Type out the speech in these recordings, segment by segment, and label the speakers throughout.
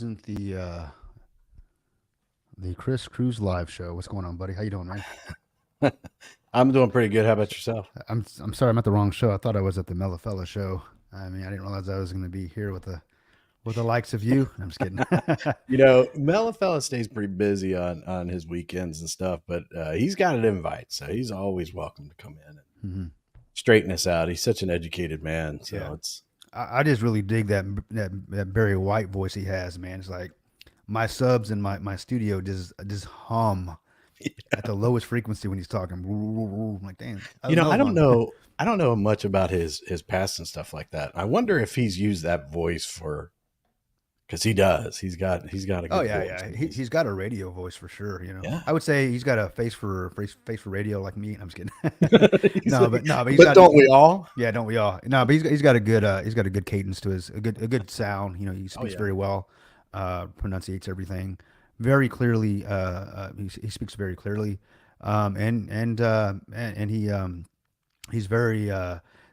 Speaker 1: isn't the Chris Cruz live show. What's going on, buddy? How you doing, man?
Speaker 2: I'm doing pretty good. How about yourself?
Speaker 1: I'm sorry, I'm at the wrong show. I thought I was at the Melafella show. I mean, I didn't realize I was going to be here with the likes of you. I'm just kidding.
Speaker 2: Melafella stays pretty busy on his weekends and stuff, but he's got an invite, so he's always welcome to come in and
Speaker 1: hmm
Speaker 2: straighten us out. He's such an educated man,
Speaker 1: Yeah,
Speaker 2: so it's
Speaker 1: I just really dig that Barry White voice he has, man. It's like my subs in my studio just hum at the lowest frequency when he's talking. I'm like, damn,
Speaker 2: I
Speaker 1: another
Speaker 2: don't
Speaker 1: one.
Speaker 2: know. I don't know much about his past and stuff like that. I wonder if he's used that voice for because he does. He's got a
Speaker 1: Oh
Speaker 2: good
Speaker 1: yeah,
Speaker 2: voice.
Speaker 1: yeah. He's got a radio voice for sure.
Speaker 2: Yeah.
Speaker 1: I would say he's got a face for radio like me. I'm just kidding.
Speaker 2: He's
Speaker 1: no,
Speaker 2: like,
Speaker 1: but he's
Speaker 2: but
Speaker 1: got
Speaker 2: don't we all?
Speaker 1: yeah, don't we all? No, but he's got a good cadence to his a good sound. He
Speaker 2: Oh
Speaker 1: speaks
Speaker 2: yeah.
Speaker 1: very well, pronunciates everything very clearly. He speaks very clearly, and he's very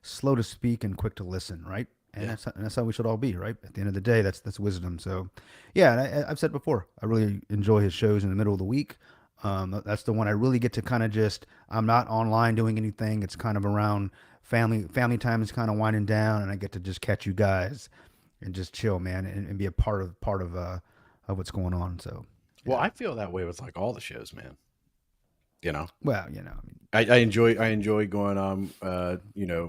Speaker 1: slow to speak and quick to listen, right? And
Speaker 2: Yeah.
Speaker 1: that's how we should all be, right? At the end of the day, that's wisdom. So, yeah, and I've said before, I really enjoy his shows in the middle of the week. That's the one I really get to kind of just. I'm not online doing anything. It's kind of around family time is kind of winding down, and I get to just catch you guys and just chill, man, and be a part of what's going on. So,
Speaker 2: Well,
Speaker 1: yeah.
Speaker 2: I feel that way with like all the shows, man. You know.
Speaker 1: Well, I mean,
Speaker 2: I enjoy going on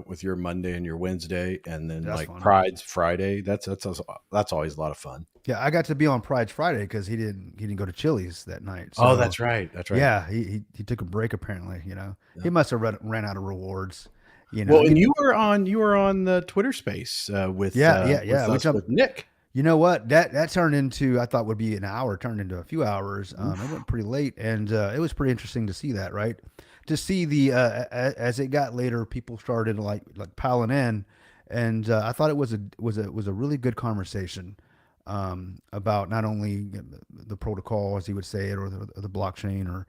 Speaker 2: with your Monday and your Wednesday and then
Speaker 1: that's
Speaker 2: like
Speaker 1: fun.
Speaker 2: Pride's Friday. That's always a lot of fun.
Speaker 1: Yeah, I got to be on Pride's Friday because he didn't go to Chili's that night.
Speaker 2: Oh,
Speaker 1: So
Speaker 2: that's right. That's right.
Speaker 1: yeah, he took a break apparently.
Speaker 2: Yeah.
Speaker 1: He must have ran out of rewards.
Speaker 2: Well, and
Speaker 1: He,
Speaker 2: you were on the Twitter space
Speaker 1: yeah, yeah, yeah.
Speaker 2: with
Speaker 1: We
Speaker 2: us
Speaker 1: jumped.
Speaker 2: with Nick.
Speaker 1: You know what? That turned into I thought would be an hour, turned into a few hours. It
Speaker 2: Oof.
Speaker 1: went pretty late, and it was pretty interesting to see that. Right, to see as it got later, people started like piling in, and I thought it was a really good conversation about not only the protocol, as he would say it, or the blockchain, or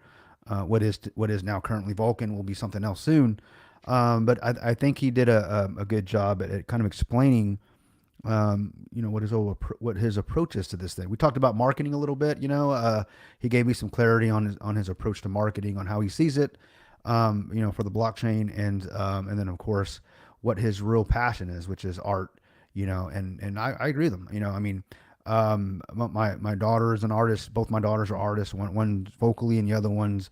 Speaker 1: what is now currently Vulcan will be something else soon. But I think he did a good job at kind of explaining what his approach is to this thing. We talked about marketing a little bit. He gave me some clarity on his approach to marketing, on how he sees it, for the blockchain, and then of course what his real passion is, which is art. And I agree with him. I mean, my daughter is an artist. Both my daughters are artists. One's vocally, and the other one's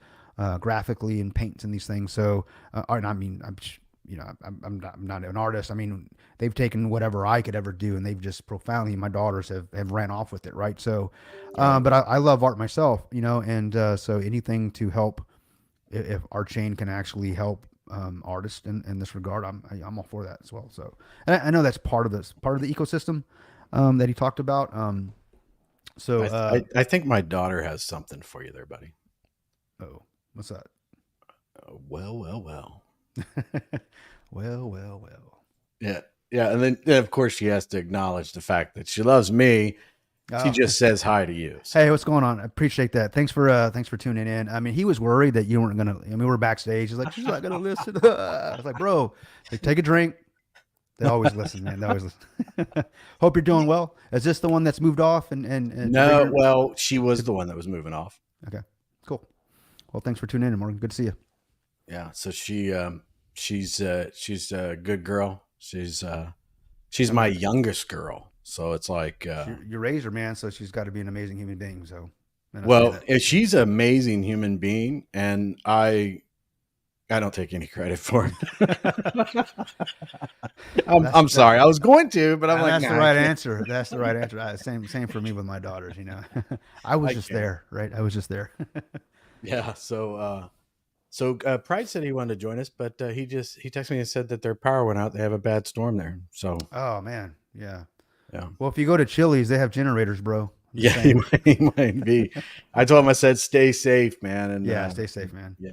Speaker 1: graphically and paints and these things. So, and I mean, I'm not an artist. I mean, they've taken whatever I could ever do, and they've just profoundly. My daughters have ran off with it, right? So,
Speaker 2: Right.
Speaker 1: but I love art myself, and so anything to help, if our chain can actually help artists in this regard, I'm all for that as well. So, and I know that's part of the ecosystem that he talked about. So,
Speaker 2: I think my daughter has something for you there, buddy.
Speaker 1: oh, what's that?
Speaker 2: Well, well, well.
Speaker 1: Well, well, well.
Speaker 2: Yeah. Yeah. And then of course she has to acknowledge the fact that she loves me. She
Speaker 1: Oh,
Speaker 2: just says hi to you. So
Speaker 1: hey, what's going on? I appreciate that. Thanks for tuning in. I mean, he was worried that you weren't gonna. I mean, we were backstage. He's like, she's not gonna listen. I was like, bro, take a drink. They always listen, man. They always listen. Hope you're doing well. Is this the one that's moved off and to
Speaker 2: no,
Speaker 1: bigger?
Speaker 2: well, she was the one that was moving off.
Speaker 1: Okay, cool. Well, thanks for tuning in, Morgan. Good to see you.
Speaker 2: Yeah. So she's a good girl. She's my
Speaker 1: Okay.
Speaker 2: youngest girl. So it's like
Speaker 1: You raised her, man, so she's got to be an amazing human being. So, and I say
Speaker 2: well,
Speaker 1: that.
Speaker 2: she's an amazing human being, and I don't take any credit for it.
Speaker 1: That's
Speaker 2: I'm
Speaker 1: that.
Speaker 2: sorry. I was going to, but I'm
Speaker 1: And
Speaker 2: like,
Speaker 1: that's
Speaker 2: nah,
Speaker 1: the
Speaker 2: I
Speaker 1: right
Speaker 2: can't.
Speaker 1: answer. That's the right answer. Same for me with my daughters. I was
Speaker 2: I
Speaker 1: just
Speaker 2: can't.
Speaker 1: there, right? I was just there.
Speaker 2: Yeah. So Pride said he wanted to join us, but he texted me and said that their power went out. They have a bad storm there. So
Speaker 1: Oh man, yeah.
Speaker 2: yeah,
Speaker 1: Well, if you go to Chili's, they have generators, bro. I'm just
Speaker 2: yeah, he
Speaker 1: saying.
Speaker 2: might, he might be. I told him, I said, stay safe, man, and
Speaker 1: Yeah, stay safe, man.
Speaker 2: yeah,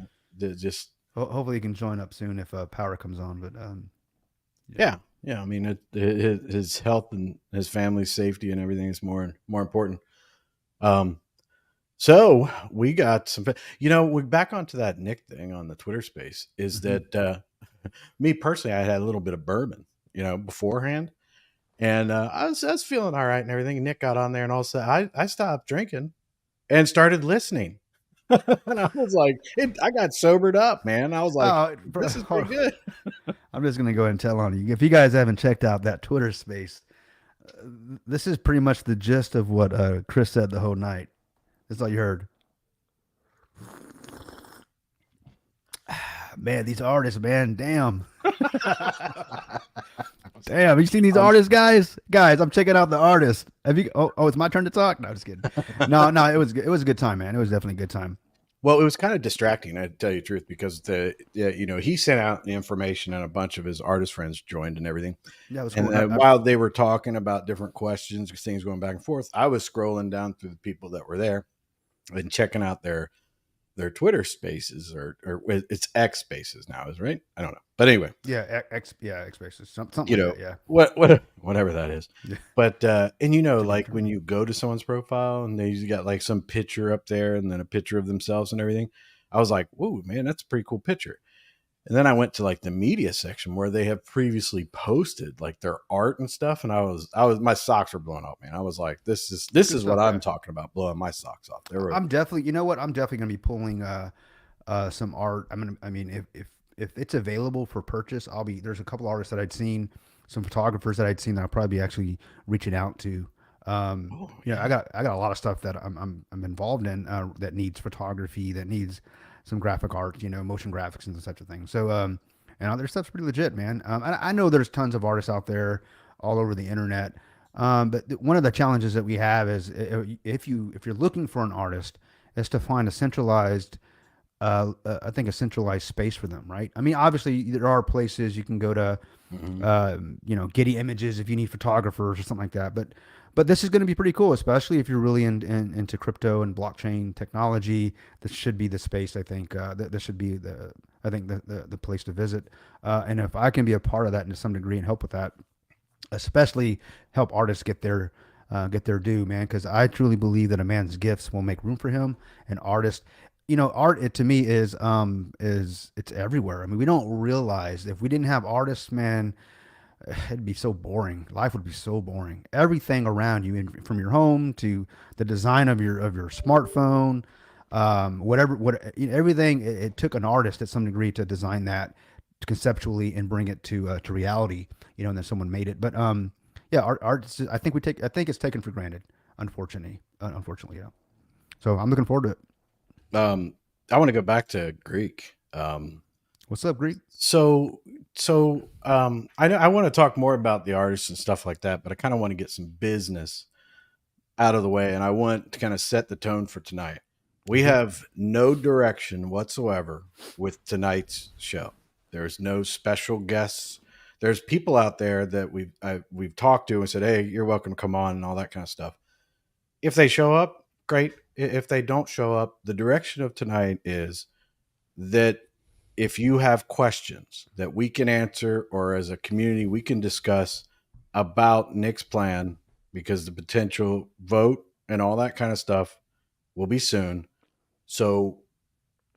Speaker 2: just
Speaker 1: Hopefully, you can join up soon if power comes on. But yeah.
Speaker 2: yeah, yeah. I mean, his health and his family's safety and everything is more important. Um, so we got some. We're back onto that Nick thing on the Twitter space. Is
Speaker 1: hmm
Speaker 2: that me personally? I had a little bit of bourbon, beforehand, And I was feeling all right and everything. Nick got on there, and all of a sudden, I stopped drinking and started listening. And I was like, I got sobered up, man. I was like,
Speaker 1: Bro,
Speaker 2: this is pretty good.
Speaker 1: I'm just gonna go ahead and tell on you. If you guys haven't checked out that Twitter space, this is pretty much the gist of what Chris said the whole night. That's all you heard. Man, these artists, man, damn. Damn, have you seen these
Speaker 2: Um,
Speaker 1: artists, guys? Guys, I'm checking out the artists. Have you? Oh, it's my turn to talk. No, just kidding. No, it was a good time, man. It was definitely a good time.
Speaker 2: well, it was kind of distracting, I tell you the truth, because he sent out the information and a bunch of his artist friends joined and everything.
Speaker 1: Yeah, it was
Speaker 2: And
Speaker 1: cool.
Speaker 2: while they were talking about different questions, things going back and forth, I was scrolling down through the people that were there and checking out their Twitter spaces, or it's X spaces now, is right? I don't know, but anyway,
Speaker 1: X Spaces, something like that. Yeah,
Speaker 2: whatever that is.
Speaker 1: yeah.
Speaker 2: But and
Speaker 1: Different
Speaker 2: like
Speaker 1: term.
Speaker 2: when you go to someone's profile and they got like some picture up there and then a picture of themselves and everything, I was like, whoa, man, that's a pretty cool picture. And then I went to like the media section where they have previously posted like their art and stuff, and my socks were blown off, man. I was like, this
Speaker 1: Good
Speaker 2: is what
Speaker 1: stuff.
Speaker 2: I'm
Speaker 1: Yeah,
Speaker 2: talking about, blowing my socks off. There were
Speaker 1: I'm definitely. You know what? I'm definitely gonna be pulling some art. I mean, if it's available for purchase, I'll be. There's a couple artists that I'd seen, some photographers that I'd seen that I'll probably be actually reaching out to.
Speaker 2: oh
Speaker 1: Yeah,
Speaker 2: yeah.
Speaker 1: I got a lot of stuff that I'm involved in that needs photography, that needs some graphic art, motion graphics and such a thing. So and other stuff's pretty legit, man. I know there's tons of artists out there all over the internet. But one of the challenges that we have is if you're looking for an artist, is to find a centralized I think a centralized space for them, right? I mean, obviously there are places you can go to,
Speaker 2: Hmm.
Speaker 1: Getty Images if you need photographers or something like that. But this is going to be pretty cool, especially if you're really into crypto and blockchain technology. This should be the space. I think this should be the place to visit. And if I can be a part of that to some degree and help with that, especially help artists get their due, man. Because I truly believe that a man's gifts will make room for him. And artist, art to me is it's everywhere. I mean, we don't realize if we didn't have artists, man, it'd be so boring. Life would be so boring. Everything around you, from your home to the design of your smartphone, everything. It took an artist at some degree to design that conceptually and bring it to reality. And then someone made it. But yeah, art. I think it's taken for granted. Unfortunately, yeah. So I'm looking forward to it.
Speaker 2: I want to go back to Greek.
Speaker 1: What's up, Greek?
Speaker 2: So I want to talk more about the artists and stuff like that, but I kind of want to get some business out of the way, and I want to kind of set the tone for tonight. We
Speaker 1: Okay.
Speaker 2: have no direction whatsoever with tonight's show. There's no special guests. There's people out there that we've talked to and said, "Hey, you're welcome to come on," and all that kind of stuff. If they show up, great. If they don't show up, the direction of tonight is that if you have questions that we can answer, or as a community we can discuss about Nick's plan, because the potential vote and all that kind of stuff will be soon. So,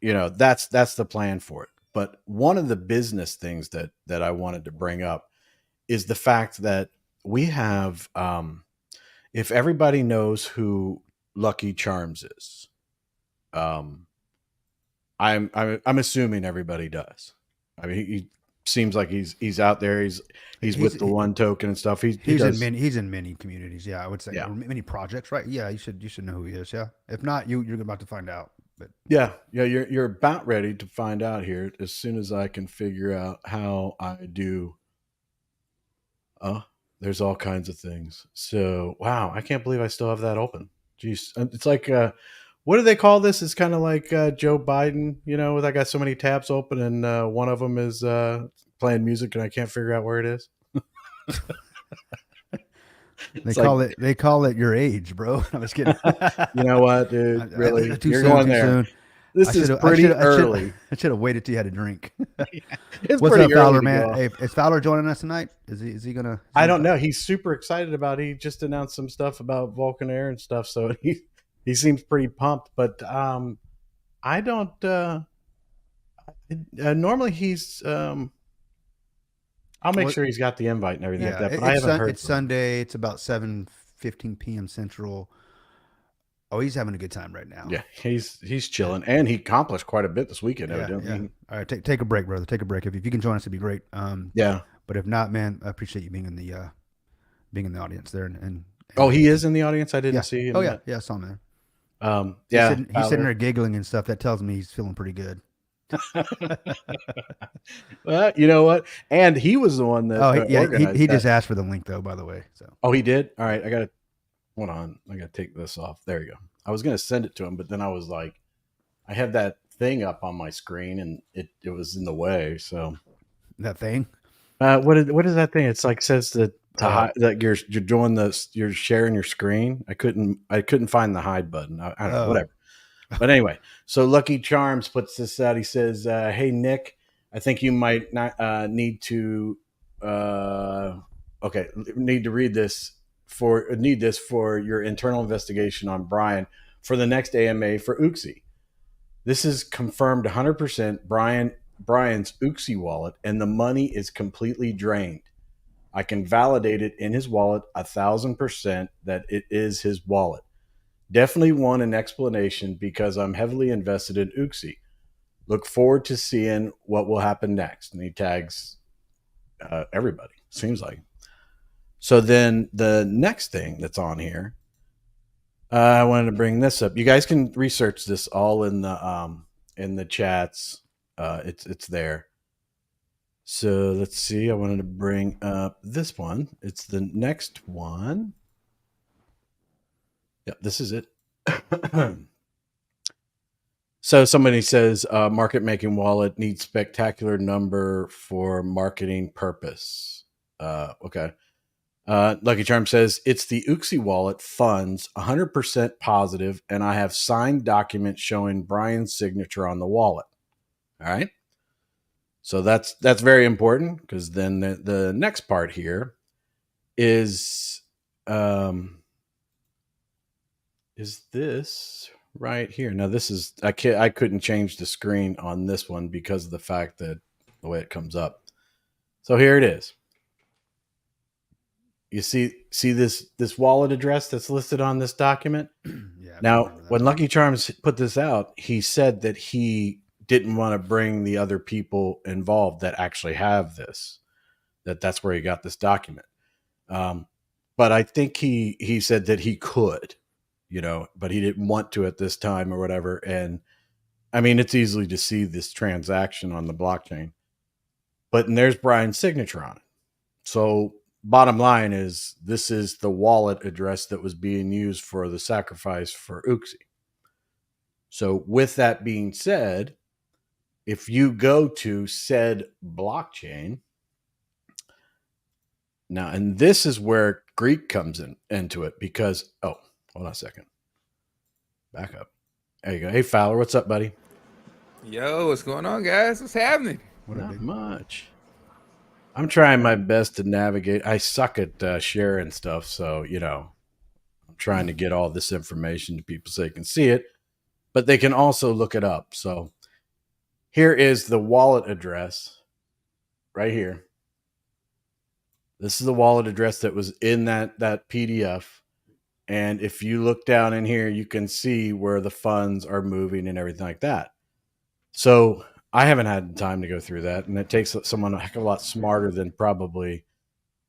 Speaker 2: that's the plan for it. But one of the business things that I wanted to bring up is the fact that we have, if everybody knows who Lucky Charms is, um, I'm assuming everybody does. I mean, he seems like he's out there. He's
Speaker 1: He's
Speaker 2: with the one token and stuff. He does.
Speaker 1: he's in many communities. Yeah, I would say,
Speaker 2: Yeah,
Speaker 1: or many projects, right? Yeah, you should know who he is. Yeah, if not, you're about to find out. But
Speaker 2: yeah, yeah. You're about ready to find out here as soon as I can figure out how I do. Uh, there's all kinds of things. So wow, I can't believe I still have that open. Jeez, it's like what do they call this? It's kind of like Joe Biden, with I got so many tabs open and one of them is playing music and I can't figure out where it is. It's like,
Speaker 1: they call it your age, bro. I'm just kidding.
Speaker 2: you know what, dude? Really,
Speaker 1: Too
Speaker 2: you're
Speaker 1: soon,
Speaker 2: going
Speaker 1: too
Speaker 2: there.
Speaker 1: soon.
Speaker 2: This is pretty early.
Speaker 1: I should have waited till you had a drink.
Speaker 2: It's
Speaker 1: What's
Speaker 2: pretty
Speaker 1: up,
Speaker 2: early
Speaker 1: Fowler,
Speaker 2: to
Speaker 1: man?
Speaker 2: go.
Speaker 1: Hey, is Fowler joining us tonight? Is he gonna?
Speaker 2: I don't know. He's super excited about it. He just announced some stuff about Vulcan Air and stuff, so he seems pretty pumped. But I don't. Normally he's I'll make
Speaker 1: Well,
Speaker 2: sure he's got the invite and everything like
Speaker 1: yeah,
Speaker 2: that. But I haven't heard
Speaker 1: it's
Speaker 2: from him.
Speaker 1: Sunday. It's about 7:15 p.m. Central. Oh, he's having a good time right now.
Speaker 2: Yeah, he's
Speaker 1: Yeah,
Speaker 2: chilling, and he accomplished quite a bit this weekend,
Speaker 1: yeah, yeah.
Speaker 2: evidently.
Speaker 1: All right, take a break, brother. Take a break. If you can join us, it'd be great.
Speaker 2: Yeah.
Speaker 1: But if not, man, I appreciate you being in the audience there,
Speaker 2: Oh, he
Speaker 1: and
Speaker 2: is in the audience. I didn't
Speaker 1: yeah.
Speaker 2: see
Speaker 1: Oh
Speaker 2: him
Speaker 1: yeah,
Speaker 2: yet.
Speaker 1: yeah. I saw him, man.
Speaker 2: Yeah,
Speaker 1: He's sitting
Speaker 2: Fowler.
Speaker 1: there giggling and stuff. That tells me he's feeling pretty good.
Speaker 2: Well, you know what? And he was the one that
Speaker 1: Oh, yeah.
Speaker 2: organized
Speaker 1: He
Speaker 2: that.
Speaker 1: just asked for the link though, by the way. So
Speaker 2: Oh, he did. All right,
Speaker 1: yeah.
Speaker 2: I gotta hold on. I gotta take this off. There you go. I was gonna send it to him, but then I was like, I had that thing up on my screen, and it was in the way. So,
Speaker 1: That thing.
Speaker 2: what is that thing? It's like says that to
Speaker 1: Oh,
Speaker 2: hide that you're doing this. You're sharing your screen. I couldn't find the hide button. I don't know.
Speaker 1: oh.
Speaker 2: Whatever. But anyway, so Lucky Charms puts this out. He says, "Hey Nick, I think you might not need to okay need to need this for your internal investigation on Brian for the next AMA for Uxie. This is confirmed 100% Brian's Uxie wallet, and the money is completely drained. I can validate it in his wallet 1,000% that it is his wallet. Definitely want an explanation because I'm heavily invested in Uxie. Look forward to seeing what will happen next." And he tags everybody, seems like. So then the next thing that's on here, I wanted to bring this up. You guys can research this all in the chats. It's there. So let's see. I wanted to bring up this one. It's the next one. Yep, this is it. So somebody says market making wallet needs spectacular number for marketing purpose. Okay. Lucky Charm says it's the Uxie wallet funds 100% positive, and I have signed documents showing Brian's signature on the wallet. All right. So that's very important because then the next part here is this right here. Now this is I couldn't change the screen on this one because of the fact that the way it comes up. So here it is. You see this wallet address that's listed on this document?
Speaker 1: Yeah. I
Speaker 2: Now,
Speaker 1: remember
Speaker 2: when
Speaker 1: that.
Speaker 2: Lucky Charms put this out, he said that he didn't want to bring the other people involved that actually have this. That's where he got this document. Um, but I think he said that he could, but he didn't want to at this time or whatever. And I mean, it's easily to see this transaction on the blockchain, but and there's Brian's signature on it. So bottom line is this is the wallet address that was being used for the sacrifice for Uxie. So with that being said, if you go to said blockchain now, and this is where Greek comes into it because hold on a second. Back up. There you go. Hey Fowler, what's up, buddy?
Speaker 3: Yo, what's going on, guys? What's happening?
Speaker 1: What a
Speaker 2: Not
Speaker 1: big.
Speaker 2: much. I'm trying my best to navigate. I suck at sharing stuff, so I'm trying to get all this information to people so they can see it, but they can also look it up. So here is the wallet address right here. This is the wallet address that was in that PDF. And if you look down in here, you can see where the funds are moving and everything like that. So I haven't had time to go through that. And it takes someone a heck of a lot smarter than probably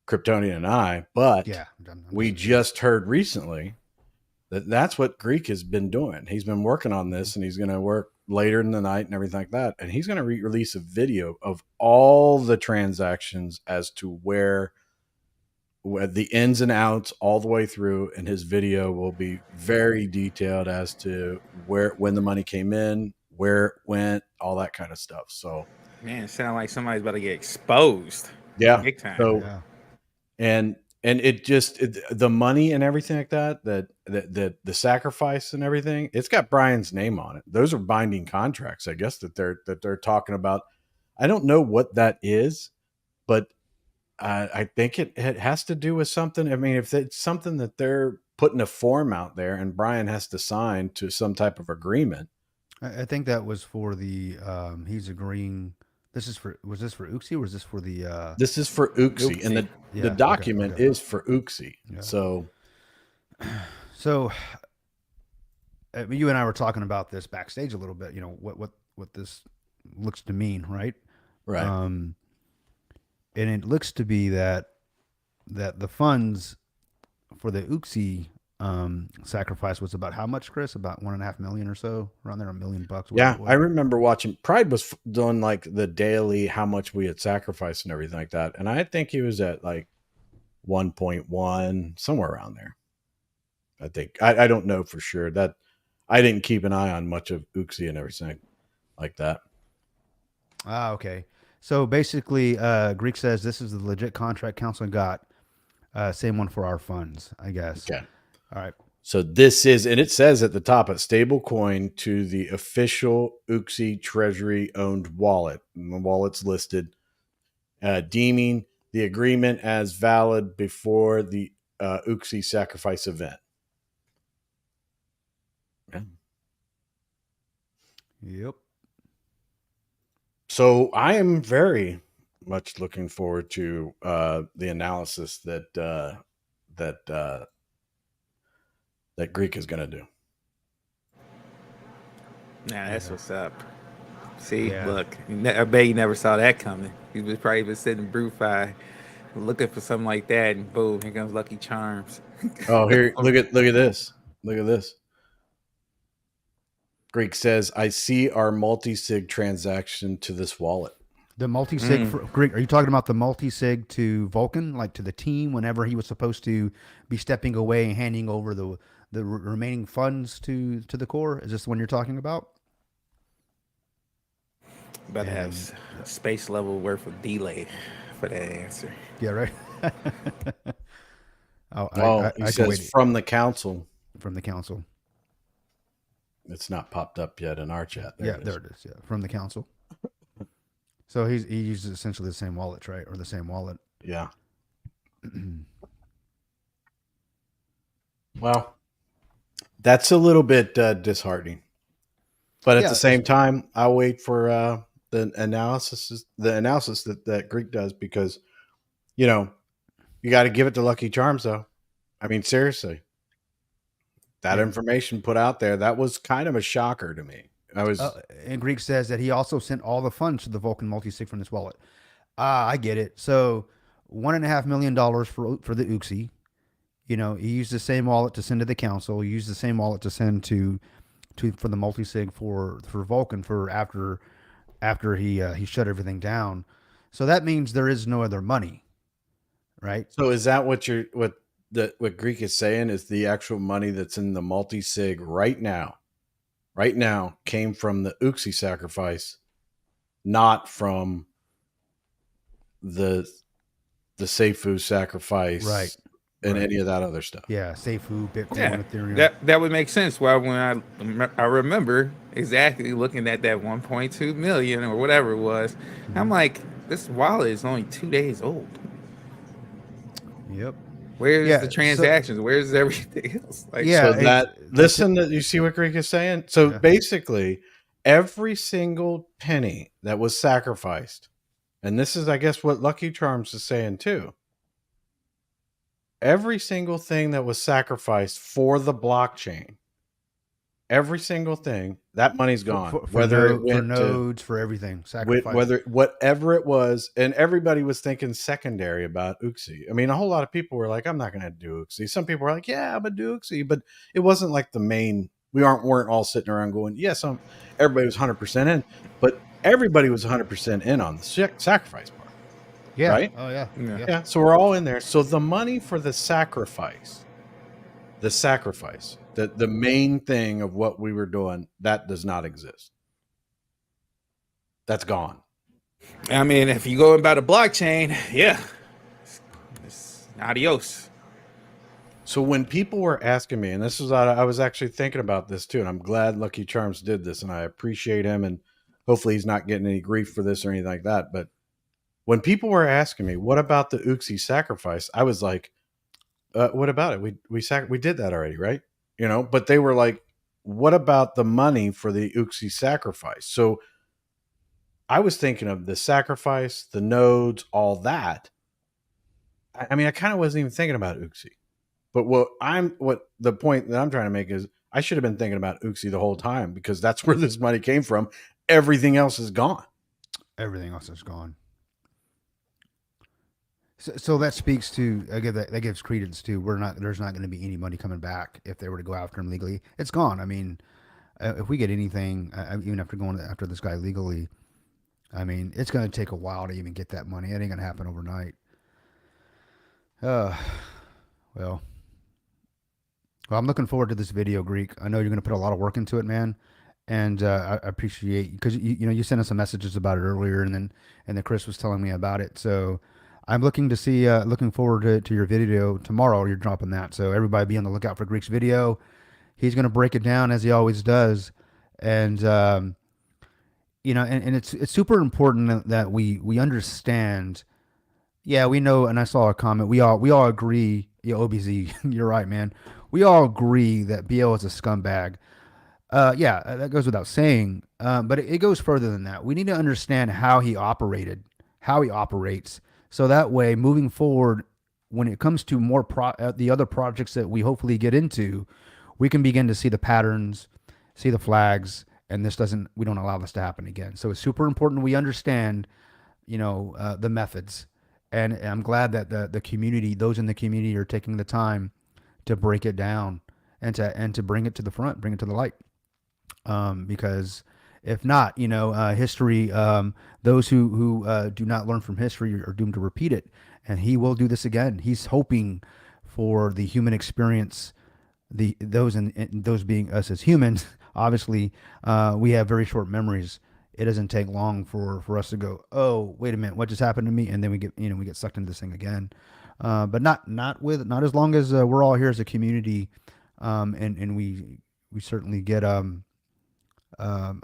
Speaker 2: Kryptonian and I. But
Speaker 1: Yeah.
Speaker 2: we just heard recently that that's what Greek has been doing. He's been working on this, and he's going to work later in the night and everything like that. And he's going to release a video of all the transactions as to where the ins and outs all the way through. And his video will be very detailed as to when the money came in, where it went, all that kind of stuff. So,
Speaker 3: Man, it sounds like somebody's about to get exposed.
Speaker 2: yeah.
Speaker 3: Big time.
Speaker 2: So,
Speaker 1: Yeah.
Speaker 2: and the money and everything like that the sacrifice and everything, it's got Brian's name on it. Those are binding contracts, I guess, that they're talking about. I don't know what that is, but I think it has to do with something. I mean, if it's something that they're putting a form out there and Brian has to sign to some type of agreement.
Speaker 1: I think that was for he's agreeing Was this for Uxie or was this for the
Speaker 2: This is for Uxie, and
Speaker 3: Oopsie.
Speaker 2: the
Speaker 1: yeah, okay,
Speaker 2: document
Speaker 1: okay.
Speaker 2: is for Uxie.
Speaker 1: Yeah.
Speaker 2: So
Speaker 1: So you and I were talking about this backstage a little bit, what this looks to mean, right?
Speaker 2: right,
Speaker 1: Um and it looks to be that the funds for the Uxie sacrifice was about how much, Chris? About 1.5 million or so, around there, $1 million, whatever
Speaker 2: yeah,
Speaker 1: it
Speaker 2: I
Speaker 1: was.
Speaker 2: remember watching. Pride was doing like the daily how much we had sacrificed and everything like that, and I think he was at like 1.1 somewhere around there. I think I don't know for sure that I didn't keep an eye on much of Uxie and everything like that.
Speaker 1: Ah, okay. So basically, Greek says this is the legit contract council got. Same one for our funds, I guess.
Speaker 2: Okay.
Speaker 1: All right.
Speaker 2: So this is, and it says at the top, a stable coin to the official Uxie Treasury owned wallet. And the wallet's listed, deeming the agreement as valid before the Uxie sacrifice event. Yeah.
Speaker 1: Yep.
Speaker 2: So I am very much looking forward to the analysis that Greek is going to do.
Speaker 3: Nah, that's
Speaker 1: Yeah.
Speaker 3: what's up. See,
Speaker 1: Yeah.
Speaker 3: look, I bet you never saw that coming. He was probably been sitting in BrewFi looking for something like that, and boom, here comes Lucky Charms.
Speaker 2: Oh, here, look at this. Look at this. Greek says, I see our multi-sig transaction to this wallet.
Speaker 1: The multi-sig for Greek. Are you talking about the multi-sig to Vulcan, like to the team, whenever he was supposed to be stepping away and handing over the remaining funds to the core? Is this the one you're talking about?
Speaker 3: About to have space level worth of delay for that answer.
Speaker 1: Yeah, right. Oh,
Speaker 2: Well, he
Speaker 1: I can
Speaker 2: says
Speaker 1: wait
Speaker 2: from the council.
Speaker 1: from the council.
Speaker 2: It's not popped up yet in our chat.
Speaker 1: There it is. Yeah, from the council. So he uses essentially the same wallet, right, or the same wallet.
Speaker 2: Yeah. Well, that's a little bit disheartening, but at the same time, I'll wait for the analysis that Greek does, because you got to give it to Lucky Charms, though. I mean, seriously, that information put out there, that was kind of a shocker to me.
Speaker 1: And Greek says that he also sent all the funds to the Vulcan multi-sig from this wallet. I get it. So $1.5 million for the Uxie. He used the same wallet to send to the council. He used the same wallet to send to for the multi-sig for Vulcan for after he shut everything down. So that means there is no other money, right?
Speaker 2: So is that what what Greek is saying, is the actual money that's in the multi-sig right now came from the Uxie sacrifice, not from the Seifu sacrifice,
Speaker 1: Right.
Speaker 2: and
Speaker 1: Right.
Speaker 2: any of that other stuff.
Speaker 1: Yeah, Seifu, Bitcoin,
Speaker 3: Yeah,
Speaker 1: Ethereum.
Speaker 3: that would make sense. Why, when I remember exactly looking at that 1.2 million or whatever it was, I'm like, this wallet is only 2 days old.
Speaker 1: Yep.
Speaker 3: Where's the transactions? Where's everything else? Like,
Speaker 2: So that you see what Greek is saying? So basically, every single penny that was sacrificed, and this is, I guess, what Lucky Charms is saying too. Every single thing that was sacrificed for the blockchain, every single thing, that money's gone. Whether it went
Speaker 1: for nodes, for everything, sacrifice.
Speaker 2: whatever it was, and everybody was thinking secondary about Uxie. I mean, a whole lot of people were like, "I'm not going to do Uxie." Some people were like, "Yeah, I'm going to do Uxie," but it wasn't like the main. We weren't all sitting around going, "Yes, everybody was 100% in," but everybody was 100% in on the sacrifice part.
Speaker 1: Yeah.
Speaker 2: Right?
Speaker 1: Oh yeah.
Speaker 2: Yeah. So we're all in there. So the money for the sacrifice, the main thing of what we were doing, that does not exist. That's gone.
Speaker 3: I mean, if you go about a blockchain, yeah, it's adios.
Speaker 2: So when people were asking me, and this was, I was actually thinking about this too, and I'm glad Lucky Charms did this, and I appreciate him, and hopefully he's not getting any grief for this or anything like that. But when people were asking me, what about the Uxie sacrifice? I was like, what about it? We did that already, right? But they were like, what about the money for the Uxie sacrifice? So I was thinking of the sacrifice, the nodes, all that. I mean, I kind of wasn't even thinking about Uxie. But what the point that I'm trying to make is I should have been thinking about Uxie the whole time because that's where this money came from. Everything else is gone.
Speaker 1: Everything else is gone. So that speaks to again that gives credence to there's not going to be any money coming back if they were to go after him legally. It's gone. I mean, if we get anything, even after going after this guy legally, I mean, it's going to take a while to even get that money. It ain't going to happen overnight. Uh, well, I'm looking forward to this video, Greek. I know you're going to put a lot of work into it, man, and I appreciate because you sent us some messages about it earlier, and then Chris was telling me about it. So I'm looking forward to your video tomorrow. You're dropping that, so everybody be on the lookout for Greek's video. He's going to break it down as he always does, and and it's super important that we understand. Yeah, we know, and I saw a comment. We all agree. Yeah, OBZ, you're right, man. We all agree that BL is a scumbag. Yeah, that goes without saying. But it goes further than that. We need to understand how he operated, how he operates, so that way, moving forward, when it comes to the other projects that we hopefully get into, we can begin to see the patterns, see the flags, and we don't allow this to happen again. So it's super important we understand, the methods. And I'm glad that the community, those in the community, are taking the time to break it down and to bring it to the front, bring it to the light. Because if not, history, those who do not learn from history are doomed to repeat it. And he will do this again. He's hoping for the human experience, those being us as humans. Obviously, we have very short memories. It doesn't take long for us to go, oh, wait a minute, what just happened to me? And then we get sucked into this thing again. But not as long as we're all here as a community, and we certainly get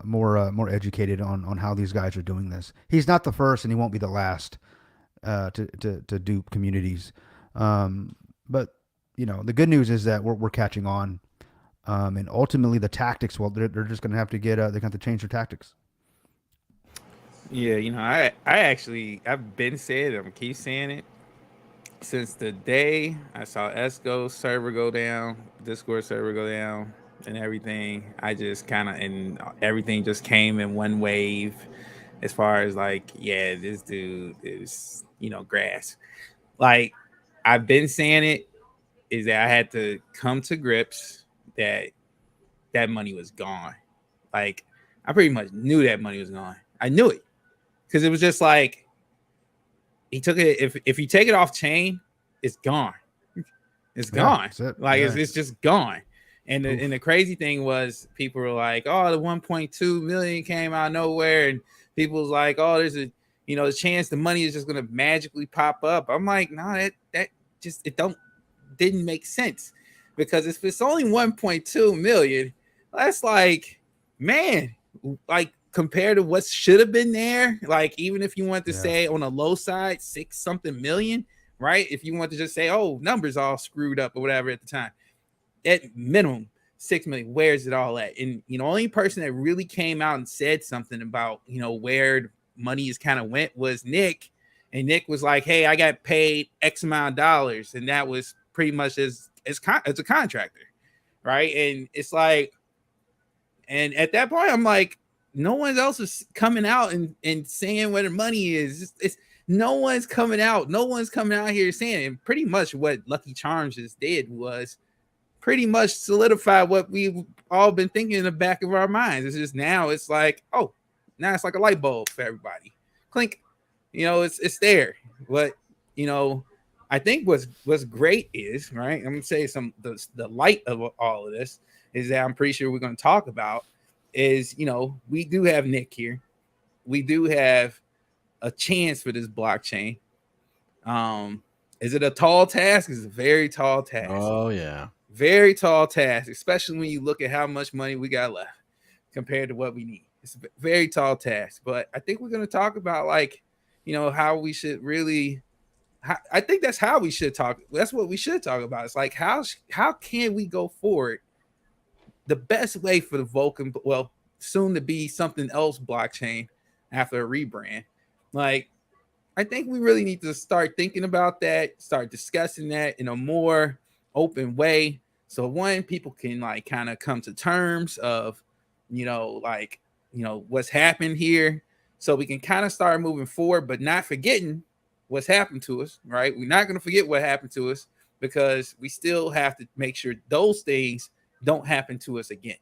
Speaker 1: more educated on how these guys are doing this. He's not the first, and he won't be the last to dupe communities. But the good news is that we're catching on, and ultimately the tactics. Well, they're just going to have to they're going to have to change their tactics.
Speaker 3: Yeah, I've been saying it, I'm gonna keep saying it. Since the day I saw Esco server go down, Discord server go down, and everything, and everything just came in one wave. As far as like, yeah, this dude is, grass. Like, I've been saying it, is that I had to come to grips that money was gone. Like, I pretty much knew that money was gone. I knew it. Because it was just like, he took it. If you take it off chain, it's gone. It's gone. It's just gone. And the crazy thing was, people were like, "Oh, the 1.2 million came out of nowhere," and people was like, "Oh, there's a chance the money is just gonna magically pop up." I'm like, "No, that just didn't make sense, because if it's only 1.2 million, that's like, man, like." Compared to what should have been there, like, even if you want to say on a low side, 6 something million, right? If you want to just say, oh, numbers all screwed up or whatever at the time, at minimum 6 million, where's it all at? And only person that really came out and said something about where money is kind of went was Nick. And Nick was like, hey, I got paid X amount of dollars, and that was pretty much as a contractor, right? And it's like, and at that point I'm like, no one else is coming out and saying where the money is. No one's coming out. No one's coming out here saying it. And pretty much what Lucky Charms just did was pretty much solidify what we've all been thinking in the back of our minds. It's just now it's like, oh, now it's like a light bulb for everybody. Clink. It's there. But I think what's great is, right, I'm gonna say the light of all of this is that I'm pretty sure we're gonna talk about is, we do have Nick here. We do have a chance for this blockchain. Is it a tall task? It's a very tall task.
Speaker 2: Oh, yeah.
Speaker 3: Very tall task, especially when you look at how much money we got left compared to what we need. It's a very tall task. But I think we're going to talk about, like, how we should really, I think that's how we should talk. That's what we should talk about. It's like, how can we go forward the best way for the Vulcan, well, soon to be something else blockchain, after a rebrand. Like, I think we really need to start thinking about that, start discussing that in a more open way. So one, people can like kind of come to terms of, like, what's happened here. So we can kind of start moving forward, but not forgetting what's happened to us, right? We're not going to forget what happened to us because we still have to make sure those things don't happen to us again.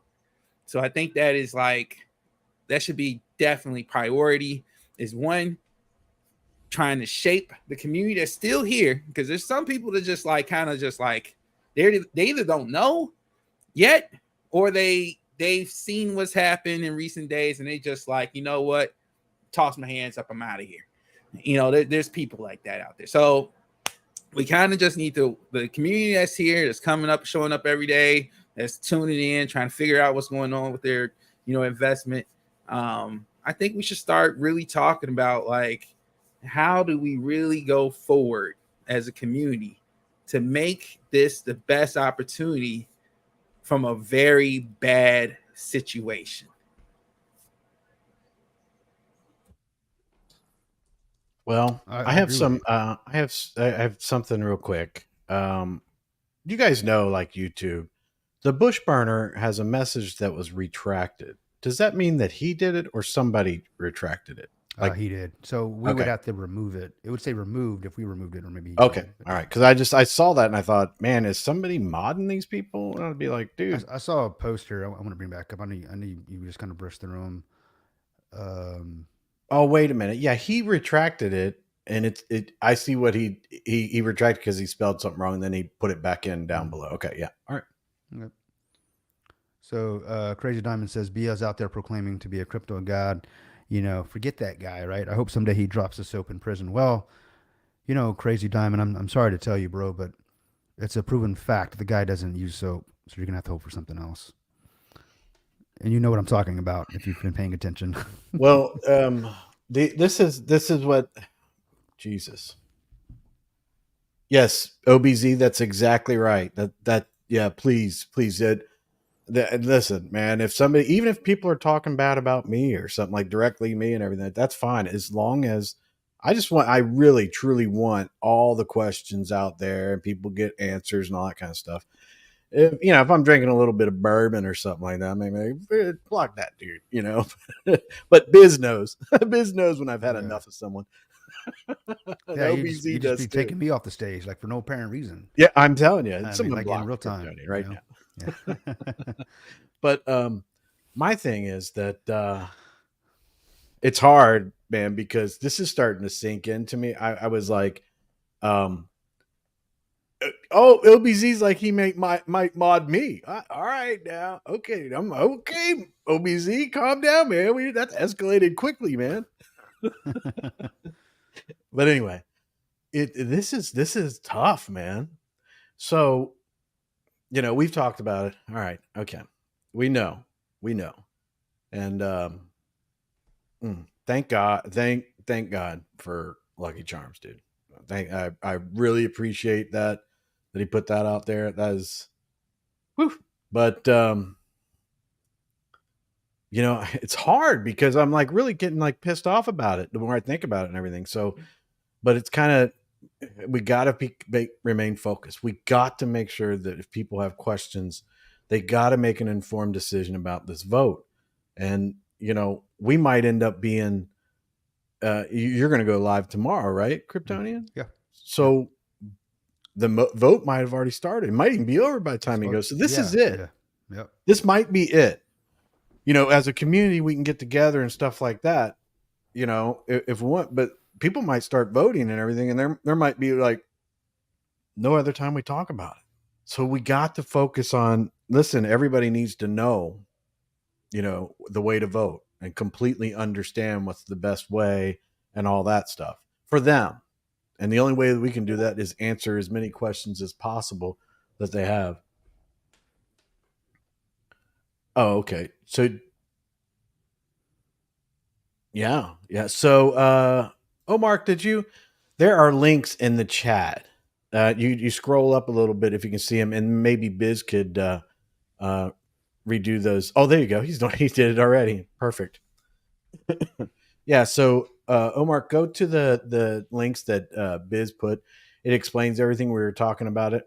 Speaker 3: So I think that is like, that should be definitely priority is one, trying to shape the community that's still here, because there's some people that just like kind of just like they either don't know yet, or they've seen what's happened in recent days and they just like, you know what, toss my hands up, I'm out of here. There's people like that out there. So we kind of just need the community that's here, that's coming up, showing up every day, that's tuning in, trying to figure out what's going on with their investment. I think we should start really talking about like, how do we really go forward as a community to make this the best opportunity from a very bad situation?
Speaker 2: Well, I
Speaker 1: I
Speaker 2: have
Speaker 1: agree with
Speaker 2: some.
Speaker 1: you.
Speaker 2: I have something real quick. You guys know, like YouTube, the bush burner has a message that was retracted. Does that mean that he did it or somebody retracted it? Like,
Speaker 1: He did. So we would
Speaker 2: okay,
Speaker 1: have to remove it. It would say removed if we removed it, or maybe he
Speaker 2: okay,
Speaker 1: did. But
Speaker 2: all
Speaker 1: yeah.
Speaker 2: right. Because I saw that and I thought, man, is somebody modding these people? And I'd be like, dude,
Speaker 1: I saw a poster. I want to bring back up. I need you just kind of brush through them. Um,
Speaker 2: oh wait a minute, yeah, he retracted it, and it. I see what he retracted because he spelled something wrong, and then he put it back in down below. Okay, yeah, all right.
Speaker 1: okay. So Crazy Diamond says Bia's out there proclaiming to be a crypto god. Forget that guy, right? I hope someday he drops the soap in prison. Well, Crazy Diamond, I'm sorry to tell you, bro, but it's a proven fact the guy doesn't use soap, so you're gonna have to hope for something else. And you know what I'm talking about if you've been paying attention.
Speaker 2: Well, this is what Jesus. Yes, OBZ. That's exactly right. That yeah. Please. Listen, man. If somebody, even if people are talking bad about me or something like directly me and everything, that's fine. As long as I really truly want all the questions out there and people get answers and all that kind of stuff. If I'm drinking a little bit of bourbon or something like that, maybe block that dude. But Biz knows. Biz knows when I've had
Speaker 1: Yeah.
Speaker 2: enough of someone.
Speaker 1: Yeah,
Speaker 2: OBZ
Speaker 1: you just
Speaker 2: does
Speaker 1: be
Speaker 2: too.
Speaker 1: taking me off the stage like for no apparent reason.
Speaker 2: Yeah, I'm telling you,
Speaker 1: I mean,
Speaker 2: someone
Speaker 1: like in
Speaker 2: blocked
Speaker 1: real time,
Speaker 2: Kryptonian right now.
Speaker 1: Yeah.
Speaker 2: But my thing is that it's hard, man, because this is starting to sink into me. I was like, oh, OBZ's like he might mod me. All right, now, okay, I'm okay. OBZ, calm down, man. That's escalated quickly, man. But anyway, this is tough, man. So we've talked about it. All right, okay, we know, and thank God, thank God for Lucky Charms, dude. I really appreciate that he put that out there. That is, whew. But it's hard because I'm like really getting like pissed off about it the more I think about it and everything. So, but it's kind of, we got to remain focused. We got to make sure that if people have questions, they got to make an informed decision about this vote. And we might end up being you're going to go live tomorrow, right, Kryptonian?
Speaker 1: Yeah.
Speaker 2: So the vote might have already started. It might even be over by the time he goes. So this is it.
Speaker 1: Yeah. Yep.
Speaker 2: This might be it. As a community, we can get together and stuff like that. If we want, but people might start voting and everything, and there might be like no other time we talk about it. So we got to focus on. Listen, everybody needs to know, the way to vote and completely understand what's the best way and all that stuff for them. And the only way that we can do that is answer as many questions as possible that they have. Oh, okay. So yeah. So Mark, there are links in the chat. You scroll up a little bit if you can see them, and maybe Biz could redo those. Oh, there you go. He did it already. Perfect. Yeah. So Omar, go to the links that Biz put. It explains everything we were talking about. It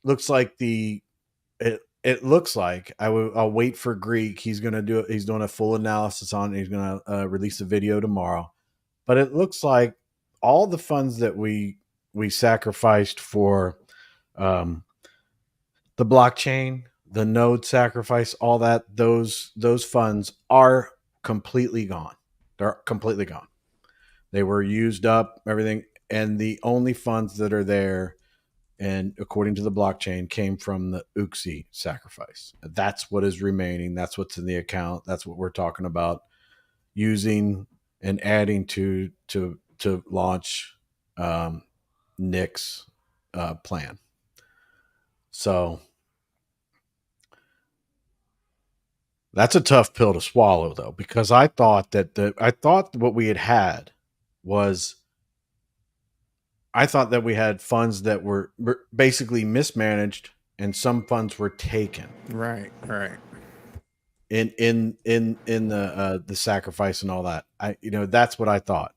Speaker 2: looks like it looks like I'll wait for Greek. He's gonna do it. He's doing a full analysis on it. He's gonna release a video tomorrow. But it looks like all the funds that we sacrificed for um, the blockchain, the node sacrifice, all that those funds are completely gone. They're completely gone. They were used up, everything, and the only funds that are there, and according to the blockchain, came from the Uxie sacrifice. That's what is remaining. That's what's in the account. That's what we're talking about using and adding to launch Nick's plan. So that's a tough pill to swallow, though, because I thought what we had was I thought that we had funds that were basically mismanaged, and some funds were taken.
Speaker 3: Right.
Speaker 2: In the sacrifice and all that. That's what I thought.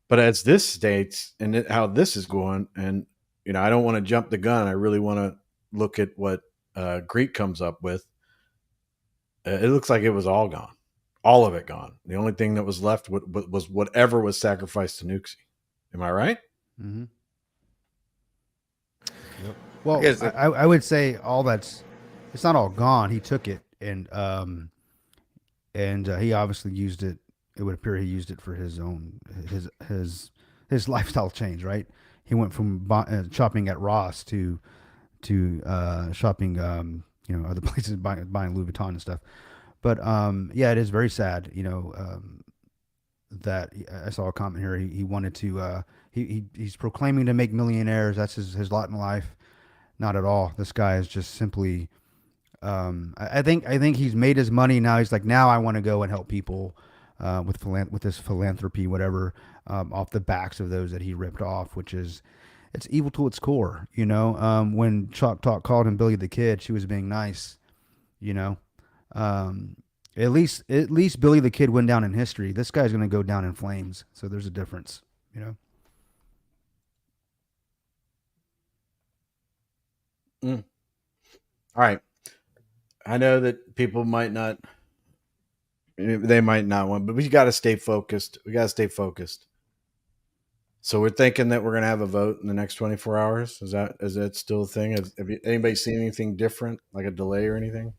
Speaker 2: But as this states and how this is going, and I don't want to jump the gun. I really want to look at what Greek comes up with. It looks like it was all gone, all of it gone. The only thing that was left was whatever was sacrificed to Nuxie. Am I right?
Speaker 1: Mm-hmm. Yep. Well, I would say it's not all gone. He took it and he obviously used it. It would appear he used it for his own his lifestyle change. Right. He went from shopping at Ross to shopping other places buying Louis Vuitton and stuff. But yeah, it is very sad. That I saw a comment here. He wanted to. He's proclaiming to make millionaires. That's his lot in life. Not at all. This guy is just simply. I think he's made his money now. He's like, now I want to go and help people with this philanthropy, whatever, off the backs of those that he ripped off, which is it's evil to its core. When Chalk Talk called him Billy the Kid, she was being nice. At least Billy the Kid went down in history. This guy's going to go down in flames. So there's a difference.
Speaker 2: All right. I know that people might not want, but we got to stay focused. So we're thinking that we're going to have a vote in the next 24 hours. Is that still a thing? Have anybody seen anything different, like a delay or anything?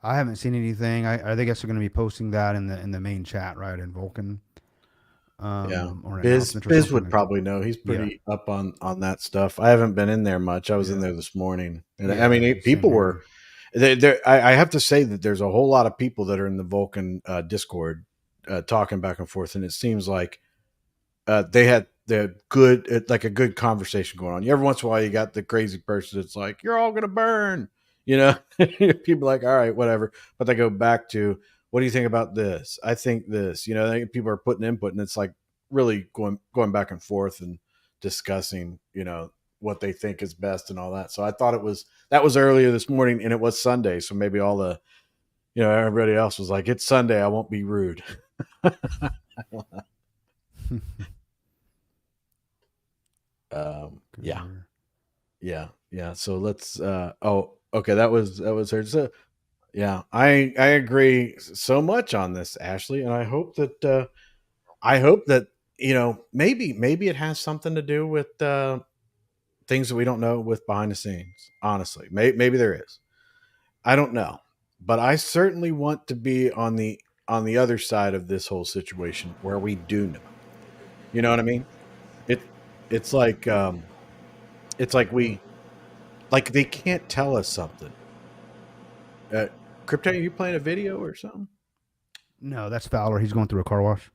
Speaker 1: I haven't seen anything. I think they're going to be posting that in the main chat, right, in Vulcan.
Speaker 2: Yeah, Biz would probably know. He's pretty up on that stuff. I haven't been in there much. I was in there this morning, and I mean, people were there. I have to say that there's a whole lot of people that are in the Vulcan Discord talking back and forth, and it seems like they had a good conversation going on. Every once in a while, you got the crazy person that's like, "You're all gonna burn," People are like, all right, whatever, but they go back to, what do you think about this? I think this. I think people are putting input, and it's like really going back and forth and discussing, what they think is best and all that. So I thought that was earlier this morning, and it was Sunday, so maybe all the, everybody else was like, it's Sunday, I won't be rude. Yeah. So let's. Okay, that was her. So, yeah, I agree so much on this, Ashley, and I hope that maybe it has something to do with things that we don't know with behind the scenes. Honestly, maybe there is. I don't know, but I certainly want to be on the other side of this whole situation where we do know. You know what I mean? It's like they can't tell us something. Crypto, are you playing a video or something?
Speaker 1: No, that's Fowler. He's going through a car wash.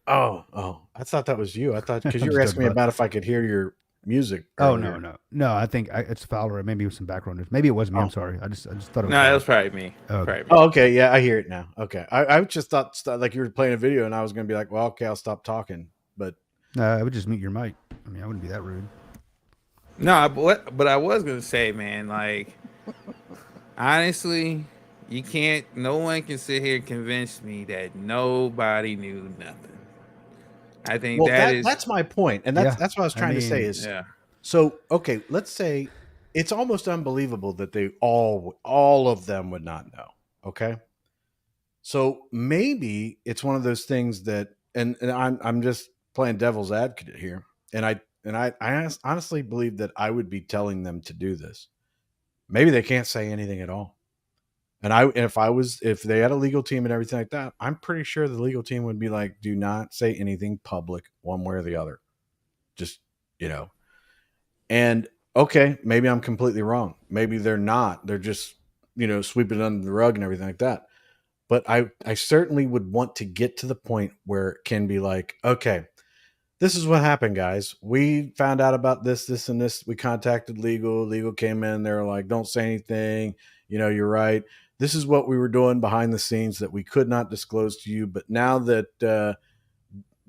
Speaker 2: Oh! I thought that was you. I thought, because you were asking me about if I could hear your music.
Speaker 1: Earlier. No. I think it's Fowler. Maybe it was some background noise. Maybe it was me. I'm sorry. I just thought it was.
Speaker 3: No, it was probably me.
Speaker 2: Okay. Yeah, I hear it now. Okay, I just thought like you were playing a video, and I was going to be like, well, okay, I'll stop talking. But
Speaker 1: I would just mute your mic. I mean, I wouldn't be that rude.
Speaker 3: No, but I was gonna say, man, like, honestly, You can't. No one can sit here and convince me that nobody knew nothing. I think
Speaker 2: Well,
Speaker 3: that is.
Speaker 2: that's my point, and
Speaker 1: Yeah.
Speaker 2: that's what I was
Speaker 1: I
Speaker 2: trying to say
Speaker 1: mean,
Speaker 2: is
Speaker 3: Yeah.
Speaker 2: so okay. Let's say it's almost unbelievable that they all of them would not know. Okay, so maybe it's one of those things that, and I'm just playing devil's advocate here, and honestly believe that I would be telling them to do this. Maybe they can't say anything at all. And if they had a legal team and everything like that, I'm pretty sure the legal team would be like, do not say anything public one way or the other. Just, you know. And okay, maybe I'm completely wrong. Maybe they're not. They're just, sweeping it under the rug and everything like that. But I certainly would want to get to the point where it can be like, okay, this is what happened, guys. We found out about this, and this. We contacted legal. Legal came in. They were like, don't say anything. You're right. This is what we were doing behind the scenes that we could not disclose to you. But now that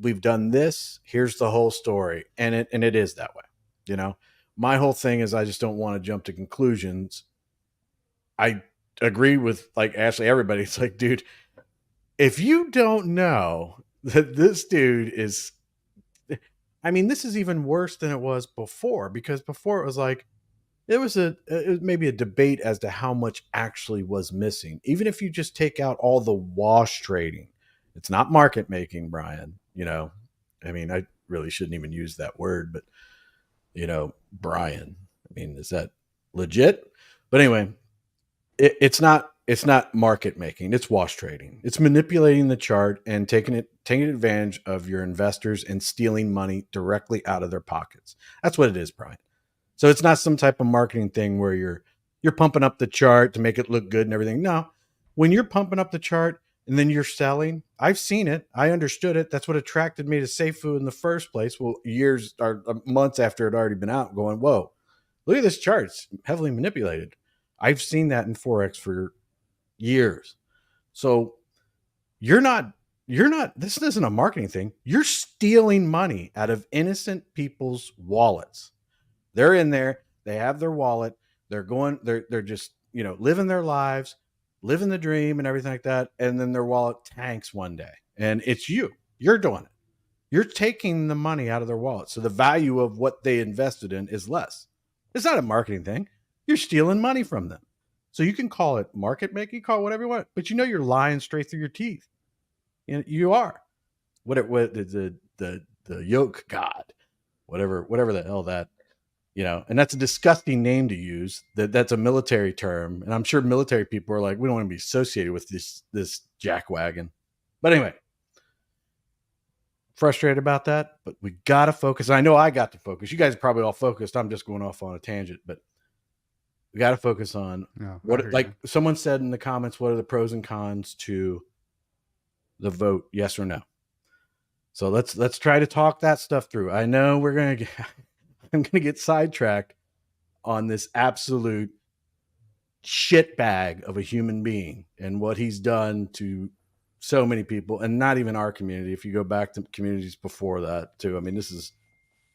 Speaker 2: we've done this, here's the whole story. And it is that way. My whole thing is I just don't want to jump to conclusions. I agree with like Ashley, everybody. It's like, dude, if you don't know that this dude is, I mean, this is even worse than it was before, because before it was like, it was maybe a debate as to how much actually was missing. Even if you just take out all the wash trading, it's not market making, Brian. I mean, I really shouldn't even use that word, but Brian, I mean, is that legit? But anyway, it's not market making. It's wash trading. It's manipulating the chart and taking advantage of your investors and stealing money directly out of their pockets. That's what it is, Brian. So it's not some type of marketing thing where you're pumping up the chart to make it look good and everything. No, when you're pumping up the chart and then you're selling, I've seen it. I understood it. That's what attracted me to SafeFood in the first place. Well, years or months after it had already been out, going, whoa, look at this chart. It's heavily manipulated. I've seen that in Forex for years. So this isn't a marketing thing. You're stealing money out of innocent people's wallets. They're in there, they have their wallet, they're just, living their lives, living the dream and everything like that. And then their wallet tanks one day. And it's you're doing it. You're taking the money out of their wallet. So the value of what they invested in is less. It's not a marketing thing. You're stealing money from them. So you can call it market making, call it whatever you want, but you're lying straight through your teeth. You are. What the yoke god, whatever the hell that, and that's a disgusting name to use. That's a military term. And I'm sure military people are like, we don't want to be associated with this jackwagon. But anyway, frustrated about that, but we got to focus. I know I got to focus. You guys are probably all focused. I'm just going off on a tangent, but we got to focus on someone said in the comments, what are the pros and cons to the vote? Yes or no? So let's try to talk that stuff through. I know I'm going to get sidetracked on this absolute shitbag of a human being and what he's done to so many people, and not even our community. If you go back to communities before that too, I mean, this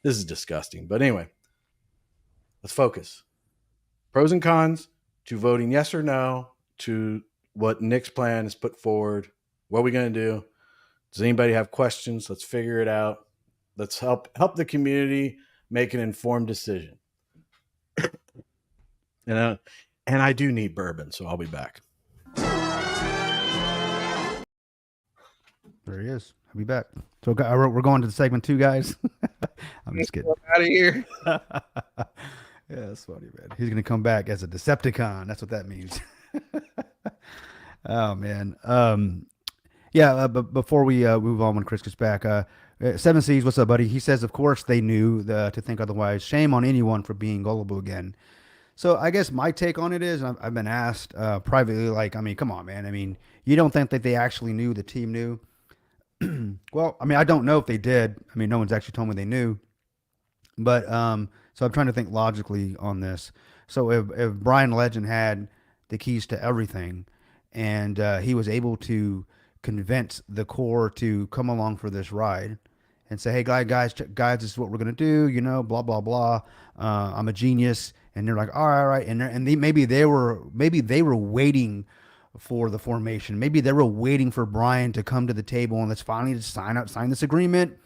Speaker 2: is disgusting. But anyway, let's focus. Pros and cons to voting yes or no to what Nick's plan is put forward. What are we going to do? Does anybody have questions? Let's figure it out. Let's help the community make an informed decision. And I do need bourbon, so I'll be back.
Speaker 1: There he is. I'll be back. So we're going to the segment 2, guys. I'm just kidding.
Speaker 3: Out of here.
Speaker 1: Yeah, that's funny, man. He's going to come back as a Decepticon. That's what that means. Oh, man. But before we move on, when Chris gets back, Seven Seas, what's up, buddy? He says, of course they knew to think otherwise. Shame on anyone for being gullible again. So I guess my take on it is, I've been asked privately, like, I mean, come on, man. I mean, you don't think that they actually knew, the team knew? Well, I mean, I don't know if they did. I mean, no one's actually told me they knew. But so I'm trying to think logically on this. So if Brian Legend had the keys to everything, and he was able to convince the core to come along for this ride and say, hey, guys, this is what we're going to do, blah, blah, blah. I'm a genius. And they're like, all right. And maybe they were waiting for the formation. Maybe they were waiting for Brian to come to the table and let's finally just sign this agreement,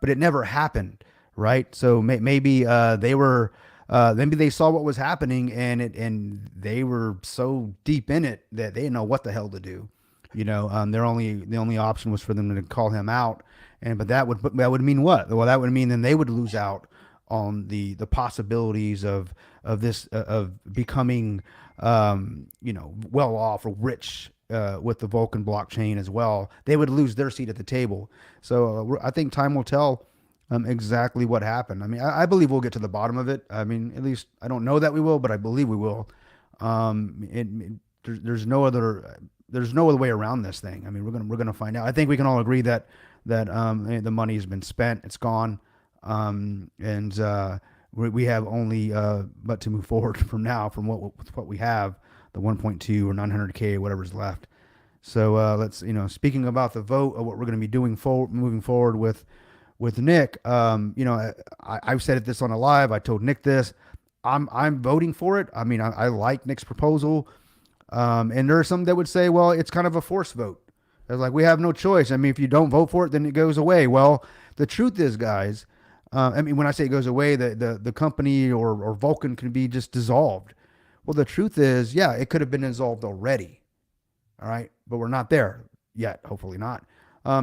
Speaker 1: but it never happened, right? So maybe they were. Maybe they saw what was happening and they were so deep in it that they didn't know what the hell to do. The only option was for them to call him out, but that would mean what? Well, that would mean then they would lose out on the possibilities of this of becoming well off or rich with the Vulcan blockchain as well. They would lose their seat at the table. So I think time will tell exactly what happened. I mean, I believe we'll get to the bottom of it. I mean, at least I don't know that we will, but I believe we will. There's no other way around this thing. I mean, we're gonna find out. I think we can all agree that the money has been spent. It's gone, and we have only but to move forward from now from what we have, the 1.2 or 900K or whatever's left. So let's speaking about the vote of what we're going to be doing moving forward with Nick. I've said this on a live. I told Nick this. I'm voting for it. I mean, I like Nick's proposal. And there are some that would say, well, it's kind of a forced vote. They're like, we have no choice. I mean, if you don't vote for it, then it goes away. Well, the truth is, guys, I mean, when I say it goes away, the company or Vulcan can be just dissolved. Well, the truth is, yeah, it could have been dissolved already. All right. But we're not there yet. Hopefully not.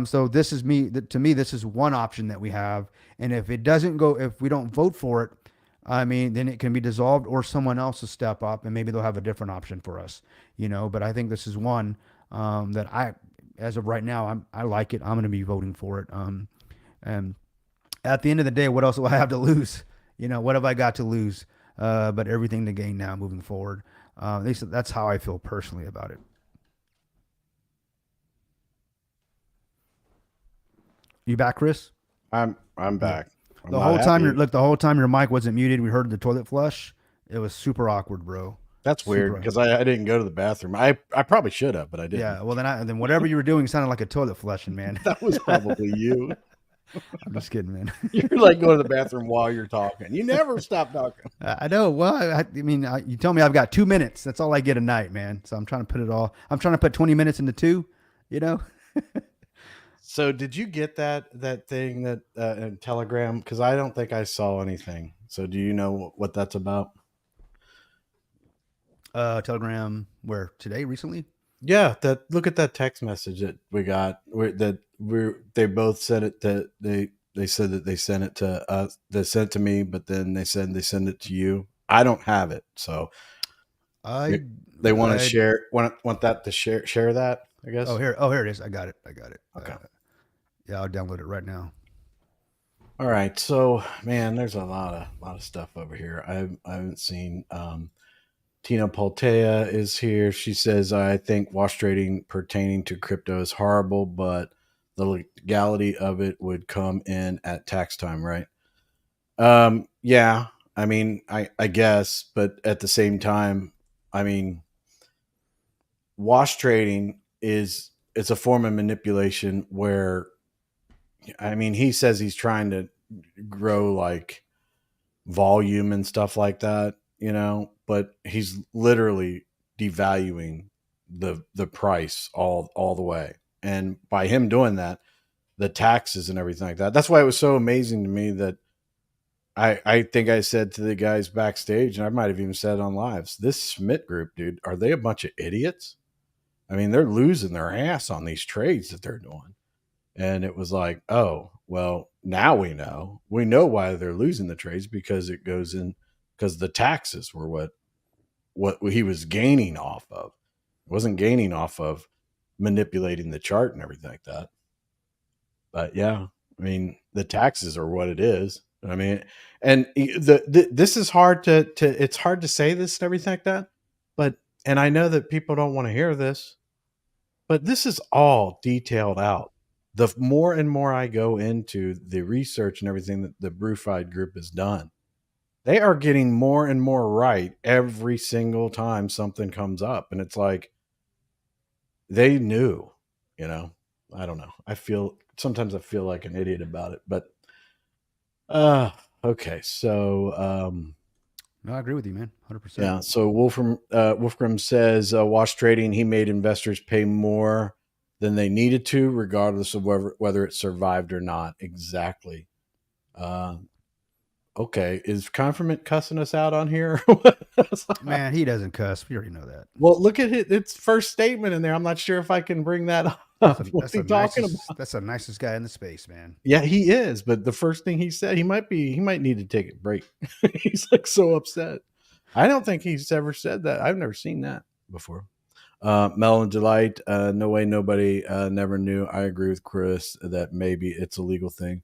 Speaker 1: So this is to me, this is one option that we have. And if it doesn't go, if we don't vote for it, I mean, then it can be dissolved or someone else will step up and maybe they'll have a different option for us, but I think this is one, that as of right now, I like it. I'm going to be voting for it. And at the end of the day, what else do I have to lose? What have I got to lose? But everything to gain now moving forward. That's how I feel personally about it. You back, Chris?
Speaker 2: I'm back.
Speaker 1: The whole time your mic wasn't muted. We heard the toilet flush. It was super awkward, bro.
Speaker 2: That's weird because I didn't go to the bathroom. I probably should have, but I didn't.
Speaker 1: Yeah, well then whatever you were doing sounded like a toilet flushing, man.
Speaker 2: That was probably you.
Speaker 1: I'm just kidding, man.
Speaker 2: You're like going to the bathroom while you're talking. You never stop talking.
Speaker 1: I know. Well, I mean, you tell me I've got 2 minutes. That's all I get a night, man. So I'm trying to put 20 minutes into 2.
Speaker 2: So did you get that thing that in Telegram? Because I don't think I saw anything. So do you know what that's about?
Speaker 1: Telegram, where today, recently?
Speaker 2: Yeah, look at that text message that we got. They both sent it to they said that they sent it to us. They sent it to me, but then they said they send it to you. I don't have it, so they want to share. Want that to share that. I guess.
Speaker 1: Here it is. I got it.
Speaker 2: Okay.
Speaker 1: Yeah, I'll download it right now.
Speaker 2: All right. So, man, there's a lot of stuff over here. I haven't seen. Tina Poltea is here. She says, I think wash trading pertaining to crypto is horrible, but the legality of it would come in at tax time, right? Yeah. I mean, I guess, but at the same time, I mean, wash trading it's a form of manipulation where, I mean, he says he's trying to grow like volume and stuff like that, but he's literally devaluing the price all the way. And by him doing that, the taxes and everything like that. That's why it was so amazing to me that I think I said to the guys backstage, and I might have even said on lives, this Schmidt group, dude, are they a bunch of idiots? I mean, they're losing their ass on these trades that they're doing. And it was like, oh, well, now we know why they're losing the trades, because it goes in, because the taxes were what he was gaining off of. It wasn't gaining off of manipulating the chart and everything like that. But yeah, I mean, the taxes are what it is. I mean, and this is hard to it's hard to say this and everything like that. But, and I know that people don't want to hear this, but this is all detailed out. The more and more I go into the research and everything that the Brewfied group has done, they are getting more and more right every single time something comes up. And it's like, they knew, I don't know. Sometimes I feel like an idiot about it, but, okay. So,
Speaker 1: No, I agree with you, man. 100%.
Speaker 2: Yeah. So Wolfram says, wash trading, he made investors pay more than they needed to, regardless of whether it survived or not. Exactly. Okay. Is Confirmant cussing us out on here?
Speaker 1: Man, he doesn't cuss. We already know that.
Speaker 2: Well, look at its first statement in there. I'm not sure if I can bring that up. What's he talking about?
Speaker 1: That's the nicest guy in the space, man.
Speaker 2: Yeah, he is. But the first thing he said, he might need to take a break. He's like so upset. I don't think he's ever said that. I've never seen that before. Mel and Delight, no way, nobody never knew. I agree with Chris that maybe it's a legal thing.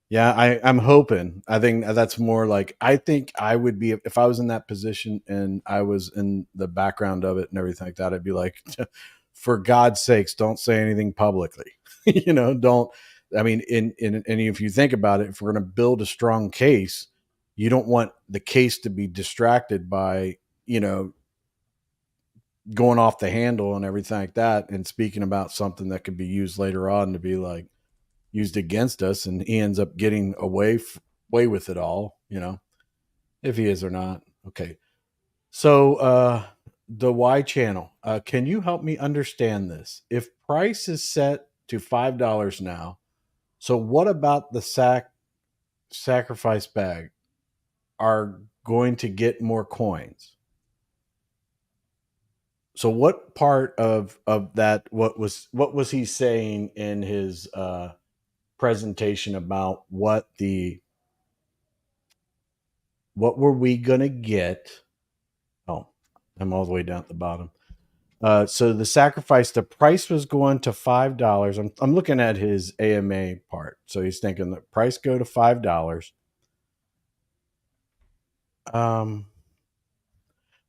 Speaker 2: Yeah, I'm hoping. I think that's more like, I think I would be, if I was in that position and I was in the background of it and everything like that, I'd be like, for God's sakes, don't say anything publicly. Don't. I mean, and if you think about it, if we're going to build a strong case, you don't want the case to be distracted by, going off the handle and everything like that, and speaking about something that could be used later on to be like used against us, and he ends up getting away with it all, if he is or not. Okay. So the Y channel, can you help me understand this? If price is set to $5 now, so what about the sacrifice bag are going to get more coins? So what part of that, what was he saying in his presentation about what were we going to get? Oh, I'm all the way down at the bottom. So the sacrifice, the price was going to $5. I'm looking at his AMA part. So he's thinking the price go to $5.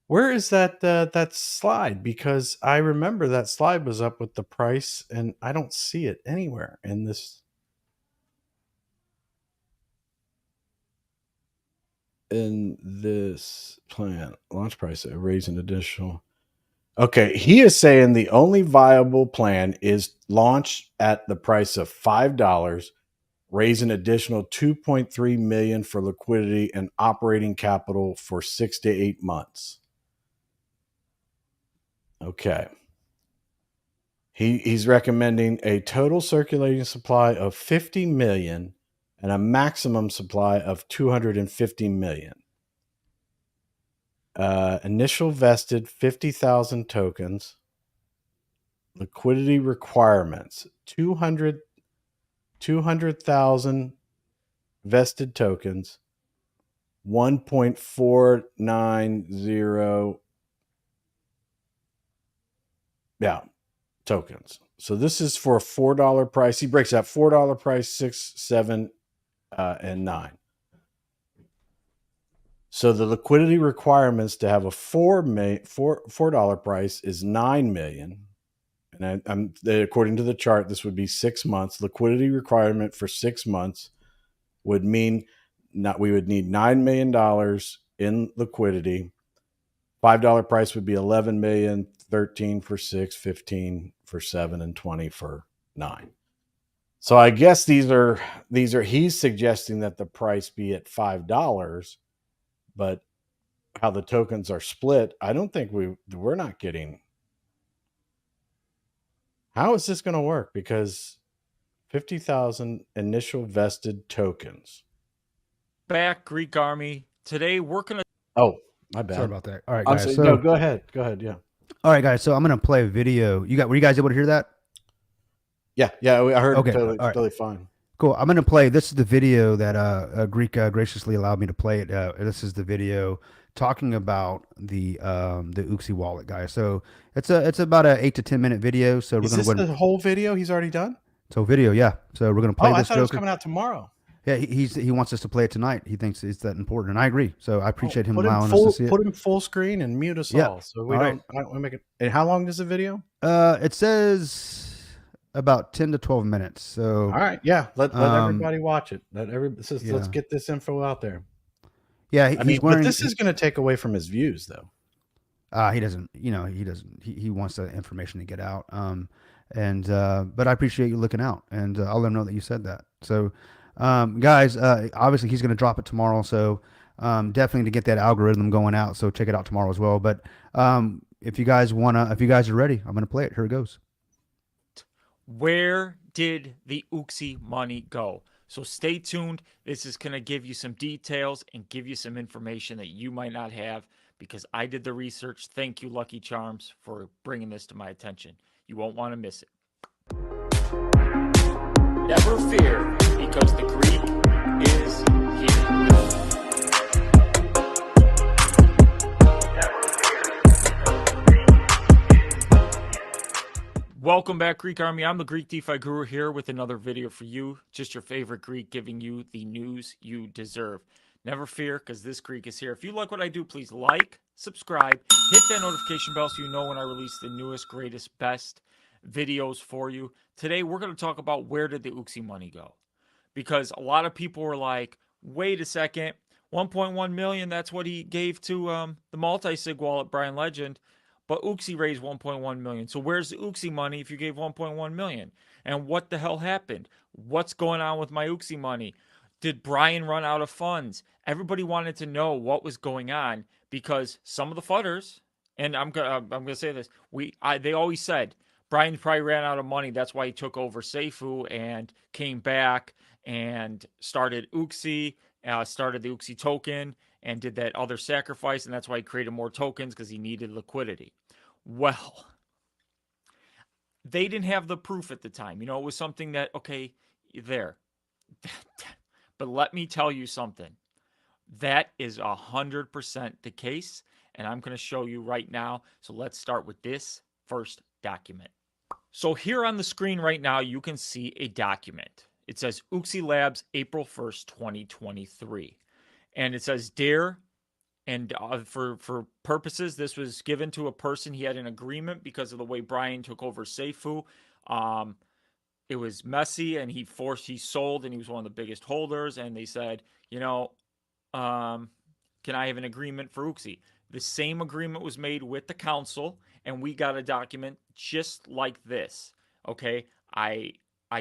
Speaker 2: Where is that slide? Because I remember that slide was up with the price, and I don't see it anywhere in this. In this plan, launch price, raise an additional. Okay, he is saying the only viable plan is launch at the price of $5, raise an additional $2.3 million for liquidity and operating capital for 6 to 8 months. Okay. He's recommending a total circulating supply of 50 million and a maximum supply of 250 million. Initial vested 50,000 tokens. Liquidity requirements 200,000 vested tokens. 1.490 tokens. So this is for a $4 price. He breaks out $4 price, 6, 7, and 9. So the liquidity requirements to have a $4 price is 9 million. And according to the chart, this would be 6 months. Liquidity requirement for 6 months would mean we would need $9 million in liquidity. $5 price would be 11 million, 13 for 6, 15 for 7, and 20 for 9. So I guess these are he's suggesting that the price be at $5, but how the tokens are split, I don't think we're not getting. How is this going to work? Because 50,000 initial vested tokens.
Speaker 4: Back, Greek Army. Today we're going to.
Speaker 2: Oh, my bad.
Speaker 1: Sorry about that. All right, guys.
Speaker 2: No, go ahead. Go ahead. Yeah.
Speaker 1: All right, guys. So I'm going to play a video. Were you guys able to hear that?
Speaker 2: Yeah. I heard
Speaker 1: okay.
Speaker 2: It totally fine.
Speaker 1: Cool. I'm going to play. This is the video that Greek graciously allowed me to play it. This is the video talking about the Uxie wallet, guys. So it's about an 8 to 10 minute video. So
Speaker 2: is this the whole video he's already done?
Speaker 1: So video, yeah. So we're going to play this.
Speaker 2: I thought it was coming out tomorrow.
Speaker 1: Yeah, he wants us to play it tonight. He thinks it's that important, and I agree. So I appreciate him allowing us to see it.
Speaker 2: Put him full screen and mute us all, so we don't make it. And how long is the video?
Speaker 1: It says about 10 to 12 minutes. So
Speaker 2: all right, yeah. Let everybody watch it. Let's get this info out there.
Speaker 1: Yeah,
Speaker 2: but this is going to take away from his views, though.
Speaker 1: He doesn't. He wants the information to get out. But I appreciate you looking out, and I'll let him know that you said that. So. Guys, obviously he's going to drop it tomorrow. So definitely to get that algorithm going out. So check it out tomorrow as well. But if you guys are ready, I'm gonna play it. Here it goes.
Speaker 4: Where did the Uxie money go? So stay tuned. This is going to give you some details and give you some information that you might not have because I did the research. Thank you, Lucky Charms, for bringing this to my attention. You won't want to miss it. Never fear, because the Greek is here. Welcome back, Greek Army. I'm the Greek DeFi Guru here with another video for you. Just your favorite Greek giving you the news you deserve. Never fear, because this Greek is here. If you like what I do, please like, subscribe, hit that notification bell so you know when I release the newest, greatest, best videos for you. Today, we're going to talk about where did the Uxie money go? Because a lot of people were like, wait a second, 1.1 million, that's what he gave to the multi-sig wallet, Brian Legend. But Uxie raised 1.1 million. So where's the Uxie money if you gave 1.1 million? And what the hell happened? What's going on with my Uxie money? Did Brian run out of funds? Everybody wanted to know what was going on because some of the fudders, and I'm gonna say this, they always said Brian probably ran out of money. That's why he took over Seifu and came back and started Uxie, started the Uxie token, and did that other sacrifice, and that's why he created more tokens because he needed liquidity. Well, they didn't have the proof at the time. You know, it was something that, okay, there. But let me tell you something. That is 100% the case, and I'm going to show you right now. So let's start with this first document. So here on the screen right now, you can see a document. It says Uxie Labs, April 1st, 2023. And it says, Dear, and for purposes, this was given to a person. He had an agreement because of the way Brian took over Seifu. It was messy, and he sold, and he was one of the biggest holders. And they said, you know, can I have an agreement for Uxie? The same agreement was made with the council, and we got a document just like this. Okay, I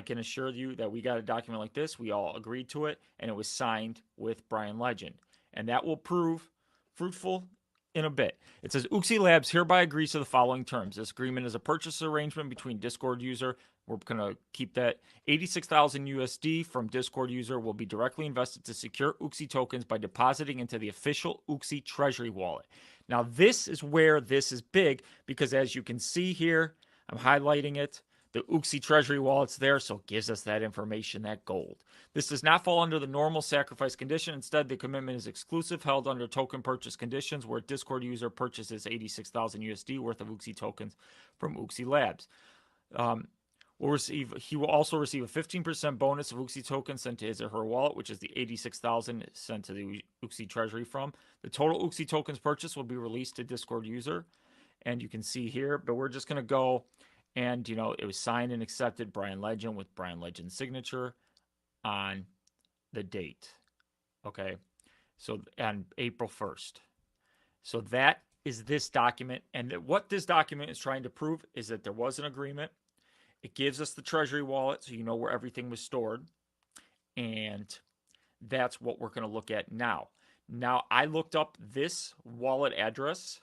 Speaker 4: can assure you that we got a document like this. We all agreed to it, and it was signed with Brian Legend. And that will prove fruitful in a bit. It says, Uxie Labs hereby agrees to the following terms. This agreement is a purchase arrangement between Discord user. We're going to keep that. 86,000 USD from Discord user will be directly invested to secure Uxie tokens by depositing into the official Uxie treasury wallet. Now, this is where this is big because as you can see here, I'm highlighting it. The Uxie treasury wallet's there, so it gives us that information, that gold. This does not fall under the normal sacrifice condition. Instead, the commitment is exclusive, held under token purchase conditions, where a Discord user purchases 86,000 USD worth of Uxie tokens from Uxie Labs. He will also receive a 15% bonus of Uxie tokens sent to his or her wallet, which is the 86,000 sent to the Uxie treasury from. The total Uxie tokens purchased will be released to Discord user, and you can see here, but we're just going to go. And, you know, it was signed and accepted Brian Legend with Brian Legend's signature on the date. Okay. So on April 1st. So that is this document. And what this document is trying to prove is that there was an agreement. It gives us the treasury wallet so you know where everything was stored. And that's what we're going to look at now. Now, I looked up this wallet address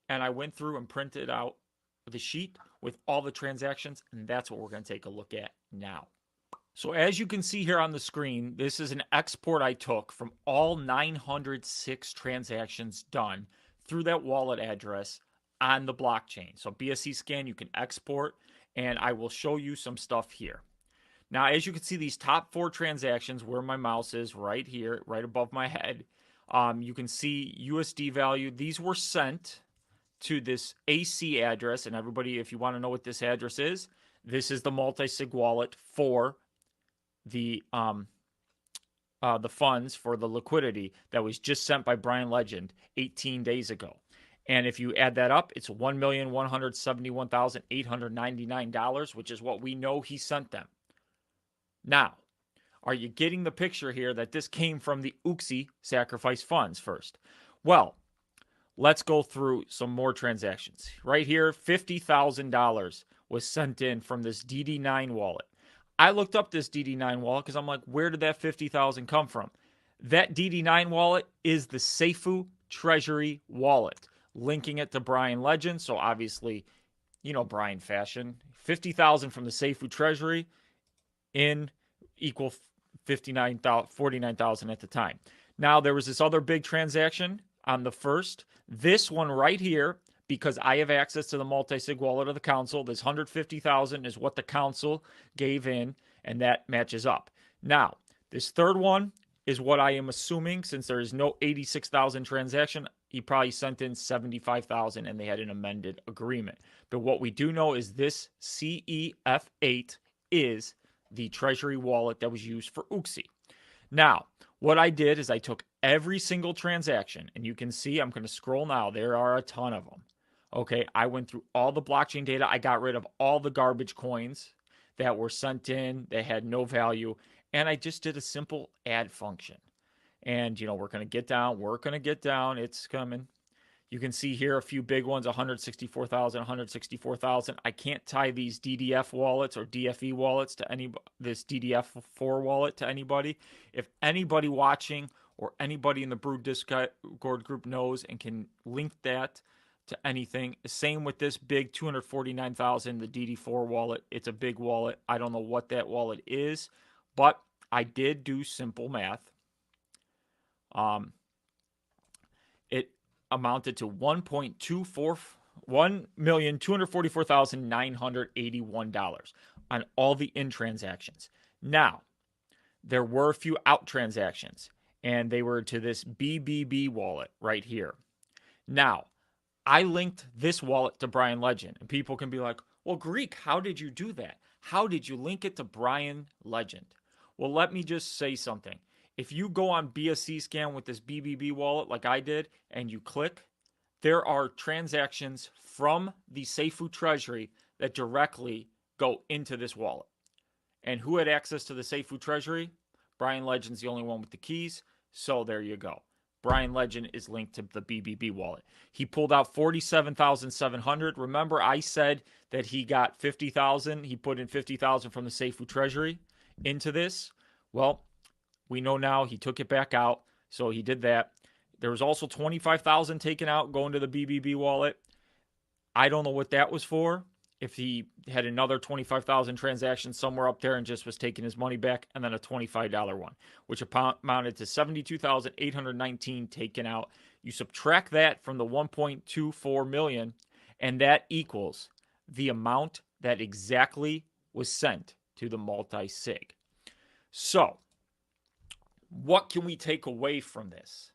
Speaker 4: and I went through and printed out the sheet with all the transactions, and that's what we're going to take a look at now. So as you can see here on the screen, this is an export I took from all 906 transactions done through that wallet address on the blockchain. So BSC scan, you can export, and I will show you some stuff here. Now, as you can see, these top 4 transactions, where my mouse is right here, right above my head, you can see USD value. These were sent to this AC address, and everybody, if you want to know what this address is, this is the multi-sig wallet for the funds for the liquidity that was just sent by Brian Legend 18 days ago. And if you add that up, it's $1,171,899, which is what we know he sent them. Now, are you getting the picture here that this came from the Uxie sacrifice funds first? Well, let's go through some more transactions. Right here, $50,000 was sent in from this DD9 wallet. I looked up this DD9 wallet because I'm like, where did that $50,000 come from? That DD9 wallet is the Seifu Treasury wallet, linking it to Brian Legend. So obviously, you know, Brian fashion, 50,000 from the Seifu Treasury in equal 49,000 at the time. Now there was this other big transaction on the first. This one right here, because I have access to the multi-sig wallet of the council, this 150,000 is what the council gave in, and that matches up. Now, this third one is what I am assuming, since there is no 86,000 transaction, he probably sent in 75,000 and they had an amended agreement. But what we do know is this CEF8 is the treasury wallet that was used for Uxie. Now, what I did is I took every single transaction, and you can see, I'm going to scroll now, there are a ton of them. Okay, I went through all the blockchain data. I got rid of all the garbage coins that were sent in, they had no value, and I just did a simple add function. And, you know, we're going to get down, it's coming. You can see here a few big ones, 164,000, 164,000. I can't tie these DDF wallets or DFE wallets to this DDF4 wallet to anybody. If anybody watching or anybody in the Brood Discord group knows and can link that to anything. Same with this big 249,000, the DD4 wallet. It's a big wallet. I don't know what that wallet is, but I did do simple math. It amounted to $1,244,981 on all the in transactions. Now, there were a few out transactions, and they were to this BBB wallet right here. Now, I linked this wallet to Brian Legend, and people can be like, well, Greek, how did you do that? How did you link it to Brian Legend? Well, let me just say something. If you go on BSC scan with this BBB wallet like I did, and you click, there are transactions from the Seifu Treasury that directly go into this wallet. And who had access to the Seifu Treasury? Brian Legend's the only one with the keys, so there you go. Brian Legend is linked to the BBB wallet. He pulled out 47,700. Remember, I said that he got 50,000. He put in 50,000 from the Seifu Treasury into this. Well, we know now he took it back out, so he did that. There was also 25,000 taken out going to the BBB wallet. I don't know what that was for. If he had another 25,000 transactions somewhere up there and just was taking his money back, and then a $25 one, which amounted to 72,819 taken out. You subtract that from the 1.24 million, and that equals the amount that exactly was sent to the multi-sig. So, what can we take away from this?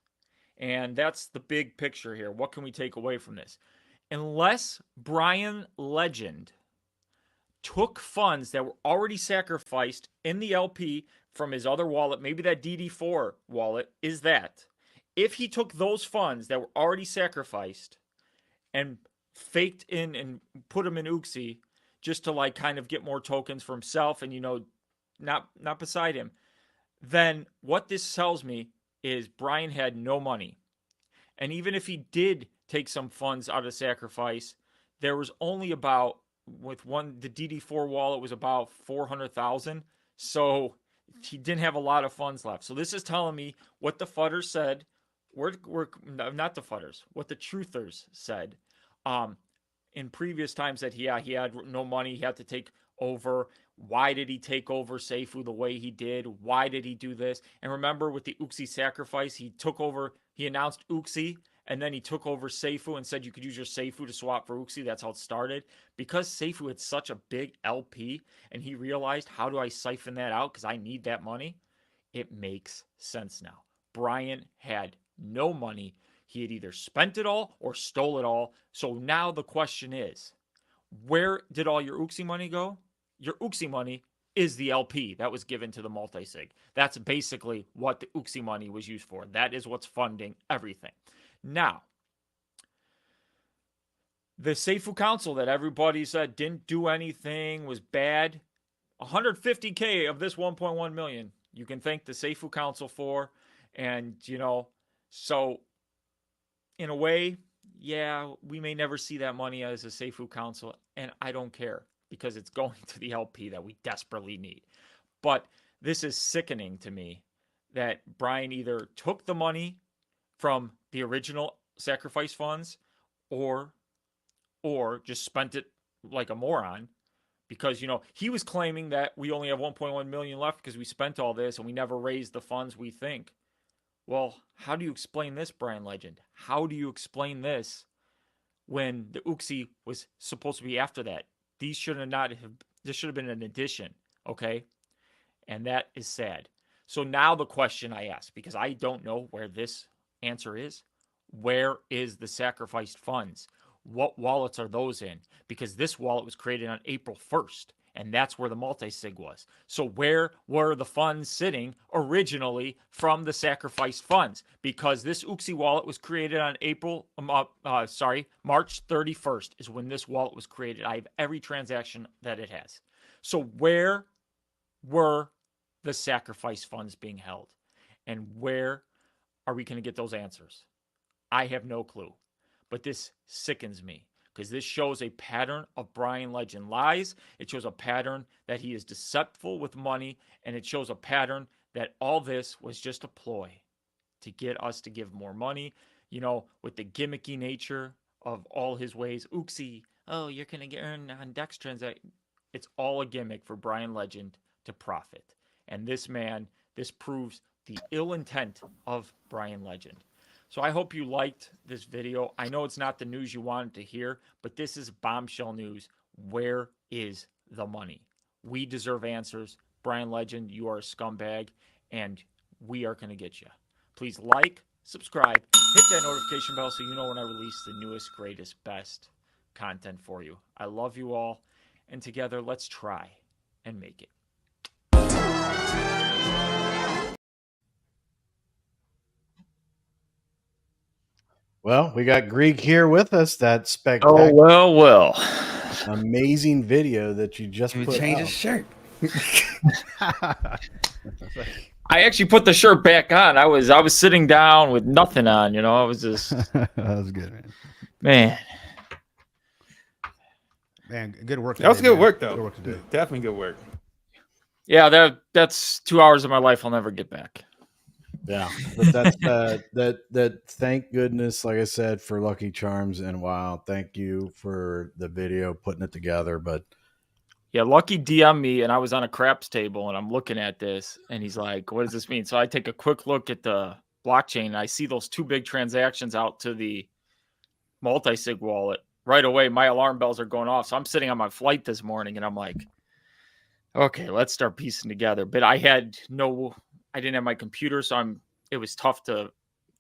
Speaker 4: And that's the big picture here. What can we take away from this? Unless Brian Legend took funds that were already sacrificed in the LP from his other wallet, maybe that DD4 wallet is that. If he took those funds that were already sacrificed and faked in and put them in Uxie just to like kind of get more tokens for himself and, you know, not beside him, then what this tells me is Brian had no money. And even if he did take some funds out of sacrifice, there was only about, with one, the DD4 wallet was about 400,000. So he didn't have a lot of funds left. So this is telling me what the fudders said, we're not the fudders, what the truthers said in previous times, that he had no money, he had to take over. Why did he take over Seifu the way he did? Why did he do this? And remember, with the Uxie sacrifice, he announced Uxie, and then he took over Seifu and said you could use your Seifu to swap for Uxie. That's how it started. Because Seifu had such a big LP, and he realized, how do I siphon that out? Because I need that money. It makes sense now. Brian had no money. He had either spent it all or stole it all. So now the question is, where did all your Uxie money go? Your Uxie money is the LP that was given to the multi-sig. That's basically what the Uxie money was used for. That is what's funding everything. Now, the Seifu Council that everybody said didn't do anything, was bad, 150K of this 1.1 million, you can thank the Seifu Council for. And, you know, so in a way, yeah, we may never see that money as a Seifu Council, and I don't care, because it's going to the LP that we desperately need. But this is sickening to me that Brian either took the money from the original sacrifice funds or just spent it like a moron, because he was claiming that we only have 1.1 million left because we spent all this and we never raised the funds we think. Well, how do you explain this, Brian Legend? How do you explain this when the UXI was supposed to be after that? This should have been an addition, okay? And that is sad. So now the question I ask, because I don't know where this answer is, where is the sacrificed funds? What wallets are those in? Because this wallet was created on April 1st, and that's where the multi-sig was. So where were the funds sitting originally from the sacrificed funds? Because this UXI wallet was created on March 31st is when this wallet was created. I have every transaction that it has. So where were the sacrifice funds being held? And where are we going to get those answers? I have no clue. But this sickens me because this shows a pattern of Brian Legend lies. It shows a pattern that he is deceptive with money. And it shows a pattern that all this was just a ploy to get us to give more money, with the gimmicky nature of all his ways. Oopsie, oh, you're going to get earned on DEX transaction. It's all a gimmick for Brian Legend to profit. And this proves the ill intent of Brian Legend. So I hope you liked this video. I know it's not the news you wanted to hear, but this is bombshell news. Where is the money? We deserve answers. Brian Legend, you are a scumbag, and we are going to get you. Please like, subscribe, hit that notification bell so you know when I release the newest, greatest, best content for you. I love you all, and together let's try and make it.
Speaker 2: Well, we got Greek here with us. That spectacular,
Speaker 4: well.
Speaker 2: amazing video that you just put
Speaker 3: Change
Speaker 2: out.
Speaker 3: his shirt.
Speaker 4: I actually put the shirt back on. I was sitting down with nothing on, I was just
Speaker 1: That was good, man. Man, good work.
Speaker 3: That was
Speaker 1: today,
Speaker 3: good
Speaker 1: man.
Speaker 3: work, though.
Speaker 1: Good work to do.
Speaker 3: Definitely good work.
Speaker 4: Yeah, that's 2 hours of my life I'll never get back.
Speaker 2: Yeah, but that's that. Thank goodness, like I said, for Lucky Charms, and wow, thank you for the video, putting it together. But
Speaker 4: yeah, Lucky DM'd me, and I was on a craps table, and I'm looking at this, and he's like, "What does this mean?" So I take a quick look at the blockchain, and I see those two big transactions out to the multi-sig wallet. Right away, my alarm bells are going off. So I'm sitting on my flight this morning, and I'm like, "Okay, let's start piecing together." But I didn't have my computer, so it was tough to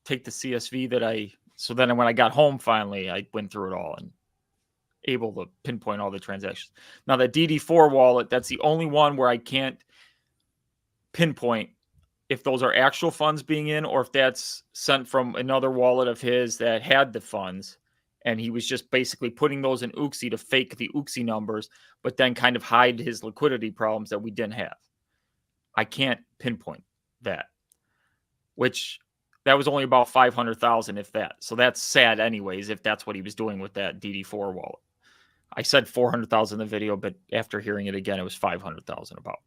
Speaker 4: take the CSV so then when I got home finally, I went through it all and able to pinpoint all the transactions. Now the DD4 wallet, that's the only one where I can't pinpoint if those are actual funds being in or if that's sent from another wallet of his that had the funds. And he was just basically putting those in UXI to fake the UXI numbers, but then kind of hide his liquidity problems that we didn't have. I can't pinpoint that, that was only about 500,000, if that. So that's sad anyways, if that's what he was doing with that DD4 wallet. I said 400,000 in the video, but after hearing it again, it was 500,000 about.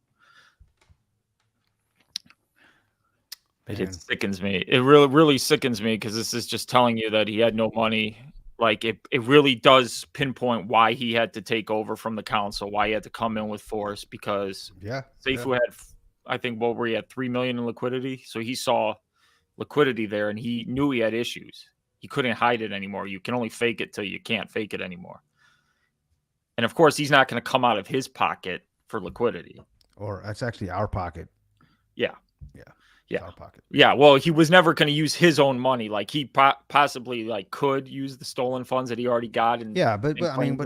Speaker 4: But it sickens me. It really, really sickens me because this is just telling you that he had no money. Like it really does pinpoint why he had to take over from the council, why he had to come in with force, because Seifu had, I think, what were he at 3 million in liquidity? So he saw liquidity there and he knew he had issues. He couldn't hide it anymore. You can only fake it till you can't fake it anymore. And of course, he's not going to come out of his pocket for liquidity.
Speaker 1: Or that's actually our pocket.
Speaker 4: Yeah.
Speaker 1: Our pocket.
Speaker 4: Yeah. Well, he was never going to use his own money. Like he possibly could use the stolen funds that he already got. And
Speaker 1: but I mean,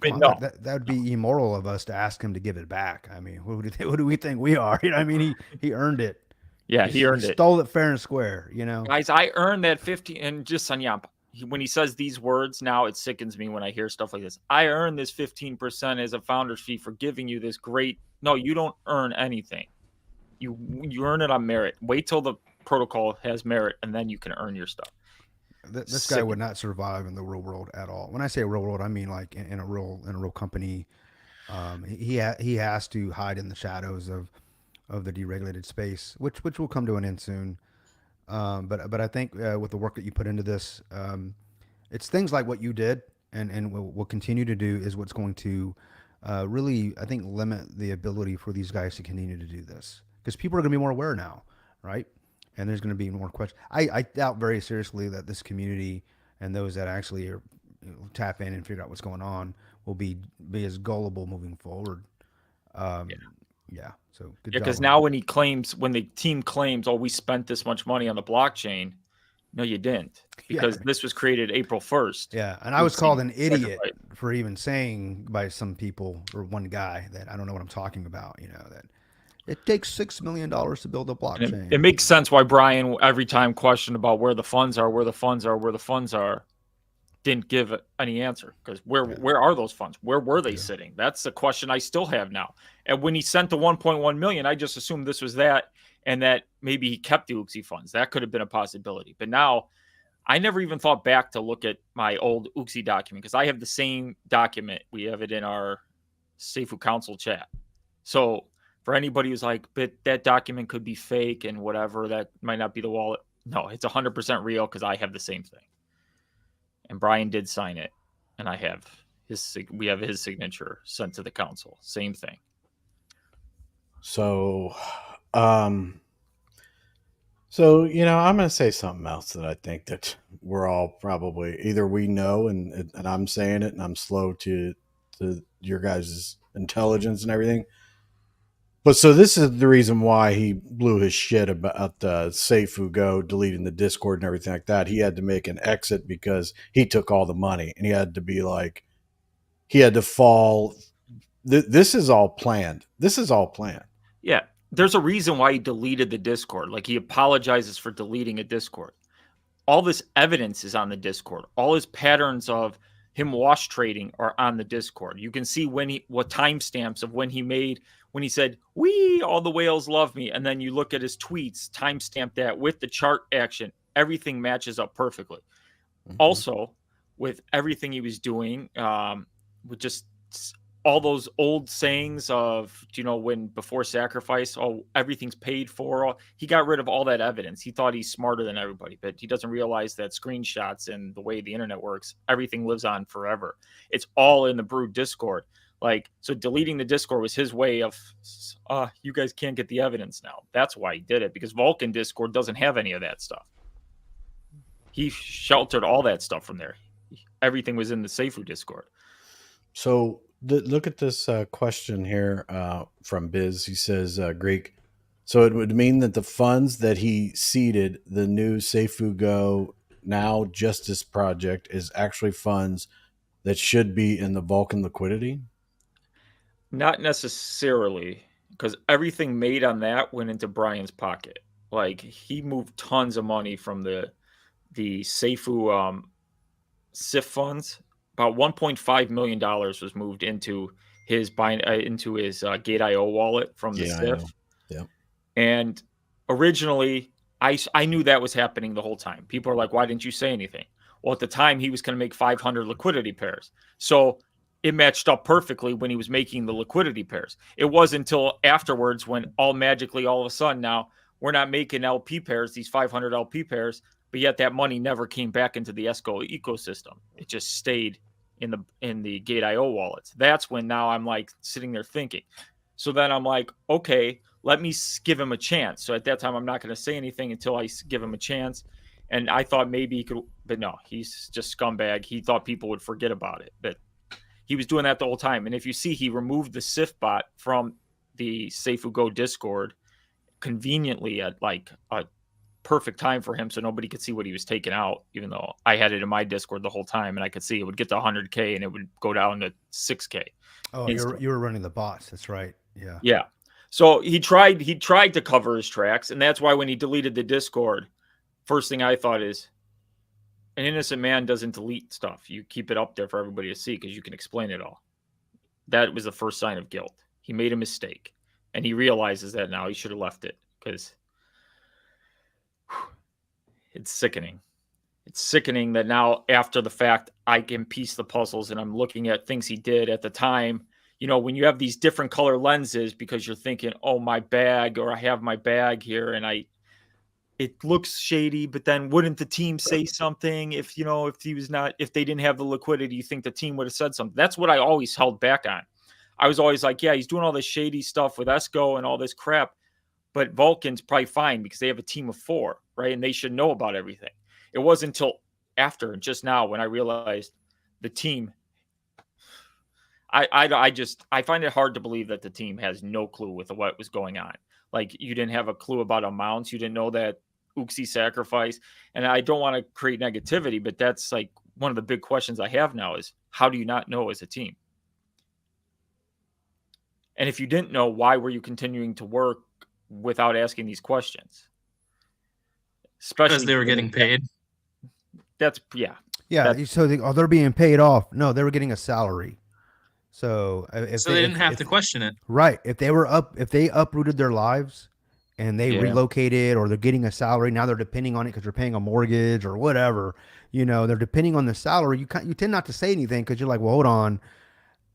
Speaker 4: no.
Speaker 1: that would be immoral of us to ask him to give it back. I mean, who do we think we are? You know, I mean, he earned it.
Speaker 4: Yeah, he earned it.
Speaker 1: Stole it fair and square.
Speaker 4: Guys, I earned that 15. And just on Yamp, when he says these words, now it sickens me when I hear stuff like this. I earned this 15% as a founder's fee for giving you this great. No, you don't earn anything. You earn it on merit. Wait till the protocol has merit, and then you can earn your stuff.
Speaker 1: This guy would not survive in the real world at all. When I say real world, I mean like in a real company. He has to hide in the shadows of of the deregulated space, which will come to an end soon. But I think with the work that you put into this, it's things like what you did and will continue to do is what's going to really, I think, limit the ability for these guys to continue to do this because people are going to be more aware now, right? And there's going to be more questions. I doubt very seriously that this community and those that actually are, tap in and figure out what's going on will be as gullible moving forward. Um, yeah. So good
Speaker 4: Yeah,
Speaker 1: job.
Speaker 4: because
Speaker 1: on
Speaker 4: now
Speaker 1: that.
Speaker 4: when the team claims, oh, we spent this much money on the blockchain, no, you didn't,
Speaker 1: Yeah.
Speaker 4: because this was created April 1st.
Speaker 1: Yeah, and I was called an idiot
Speaker 4: Sacrifice.
Speaker 1: for even saying by some people or one guy that I don't know what I'm talking about. That it takes $6 million to build a
Speaker 4: And
Speaker 1: blockchain.
Speaker 4: it makes sense why Brian, every time questioned about where the funds are, where the funds are, where the funds are, didn't give any answer. Because where are those funds? Where were they sitting? That's the question I still have now. And when he sent the 1.1 million, I just assumed this was that, and that maybe he kept the Uxie funds. That could have been a possibility. But now I never even thought back to look at my old Uxie document because I have the same document. We have it in our Seifu Council chat. So for anybody who's like, but that document could be fake and whatever, that might not be the wallet. No, it's 100% real because I have the same thing. And Brian did sign it, and we have his signature sent to the council. Same thing.
Speaker 2: So, I'm going to say something else that I think that we're all probably either we know, and I'm saying it, and I'm slow to your guys' intelligence and everything. But so this is the reason why he blew his shit about Seifu Go deleting the Discord and everything like that. He had to make an exit because he took all the money, and he had to be like, he had to fall. This is all planned. This is all planned.
Speaker 4: Yeah. There's a reason why he deleted the Discord. Like, he apologizes for deleting a Discord. All this evidence is on the Discord. All his patterns of him wash trading are on the Discord. You can see what timestamps of when he said, "We, all the whales love me." And then you look at his tweets, timestamp that with the chart action. Everything matches up perfectly. Mm-hmm. Also, with everything he was doing, with just all those old sayings of, when before sacrifice, oh, everything's paid for. He got rid of all that evidence. He thought he's smarter than everybody, but he doesn't realize that screenshots and the way the internet works, everything lives on forever. It's all in the Brood Discord. So deleting the Discord was his way of, you guys can't get the evidence now. That's why he did it, because Vulcan Discord doesn't have any of that stuff. He sheltered all that stuff from there. Everything was in the Seifu Discord.
Speaker 2: So look at this question here from Biz. He says, Greek, so it would mean that the funds that he seeded the new Seifu Go Now Justice Project is actually funds that should be in the Vulcan liquidity?
Speaker 4: Not necessarily, because everything made on that went into Brian's pocket. He moved tons of money from the Seifu SIF funds. About $1.5 million was moved into his Gate.io wallet from the SIF.
Speaker 2: Yeah.
Speaker 4: And originally, I knew that was happening the whole time. People are like, "Why didn't you say anything?" Well, at the time, he was going to make 500 liquidity pairs. So it matched up perfectly when he was making the liquidity pairs. It wasn't until afterwards when all of a sudden now we're not making LP pairs, these 500 LP pairs, but yet that money never came back into the ESCO ecosystem. It just stayed in the Gate.io wallets. That's when now I'm sitting there thinking. So then I'm like, okay, let me give him a chance. So at that time, I'm not going to say anything until I give him a chance. And I thought maybe he could, but no, he's just scumbag. He thought people would forget about it, but he was doing that the whole time. And if you see, he removed the SIF bot from the Seifu Go Discord conveniently at a perfect time for him, so nobody could see what he was taking out, even though I had it in my Discord the whole time and I could see it would get to 100K and it would go down to 6K.
Speaker 1: Oh, you were running the bots. That's right. Yeah.
Speaker 4: Yeah. So he tried to cover his tracks, and that's why when he deleted the Discord, first thing I thought is, an innocent man doesn't delete stuff. You keep it up there for everybody to see because you can explain it all. That was the first sign of guilt. He made a mistake, and he realizes that now. He should have left it because it's sickening. It's sickening that now, after the fact, I can piece the puzzles, and I'm looking at things he did at the time. you know, when you have these different color lenses because you're thinking, oh, my bag, or I have my bag here and it looks shady, but then wouldn't the team say something if, you know, if they didn't have the liquidity, you think the team would have said something? That's what I always held back on. I was always like, yeah, he's doing all this shady stuff with Esco and all this crap, but Vulcan's probably fine because they have a team of 4, right? And they should know about everything. It wasn't until after, just now, when I realized the team, I find it hard to believe that the team has no clue with what was going on. Like, you didn't have a clue about amounts. You didn't know that Uxie sacrifice. And I don't want to create negativity, but that's like one of the big questions I have now is, how do you not know as a team? And if you didn't know, why were you continuing to work without asking these questions? Especially
Speaker 5: because they were getting paid.
Speaker 4: That's yeah.
Speaker 1: Yeah. So they're being paid off. No, they were getting a salary. So if
Speaker 5: So they didn't have to question it.
Speaker 1: Right. If they uprooted their lives and they relocated, or they're getting a salary, now they're depending on it because they're paying a mortgage or whatever, you know, they're depending on the salary. You tend not to say anything because you're like, well, hold on,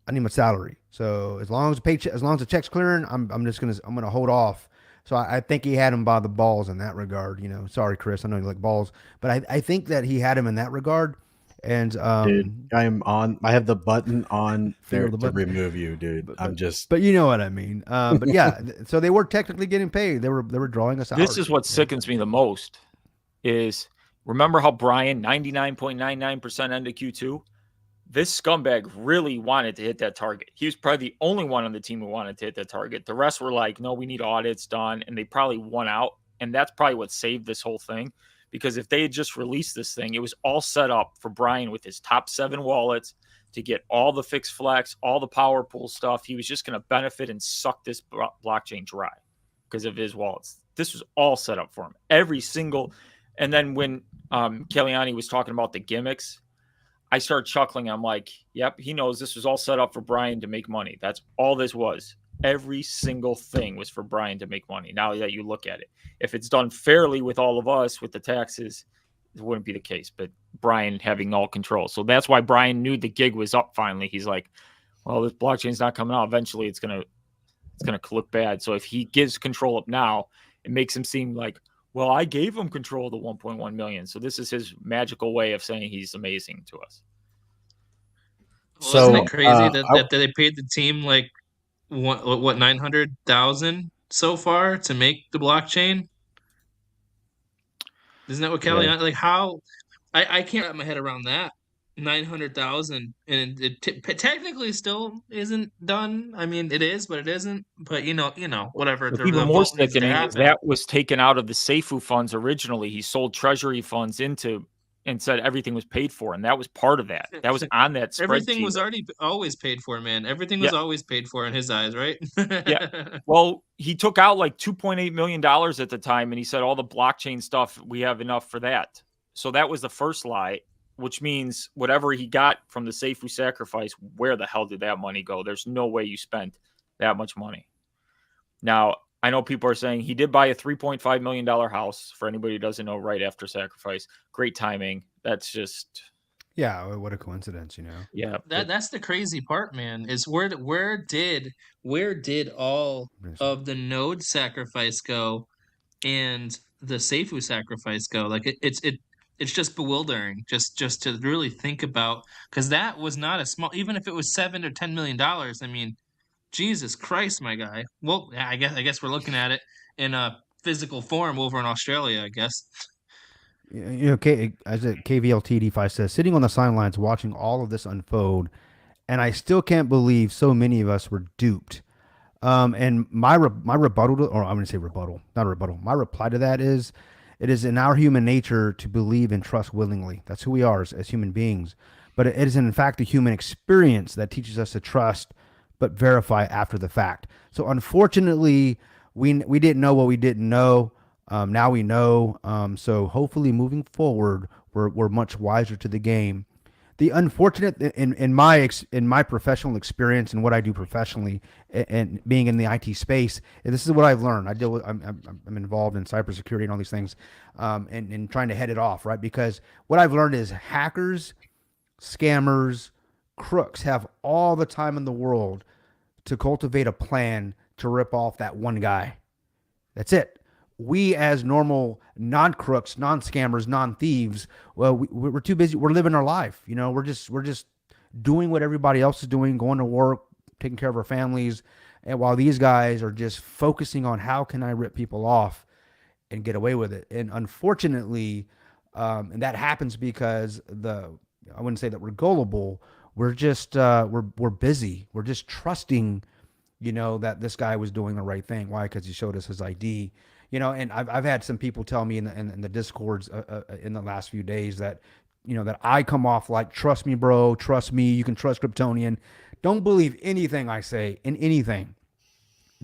Speaker 1: I need my salary. So as long as the check's clearing, I'm gonna hold off. So I think he had him by the balls in that regard. You know, sorry, Chris, I know you like balls, but I think that he had him in that regard. And
Speaker 2: dude, I have the button on there to
Speaker 1: button.
Speaker 2: remove you, dude.
Speaker 1: But you know what I mean. But yeah, so they were technically getting paid. They were drawing us out.
Speaker 4: This is what sickens me the most is, remember how Brian 99.99% ended Q2? This scumbag really wanted to hit that target. He was probably the only one on the team who wanted to hit that target. The rest were like, no, we need audits done. And they probably won out. And that's probably what saved this whole thing. Because if they had just released this thing, it was all set up for Brian with his top 7 wallets to get all the fixed flex, all the power pool stuff. He was just going to benefit and suck this blockchain dry because of his wallets. This was all set up for him. Every single. And then when Kellyanne was talking about the gimmicks, I started chuckling. I'm like, yep, he knows this was all set up for Brian to make money. That's all this was. Every single thing was for Brian to make money. Now that you look at it, if it's done fairly with all of us with the taxes, it wouldn't be the case. But Brian having all control. So that's why Brian knew the gig was up finally. He's like, well, this blockchain's not coming out. Eventually it's gonna look bad. So if he gives control up now, it makes him seem like, well, I gave him control of the 1.1 million. So this is his magical way of saying he's amazing to us.
Speaker 5: Well, so, isn't it crazy that they paid the team like what 900,000 so far to make the blockchain? Isn't that what Kelly like? How I can't wrap my head around that. 900,000, and it technically still isn't done. I mean, it is, but it isn't. But you know, whatever.
Speaker 4: Even more sickening is that was taken out of the Seifu funds originally. He sold treasury funds into and said everything was paid for, and that was part of that. That was on that spreadsheet.
Speaker 5: Everything was always paid for, man. Everything was always paid for in his eyes, right?
Speaker 4: Yeah. Well, he took out like $2.8 million at the time, and he said all the blockchain stuff, we have enough for that. So that was the first lie, which means whatever he got from the Seifu sacrifice, where the hell did that money go? There's no way you spent that much money. Now, I know people are saying he did buy a $3.5 million house, for anybody who doesn't know, right after sacrifice. Great timing. That's just...
Speaker 1: Yeah, what a coincidence, you know?
Speaker 4: Yeah.
Speaker 5: That's the crazy part, man, is where did all of the node sacrifice go and the Seifu sacrifice go? Like, it's just bewildering just to really think about, because that was not a small, even if it was $7 or $10 million. I mean, Jesus Christ, my guy. Well, I guess we're looking at it in a physical form over in Australia, I guess.
Speaker 1: You know, as a KVLT DeFi says, sitting on the sidelines watching all of this unfold, and I still can't believe so many of us were duped. And my rebuttal, or I'm going to say rebuttal, not a rebuttal. My reply to that is, it is in our human nature to believe and trust willingly. That's who we are as human beings. But it is in fact the human experience that teaches us to trust, but verify after the fact. So unfortunately, we didn't know what we didn't know. Now we know. So hopefully, moving forward, we're much wiser to the game. The unfortunate in my professional experience and what I do professionally and being in the IT space, and this is what I've learned. I'm involved in cybersecurity and all these things, and trying to head it off, right? Because what I've learned is hackers, scammers, crooks have all the time in the world to cultivate a plan to rip off that one guy. That's it. We as normal non-crooks, non-scammers, non-thieves, well, we're too busy. We're living our life. You know, we're just doing what everybody else is doing, going to work, taking care of our families. And while these guys are just focusing on how can I rip people off and get away with it. And unfortunately, and that happens because I wouldn't say that we're gullible. We're just, we're busy. We're just trusting, you know, that this guy was doing the right thing. Why? Because he showed us his ID. You know, and I've had some people tell me in the discords in the last few days that, you know, that I come off like, trust me, bro, trust me. You can trust Kryptonian. Don't believe anything I say in anything.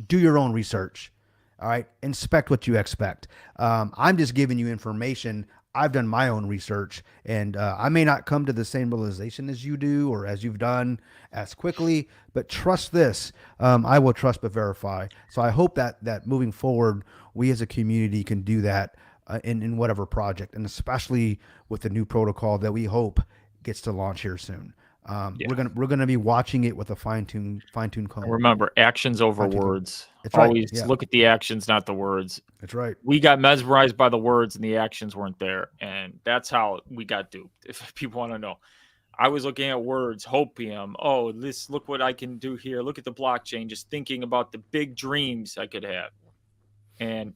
Speaker 1: Do your own research. All right. Inspect what you expect. I'm just giving you information. I've done my own research, and I may not come to the same realization as you do or as you've done as quickly, but trust this. I will trust but verify. So I hope that moving forward, we as a community can do that in whatever project, and especially with the new protocol that we hope gets to launch here soon. We're gonna be watching it with a fine-tuned comb.
Speaker 4: Remember, actions over words.
Speaker 1: That's right.
Speaker 4: Always look at the actions, not the words.
Speaker 1: That's right.
Speaker 4: We got mesmerized by the words and the actions weren't there. And that's how we got duped. If people want to know, I was looking at words, hopium. Oh, look what I can do here. Look at the blockchain, just thinking about the big dreams I could have. And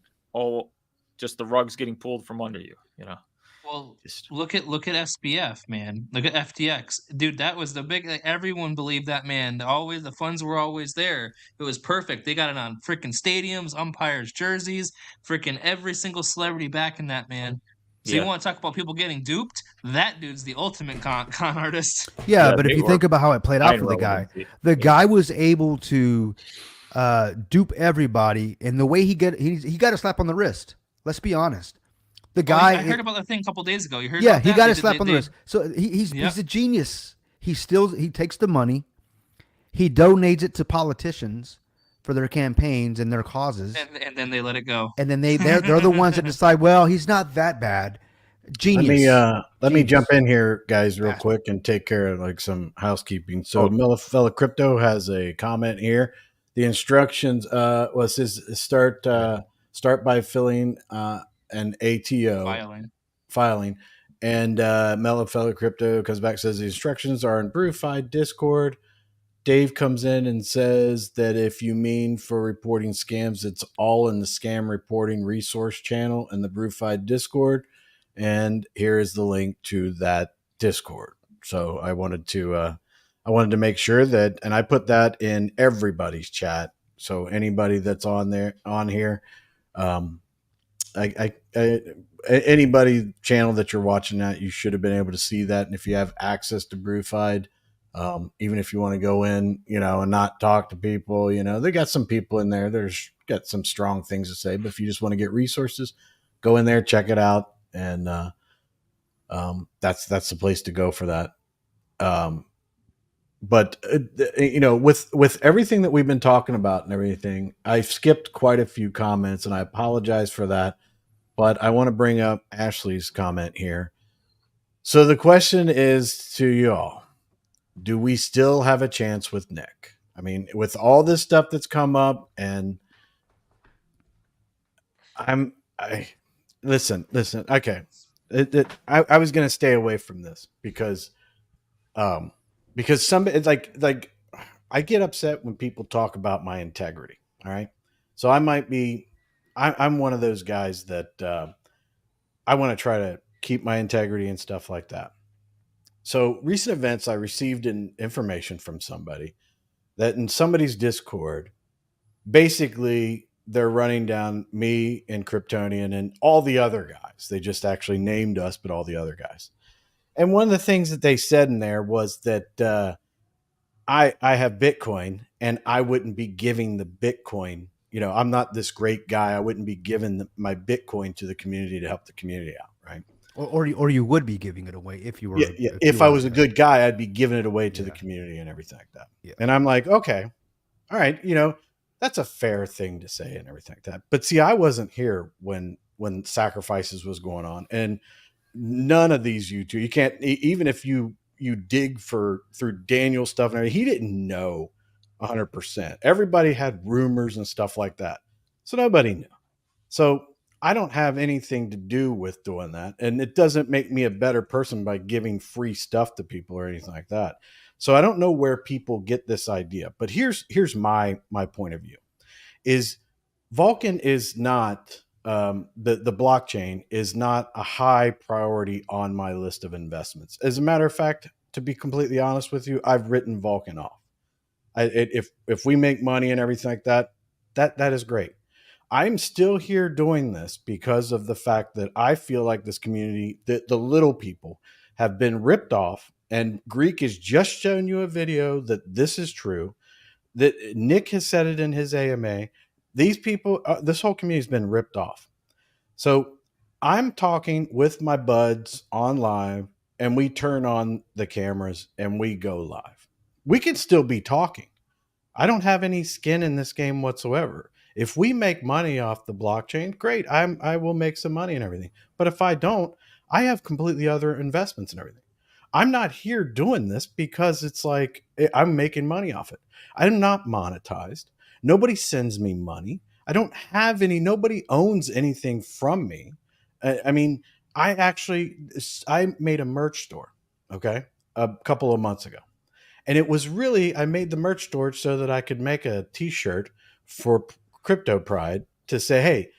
Speaker 4: just the rugs getting pulled from under you, you know.
Speaker 5: Well, look at SBF, man. Look at FTX, dude. That was the big. Like, everyone believed that, man. The funds were always there. It was perfect. They got it on freaking stadiums, umpires' jerseys, freaking every single celebrity backing that, man. So you want to talk about people getting duped? That dude's the ultimate con artist.
Speaker 1: Yeah, but if you think about how it played out for the guy was able to dupe everybody, and the way he got a slap on the wrist. Let's be honest. The guy,
Speaker 5: I heard about that thing a couple days ago. You heard?
Speaker 1: Yeah,
Speaker 5: about
Speaker 1: he
Speaker 5: that?
Speaker 1: got a slap on the wrist. So he's a genius. He takes the money, he donates it to politicians for their campaigns and their causes,
Speaker 5: and then they let it go.
Speaker 1: And then they're the ones that decide, well, he's not that bad. Genius.
Speaker 2: Let me jump in here, guys, real quick and take care of like some housekeeping. So Fella Crypto has a comment here. The instructions says start by filling an ATO filing. And Mellow Fellow Crypto comes back, says the instructions are in Brewfied Discord. Dave comes in and says that if you mean for reporting scams, it's all in the scam reporting resource channel in the Brewfied Discord. And here is the link to that Discord. So I wanted to make sure that, and I put that in everybody's chat. So anybody that's on here, anybody channel that you're watching that, you should have been able to see that. And if you have access to Brewfied, even if you want to go in, and not talk to people, they got some people in there. There's got some strong things to say, but if you just want to get resources, go in there, check it out. And, that's the place to go for that. But with everything that we've been talking about and everything, I've skipped quite a few comments and I apologize for that. But I want to bring up Ashley's comment here. So the question is to you all, do we still have a chance with Nick? I mean, with all this stuff that's come up, and listen, okay. I was going to stay away from this because somebody, it's like I get upset when people talk about my integrity. All right. So I'm one of those guys that I want to try to keep my integrity and stuff like that. So recent events, I received information from somebody that in somebody's Discord, basically they're running down me and Kryptonian and all the other guys. They just actually named us, but all the other guys. And one of the things that they said in there was that I have Bitcoin and I wouldn't be giving the Bitcoin. I'm not this great guy. I wouldn't be giving my Bitcoin to the community to help the community out, right?
Speaker 1: Or you would be giving it away if you were.
Speaker 2: Yeah. If I was a good guy, I'd be giving it away to the community and everything like that. Yeah. And I'm like, okay, all right, that's a fair thing to say and everything like that. But see, I wasn't here when sacrifices was going on, and none of these YouTube, you can't, even if you dig through Daniel's stuff and everything, he didn't know 100%. Everybody had rumors and stuff like that. So nobody knew. So I don't have anything to do with doing that. And it doesn't make me a better person by giving free stuff to people or anything like that. So I don't know where people get this idea. But here's my point of view is Vulcan is not the blockchain is not a high priority on my list of investments. As a matter of fact, to be completely honest with you, I've written Vulcan off. If we make money and everything like that, that is great. I'm still here doing this because of the fact that I feel like this community, the little people, have been ripped off. And Greek has just shown you a video that this is true. That Nick has said it in his AMA. These people, this whole community has been ripped off. So I'm talking with my buds on live, and we turn on the cameras and we go live. We can still be talking. I don't have any skin in this game whatsoever. If we make money off the blockchain, great. I will make some money and everything. But if I don't, I have completely other investments and everything. I'm not here doing this because it's like I'm making money off it. I'm not monetized. Nobody sends me money. I don't have any. Nobody owns anything from me. I mean, I made a merch store, okay, a couple of months ago. And it was really, I made the merch store so that I could make a t-shirt for Crypto Pride to say, hey,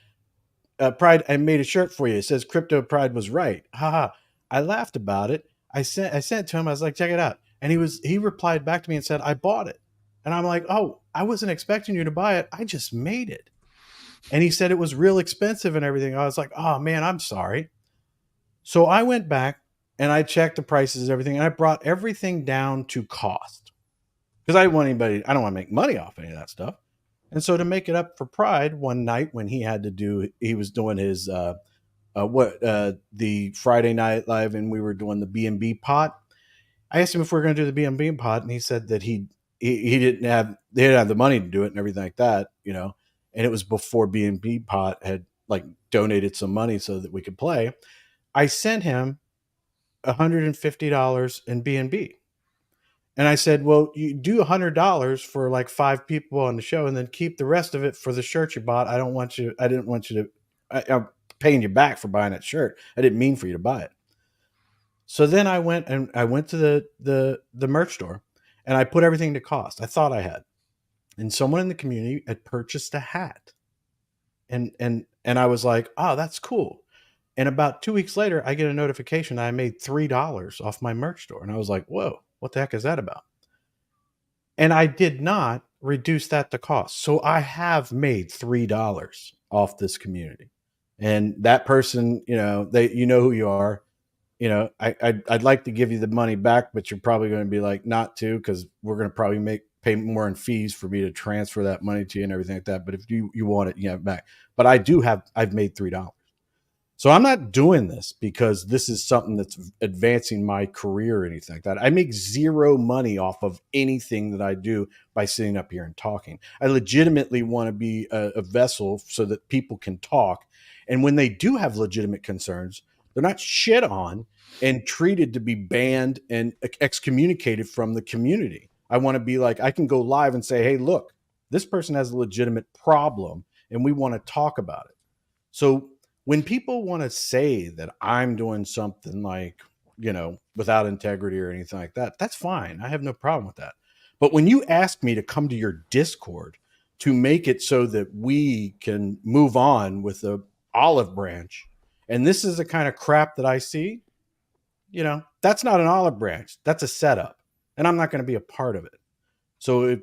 Speaker 2: Pride, I made a shirt for you. It says Crypto Pride was right. Haha. I laughed about it. I sent it to him. I was like, check it out. And he replied back to me and said, I bought it. And I'm like, oh, I wasn't expecting you to buy it. I just made it. And he said it was real expensive and everything. I was like, oh man, I'm sorry. So I went back and I checked the prices and everything. And I brought everything down to cost because I don't want to make money off any of that stuff. And so to make it up for Pride one night when he was doing his, the Friday night live and we were doing the B&B pot. I asked him if we were going to do the B&B pot. And he said that he didn't have the money to do it and everything like that, and it was before B&B pot had like donated some money so that we could play. I sent him $150 in B&B. And I said, well, you do $100 for like 5 people on the show and then keep the rest of it for the shirt you bought. I'm paying you back for buying that shirt. I didn't mean for you to buy it. So then I went to the merch store and I put everything to cost. I thought I had. And someone in the community had purchased a hat. And I was like, oh, that's cool. And about 2 weeks later, I get a notification I made $3 off my merch store. And I was like, whoa, what the heck is that about? And I did not reduce that to cost. So I have made $3 off this community. And that person, you know who you are. I'd like to give you the money back, but you're probably going to be like, not to, because we're going to probably pay more in fees for me to transfer that money to you and everything like that. But if you want it, you have it back. But I've made $3. So I'm not doing this because this is something that's advancing my career or anything like that. I make zero money off of anything that I do by sitting up here and talking. I legitimately want to be a vessel so that people can talk. And when they do have legitimate concerns, they're not shit on and treated to be banned and excommunicated from the community. I want to be like, I can go live and say, hey, look, this person has a legitimate problem and we want to talk about it. So when people want to say that I'm doing something like, without integrity or anything like that, that's fine. I have no problem with that. But when you ask me to come to your Discord to make it so that we can move on with the olive branch, and this is the kind of crap that I see, that's not an olive branch. That's a setup. And I'm not going to be a part of it. So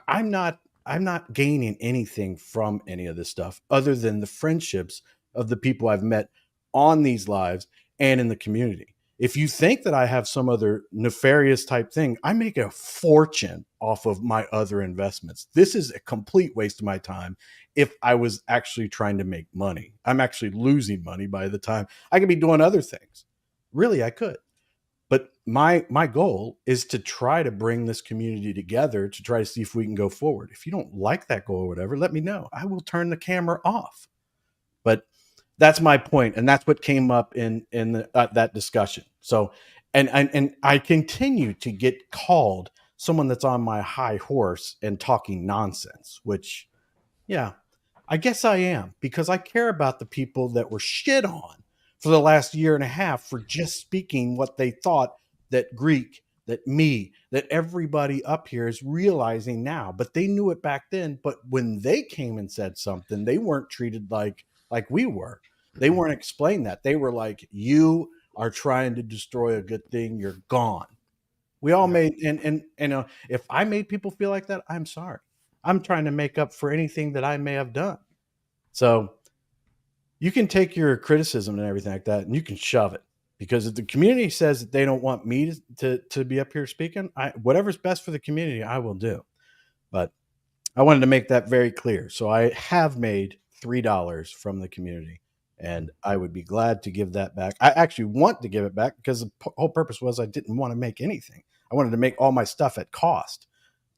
Speaker 2: I'm not gaining anything from any of this stuff other than the friendships of the people I've met on these lives and in the community. If you think that I have some other nefarious type thing, I make a fortune off of my other investments. This is a complete waste of my time if I was actually trying to make money. I'm actually losing money by the time I could be doing other things. Really, I could. But my goal is to try to bring this community together to try to see if we can go forward. If you don't like that goal or whatever, let me know. I will turn the camera off. But that's my point, and that's what came up in that discussion. So, and I continue to get called someone that's on my high horse and talking nonsense, which, yeah, I guess I am, because I care about the people that were shit on for the last year and a half for just speaking what they thought, that Greek, that me, that everybody up here is realizing now. But they knew it back then. But when they came and said something, they weren't treated like we were. They weren't explained that. They were like, you are trying to destroy a good thing. You're gone. We all made, and if I made people feel like that, I'm sorry. I'm trying to make up for anything that I may have done. So you can take your criticism and everything like that, and you can shove it, because if the community says that they don't want me to be up here speaking, whatever's best for the community, I will do. But I wanted to make that very clear. So I have made $3 from the community, and I would be glad to give that back. I actually want to give it back, because the whole purpose was I didn't want to make anything. I wanted to make all my stuff at cost.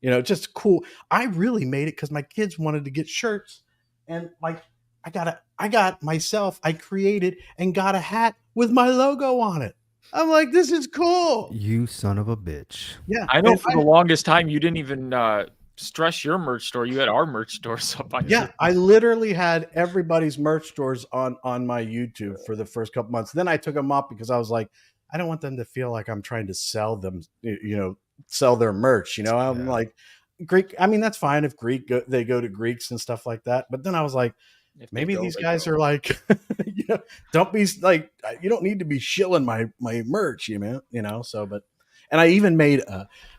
Speaker 2: Just cool. I really made it because my kids wanted to get shirts, and like I created and got a hat with my logo on it. I'm like, this is cool.
Speaker 1: You son of a bitch.
Speaker 2: Yeah.
Speaker 4: I know for the longest time you didn't even stress your merch store. You had our merch stores up on
Speaker 2: Yeah, I literally had everybody's merch stores on my YouTube for the first couple months. Then I took them up because I was like, I don't want them to feel like I'm trying to sell them, sell their merch. I'm like, Greek. I mean, that's fine if they go to Greeks and stuff like that. But then I was like, maybe these guys are like, don't be like, you don't need to be shilling my merch, So, and I even made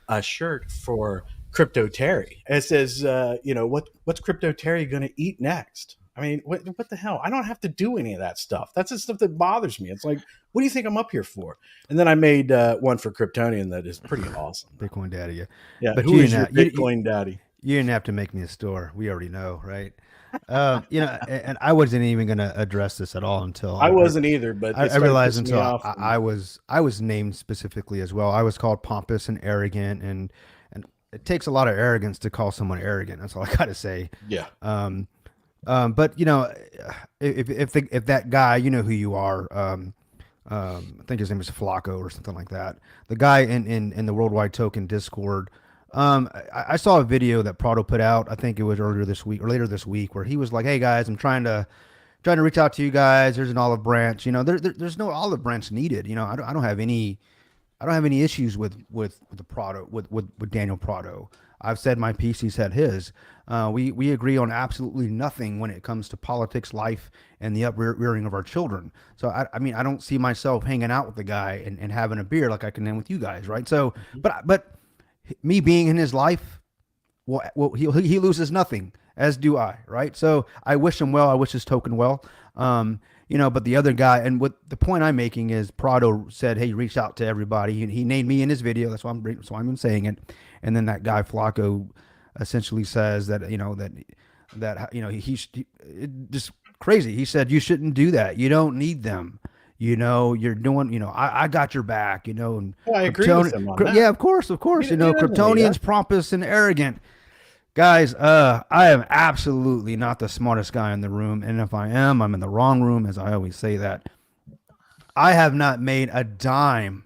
Speaker 2: a shirt for Crypto Terry. It says, what's Crypto Terry going to eat next? I mean, what the hell? I don't have to do any of that stuff. That's the stuff that bothers me. It's like, what do you think I'm up here for? And then I made one for Kryptonian that is pretty awesome.
Speaker 1: Bitcoin Daddy.
Speaker 2: Yeah.
Speaker 1: But
Speaker 2: who is your Bitcoin Daddy?
Speaker 1: You didn't have to make me a store. We already know, right? And I wasn't even going to address this at all until
Speaker 2: I wasn't either, but
Speaker 1: I realized until I was named specifically as well. I was called pompous and arrogant, and it takes a lot of arrogance to call someone arrogant. That's all I got to say.
Speaker 2: Yeah.
Speaker 1: But if that guy, you know who you are, I think his name is Flacco or something like that. The guy in the Worldwide Token Discord. I saw a video that Prado put out. I think it was later this week, where he was like, "Hey guys, I'm trying to reach out to you guys. There's an olive branch. There's no olive branch needed. I don't have any issues with the Prado with Daniel Prado. I've said my piece. He said his. We agree on absolutely nothing when it comes to politics, life, and the uprearing of our children. So I mean, I don't see myself hanging out with the guy and having a beer like I can end with you guys, right? So, but me being in his life, well, he loses nothing, as do I, right? So I wish him well. I wish his token well. But the other guy, and what the point I'm making is, Prado said, "Hey, reach out to everybody." He named me in his video. That's why I'm saying it. And then that guy Flacco essentially says that he's just crazy. He said, "You shouldn't do that. You don't need them. You're doing. I got your back. And
Speaker 2: I agree with him on that.
Speaker 1: Yeah, of course. Kryptonians pompous and arrogant." Guys, I am absolutely not the smartest guy in the room. And if I am, I'm in the wrong room, as I always say that. I have not made a dime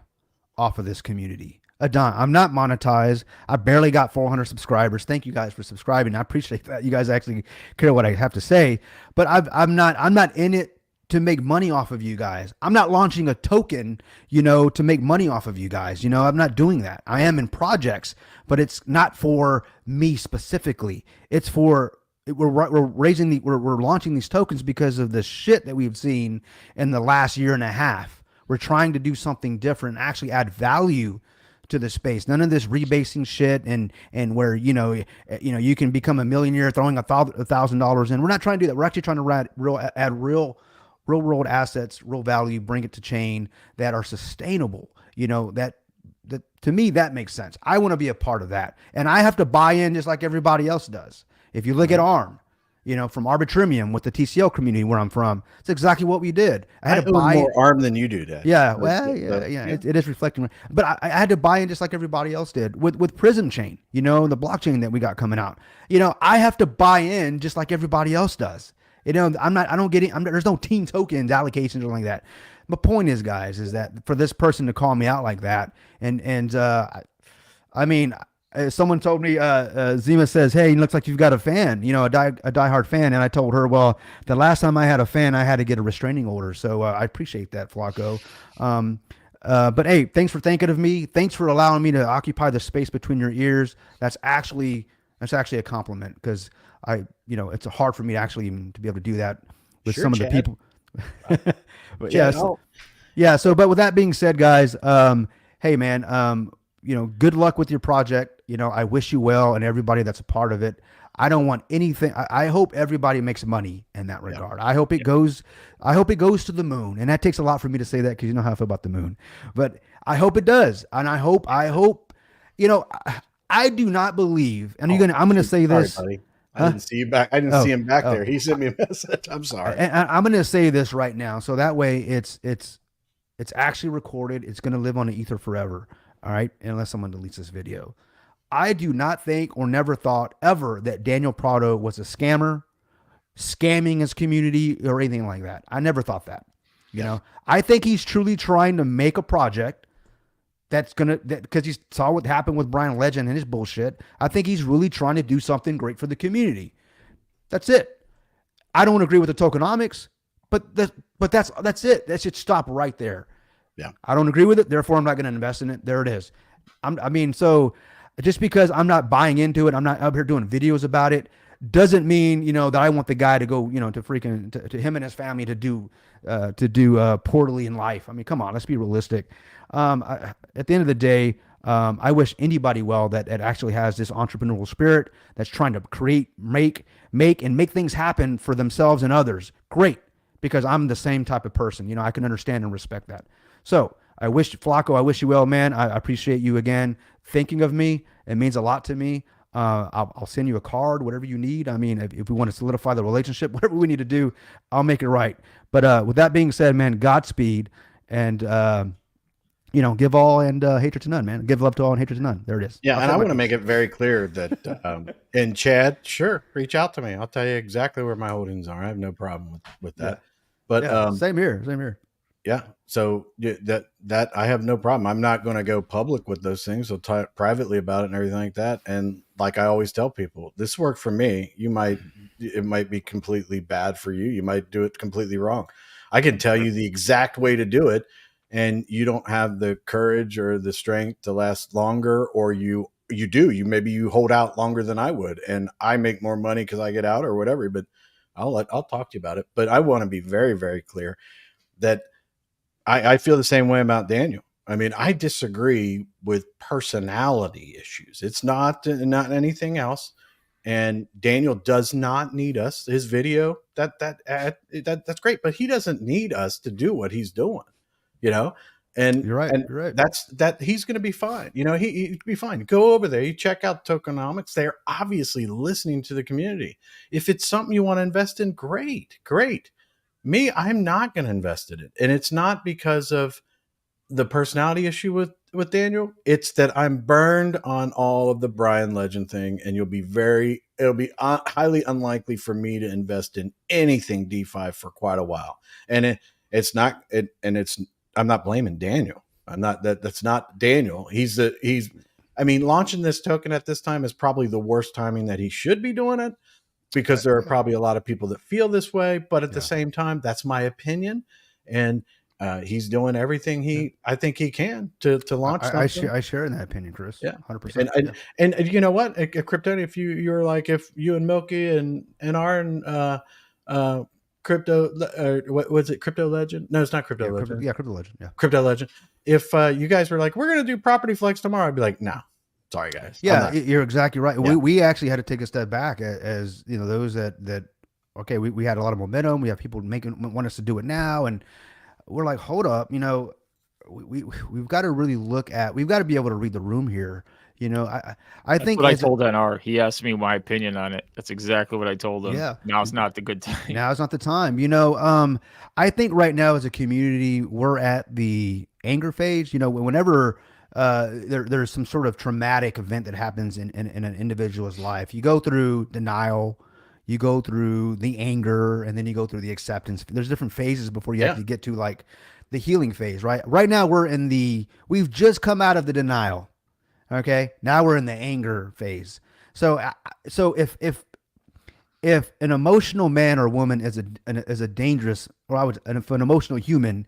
Speaker 1: off of this community. A dime. I'm not monetized. I barely got 400 subscribers. Thank you guys for subscribing. I appreciate that. You guys actually care what I have to say. But I'm not in it to make money off of you guys. I'm not launching a token, to make money off of you guys. I'm not doing that. I am in projects, but it's not for me specifically. It's for we're launching these tokens because of the shit that we've seen in the last year and a half. We're trying to do something different, and actually add value to the space. None of this rebasing shit and where you can become a millionaire throwing $1,000 in. We're not trying to do that. We're actually trying to add real world assets, real value, bring it to chain that are sustainable. That to me, that makes sense. I want to be a part of that. And I have to buy in just like everybody else does. If you look at ARM, from Arbitrimium with the TCL community where I'm from, it's exactly what we did. I had to buy
Speaker 2: more ARM than you do, Dad.
Speaker 1: Yeah, well, yeah. It is reflecting. But I had to buy in just like everybody else did with Prism Chain, the blockchain that we got coming out. I have to buy in just like everybody else does. There's no team tokens, allocations, or like that. My point is, guys, is that for this person to call me out like that, I mean, someone told me, Zima says, "Hey, it looks like you've got a fan, a diehard fan." And I told her, "Well, the last time I had a fan, I had to get a restraining order." So I appreciate that, Flacco. But hey, thanks for thinking of me. Thanks for allowing me to occupy the space between your ears. That's actually a compliment, because it's hard for me to actually even to be able to do that with
Speaker 2: Sure,
Speaker 1: some of the
Speaker 2: Chad.
Speaker 1: people. But
Speaker 2: Chad,
Speaker 1: yes, yeah. So, but with that being said, guys, hey man, good luck with your project. I wish you well and everybody that's a part of it. I don't want anything. I hope everybody makes money in that regard. I hope it goes. I hope it goes to the moon, and that takes a lot for me to say that, because you know how I feel about the moon. But I hope it does, and I hope. I do not believe. And I'm gonna say
Speaker 2: sorry,
Speaker 1: this.
Speaker 2: buddy. I didn't see you back. I didn't see him back there. He sent me a message. I'm sorry.
Speaker 1: And I'm going to say this right now, so that way it's actually recorded. It's going to live on the ether forever. All right, unless someone deletes this video. I do not think, or never thought ever, that Daniel Prado was a scammer, scamming his community or anything like that. I never thought that. I think he's truly trying to make a project because he saw what happened with Brian Legend and his bullshit. I think he's really trying to do something great for the community. That's it. I don't agree with the tokenomics, but that's it. That should stop right there.
Speaker 2: Yeah.
Speaker 1: I don't agree with it, therefore I'm not going to invest in it. There it is. So just because I'm not buying into it, I'm not up here doing videos about it, doesn't mean, that I want the guy to go, to freaking to him and his family to do poorly in life. I mean, come on, let's be realistic. At the end of the day, I wish anybody well that actually has this entrepreneurial spirit, that's trying to create, make things happen for themselves and others. Great, because I'm the same type of person. I can understand and respect that. So I wish you well, man. I appreciate you again thinking of me. It means a lot to me. I'll send you a card, whatever you need. I mean, if we want to solidify the relationship, whatever we need to do, I'll make it right. But with that being said, man, Godspeed, and give all and hatred to none, man. Give love to all and hatred to none. There it is.
Speaker 2: Yeah, and I want to make it very clear that, and Chad, sure, reach out to me. I'll tell you exactly where my holdings are. I have no problem with that.
Speaker 1: Yeah.
Speaker 2: But
Speaker 1: same here.
Speaker 2: Yeah. So that I have no problem. I'm not going to go public with those things. I'll talk privately about it and everything like that. And like I always tell people, this worked for me. It might be completely bad for you. You might do it completely wrong. I can tell you the exact way to do it, and you don't have the courage or the strength to last longer, or you maybe you hold out longer than I would, and I make more money because I get out or whatever. But I'll talk to you about it. But I want to be very, very clear that I feel the same way about Daniel. I mean, I disagree with personality issues. It's not anything else. And Daniel does not need us. His video that's great, but he doesn't need us to do what he's doing. And
Speaker 1: You're right.
Speaker 2: And
Speaker 1: you're right.
Speaker 2: that he's going to be fine. He'd be fine. Go over there. You check out tokenomics. They're obviously listening to the community. If it's something you want to invest in, great. Me, I'm not going to invest in it. And it's not because of the personality issue with Daniel. It's that I'm burned on all of the Brian Legend thing, and it'll be highly unlikely for me to invest in anything DeFi for quite a while. And I'm not blaming Daniel. That's not Daniel. Launching this token at this time is probably the worst timing that he should be doing it, because there are probably a lot of people that feel this way, but at the same time, that's my opinion. And he's doing everything I think he can to launch something.
Speaker 1: I share in that opinion, Chris.
Speaker 2: Yeah,
Speaker 1: 100%.
Speaker 2: And you know what, Kryptonian, if if you and Milky and Aaron, crypto, what was it? Crypto Legend? No, it's not Crypto Legend.
Speaker 1: Crypto Legend. Yeah,
Speaker 2: Crypto Legend. If you guys were like, we're going to do Property Flex tomorrow, I'd be like, no. Sorry, guys.
Speaker 1: Yeah, you're exactly right.
Speaker 2: Yeah.
Speaker 1: We actually had to take a step back as those that okay, we had a lot of momentum. We have people want us to do it now, and we're like, hold up, we've got to really we've got to be able to read the room here. I think
Speaker 4: what I told NR. He asked me my opinion on it. That's exactly what I told him.
Speaker 1: Yeah.
Speaker 4: Now's not the good time.
Speaker 1: Now's not the time. I think right now as a community, we're at the anger phase. Whenever there's some sort of traumatic event that happens in an individual's life, you go through denial, you go through the anger, and then you go through the acceptance. There's different phases before you actually get to like the healing phase, right? Right now we've just come out of the denial. Okay, now we're in the anger phase. So if an emotional man or woman is a dangerous, or if an emotional human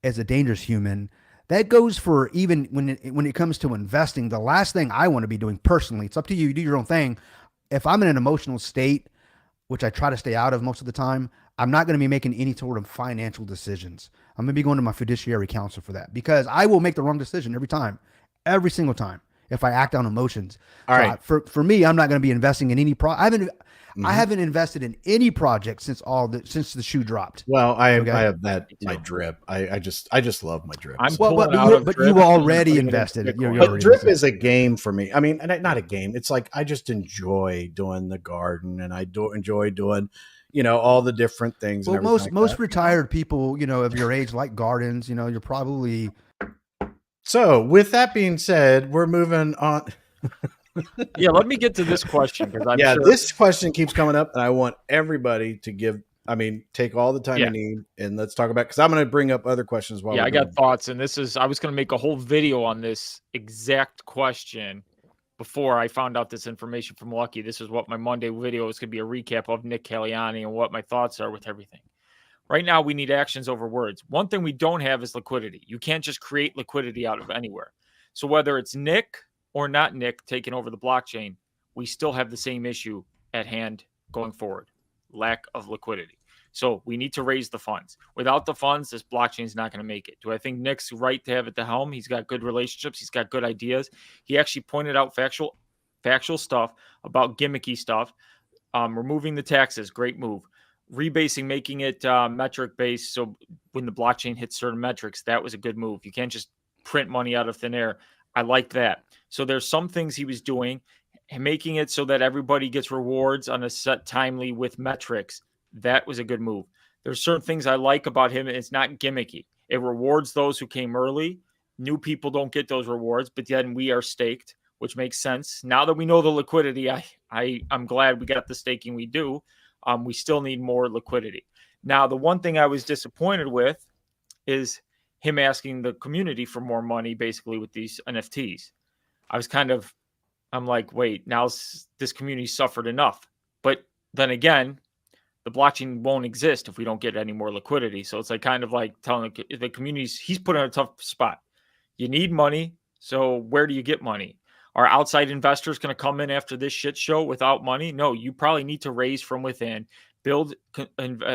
Speaker 1: is a dangerous human, that goes for even when it comes to investing. The last thing I want to be doing personally, it's up to you. You do your own thing. If I'm in an emotional state, which I try to stay out of most of the time, I'm not going to be making any sort of financial decisions. I'm going to be going to my fiduciary counsel for that, because I will make the wrong decision every single time if I act on emotions.
Speaker 2: All
Speaker 1: So
Speaker 2: right.
Speaker 1: for me, I'm not going to be investing in any
Speaker 2: Mm-hmm.
Speaker 1: I haven't invested in any project since the shoe dropped.
Speaker 2: Well, I
Speaker 1: Okay.
Speaker 2: have that my drip. I just love my drip.
Speaker 4: I'm
Speaker 2: So-
Speaker 4: pulling out of
Speaker 1: But
Speaker 4: drip
Speaker 1: you
Speaker 4: and
Speaker 1: already
Speaker 4: putting it in
Speaker 1: invested.
Speaker 4: Bitcoin.
Speaker 1: You
Speaker 2: But
Speaker 1: already
Speaker 2: drip
Speaker 1: invested.
Speaker 2: is a game for me. I mean, not a game. It's like I just enjoy doing the garden, and I do enjoy doing, all the different things.
Speaker 1: Well,
Speaker 2: and everything
Speaker 1: most
Speaker 2: like that.
Speaker 1: retired people, of your age like gardens. You're probably
Speaker 2: So, with that being said, we're moving on.
Speaker 4: Yeah, let me get to this question because I'm sure.
Speaker 2: This question keeps coming up, and I want everybody to take all the time
Speaker 4: Yeah.
Speaker 2: you need, and let's talk about, because I'm going to bring up other questions while
Speaker 4: Yeah,
Speaker 2: we're
Speaker 4: I got
Speaker 2: doing
Speaker 4: thoughts, and I was going to make a whole video on this exact question before I found out this information from Lucky. This is what my Monday video was going to be, a recap of Nick Caliani and what my thoughts are with everything. Right now, we need actions over words. One thing we don't have is liquidity. You can't just create liquidity out of anywhere. So whether it's Nick or not Nick taking over the blockchain, we still have the same issue at hand going forward: lack of liquidity. So we need to raise the funds. Without the funds, this blockchain is not going to make it. Do I think Nick's right to have at the helm? He's got good relationships. He's got good ideas. He actually pointed out factual stuff about gimmicky stuff. Removing the taxes, great move. Rebasing, making it metric based. So when the blockchain hits certain metrics, that was a good move. You can't just print money out of thin air. I like that. So there's some things he was doing, making it so that everybody gets rewards on a set timely with metrics. That was a good move. There's certain things I like about him. It's not gimmicky. It rewards those who came early. New people don't get those rewards, but then we are staked, which makes sense. Now that we know the liquidity, I'm glad we got the staking we do. We still need more liquidity. Now, the one thing I was disappointed with is him asking the community for more money, basically with these NFTs. I'm like, wait, now this community suffered enough. But then again, the blockchain won't exist if we don't get any more liquidity. So it's kind of like telling the communities, he's put in a tough spot. You need money. So where do you get money? Are outside investors going to come in after this shit show without money? No, you probably need to raise from within, build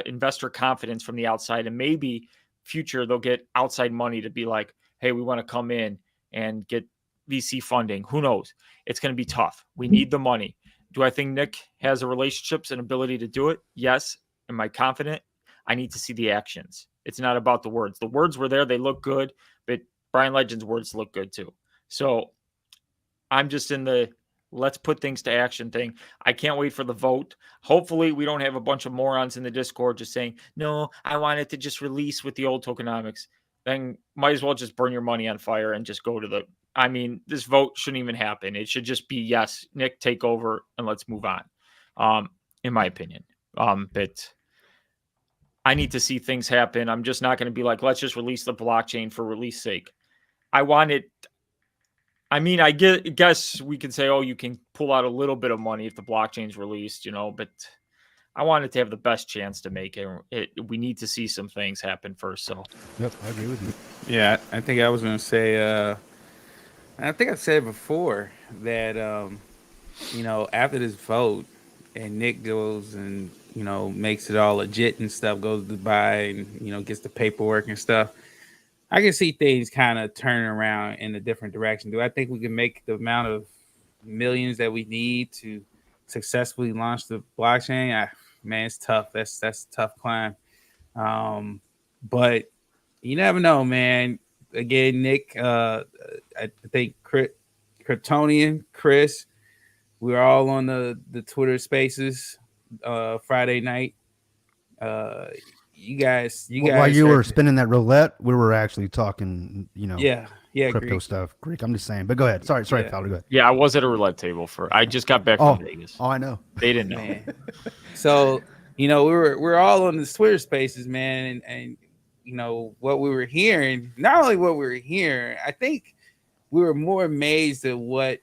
Speaker 4: investor confidence from the outside, and maybe future they'll get outside money to be like, hey, we want to come in and get VC funding. Who knows? It's going to be tough. We need the money. Do I think Nick has the relationships and ability to do it? Yes. Am I confident? I need to see the actions. It's not about the words. The words were there. They look good, but Brian Legend's words look good too. So I'm just in the let's put things to action thing. I can't wait for the vote. Hopefully we don't have a bunch of morons in the Discord just saying, no, I want it to just release with the old tokenomics. Then might as well just burn your money on fire and just go to this vote shouldn't even happen. It should just be, yes, Nick, take over and let's move on. In my opinion. But I need to see things happen. I'm just not going to be like, let's just release the blockchain for release sake. I guess we could say, oh, you can pull out a little bit of money if the blockchain's released, but I want it to have the best chance to make it. We need to see some things happen first. So,
Speaker 1: yep, I agree with you.
Speaker 3: Yeah, I think I was going to say, I think I said before that, after this vote and Nick goes and, makes it all legit and stuff, goes to Dubai and, gets the paperwork and stuff, I can see things kind of turning around in a different direction. Do I think we can make the amount of millions that we need to successfully launch the blockchain? Man, it's tough. That's a tough climb. But you never know, man. Again, Nick, I think Kryptonian, Chris, we were all on the Twitter Spaces Friday night. You guys.
Speaker 1: While you were spinning that roulette, we were actually talking,
Speaker 3: yeah,
Speaker 1: crypto
Speaker 3: Greek
Speaker 1: stuff. Greek, I'm just saying. But go ahead. Sorry,
Speaker 3: Yeah.
Speaker 1: Fowler, go ahead.
Speaker 4: yeah, I was at a roulette table I just got back from Vegas.
Speaker 1: Oh, I know.
Speaker 4: They didn't know.
Speaker 3: Man. So we're all on the Twitter Spaces, man, and what we were hearing. Not only what we were hearing, I think we were more amazed at what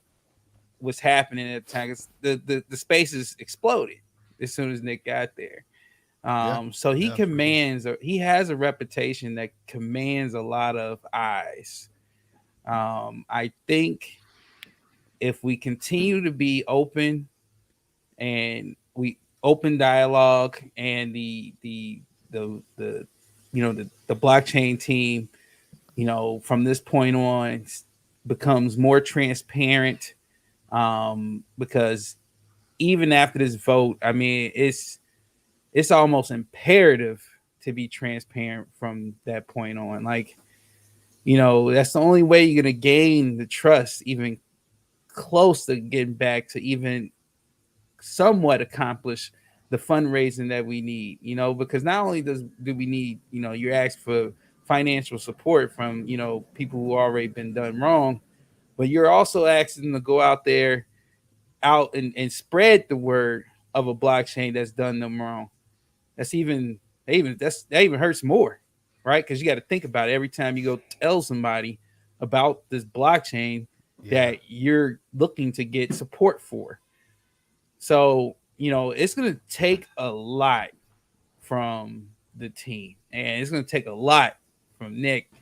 Speaker 3: was happening at the time. The spaces exploded as soon as Nick got there. So he commands, he has a reputation that commands a lot of eyes. I think if we continue to be open and we open dialogue, and the blockchain team, from this point on becomes more transparent, because even after this vote, I mean, it's almost imperative to be transparent from that point on. Like, that's the only way you're going to gain the trust, even close to getting back to even somewhat accomplish the fundraising that we need, because not only do we need, you ask for financial support from, people who already been done wrong, but you're also asking them to go out there and spread the word of a blockchain that's done them wrong. That even hurts more, right? Because you got to think about it. Every time you go tell somebody about this blockchain that you're looking to get support for. So, it's going to take a lot from the team, and it's going to take a lot from Nick.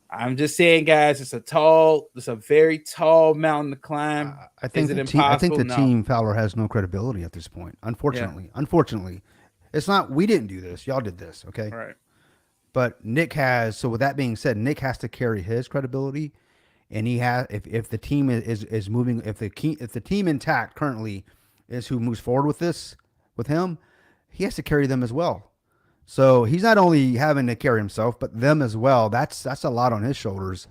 Speaker 3: I'm just saying, guys, it's a very tall mountain to climb.
Speaker 1: I think the team, Fowler, has no credibility at this point. Unfortunately, it's not, we didn't do this. Y'all did this. Okay.
Speaker 3: Right.
Speaker 1: But Nick has, so with that being said, Nick has to carry his credibility, and he has, if the team is moving, if the team intact currently is who moves forward with him, he has to carry them as well. So he's not only having to carry himself, but them as well. That's a lot on his shoulders.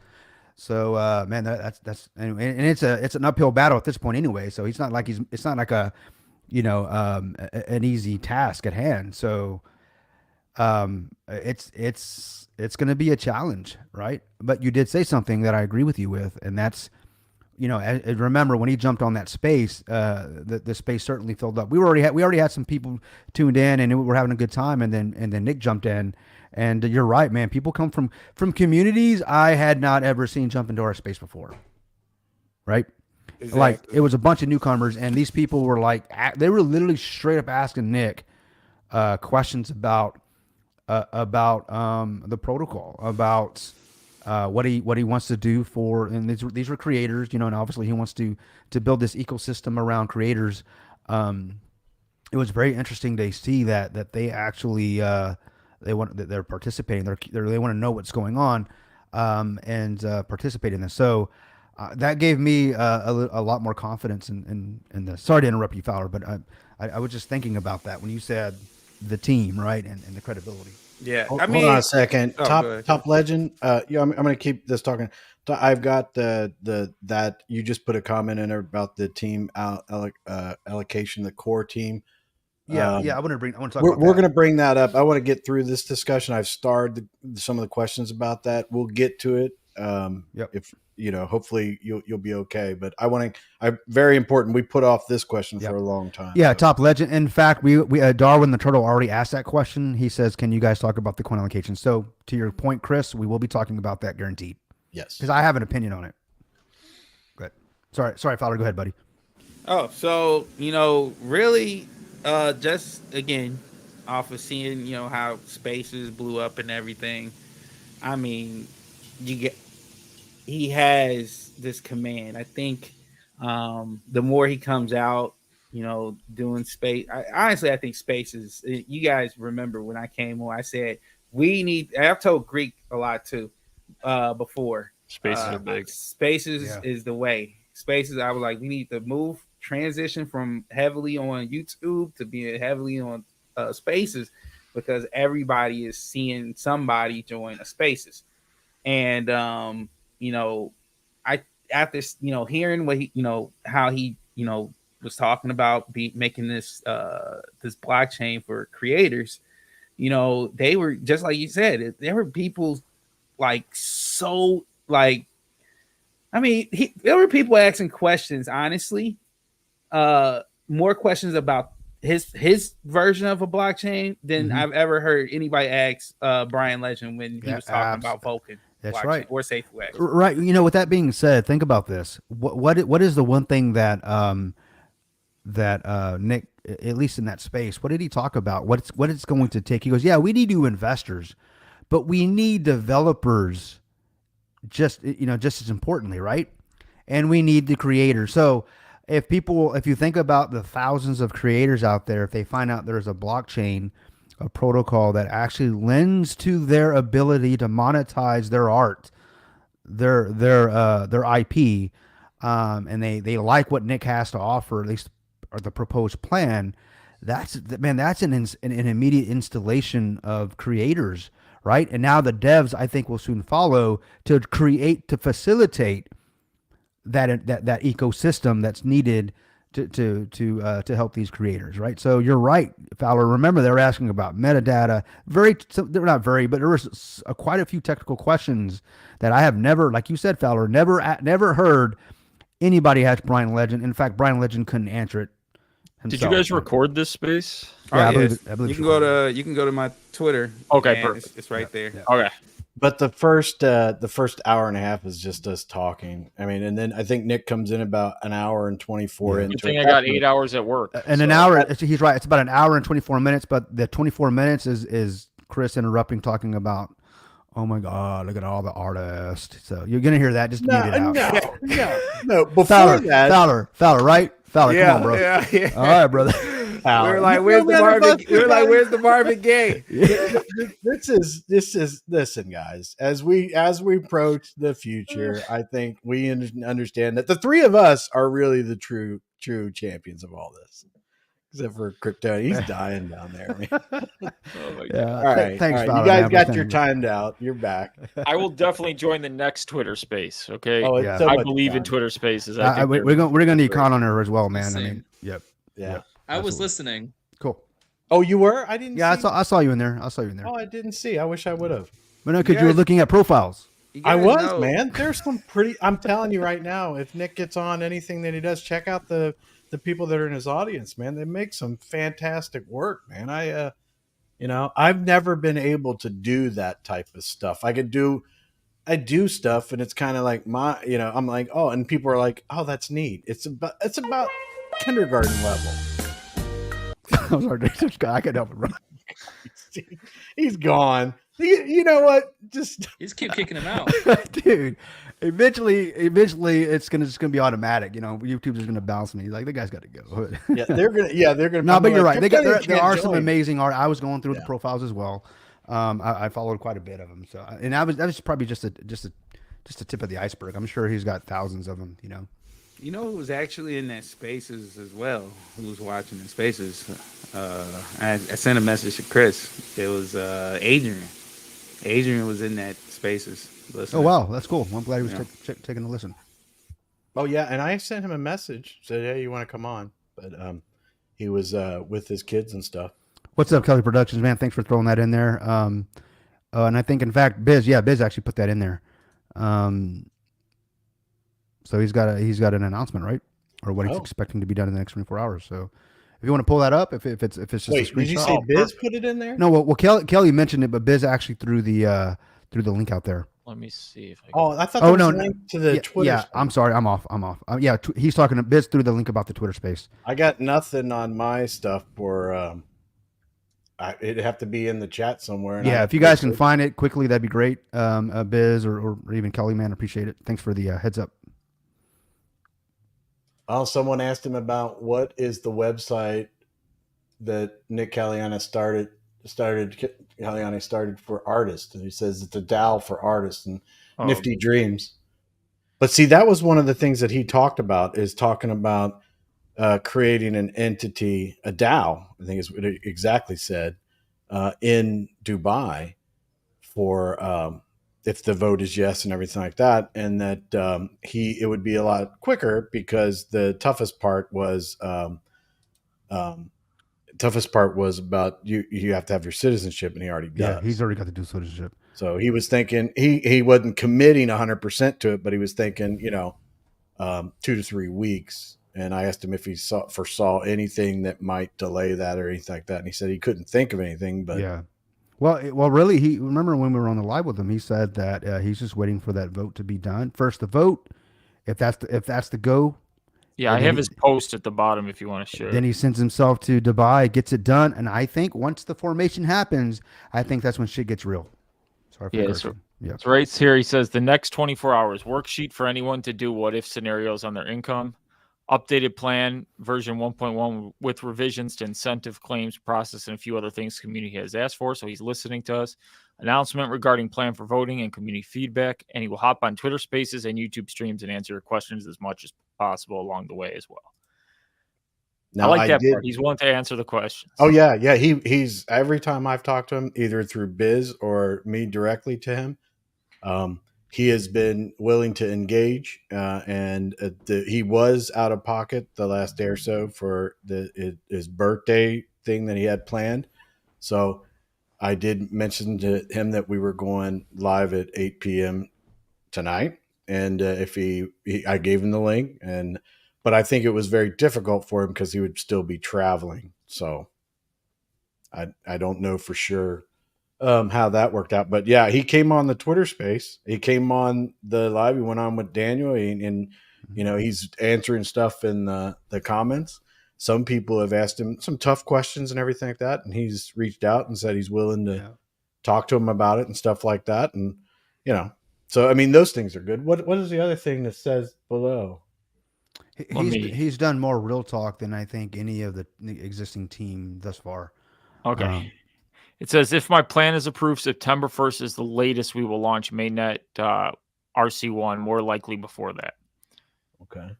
Speaker 1: So man, that's and it's an uphill battle at this point anyway. So it's not like an easy task at hand. So it's going to be a challenge, right? But you did say something that I agree with you with, and that's, remember when he jumped on that space, the space certainly filled up. We already had some people tuned in, and we're having a good time. And then Nick jumped in, and you're right, man. People come from communities I had not ever seen jump into our space before, right? Exactly. Like, it was a bunch of newcomers, and these people were they were literally straight up asking Nick questions about the protocol, about what he wants to do for, and these were creators, and obviously he wants to build this ecosystem around creators. It was very interesting to see that they actually they're participating. They want to know what's going on, and participate in this. So that gave me a lot more confidence in this. Sorry to interrupt you, Fowler, but I was just thinking about that when you said the team, right, and the credibility.
Speaker 3: Yeah,
Speaker 2: hold on a second. Top legend. I'm going to keep this talking. I've got that you just put a comment in there about the team allocation, the core team.
Speaker 1: Yeah, I want to talk.
Speaker 2: We're going to bring that up. I want to get through this discussion. I've starred some of the questions about that. We'll get to it. If hopefully you'll be okay. But very important. We put off this question for a long time.
Speaker 1: Yeah, so. Top legend. In fact, we Darwin the Turtle already asked that question. He says, "Can you guys talk about the coin allocation?" So to your point, Chris, we will be talking about that, guaranteed.
Speaker 2: Yes,
Speaker 1: because I have an opinion on it. Good. Sorry, Fowler. Go ahead, buddy.
Speaker 3: Oh, so really, just again, off of seeing how spaces blew up and everything. I mean, he has this command. I think the more he comes out, doing space. Honestly, I think spaces. You guys remember when I came on, I said I've told Greek a lot too before.
Speaker 4: Spaces are big.
Speaker 3: Spaces is the way. Spaces, I was like, we need to transition from heavily on YouTube to being heavily on spaces, because everybody is seeing somebody join a spaces. And after hearing what he how he was talking about making this this blockchain for creators, they were just like you said, there were people there were people asking questions, honestly, more questions about his version of a blockchain than I've ever heard anybody ask Brian Legend when he was talking about Vulcan.
Speaker 1: That's
Speaker 3: blockchain
Speaker 1: right.
Speaker 3: or SafeWex.
Speaker 1: Right. You know, with that being said, think about this. What is the one thing that Nick, at least in that space, what did he talk about? What it's going to take? He goes, yeah, we need new investors, but we need developers just as importantly, right? And we need the creators. So if you think about the thousands of creators out there, if they find out there's a blockchain, a protocol that actually lends to their ability to monetize their art, their IP, and they like what Nick has to offer, at least or the proposed plan, that's an immediate installation of creators, right? And now the devs, I think, will soon follow to facilitate that ecosystem that's needed to help these creators, right? So you're right, Fowler. Remember, they're asking about metadata. They're not very, but there was quite a few technical questions that I have never, like you said, Fowler, never heard anybody ask Brian Legend. In fact, Brian Legend couldn't answer it himself.
Speaker 4: Did you guys record this space?
Speaker 1: Yeah, I
Speaker 3: yes.
Speaker 1: believe
Speaker 3: you can go to my Twitter.
Speaker 4: Okay,
Speaker 3: and
Speaker 4: perfect.
Speaker 3: It's right there.
Speaker 1: Yeah.
Speaker 4: Okay.
Speaker 2: But the first hour and a half is just us talking. I mean, and then I think Nick comes in about an hour and 24 into
Speaker 4: Good thing
Speaker 2: it.
Speaker 4: I got 8 hours at work.
Speaker 1: And an hour, he's right. It's about an hour and 24 minutes, but the 24 minutes is Chris interrupting, talking about, oh my God, look at all the artists. So you're going to hear that. Just mute it out.
Speaker 2: No. Before
Speaker 1: Fowler,
Speaker 2: that,
Speaker 1: Fowler, right? Fowler,
Speaker 3: Yeah,
Speaker 1: come on, bro.
Speaker 3: yeah.
Speaker 1: All right, brother.
Speaker 3: We were like, "Where's the Marvin?" We were like, "Where's the Marvin Gaye?"
Speaker 2: Listen, guys. As we approach the future, I think we understand that the three of us are really the true champions of all this. Except for Krypton, he's dying down there. Man.
Speaker 4: Oh my God.
Speaker 1: Yeah.
Speaker 2: All right,
Speaker 1: Thanks,
Speaker 2: all right.
Speaker 1: Fowler.
Speaker 2: You guys
Speaker 1: man,
Speaker 2: got
Speaker 1: for
Speaker 2: your
Speaker 1: sending-
Speaker 2: timed out. You're back.
Speaker 4: I will definitely join the next Twitter space. Okay.
Speaker 2: Oh, it's
Speaker 1: Yeah.
Speaker 2: so
Speaker 4: I
Speaker 2: much
Speaker 4: believe in
Speaker 2: fun.
Speaker 4: Twitter Spaces.
Speaker 1: we're going to need Con on her as well, man. I
Speaker 5: Same.
Speaker 1: mean, yep.
Speaker 2: Yeah.
Speaker 5: I was
Speaker 1: Absolutely.
Speaker 5: listening.
Speaker 1: Cool.
Speaker 2: Oh, you were? I didn't.
Speaker 1: Yeah,
Speaker 2: see.
Speaker 1: I saw you in there.
Speaker 2: Oh, I didn't see. I wish I would have.
Speaker 1: But no, because you were
Speaker 3: guys-
Speaker 1: looking at profiles.
Speaker 3: You
Speaker 2: I
Speaker 3: guys
Speaker 2: was,
Speaker 3: know-
Speaker 2: man. There's some pretty. I'm telling you right now. If Nick gets on anything that he does, check out the people that are in his audience, man. They make some fantastic work, man. I've never been able to do that type of stuff. I do stuff, and it's kind of like I'm like, oh, and people are like, oh, that's neat. It's about kindergarten level.
Speaker 1: I'm sorry, this guy, I can't help it, bro.
Speaker 2: He's gone. You know what? Just
Speaker 5: You just keep kicking him out.
Speaker 1: Dude, eventually it's just gonna be automatic. YouTube's just gonna bounce me. Like, the guy's got to go.
Speaker 2: they're gonna.
Speaker 1: No, but you're right.
Speaker 2: Kryptonians
Speaker 1: There
Speaker 2: can't
Speaker 1: are some
Speaker 2: join.
Speaker 1: amazing art. I was going through the
Speaker 2: Yeah.
Speaker 1: profiles as well. I followed quite a bit of them. So, and that was probably just a tip of the iceberg. I'm sure he's got thousands of them.
Speaker 3: You know who was actually in that Spaces as well? Who was watching in Spaces? I sent a message to Chris. It was Adrian. Adrian was in that Spaces.
Speaker 1: Oh wow, that's cool. Well, I'm glad he was
Speaker 3: Yeah.
Speaker 1: taking a listen.
Speaker 2: Oh yeah, and I sent him a message. Said, "Hey, you want to come on?" But he was with his kids and stuff.
Speaker 1: What's up, Kelly Productions, man? Thanks for throwing that in there. And I think, in fact, Biz actually put that in there. So he's got an announcement, right? Or what he's expecting to be done in the next 24 hours. So if you want to pull that up, if it's just a
Speaker 2: Wait,
Speaker 1: screenshot.
Speaker 2: did you say Biz put it in there?
Speaker 1: No, well, Kelly mentioned it, but Biz actually threw the link out there.
Speaker 4: Let me see if I can.
Speaker 2: Oh, I thought there was a link to the
Speaker 1: yeah,
Speaker 2: Twitter.
Speaker 1: Yeah,
Speaker 2: space.
Speaker 1: I'm sorry, I'm off. He's talking to Biz through the link about the Twitter space.
Speaker 2: I got nothing on my stuff for. It'd have to be in the chat somewhere. And
Speaker 1: Yeah, if you guys can find it quickly, that'd be great. Biz or even Kelly, man, appreciate it. Thanks for the heads up.
Speaker 2: Oh, someone asked him about what is the website that Nick Caliani started for artists, and he says it's a DAO for artists and Nifty Dreams. But see, that was one of the things that he talked about, is talking about creating an entity, a DAO, I think is what it exactly said, in Dubai for if the vote is yes and everything like that, and that it would be a lot quicker, because the toughest part was about you have to have your citizenship, and he already does.
Speaker 1: Yeah, he's already got the dual citizenship.
Speaker 2: So he was thinking he wasn't committing 100% to it, but he was thinking 2 to 3 weeks. And I asked him if he foresaw anything that might delay that or anything like that, and he said he couldn't think of anything. But
Speaker 1: yeah, Well, really, he remember when we were on the live with him, he said that he's just waiting for that vote to be done. First, the vote, if that's the go,
Speaker 4: Yeah, I
Speaker 1: and then
Speaker 4: have his post at the bottom if you want to share.
Speaker 1: he sends himself to Dubai, gets it done, and I think once the formation happens, I think that's when shit gets real. Sorry for
Speaker 4: Yeah,
Speaker 1: cursing. Yeah.
Speaker 4: so right here he says the next 24 hours worksheet for anyone to do what if scenarios on their income, updated plan version 1.1 with revisions to incentive claims process and a few other things community has asked for. So he's listening to us. Announcement regarding plan for voting and community feedback, and he will hop on Twitter Spaces and YouTube streams and answer your questions as much as possible along the way as well.
Speaker 2: Now,
Speaker 4: I like that part. He's willing to answer the questions.
Speaker 2: Oh yeah, yeah. He's every time I've talked to him, either through Biz or me directly to him, he has been willing to engage, and he was out of pocket the last day or so for his birthday thing that he had planned. So I did mention to him that we were going live at 8 p.m. tonight, and if I gave him the link, but I think it was very difficult for him because he would still be traveling. So I don't know for sure how that worked out, but yeah, he came on the Twitter space. He came on the live. He went on with Daniel, and he's answering stuff in the comments. Some people have asked him some tough questions and everything like that, and he's reached out and said he's willing to talk to him about it and stuff like that. And so I mean, those things are good. What is the other thing that says below?
Speaker 1: He's done more real talk than I think any of the existing team thus far.
Speaker 4: Okay. It says, if my plan is approved, September 1st is the latest we will launch mainnet RC1, more likely before that.
Speaker 2: Okay.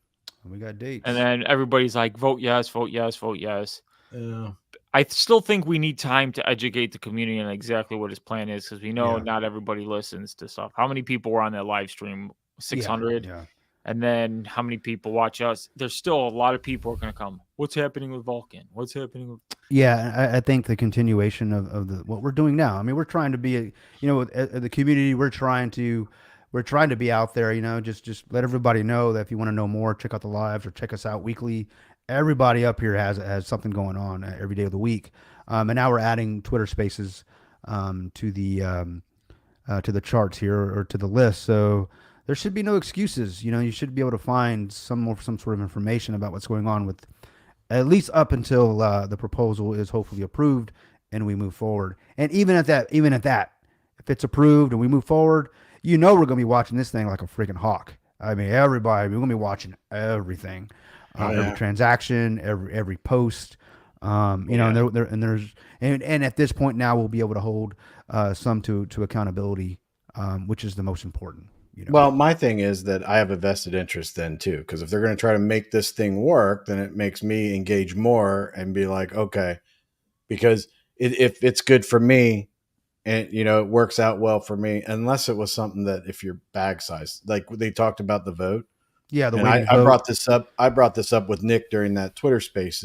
Speaker 1: We got dates.
Speaker 4: And then everybody's like, vote yes, vote yes, vote yes.
Speaker 2: Yeah.
Speaker 4: I still think we need time to educate the community on exactly what his plan is, because we know not everybody listens to stuff. How many people were on that live stream? 600?
Speaker 1: Yeah.
Speaker 4: And then how many people watch us? There's still a lot of people are going to come. What's happening with Vulcan? What's happening with...
Speaker 1: Yeah, I think the continuation of what we're doing now. I mean, we're trying to be, the community. We're trying to be out there. Just let everybody know that if you want to know more, check out the lives or check us out weekly. Everybody up here has something going on every day of the week, and now we're adding Twitter Spaces to the charts here or to the list. So there should be no excuses. You should be able to find some sort of information about what's going on with, at least up until the proposal is hopefully approved and we move forward. And even at that, if it's approved and we move forward, we're going to be watching this thing like a freaking hawk. I mean, we're going to be watching everything, every transaction, every post. And at this point now we'll be able to hold some to accountability, which is the most important.
Speaker 2: Well, my thing is that I have a vested interest then too, because if they're going to try to make this thing work, then it makes me engage more and be like, okay, because if it's good for me and it works out well for me, unless it was something that if your bag size, like they talked about the vote.
Speaker 1: Yeah.
Speaker 2: I brought this up. I brought this up with Nick during that Twitter space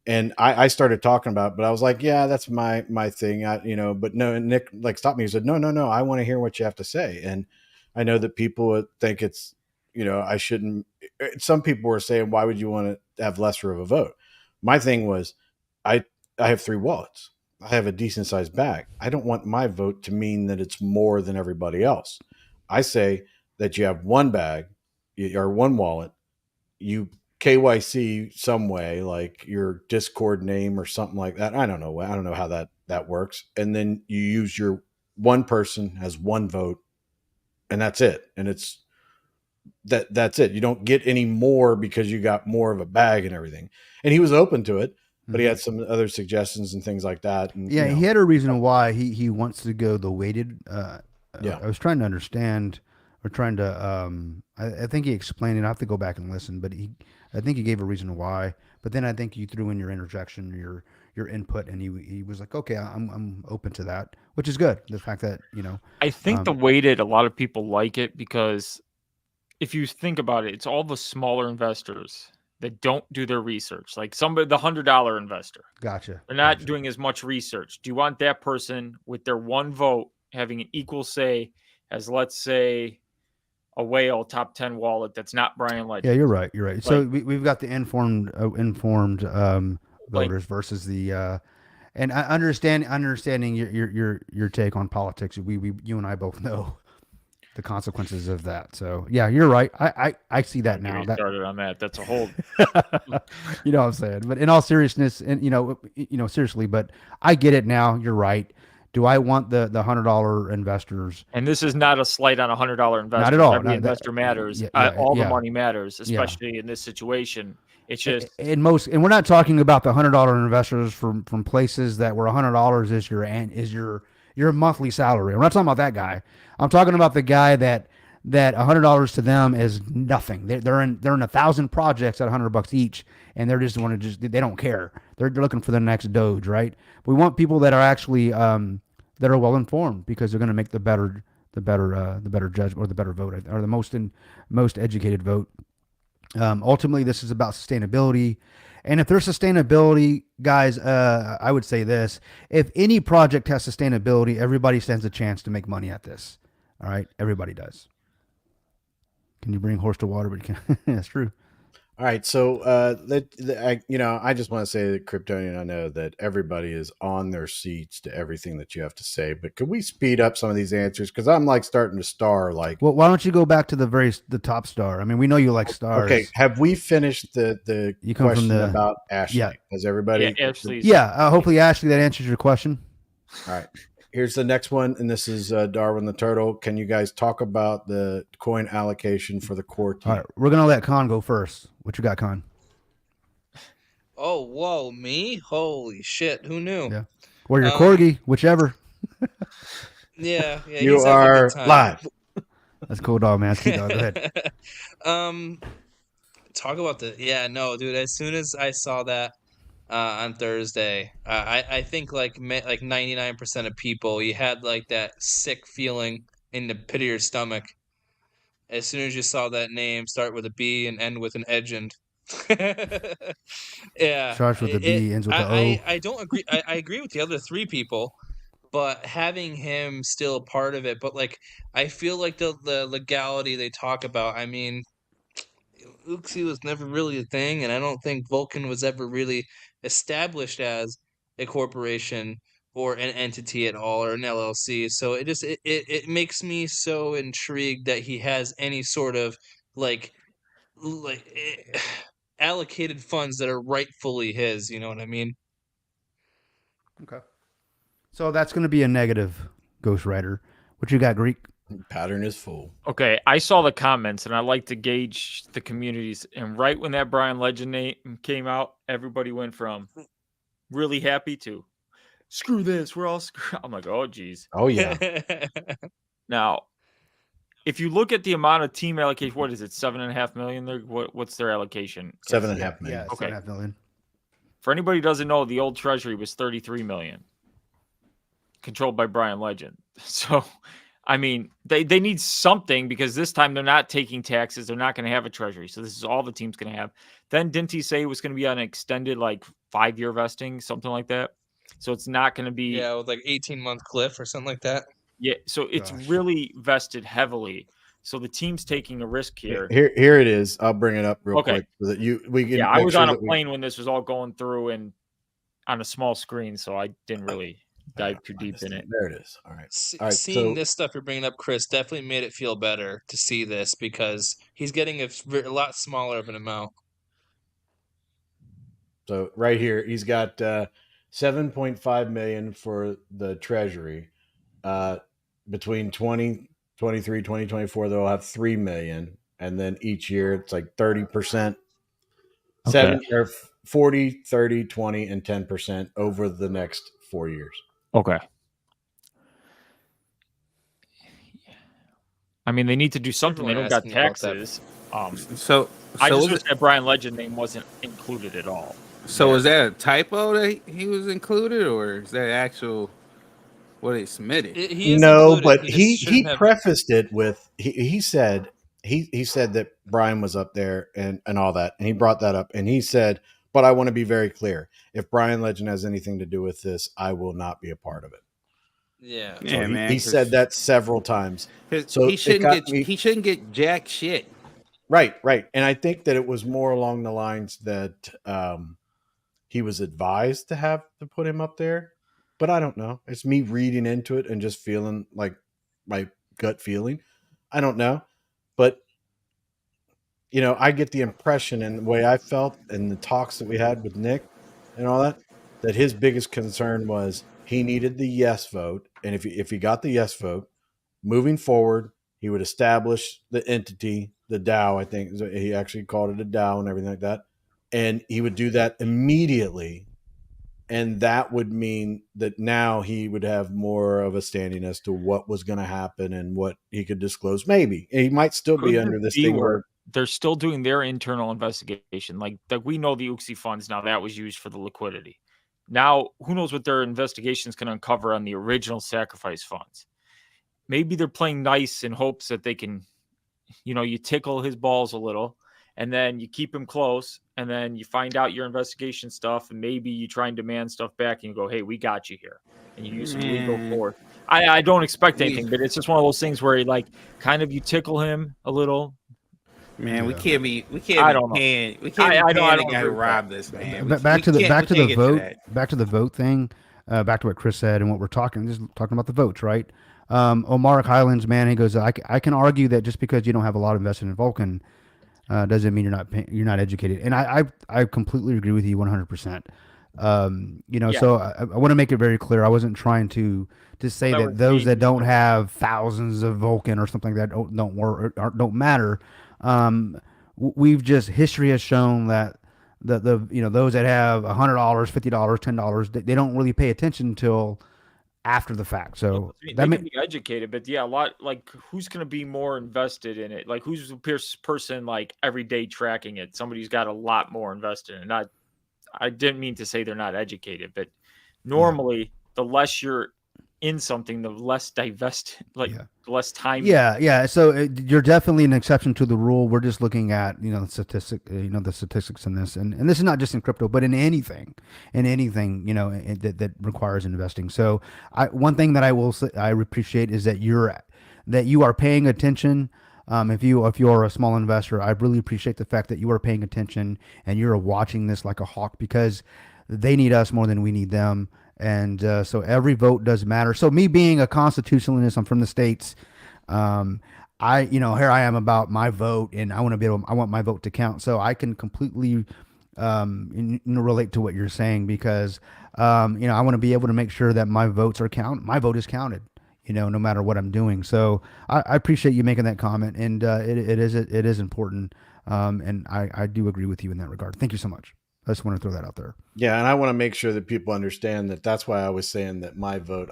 Speaker 2: and I started talking about it, but I was like, yeah, that's my thing. But no, Nick stopped me. He said, no, I want to hear what you have to say. And I know that people would think it's, I shouldn't. Some people were saying, why would you want to have lesser of a vote? My thing was, I have 3 wallets. I have a decent sized bag. I don't want my vote to mean that it's more than everybody else. I say that you have one bag or one wallet, you KYC some way, like your Discord name or something like that. I don't know. I don't know how that works. And then you use your one person has one vote. And that's it. And that's it. You don't get any more because you got more of a bag and everything. And he was open to it, but he had some other suggestions and things like that. And,
Speaker 1: he had a reason why he wants to go the weighted. I was trying to understand or trying to, I think he explained it. I have to go back and listen, but I think he gave a reason why, but then I think you threw in your interjection, your input, and he was like, okay, I'm open to that, which is good. The fact that,
Speaker 4: I think the weighted, a lot of people like it because if you think about it, it's all the smaller investors that don't do their research. Like the $100 investor.
Speaker 1: Gotcha.
Speaker 4: They're not doing as much research. Do you want that person with their one vote having an equal say as, let's say, a whale top 10 wallet that's not Brian Ledger?
Speaker 1: Yeah, you're right. So we've got the informed voters versus the And understanding your take on politics. You and I both know the consequences of that. So yeah, you're right. I see that
Speaker 4: Don't get
Speaker 1: now.
Speaker 4: me
Speaker 1: That
Speaker 4: started on that. That's a whole.
Speaker 1: you know what I'm saying. But in all seriousness, and seriously, but I get it now. You're right. Do I want the $100 investors?
Speaker 4: And this is not a slight on $100 investors.
Speaker 1: Not at all.
Speaker 4: Every
Speaker 1: Not
Speaker 4: investor matters.
Speaker 1: Yeah,
Speaker 4: All the
Speaker 1: yeah.
Speaker 4: money matters, especially in this situation. It's just
Speaker 1: And we're not talking about the $100 investors from places that where $100 is your monthly salary. I'm not talking about that guy. I'm talking about the guy that $100 to them is nothing. They're in 1,000 projects at $100 each, and they're just they don't care. They're looking for the next Doge, right? We want people that are actually that are well informed, because they're going to make the better judge, or the better vote, or the most educated vote. Ultimately, this is about sustainability. And if there's sustainability, guys, I would say this: if any project has sustainability, everybody stands a chance to make money at this. All right, everybody does. Can you bring horse to water? But you can. That's true.
Speaker 2: All right, so I just want to say that Kryptonian, I know that everybody is on their seats to everything that you have to say, but could we speed up some of these answers? Because I'm like starting to star. Like,
Speaker 1: well, why don't you go back to the top star? I mean, we know you like stars.
Speaker 2: Okay, have we finished the
Speaker 1: You come
Speaker 2: question
Speaker 1: from the-
Speaker 2: about Ashley?
Speaker 1: yeah.
Speaker 2: Has everybody?
Speaker 4: Yeah, Ashley's-
Speaker 1: Yeah, hopefully, Ashley, that answers your question.
Speaker 2: All right. Here's the next one, and this is Darwin the Turtle. Can you guys talk about the coin allocation for the core team?
Speaker 1: All right, we're gonna let Con go first. What you got, Con?
Speaker 5: Oh, whoa, me? Holy shit! Who knew?
Speaker 1: Yeah. Or your corgi, whichever.
Speaker 5: Yeah,
Speaker 2: You
Speaker 5: he's having a
Speaker 2: are
Speaker 5: good time.
Speaker 2: live.
Speaker 1: That's cool, dog, man. That's cute, dog. Go ahead.
Speaker 5: Talk about no, dude. As soon as I saw that on Thursday, I think like 99% of people, you had like that sick feeling in the pit of your stomach as soon as you saw that name start with a B and end with an legend. Yeah,
Speaker 1: Starts with a B, ends with the O.
Speaker 5: I don't agree. I agree with the other three people, but having him still a part of it. But like, I feel like the legality they talk about. I mean, Uxie was never really a thing, and I don't think Vulcan was ever really established as a corporation or an entity at all, or an LLC. So it makes me so intrigued that he has any sort of like allocated funds that are rightfully his. You know what I mean?
Speaker 1: Okay. So that's going to be a negative, Ghost Rider. What you got, Greek?
Speaker 2: Pattern is full.
Speaker 4: Okay, I saw the comments, and I like to gauge the communities. And right when that Brian Legend name came out, everybody went from really happy to screw this. We're all screwed. I'm like, oh, geez.
Speaker 2: Oh yeah.
Speaker 4: Now, if you look at the amount of team allocation, what is it? 7.5 million. What's their allocation?
Speaker 2: 7.5 million.
Speaker 1: Yeah,
Speaker 4: Okay.
Speaker 1: 7.5 million.
Speaker 4: For anybody who doesn't know, the old treasury was 33 million, controlled by Brian Legend. So, I mean, they need something, because this time they're not taking taxes. They're not going to have a treasury. So this is all the team's going to have. Then didn't he say it was going to be on an extended, like 5-year vesting, something like that? So it's not going to be.
Speaker 5: Yeah, with like 18-month cliff or something like that.
Speaker 4: Yeah. So it's really vested heavily. So the team's taking a risk here.
Speaker 2: Here it is. I'll bring it up real
Speaker 4: Okay.
Speaker 2: quick so that we can.
Speaker 4: Yeah, I
Speaker 2: make
Speaker 4: was
Speaker 2: sure
Speaker 4: on a
Speaker 2: that
Speaker 4: plane when this was all going through and on a small screen, so I didn't really dive too deep in it.
Speaker 2: There it is. All right. All right.
Speaker 5: Seeing
Speaker 2: So
Speaker 5: this stuff you're bringing up, Chris, definitely made it feel better to see this, because he's getting a lot smaller of an amount.
Speaker 2: So right here, he's got 7.5 million for the treasury. Between 2023, 2024, they'll have 3 million, and then each year it's like 30%,
Speaker 4: Okay.
Speaker 2: 40, 30, 20, and 10% over the next 4 years.
Speaker 4: Okay. I mean, they need to do something. They don't got
Speaker 5: Everyone asked me about that.
Speaker 4: taxes.
Speaker 3: So
Speaker 4: I just
Speaker 3: was
Speaker 4: wish that Brian Legend name wasn't included at all.
Speaker 3: was that a typo that he was included, or is that actual what he submitted?
Speaker 5: He is
Speaker 2: No,
Speaker 5: included.
Speaker 2: but
Speaker 5: just
Speaker 2: he
Speaker 5: shouldn't have-
Speaker 2: prefaced it with he said that Brian was up there and all that, and he brought that up, and he said, but I want to be very clear: if Brian Legend has anything to do with this, I will not be a part of it.
Speaker 5: Yeah.
Speaker 2: So
Speaker 3: Yeah,
Speaker 2: he,
Speaker 3: man,
Speaker 2: he
Speaker 3: 'cause
Speaker 2: said that several times. So
Speaker 3: he
Speaker 2: it
Speaker 3: shouldn't
Speaker 2: got
Speaker 3: get
Speaker 2: me-
Speaker 3: he shouldn't get jack shit.
Speaker 2: Right. And I think that it was more along the lines that he was advised to have to put him up there, but I don't know. It's me reading into it and just feeling like my gut feeling. I don't know, but I get the impression and the way I felt and the talks that we had with Nick and all that his biggest concern was he needed the yes vote, and if he got the yes vote, moving forward, he would establish the entity, the DAO. I think he actually called it a DAO and everything like that, and he would do that immediately. And that would mean that now he would have more of a standing as to what was going to happen and what he could disclose. Maybe he might still be under this thing where
Speaker 4: they're still doing their internal investigation. Like we know the UXI funds now, that was used for the liquidity. Now, who knows what their investigations can uncover on the original sacrifice funds? Maybe they're playing nice in hopes that they can, you tickle his balls a little, and then you keep him close, and then you find out your investigation stuff, and maybe you try and demand stuff back, and you go, hey, we got you here. And you use some legal force. I don't expect anything, but it's just one of those things where you tickle him a little.
Speaker 3: Man, we can't be paying the guy who robbed us, man.
Speaker 1: Back to the vote thing, back to what Chris said and what we're talking about the votes, right? Omar Highlands, man, he goes, I can argue that just because you don't have a lot invested in Vulcan doesn't mean you're not educated. And I completely agree with you 100%. So I want to make it very clear. I wasn't trying to say that those that don't have thousands of Vulcan or something like that don't matter. History has shown that those that have $100, $50, $10, they don't really pay attention until after the fact. So
Speaker 4: they can be educated, but a lot, like, who's going to be more invested in it? Like, who's the person like every day tracking it? Somebody's got a lot more invested in it. I didn't mean to say they're not educated, but normally the less you're in something, the less divested, the less time.
Speaker 1: Yeah. So you're definitely an exception to the rule. We're just looking at the statistics in this, and this is not just in crypto, but in anything that requires investing. So one thing that I appreciate is that you are paying attention. If you're a small investor, I really appreciate the fact that you are paying attention and you're watching this like a hawk, because they need us more than we need them. And so every vote does matter. So me being a constitutionalist, I'm from the States. Here I am about my vote, and I want my vote to count. So I can completely relate to what you're saying, because I want to be able to make sure that my votes are counted. My vote is counted, no matter what I'm doing. So I appreciate you making that comment, and it is important. And I do agree with you in that regard. Thank you so much. I just want to throw that out there.
Speaker 2: Yeah, and I want to make sure that people understand that that's why I was saying that my vote.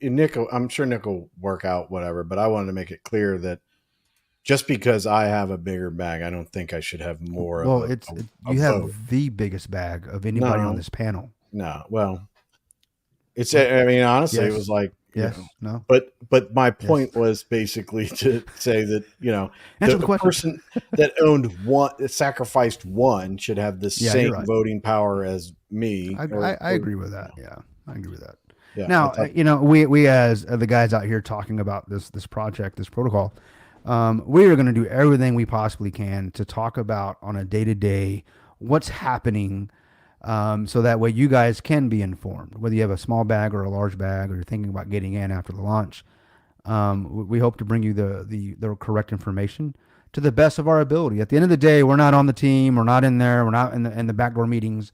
Speaker 2: Nick, I'm sure Nick will work out whatever, but I wanted to make it clear that just because I have a bigger bag, I don't think I should have more.
Speaker 1: Well, you have the biggest bag of anybody on this panel.
Speaker 2: No, well, it's. I mean, honestly, it was like.
Speaker 1: Yes. No.
Speaker 2: But my point was basically to say that the person that sacrificed one should have the same voting power as me.
Speaker 1: I agree with that. Yeah, I agree with that.
Speaker 2: Yeah,
Speaker 1: now we as the guys out here talking about this project, this protocol, we are going to do everything we possibly can to talk about on a day-to-day what's happening. So that way you guys can be informed, whether you have a small bag or a large bag, or you're thinking about getting in after the launch. We hope to bring you the correct information to the best of our ability. At the end of the day, we're not on the team. We're not in there. We're not in the backdoor meetings.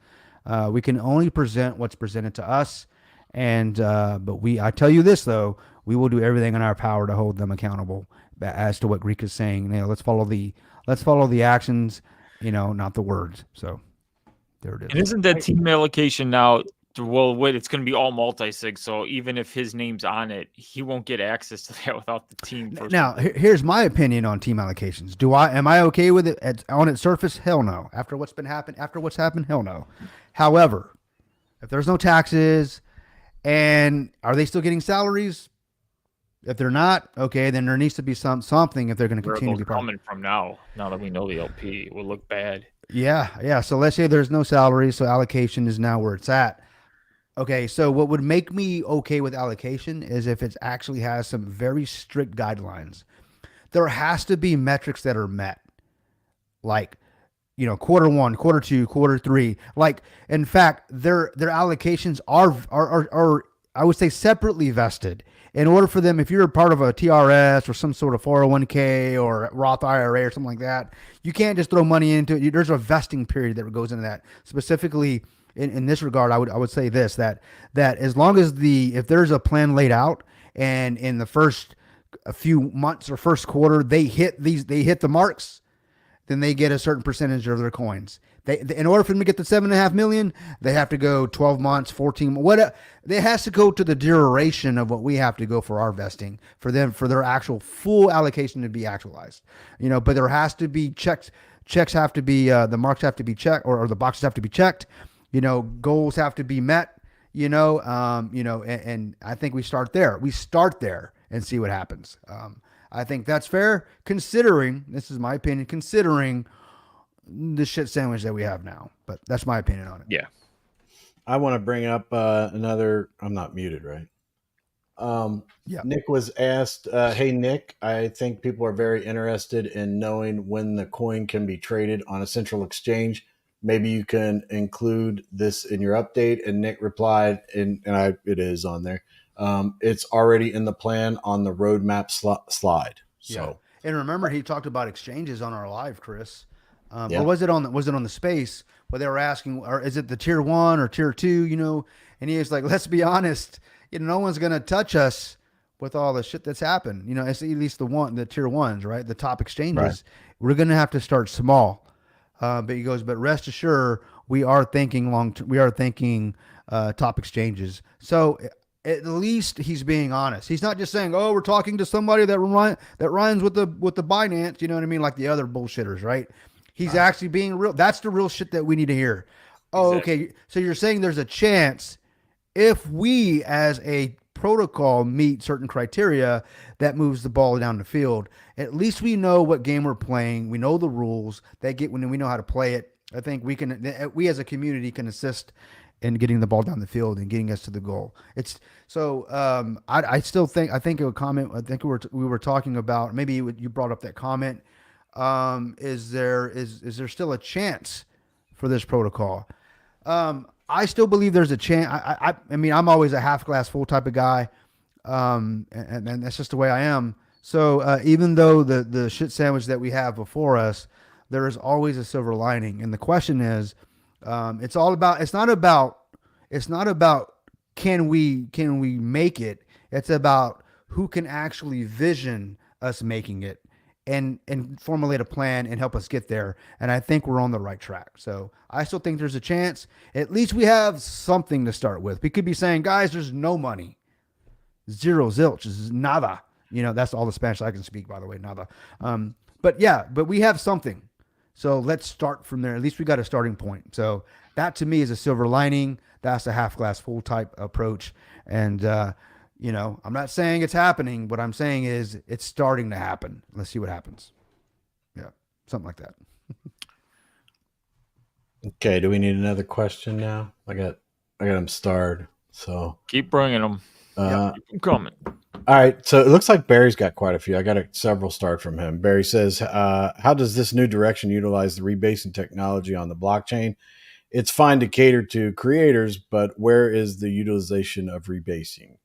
Speaker 1: We can only present what's presented to us. And, I tell you this though, we will do everything in our power to hold them accountable as to what Greek is saying. Let's follow the actions, not the words. So. There it is.
Speaker 4: And isn't that team allocation now? Well, wait, it's going to be all multi-sig. So even if his name's on it, he won't get access to that without the team.
Speaker 1: Now, here's my opinion on team allocations. Am I okay with it on its surface? Hell no. After what's happened, hell no. However, if there's no taxes, and are they still getting salaries? If they're not, okay, then there needs to be something if they're going to continue to be
Speaker 4: coming from now that we know the LP, it will look bad.
Speaker 1: Yeah. So let's say there's no salary, so allocation is now where it's at. Okay, so what would make me okay with allocation is if it actually has some very strict guidelines. There has to be metrics that are met. Like, quarter one, quarter two, quarter three. Like, in fact, their allocations are I would say separately vested. In order for them, if you're a part of a TRS or some sort of 401k or Roth IRA or something like that, you can't just throw money into it. There's a vesting period that goes into that. Specifically, in this regard, I would say this, that as long as if there's a plan laid out, and in the first a few months or first quarter they hit the marks, then they get a certain percentage of their coins. In order for them to get the 7.5 million, they have to go 12 months, 14. What it has to go to the duration of what we have to go for our vesting for their actual full allocation to be actualized. But there has to be checks. Checks have to be the marks have to be checked, or the boxes have to be checked. Goals have to be met. And I think we start there. We start there and see what happens. I think that's fair, considering, this is my opinion, considering the shit sandwich that we have now. But that's my opinion on it.
Speaker 4: Yeah.
Speaker 2: I want to bring up another. I'm not muted, right?
Speaker 1: Yeah.
Speaker 2: Nick was asked, hey, Nick, I think people are very interested in knowing when the coin can be traded on a central exchange. Maybe you can include this in your update. And Nick replied, it is on there. It's already in the plan on the roadmap slide. So,
Speaker 1: yeah. And remember, he talked about exchanges on our live, Chris.
Speaker 2: Yeah.
Speaker 1: Or was it on the space where they were asking, or is it the tier 1 or tier 2? And he was like, let's be honest, no one's gonna touch us with all the shit that's happened. It's at least the tier 1s, right? The top exchanges. Right. We're gonna have to start small. But he goes, but rest assured, we are thinking top exchanges. So at least he's being honest. He's not just saying, "Oh, we're talking to somebody that rhymes with the Binance." You know what I mean? Like the other bullshitters, right? He's actually being real. That's the real shit that we need to hear. Oh, exactly. Okay. So you're saying there's a chance if we as a protocol meet certain criteria that moves the ball down the field. At least we know what game we're playing. We know the rules. When we know how to play it. I think we as a community can assist in getting the ball down the field and getting us to the goal. It's so. I think a comment. I think we were talking about. Maybe you brought up that comment. Is there still a chance for this protocol? I still believe there's a chance. I mean, I'm always a half glass full type of guy. And that's just the way I am. So, even though the shit sandwich that we have before us, there is always a silver lining. And the question is, it's not about can we make it? It's about who can actually vision us making it and formulate a plan and help us get there. And I think we're on the right track. So I still think there's a chance. At least we have something to start with. We could be saying, guys, there's no money. Zero, zilch, is nada. That's all the Spanish I can speak, by the way, nada. But we have something. So let's start from there. At least we got a starting point. So that to me is a silver lining. That's a half glass full type approach. And, I'm not saying it's happening. What I'm saying is it's starting to happen. Let's see what happens. Yeah, something like that.
Speaker 2: Okay. Do we need another question now? I got them starred. So
Speaker 4: keep bringing them. Keep them coming.
Speaker 2: All right. So it looks like Barry's got quite a few. I got several starred from him. Barry says, how does this new direction utilize the rebasing technology on the blockchain? It's fine to cater to creators, but where is the utilization of rebasing?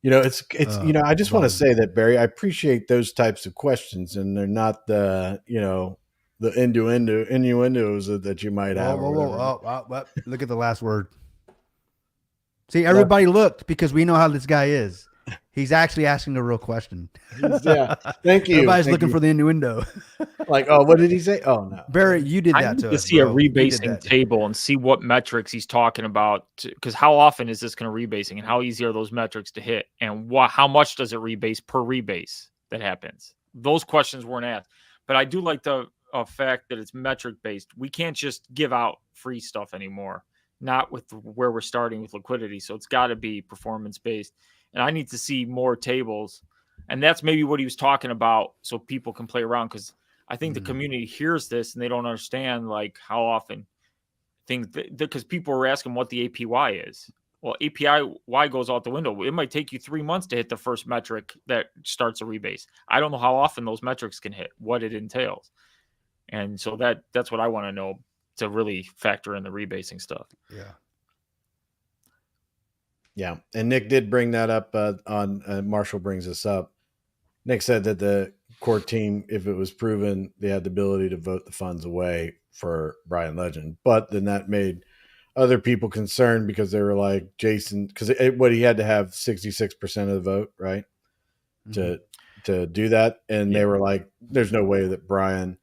Speaker 2: I just want to say that, Barry, I appreciate those types of questions, and they're not the innuendos that you might have.
Speaker 1: Look at the last word. See, everybody looked because we know how this guy is. He's actually asking the real question.
Speaker 2: Yeah, thank you.
Speaker 1: Everybody's looking for the innuendo.
Speaker 2: Like, oh, what did he say? Oh, no.
Speaker 1: Barry, you did that
Speaker 4: I need
Speaker 1: to
Speaker 4: to
Speaker 1: us,
Speaker 4: see
Speaker 1: bro.
Speaker 4: a rebasing table and see what metrics he's talking about. Because how often is this going to rebasing, and how easy are those metrics to hit, and how much does it rebase per rebase that happens? Those questions weren't asked. But I do like the fact that it's metric based. We can't just give out free stuff anymore. Not with where we're starting with liquidity. So it's got to be performance based. And I need to see more tables. And that's maybe what he was talking about, so people can play around. Because I think the community hears this and they don't understand like how often things, because people are asking what the APY is. Well, APY goes out the window. It might take you 3 months to hit the first metric that starts a rebase. I don't know how often those metrics can hit, what it entails. And so that's what I want to know to really factor in the rebasing stuff.
Speaker 1: Yeah.
Speaker 2: Yeah, and Nick did bring that up on Marshall brings this up. Nick said that the court team, if it was proven, they had the ability to vote the funds away for Brian Legend, but then that made other people concerned because they were like Jason, because what he had to have 66% of the vote, right, to do that, and they were like, "There's no way that Brian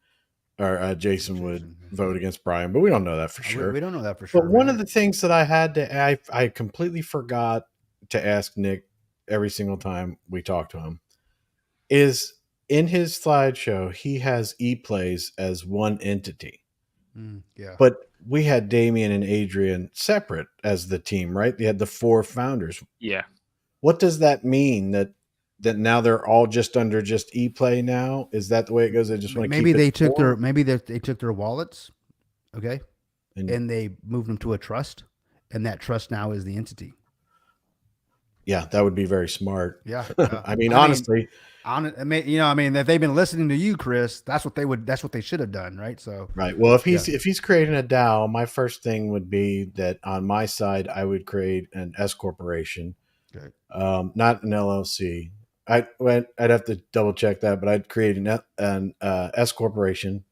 Speaker 2: or Jason would vote against Brian," but we don't know that for sure.
Speaker 1: We don't know that for sure.
Speaker 2: But one of the things that I had to, I completely forgot to ask Nick every single time we talk to him is in his slideshow, he has ePlays as one entity.
Speaker 1: Yeah.
Speaker 2: But we had Damian and Adrian separate as the team, right? They had the 4 founders.
Speaker 4: Yeah.
Speaker 2: What does that mean? That now they're all just under just ePlay now? Is that the way it goes? They just want to
Speaker 1: maybe
Speaker 2: keep
Speaker 1: they took their they took their wallets, okay,
Speaker 2: and
Speaker 1: they moved them to a trust, and that trust now is the entity.
Speaker 2: Yeah, that would be very smart.
Speaker 1: Yeah.
Speaker 2: I mean, honestly,
Speaker 1: if they've been listening to you, Chris, that's what they should have done, right? So,
Speaker 2: right. Well, if he's creating a DAO, my first thing would be that on my side, I would create an S corporation,
Speaker 1: okay.
Speaker 2: Not an LLC. I'd have to double check that, but I'd create an S corporation,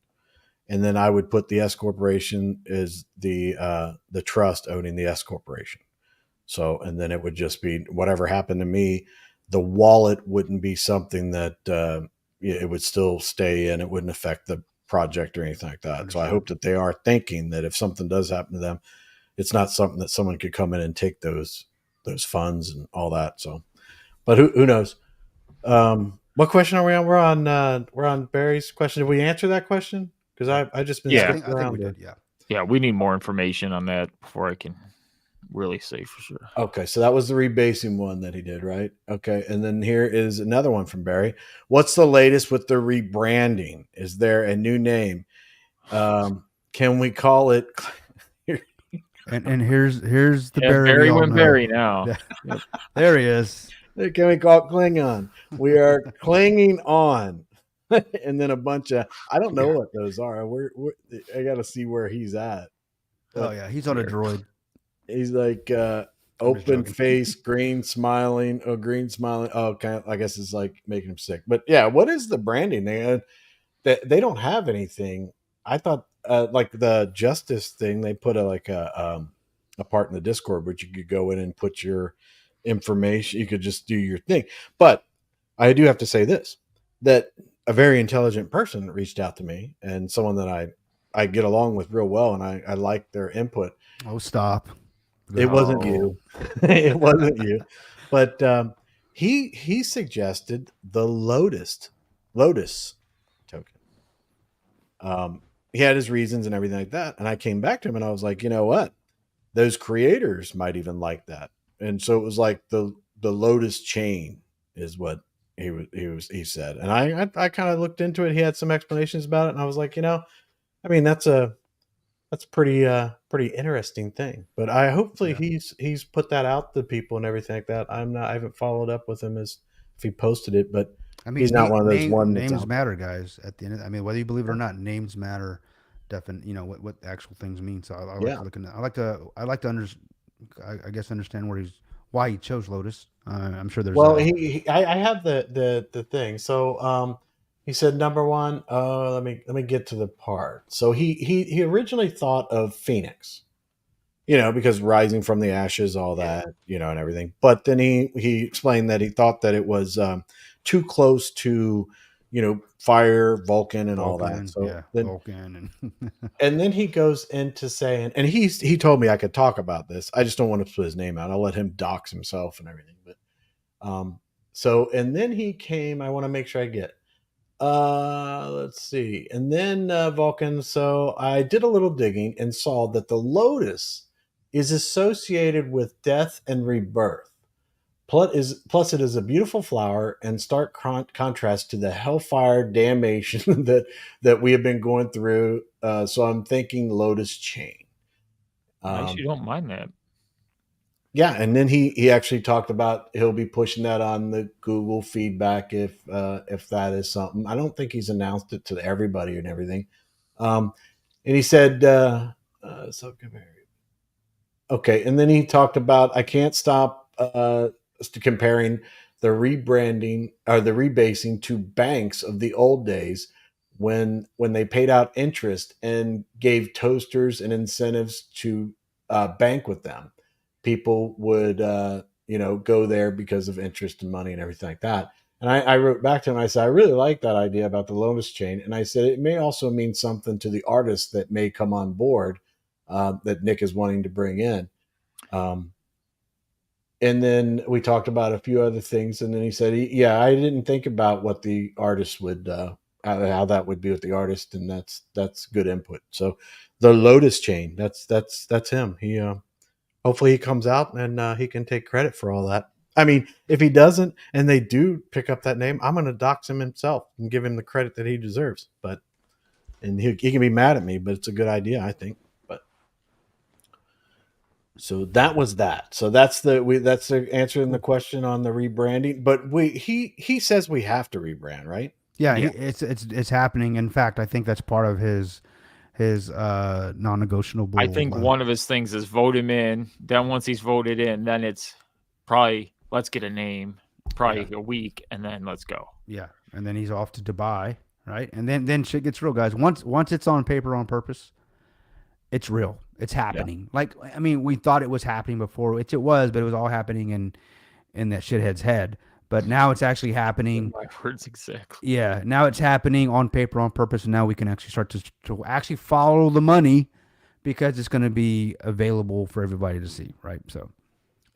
Speaker 2: and then I would put the S corporation as the trust owning the S corporation. So, and then it would just be whatever happened to me. The wallet wouldn't be something that it would still stay in. It wouldn't affect the project or anything like that. So I hope that they are thinking that if something does happen to them, it's not something that someone could come in and take those funds and all that. So, but who knows? What question are we on? We're on Barry's question. Did we answer that question? Because I just been
Speaker 1: I think we did.
Speaker 4: Yeah, we need more information on that before I can really say for sure.
Speaker 2: Okay, so that was the rebasing one that he did, right? Okay, and then here is another one from Barry. What's the latest with the rebranding? Is there a new name? Can we call it?
Speaker 1: and here's the Barry.
Speaker 4: Barry went Barry now.
Speaker 1: There he is.
Speaker 2: Can we call it Klingon? We are clinging on. And then a bunch of, I don't know what those are. I got to see where he's at.
Speaker 1: Oh yeah, he's on a droid.
Speaker 2: He's like open face, green smiling. Oh, kind of. I guess it's like making him sick. But yeah, what is the branding? They don't have anything. I thought like the justice thing. They put a part in the Discord, which you could go in and put your information. You could just do your thing. But I do have to say this: that a very intelligent person reached out to me, and someone that I get along with real well, and I like their input.
Speaker 1: Oh, stop.
Speaker 2: It wasn't you. It wasn't you. But he suggested the Lotus token. He had his reasons and everything like that. And I came back to him and I was like, you know what? Those creators might even like that. And so it was like the Lotus chain is what he said. And I kind of looked into it. He had some explanations about it. And I was like, I mean, that's a pretty interesting thing. But hopefully he's put that out to people and everything like that. I haven't followed up with him as if he posted it, but I mean, he's not one of those
Speaker 1: names matter, guys. At the end, I mean, whether you believe it or not, names matter. Definitely, what actual things mean. So I like to understand why he chose Lotus. I'm sure there's.
Speaker 2: Well, I have the thing. So he said number one. Let me get to the part. So he originally thought of Phoenix, because rising from the ashes, all that, and everything. But then he explained that he thought that it was too close to, fire, Vulcan, and all that. So
Speaker 1: Vulcan,
Speaker 2: and then he goes into saying, and he told me I could talk about this. I just don't want to put his name out. I'll let him dox himself and everything. But so and then he came. I want to make sure I get. Let's see. And then Vulcan. So I did a little digging and saw that the Lotus is associated with death and rebirth. Plus, it is a beautiful flower and stark contrast to the hellfire damnation that we have been going through. So I'm thinking Lotus Chain.
Speaker 4: I actually don't mind that.
Speaker 2: Yeah, and then he actually talked about he'll be pushing that on the Google feedback if that is something. I don't think he's announced it to everybody and everything, And he said, so okay. And then he talked about, I can't stop comparing the rebranding or the rebasing to banks of the old days when they paid out interest and gave toasters and incentives to bank with them. People would, go there because of interest and money and everything like that. And I wrote back to him. I said, I really like that idea about the Lotus chain. And I said, it may also mean something to the artists that may come on board that Nick is wanting to bring in. And then we talked about a few other things. And then he said, yeah, I didn't think about what the artist would, how that would be with the artist. And that's good input. So the Lotus chain, that's him. He, hopefully he comes out and he can take credit for all that. I mean, if he doesn't, and they do pick up that name, I'm going to dox him himself and give him the credit that he deserves. And he can be mad at me, but it's a good idea, I think. But so that was that. So that's the answering the question on the rebranding. But he says we have to rebrand, right?
Speaker 1: Yeah, it's happening. In fact, I think that's part of his non-negotiable.
Speaker 4: I think one of his things is vote him in. Then once he's voted in, then it's probably let's get a name, probably a week, and then let's go.
Speaker 1: Yeah, and then he's off to Dubai, right? And then shit gets real, guys. Once it's on paper on purpose, it's real. It's happening. Yeah. Like, I mean, we thought it was happening before, which it was, but it was all happening in that shithead's head. But now it's actually happening.
Speaker 4: My words exactly.
Speaker 1: Yeah, now it's happening on paper on purpose, and now we can actually start to actually follow the money because it's going to be available for everybody to see, right? So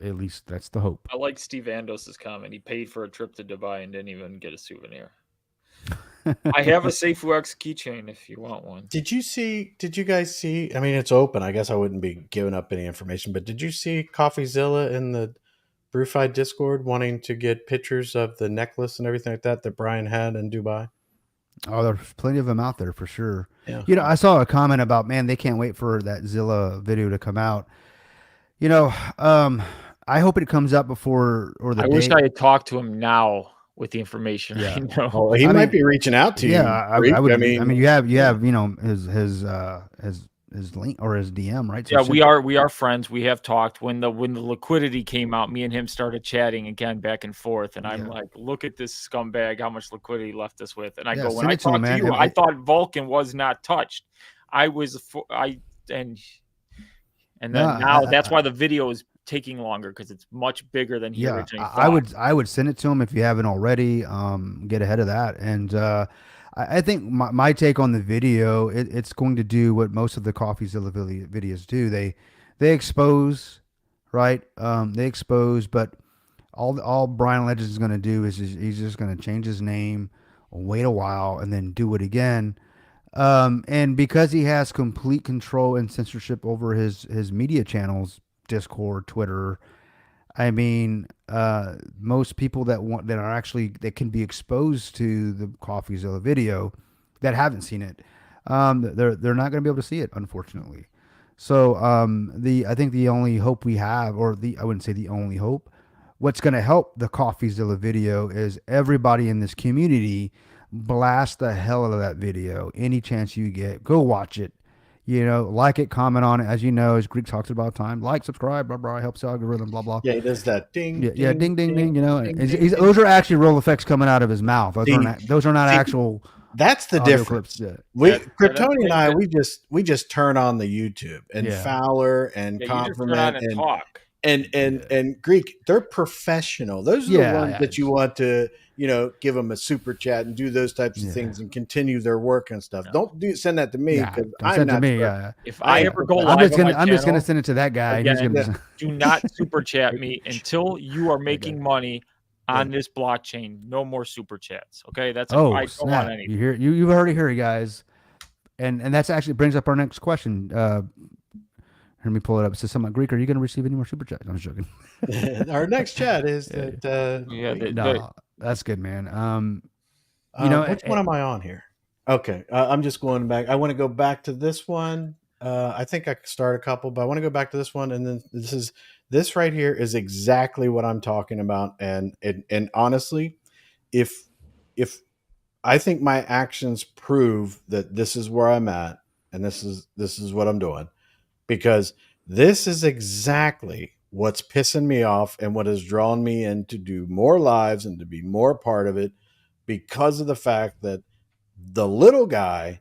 Speaker 1: at least that's the hope.
Speaker 4: I like Steve Andos's comment. He paid for a trip to Dubai and didn't even get a souvenir. I have a SafeWX keychain if you want one.
Speaker 2: Did you guys see? I mean, it's open. I guess I wouldn't be giving up any information, but did you see CoffeeZilla in the BrewFi Discord wanting to get pictures of the necklace and everything like that Brian had in Dubai?
Speaker 1: Oh, there's plenty of them out there for sure.
Speaker 2: Yeah.
Speaker 1: You know, I saw a comment about, man, they can't wait for that Zilla video to come out. You know, I hope it comes out before or the
Speaker 4: I wish I had talked to him now with the information.
Speaker 1: Yeah.
Speaker 4: I know.
Speaker 2: Oh, he might be reaching out to you.
Speaker 1: Yeah, I would. I mean, you have you know his link or his DM, right? So
Speaker 4: yeah, we are friends. We have talked. When the liquidity came out, me and him started chatting again back and forth, and I'm like, look at this scumbag, how much liquidity he left us with. And I go, when I talked to you, I thought Vulcan was not touched. And then now that's why the video is taking longer, because it's much bigger than he originally thought.
Speaker 1: I would send it to him if you haven't already. Get ahead of that. And I think my take on the video, it's going to do what most of the CoffeeZilla videos do. They expose, right? They expose, but all Brian Legends is going to do is he's just going to change his name, wait a while, and then do it again. And because he has complete control and censorship over his media channels, Discord, Twitter, I mean, most people that can be exposed to the CoffeeZilla video that haven't seen it, they're not going to be able to see it, unfortunately. So I think the only hope we have, I wouldn't say the only hope, what's going to help the CoffeeZilla video is everybody in this community blast the hell out of that video. Any chance you get, go watch it. You know, like it, comment on it. As you know, as Greek talks about time, like, subscribe, blah, blah, helps the algorithm, blah, blah.
Speaker 2: Yeah, he does that ding,
Speaker 1: ding, ding, ding, you know. Those are actually real effects coming out of his mouth. Those are not actual.
Speaker 2: That's the difference. Kryptoni and I, we just turn on the YouTube and Fowler and Compliment and talk. And Greek, they're professional. Those are the ones that you want to, give them a super chat and do those types of things and continue their work and stuff. No. Don't send that to me, because I'm not.
Speaker 4: If I ever go live,
Speaker 1: I'm just gonna send it to that guy.
Speaker 4: Again, do not super chat me until you are making money on this blockchain. No more super chats. Okay, that's I don't want anything.
Speaker 1: You've already heard it, guys, and that's actually brings up our next question. Let me pull it up. It says something like, Greek, are you going to receive any more super chats? I'm joking.
Speaker 2: Our next chat is that.
Speaker 1: No, that's good, man.
Speaker 2: Which one am I on here? Okay, I'm just going back. I want to go back to this one. I think I could start a couple, but I want to go back to this one, and then this right here is exactly what I'm talking about. And honestly, if I think my actions prove that this is where I'm at, and this is what I'm doing, because this is exactly what's pissing me off and what has drawn me in to do more lives and to be more a part of it, because of the fact that the little guy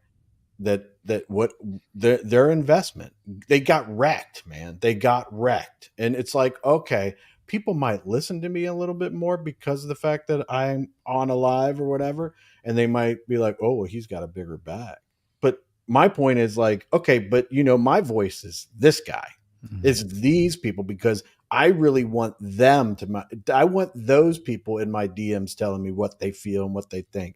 Speaker 2: that what their investment, they got wrecked, man. They got wrecked. And it's like, okay, people might listen to me a little bit more because of the fact that I'm on a live or whatever, and they might be like, oh, well, he's got a bigger bag. But my point is like, okay, but my voice is this guy.
Speaker 1: Mhm.
Speaker 2: It's these people, because I really want them I want those people in my DMs telling me what they feel and what they think.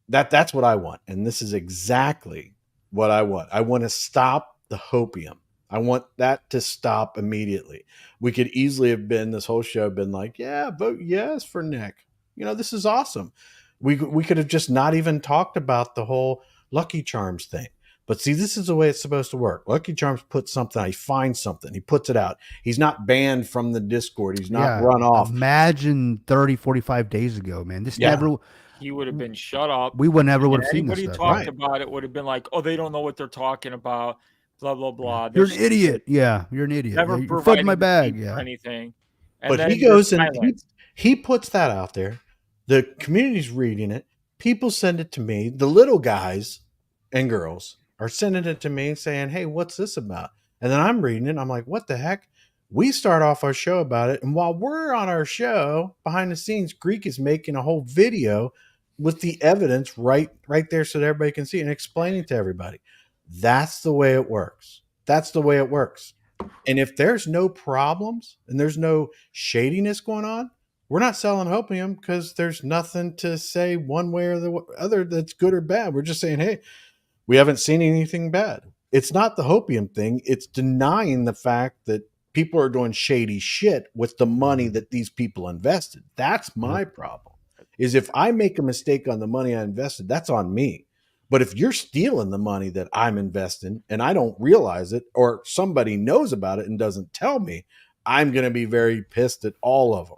Speaker 2: That's what I want. And this is exactly what I want. I want to stop the hopium. I want that to stop immediately. We could easily have this whole show been like, yeah, vote yes for Nick. This is awesome. We could have just not even talked about the whole Lucky Charms thing. But see, this is the way it's supposed to work. Lucky Charms puts something, he finds something, he puts it out. He's not banned from the Discord. He's not run off.
Speaker 1: Imagine 30, 45 days ago, man. This never...
Speaker 4: He would have been shut up.
Speaker 1: We would never would have seen this
Speaker 4: Anybody
Speaker 1: stuff.
Speaker 4: talked about it would have been like, oh, they don't know what they're talking about, blah, blah, blah.
Speaker 1: You're an idiot. Yeah, you're an idiot.
Speaker 4: Never
Speaker 1: You're flooding my bag.
Speaker 4: or
Speaker 1: Yeah.
Speaker 4: anything. And
Speaker 2: But
Speaker 4: then
Speaker 2: he goes and
Speaker 4: silence.
Speaker 2: he puts that out there. The community's reading it. People send it to me. The little guys and girls are sending it to me saying, hey, what's this about? And then I'm reading it. I'm like, what the heck? We start off our show about it. And while we're on our show, behind the scenes, Greek is making a whole video with the evidence right there so that everybody can see and explaining to everybody. That's the way it works. That's the way it works. And if there's no problems and there's no shadiness going on, we're not selling hopium because there's nothing to say one way or the other that's good or bad. We're just saying, hey, we haven't seen anything bad. It's not the hopium thing. It's denying the fact that people are doing shady shit with the money that these people invested. That's my problem. Is if I make a mistake on the money I invested, that's on me. But if you're stealing the money that I'm investing and I don't realize it, or somebody knows about it and doesn't tell me, I'm going to be very pissed at all of them.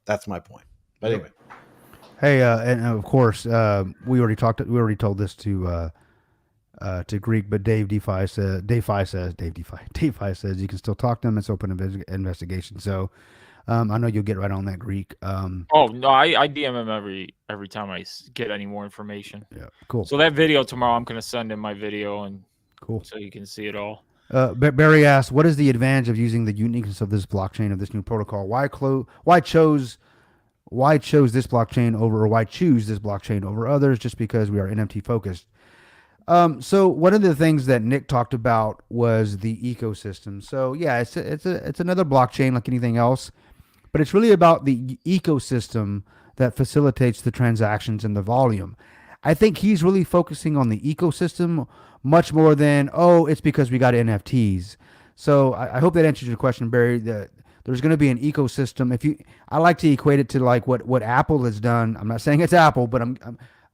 Speaker 2: That's my point. But anyway.
Speaker 1: Hey, and of course, we already told this to Greek, but DeFi says you can still talk to them. It's open investigation. So I know you'll get right on that, Greek.
Speaker 4: Oh no, I DM him every time I get any more information.
Speaker 1: Yeah, cool.
Speaker 4: So that video tomorrow, I'm gonna send him my video and
Speaker 1: cool,
Speaker 4: so you can see it all.
Speaker 1: Barry asked, "What is the advantage of using the uniqueness of this blockchain, of this new protocol? Why choose this blockchain over, or why choose this blockchain over others? Just because we are NFT focused." So one of the things that Nick talked about was the ecosystem. So yeah, it's another blockchain like anything else, but it's really about the ecosystem that facilitates the transactions and the volume. I think he's really focusing on the ecosystem much more than, oh, it's because we got NFTs. So I hope that answers your question, Barry. That there's going to be an ecosystem. I like to equate it to like what Apple has done. I'm not saying it's Apple, but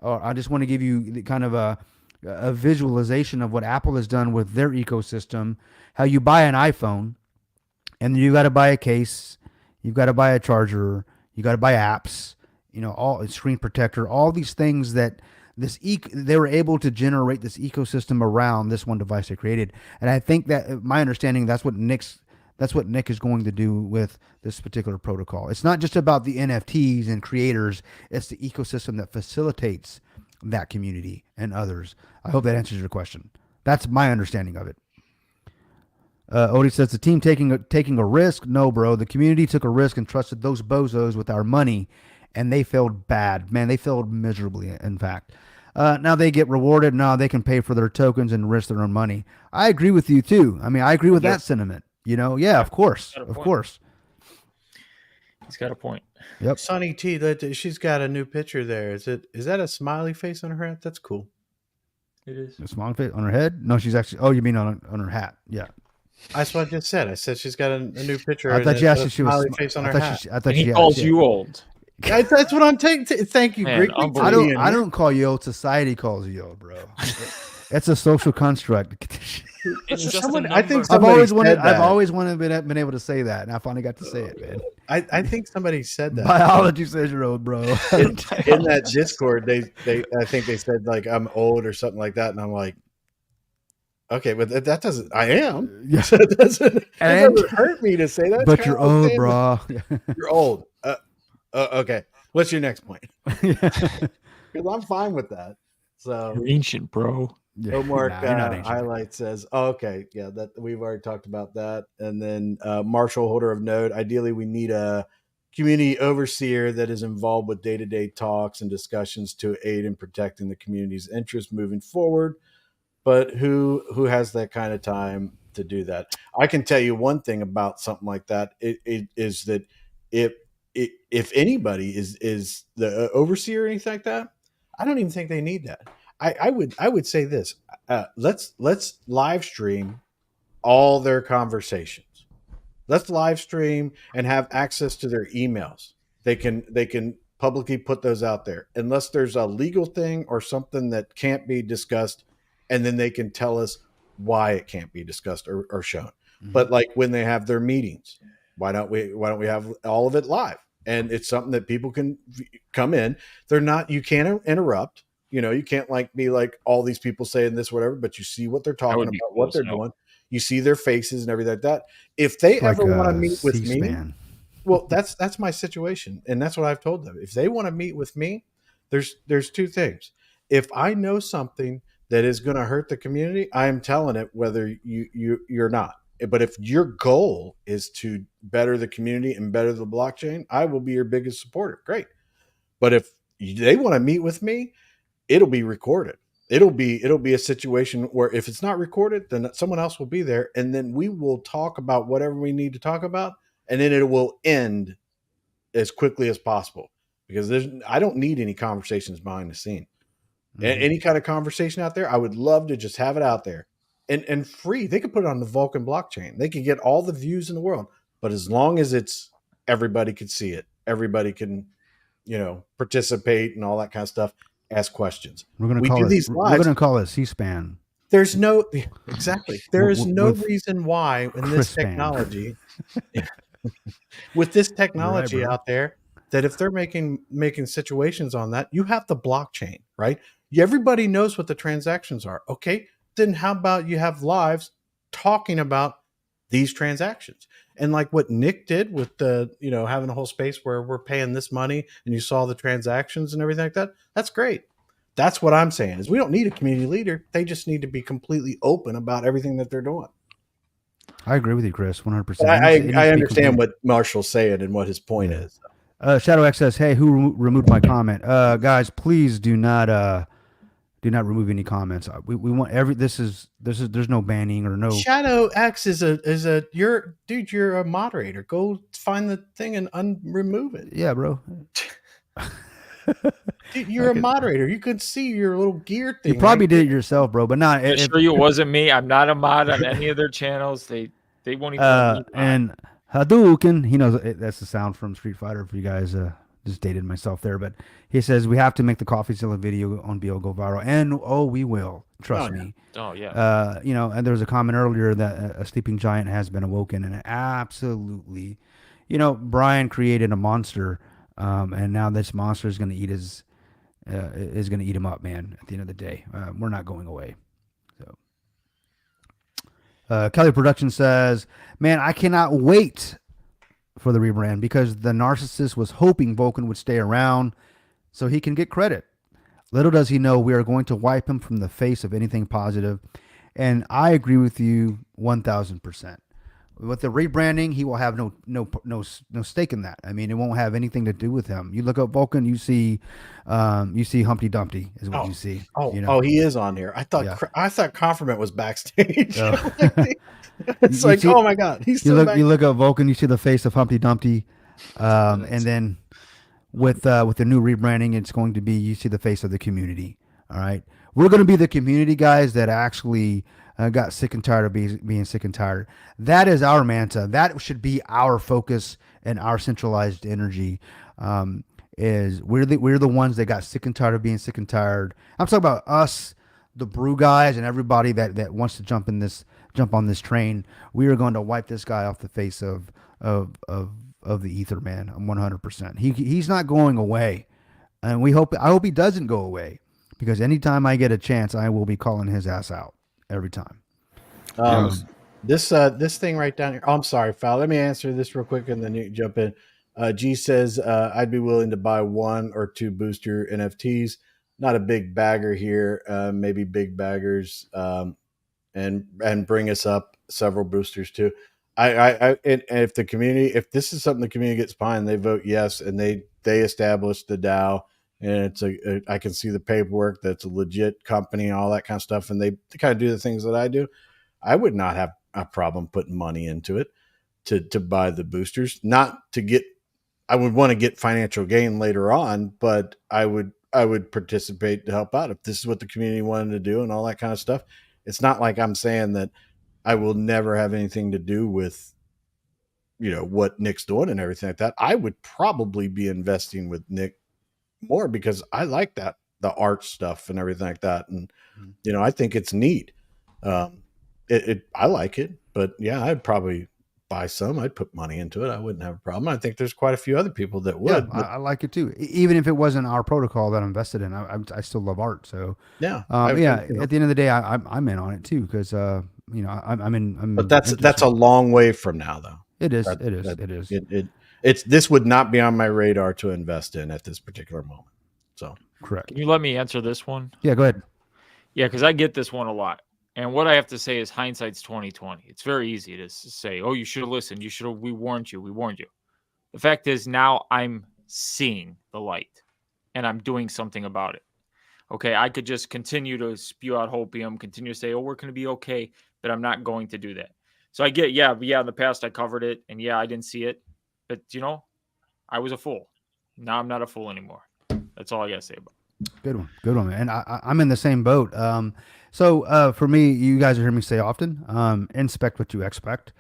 Speaker 1: I just want to give you the kind of a visualization of what Apple has done with their ecosystem. How you buy an iPhone, and you got to buy a case, you've got to buy a charger, you got to buy apps, all screen protector, all these things that they were able to generate this ecosystem around this one device they created. And I think that, my understanding, that's what Nick is going to do with this particular protocol. It's not just about the NFTs and creators, it's the ecosystem that facilitates that community and others. I hope that answers your question. That's my understanding of it. Odie says, the team taking a risk. No, bro. The community took a risk and trusted those bozos with our money, and they failed bad. Man, they failed miserably, in fact. Now they get rewarded. Now they can pay for their tokens and risk their own money. I agree with you, too. I mean, I agree with that sentiment. Yeah, of course. Of course.
Speaker 4: He's got a point.
Speaker 1: Yep.
Speaker 2: Sonny T, she's got a new picture there. Is that a smiley face on her hat? That's cool.
Speaker 4: It is.
Speaker 1: A smiley face on her head? No, she's actually. Oh, you mean on her hat? Yeah.
Speaker 2: That's what I just said. I said she's got a new picture.
Speaker 1: I thought you asked if she was
Speaker 2: smiley face on her hat.
Speaker 1: I thought
Speaker 4: he calls you old.
Speaker 2: That's what I'm taking. Thank you,
Speaker 4: Man,
Speaker 2: Greek.
Speaker 1: I don't call you old. Society calls you old, bro. It's a social construct.
Speaker 4: It's just
Speaker 2: Someone,
Speaker 4: a
Speaker 2: I think
Speaker 4: number.
Speaker 1: I've
Speaker 2: somebody
Speaker 1: always
Speaker 2: said
Speaker 1: wanted.
Speaker 2: that.
Speaker 1: I've always wanted been able to say that, and I finally got to say it, man.
Speaker 2: I think somebody said that.
Speaker 1: Biology says you're old, bro.
Speaker 2: in that Discord. They I think they said like I'm old or something like that, and I'm like, okay, but that doesn't. I am.
Speaker 1: Yeah.
Speaker 2: So it doesn't
Speaker 1: And-
Speaker 2: hurt me to say that. It's
Speaker 1: But
Speaker 2: kinda
Speaker 1: you're
Speaker 2: like
Speaker 1: old,
Speaker 2: saying
Speaker 1: bro.
Speaker 2: You're old. Okay. What's your next point? Because I'm fine with that. So
Speaker 4: You're ancient, bro.
Speaker 2: Omar
Speaker 1: Nah, you're not ancient.
Speaker 2: highlight says, oh, okay, yeah, that we've already talked about that. And then Marshall, holder of node. Ideally, we need a community overseer that is involved with day-to-day talks and discussions to aid in protecting the community's interests moving forward. But who has that kind of time to do that? I can tell you one thing about something like that. It is that if anybody is the overseer or anything like that, I don't even think they need that. I would say this: let's live stream all their conversations. Let's live stream and have access to their emails. They can publicly put those out there, unless there's a legal thing or something that can't be discussed, and then they can tell us why it can't be discussed or shown. Mm-hmm. But like when they have their meetings, why don't we have all of it live? And it's something that people can come in. They're not. You can't interrupt. You know, you can't like be like all these people saying this, whatever, but you see what they're talking about, cool, what they're doing. You see their faces and everything like that. If they ever want to meet with me, well, that's my situation. And that's what I've told them. If they want to meet with me, there's two things. If I know something that is going to hurt the community, I am telling it whether you're not. But if your goal is to better the community and better the blockchain, I will be your biggest supporter. Great. But if they want to meet with me, it'll be recorded. It'll be a situation where if it's not recorded, then someone else will be there, and then we will talk about whatever we need to talk about, and then it will end as quickly as possible, because I don't need any conversations behind the scene. Mm-hmm. Any kind of conversation out there, I would love to just have it out there and free. They could put it on the Vulcan blockchain. They could get all the views in the world, but as long as it's everybody could see it, everybody can, participate and all that kind of stuff. Ask questions.
Speaker 1: We're going to call it C-SPAN.
Speaker 2: There's no exactly. There is no reason why in this technology, with this technology out there, that if they're making situations on that, you have the blockchain, right? Everybody knows what the transactions are. Okay, then how about you have lives talking about these transactions? And like what Nick did with the, having a whole space where we're paying this money and you saw the transactions and everything like that. That's great. That's what I'm saying is we don't need a community leader. They just need to be completely open about everything that they're doing.
Speaker 1: I agree with you, Chris, 100%.
Speaker 2: I understand what Marshall's saying and what his point is.
Speaker 1: Shadow X says, "Hey, who removed my comment? Guys, please do not remove any comments. We want there's no banning or no."
Speaker 2: Shadow X you're a moderator. Go find the thing and remove it.
Speaker 1: Yeah, bro.
Speaker 2: Dude, you're a moderator. You could see your little gear thing.
Speaker 1: You probably did it yourself, bro, but not.
Speaker 4: I assure you, it wasn't me. I'm not a mod on any of their channels. They won't even.
Speaker 1: And Hadouken, he knows that's the sound from Street Fighter. For you guys, just dated myself there, but he says we have to make the coffee selling video on BO go viral, and we will. Trust me.
Speaker 4: Oh yeah.
Speaker 1: And there was a comment earlier that a sleeping giant has been awoken, and absolutely, Brian created a monster. And now this monster is going to eat him up, man. At the end of the day, we're not going away. So, Kelly Production says, "Man, I cannot wait for the rebrand because the narcissist was hoping Vulcan would stay around so he can get credit. Little does he know we are going to wipe him from the face of anything positive." And I agree with you 1,000%. With the rebranding, he will have no stake in that. I mean, it won't have anything to do with him. You look up Vulcan, you see Humpty Dumpty is what you see.
Speaker 2: He is on here. I thought Confirmant was backstage.
Speaker 1: Oh.
Speaker 2: It's like, oh my god, he's still
Speaker 1: you look up Vulcan, you see the face of Humpty Dumpty, and then with the new rebranding, it's going to be you see the face of the community. All right, we're going to be the community guys that actually. Got sick and tired of being sick and tired. That is our mantra. That should be our focus and our centralized energy. Is we're the ones that got sick and tired of being sick and tired. I'm talking about us, the brew guys and everybody that wants to jump on this train. We are going to wipe this guy off the face of the ether, man. I'm 100%. He's not going away, and I hope he doesn't go away, because anytime I get a chance, I will be calling his ass out every time.
Speaker 2: This thing right down here. Oh, I'm sorry, Fal. Let me answer this real quick, and then you jump in. G says I'd be willing to buy 1 or 2 booster NFTs. Not a big bagger here. Maybe big baggers, and bring us up several boosters too. And if the community, if this is something the community gets behind, they vote yes, and they establish the DAO, and I can see the paperwork that's a legit company and all that kind of stuff, and they kind of do the things that I do. I would not have a problem putting money into it to buy the boosters, not to get. I would want to get financial gain later on, but I would participate to help out if this is what the community wanted to do and all that kind of stuff. It's not like I'm saying that I will never have anything to do with, what Nick's doing and everything like that. I would probably be investing with Nick more because I like the art stuff and everything like that. And, I think it's neat. I like it, but yeah, I'd probably buy some. I'd put money into it. I wouldn't have a problem. I think there's quite a few other people that would.
Speaker 1: Yeah, I like it too. Even if it wasn't our protocol that I'm invested in, I still love art. So
Speaker 2: yeah,
Speaker 1: at the end of the day, I'm in on it too, because I'm in.
Speaker 2: But that's a long way from now, though.
Speaker 1: It is.
Speaker 2: It's this would not be on my radar to invest in at this particular moment. So
Speaker 1: correct.
Speaker 4: Can you let me answer this one?
Speaker 1: Yeah, go ahead.
Speaker 4: Yeah, because I get this one a lot. And what I have to say is hindsight's 2020. It's very easy to say, "Oh, you should have listened. We warned you. We warned you." The fact is, now I'm seeing the light, and I'm doing something about it. Okay, I could just continue to spew out hopium, continue to say, "Oh, we're going to be okay," but I'm not going to do that. So I get, in the past I covered it, and I didn't see it, but I was a fool. Now I'm not a fool anymore. That's all I got to say about it.
Speaker 1: Good one, man. And I'm in the same boat. So for me, you guys hear me say often, inspect what you expect.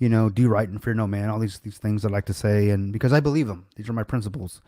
Speaker 1: Do right and fear no man. All these things I like to say, and because I believe them, these are my principles.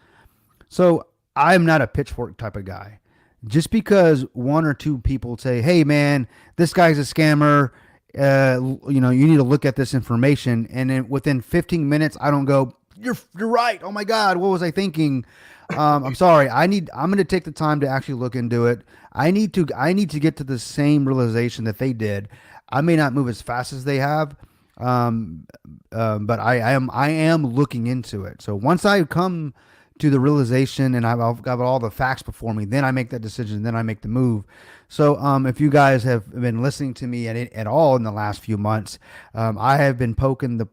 Speaker 1: So I'm not a pitchfork type of guy. Just because 1 or 2 people say, "Hey, man, this guy's a scammer," you need to look at this information, and then within 15 minutes, I don't go, "You're right. Oh my God, what was I thinking?" I'm sorry. I'm going to take the time to actually look into it. I need to get to the same realization that they did. I may not move as fast as they have, but I am looking into it. So once I come to the realization and I've got all the facts before me, then I make that decision. Then I make the move. So if you guys have been listening to me at all in the last few months, I have been poking the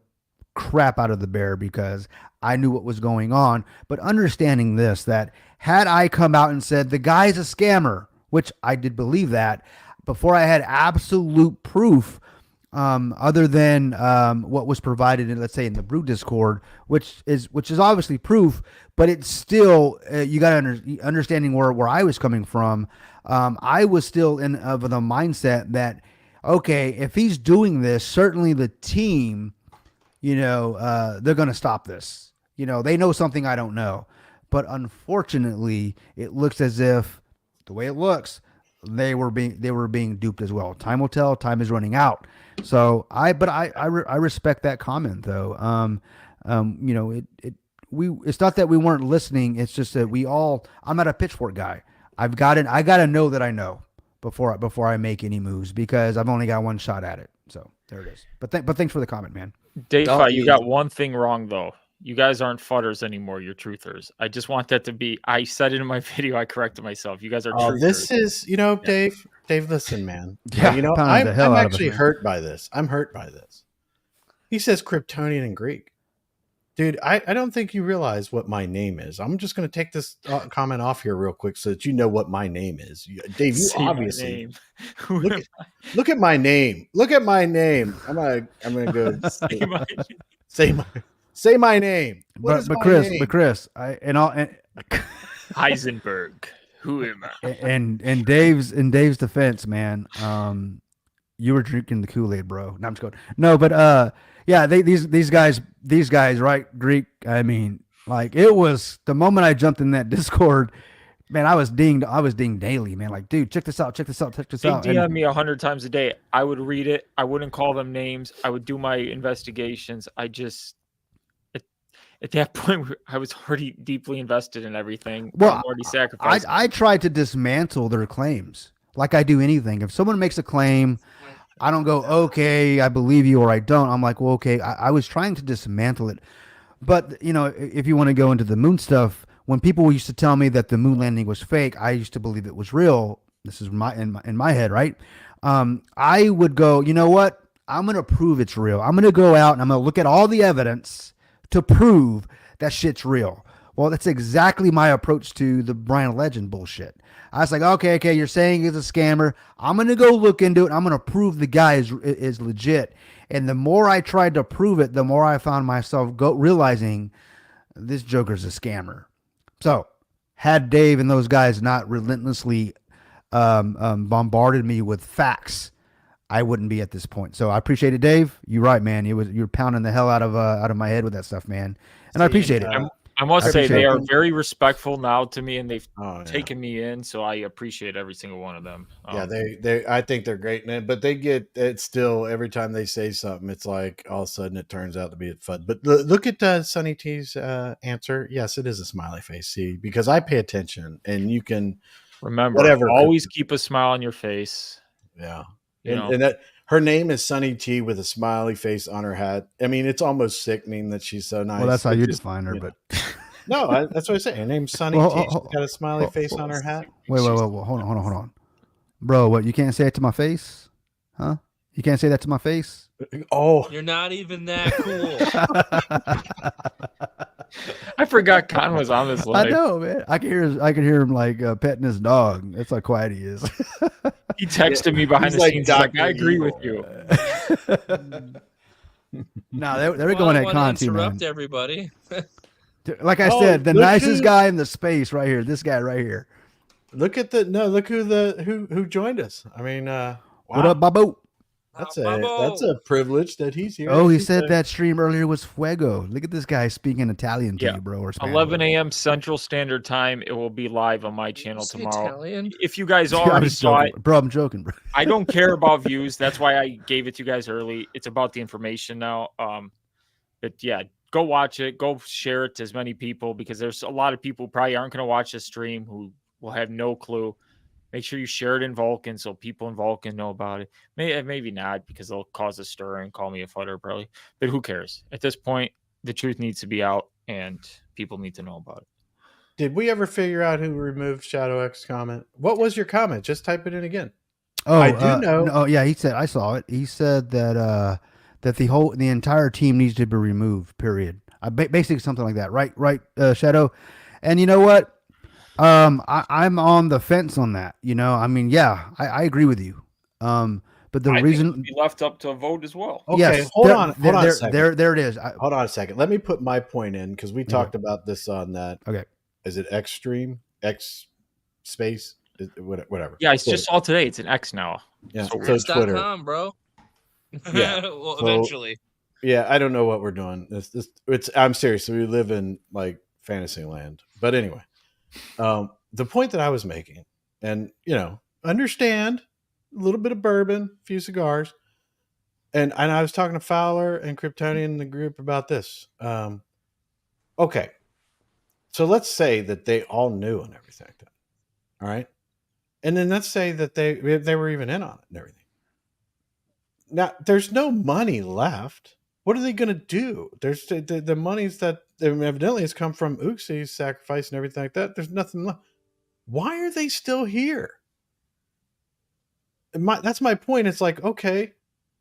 Speaker 1: crap out of the bear because I knew what was going on, but understanding this, that had I come out and said the guy's a scammer, which I did believe that before I had absolute proof, other than what was provided in, let's say, in the Brew Discord, which is obviously proof, but it's still you got to understanding where I was coming from. I was still of the mindset that, okay, if he's doing this, certainly the team, they're going to stop this. They know something I don't know. But unfortunately, it looks as if the way it looks, they were being duped as well. Time will tell. Time is running out. So I respect that comment though. It's not that we weren't listening. It's just that I'm not a pitchfork guy. I got to know that I know before I make any moves, because I've only got one shot at it. So there it is. But thanks for the comment, man.
Speaker 4: DeFi, you got one thing wrong though. You guys aren't fudders anymore. You're truthers. I just want that to be. I said it in my video. I corrected myself. You guys are truthers.
Speaker 2: This is, Dave. Dave, listen, man.
Speaker 1: Yeah,
Speaker 2: I'm actually hurt by this. I'm hurt by this. He says Kryptonian and Greek. Dude, I don't think you realize what my name is. I'm just going to take this comment off here real quick so that you know what my name is. Dave, you obviously look at my name. Look at my name. I'm gonna go say my name.
Speaker 1: But Chris,
Speaker 4: Heisenberg. Who am I?
Speaker 1: And Dave's defense, man, you were drinking the Kool-Aid, bro. No, I'm just going. No, but these guys, right? Greek. I mean, like, it was the moment I jumped in that Discord Man, I was dinged daily, man. Like, dude, check this out, check this out, check this
Speaker 4: They
Speaker 1: out.
Speaker 4: DM
Speaker 1: And
Speaker 4: me 100 times a day. I would read it. I wouldn't call them names. I would do my investigations. At that point, I was already deeply invested in everything. I'm
Speaker 1: well,
Speaker 4: already sacrificed.
Speaker 1: I tried to dismantle their claims like I do anything. If someone makes a claim, I don't go, okay, I believe you, or I don't. I'm like, well, okay, I was trying to dismantle it. But, you know, if you want to go into the moon stuff, when people used to tell me that the moon landing was fake, I used to believe it was real. This is in my head, right? I would go, you know what? I'm going to prove it's real. I'm going to go out and I'm going to look at all the evidence to prove that shit's real. Well, that's exactly my approach to the Brian Legend bullshit. I was like, okay, you're saying he's a scammer. I'm going to go look into it. I'm going to prove the guy is legit. And the more I tried to prove it, the more I found myself realizing this Joker's a scammer. So had Dave and those guys not relentlessly bombarded me with facts, I wouldn't be at this point. So I appreciate it, Dave. You're right, man. You're pounding the hell out of my head with that stuff, man. And I appreciate it.
Speaker 4: I must say
Speaker 1: appreciate
Speaker 4: they
Speaker 1: it.
Speaker 4: are very respectful now to me, and they've
Speaker 2: Oh, yeah.
Speaker 4: taken me in. So I appreciate every single one of them.
Speaker 2: Yeah, they I think they're great, but they get it still every time they say something. It's like all of a sudden it turns out to be fun. But look at Sunny T's answer. Yes, it is a smiley face. See, because I pay attention, and you can
Speaker 4: remember
Speaker 2: whatever.
Speaker 4: always keep a smile on your face.
Speaker 2: Yeah,
Speaker 4: You know.
Speaker 2: and that her name is Sunny T with a smiley face on her hat. I mean, it's almost sickening that she's so nice.
Speaker 1: Well, that's how
Speaker 2: It's
Speaker 1: you
Speaker 2: just,
Speaker 1: define her,
Speaker 2: you know.
Speaker 1: but
Speaker 2: No, that's what I say. Her name's Sunny
Speaker 1: Well,
Speaker 2: T. She's got a smiley face on her hat.
Speaker 1: wait, hold on. Bro, what, you can't say it to my face? Huh? You can't say that to my face?
Speaker 2: Oh,
Speaker 5: You're not even that cool.
Speaker 4: I forgot Con was on this
Speaker 1: I
Speaker 4: live.
Speaker 1: know, man. I can hear him like petting his dog. That's how quiet he is.
Speaker 4: He texted me behind
Speaker 2: He's
Speaker 4: the
Speaker 2: like
Speaker 4: scenes. He's like,
Speaker 2: Dr.
Speaker 4: I agree
Speaker 2: Evil.
Speaker 4: with you.
Speaker 1: No, they were
Speaker 5: Well,
Speaker 1: going
Speaker 5: I
Speaker 1: at
Speaker 5: wanna
Speaker 1: Con too, man.
Speaker 5: interrupt everybody.
Speaker 1: Like I
Speaker 2: Oh,
Speaker 1: said, the
Speaker 2: look
Speaker 1: nicest
Speaker 2: who-
Speaker 1: guy in the space right here. This guy right here.
Speaker 2: look who joined us. I mean, wow.
Speaker 1: What up, Babu?
Speaker 2: That's
Speaker 5: Bubbo.
Speaker 2: a privilege that he's here.
Speaker 1: Oh, he
Speaker 2: He's
Speaker 1: said
Speaker 2: a-
Speaker 1: that stream earlier was fuego. Look at this guy speaking Italian to
Speaker 4: Yeah.
Speaker 1: you, bro. Or Spanish.
Speaker 4: 11 a.m. Central Standard Time. It will be live on my
Speaker 5: Did you
Speaker 4: channel
Speaker 5: say
Speaker 4: tomorrow.
Speaker 5: Italian?
Speaker 4: If you guys
Speaker 1: I'm
Speaker 4: already
Speaker 1: just
Speaker 4: saw
Speaker 1: joking.
Speaker 4: it,
Speaker 1: Bro, I'm joking, bro.
Speaker 4: I don't care about views. That's why I gave it to you guys early. It's about the information now. But yeah, go watch it. Go share it to as many people because there's a lot of people who probably aren't going to watch this stream who will have no clue. Make sure you share it in Vulcan so people in Vulcan know about it. Maybe not because they'll cause a stir and call me a futter probably. But who cares? At this point, the truth needs to be out and people need to know about it.
Speaker 2: Did we ever figure out who removed Shadow X comment? What was your comment? Just type it in again.
Speaker 1: Oh,
Speaker 2: I do know.
Speaker 1: Oh, yeah, he said I saw it. He said that that the entire team needs to be removed. Period. Basically something like that. Right, Shadow. And you know what? I'm on the fence on that. You know, I mean, yeah, I agree with you. But the
Speaker 4: I think it
Speaker 1: reason
Speaker 4: should be left up to a vote as well.
Speaker 2: Okay,
Speaker 1: yes,
Speaker 2: hold
Speaker 1: there-
Speaker 2: on
Speaker 1: there-
Speaker 2: a second.
Speaker 1: There it is.
Speaker 2: Hold on a second. Let me put my point in because we talked about this on that.
Speaker 1: Okay.
Speaker 2: Is it X stream? X space? Whatever.
Speaker 4: Yeah, it's just all today. It's an X now.
Speaker 2: Yeah.
Speaker 4: so
Speaker 2: So Twitter.
Speaker 5: Spritz.com, bro.
Speaker 2: Yeah.
Speaker 5: Well,
Speaker 2: So-
Speaker 5: eventually.
Speaker 2: Yeah, I don't know what we're doing. I'm serious. We live in like fantasy land. But anyway, the point that I was making, and understand a little bit of bourbon, a few cigars, and I was talking to Fowler and Kryptonian in the group about this. Okay, so let's say that they all knew and everything like that. All right, and then let's say that they were even in on it and everything. Now there's no money left. What are they going to do? There's the monies that evidently has come from Uxi's sacrifice and everything like that. There's nothing left. Why are they still here? That's my point. It's like, okay,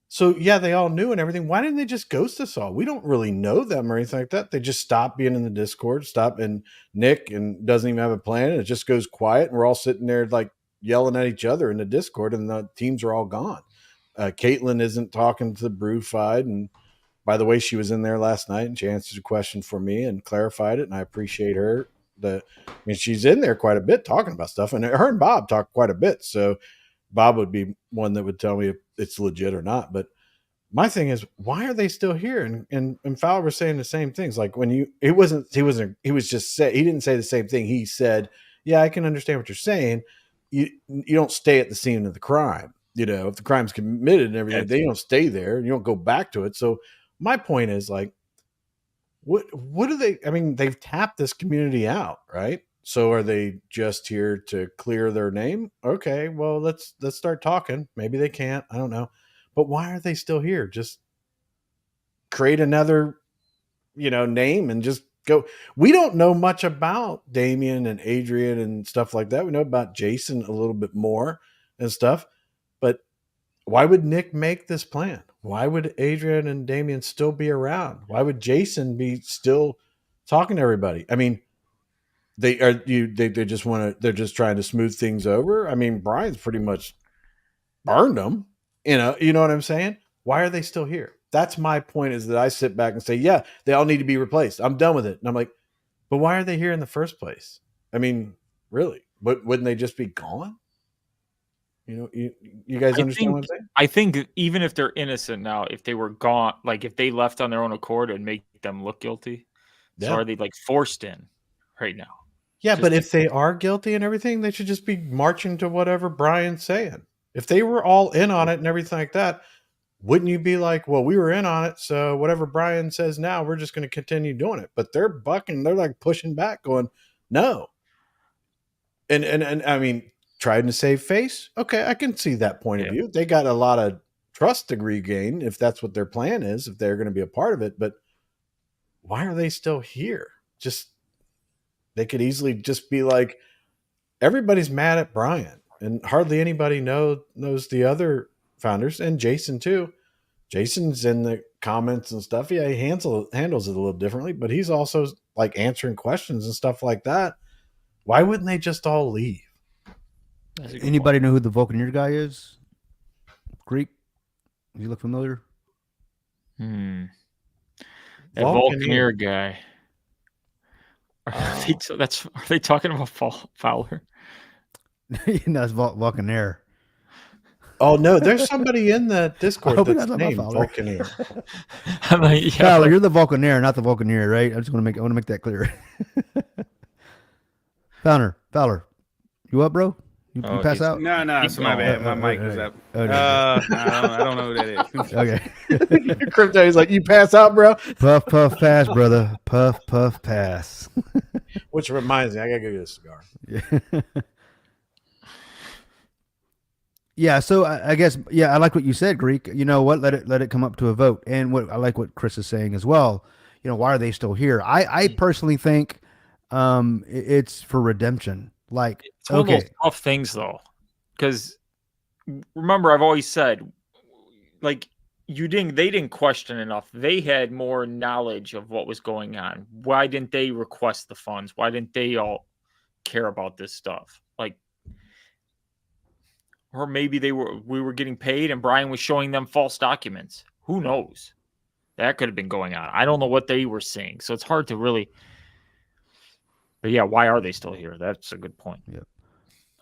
Speaker 2: so yeah, they all knew and everything. Why didn't they just ghost us all? We don't really know them or anything like that. They just stop being in the Discord, and Nick and doesn't even have a plan. And it just goes quiet. And we're all sitting there like yelling at each other in the Discord and the teams are all gone. Caitlin isn't talking to the Brewfied, and by the way, she was in there last night and she answered a question for me and clarified it, and I appreciate her. She's in there quite a bit talking about stuff, and her and Bob talk quite a bit. So Bob would be one that would tell me if it's legit or not. But my thing is, why are they still here? And Fowler was saying the same things. Like when he didn't say the same thing. He said yeah, I can understand what you're saying. You don't stay at the scene of the crime. You know, if the crime's committed and everything, they don't stay there. You don't go back to it. So my point is like, what do they? I mean, they've tapped this community out, right? So are they just here to clear their name? Okay, well let's start talking. Maybe they can't. I don't know, but why are they still here? Just create another, name and just go. We don't know much about Damien and Adrian and stuff like that. We know about Jason a little bit more and stuff, but why would Nick make this plan? Why would Adrian and Damien still be around? Why would Jason be still talking to everybody? I mean, they just want to, they're just trying to smooth things over. I mean, Brian's pretty much burned them. You know what I'm saying? Why are they still here? That's my point, is that I sit back and say, yeah, they all need to be replaced. I'm done with it. And I'm like, but why are they here in the first place? I mean, really? Wouldn't they just be gone? You guys understand what I'm saying?
Speaker 4: I think even if they're innocent now, if they were gone, like if they left on their own accord, and make them look guilty.
Speaker 2: Yeah.
Speaker 4: So are they like forced in right now?
Speaker 2: Yeah, but if they are guilty and everything, they should just be marching to whatever Brian's saying. If they were all in on it and everything like that, wouldn't you be like, well, we were in on it, so whatever Brian says now, we're just going to continue doing it? But they're bucking, they're like pushing back, going, no. And I mean, trying to save face. Okay, I can see that point of view. They got a lot of trust to regain if that's what their plan is, if they're going to be a part of it. But why are they still here? Just, they could easily just be like, everybody's mad at Brian, and hardly anybody knows the other founders, and Jason too. Jason's in the comments and stuff. Yeah, he handles it a little differently, but he's also like answering questions and stuff like that. Why wouldn't they just all leave?
Speaker 1: Anybody know who the Vulcaneer guy is? Greek? Does he look familiar?
Speaker 4: That Vulcaneer guy. Are they talking about Fowler?
Speaker 1: No, it's Vulcaneer.
Speaker 2: Oh no, there's somebody in the Discord that's named
Speaker 1: Vulcaneer.
Speaker 4: I'm like, yeah,
Speaker 1: Fowler, you're the Vulcaneer, not the Vulcaneer, right? I want to make that clear. Fowler, you up, bro? You pass out?
Speaker 3: No, it's my bad. My mic was up.
Speaker 1: Okay.
Speaker 3: I don't know who that is.
Speaker 1: Okay.
Speaker 2: Crypto, he's like, you pass out, bro?
Speaker 1: Puff, puff, pass, brother. Puff, puff, pass.
Speaker 2: Which reminds me, I gotta go get a cigar.
Speaker 1: Yeah. Yeah, so I guess, I like what you said, Greek. You know what? Let it come up to a vote. And I like what Chris is saying as well. You know, why are they still here? I personally think it's for redemption. Like,
Speaker 4: it's one of those tough things, though, because remember, I've always said, like, they didn't question enough. They had more knowledge of what was going on. Why didn't they request the funds? Why didn't they all care about this stuff? Like, or maybe we were getting paid and Brian was showing them false documents. Who knows? That could have been going on. I don't know what they were seeing. So it's hard to really. But yeah, why are they still here? That's a good point.
Speaker 1: Yep.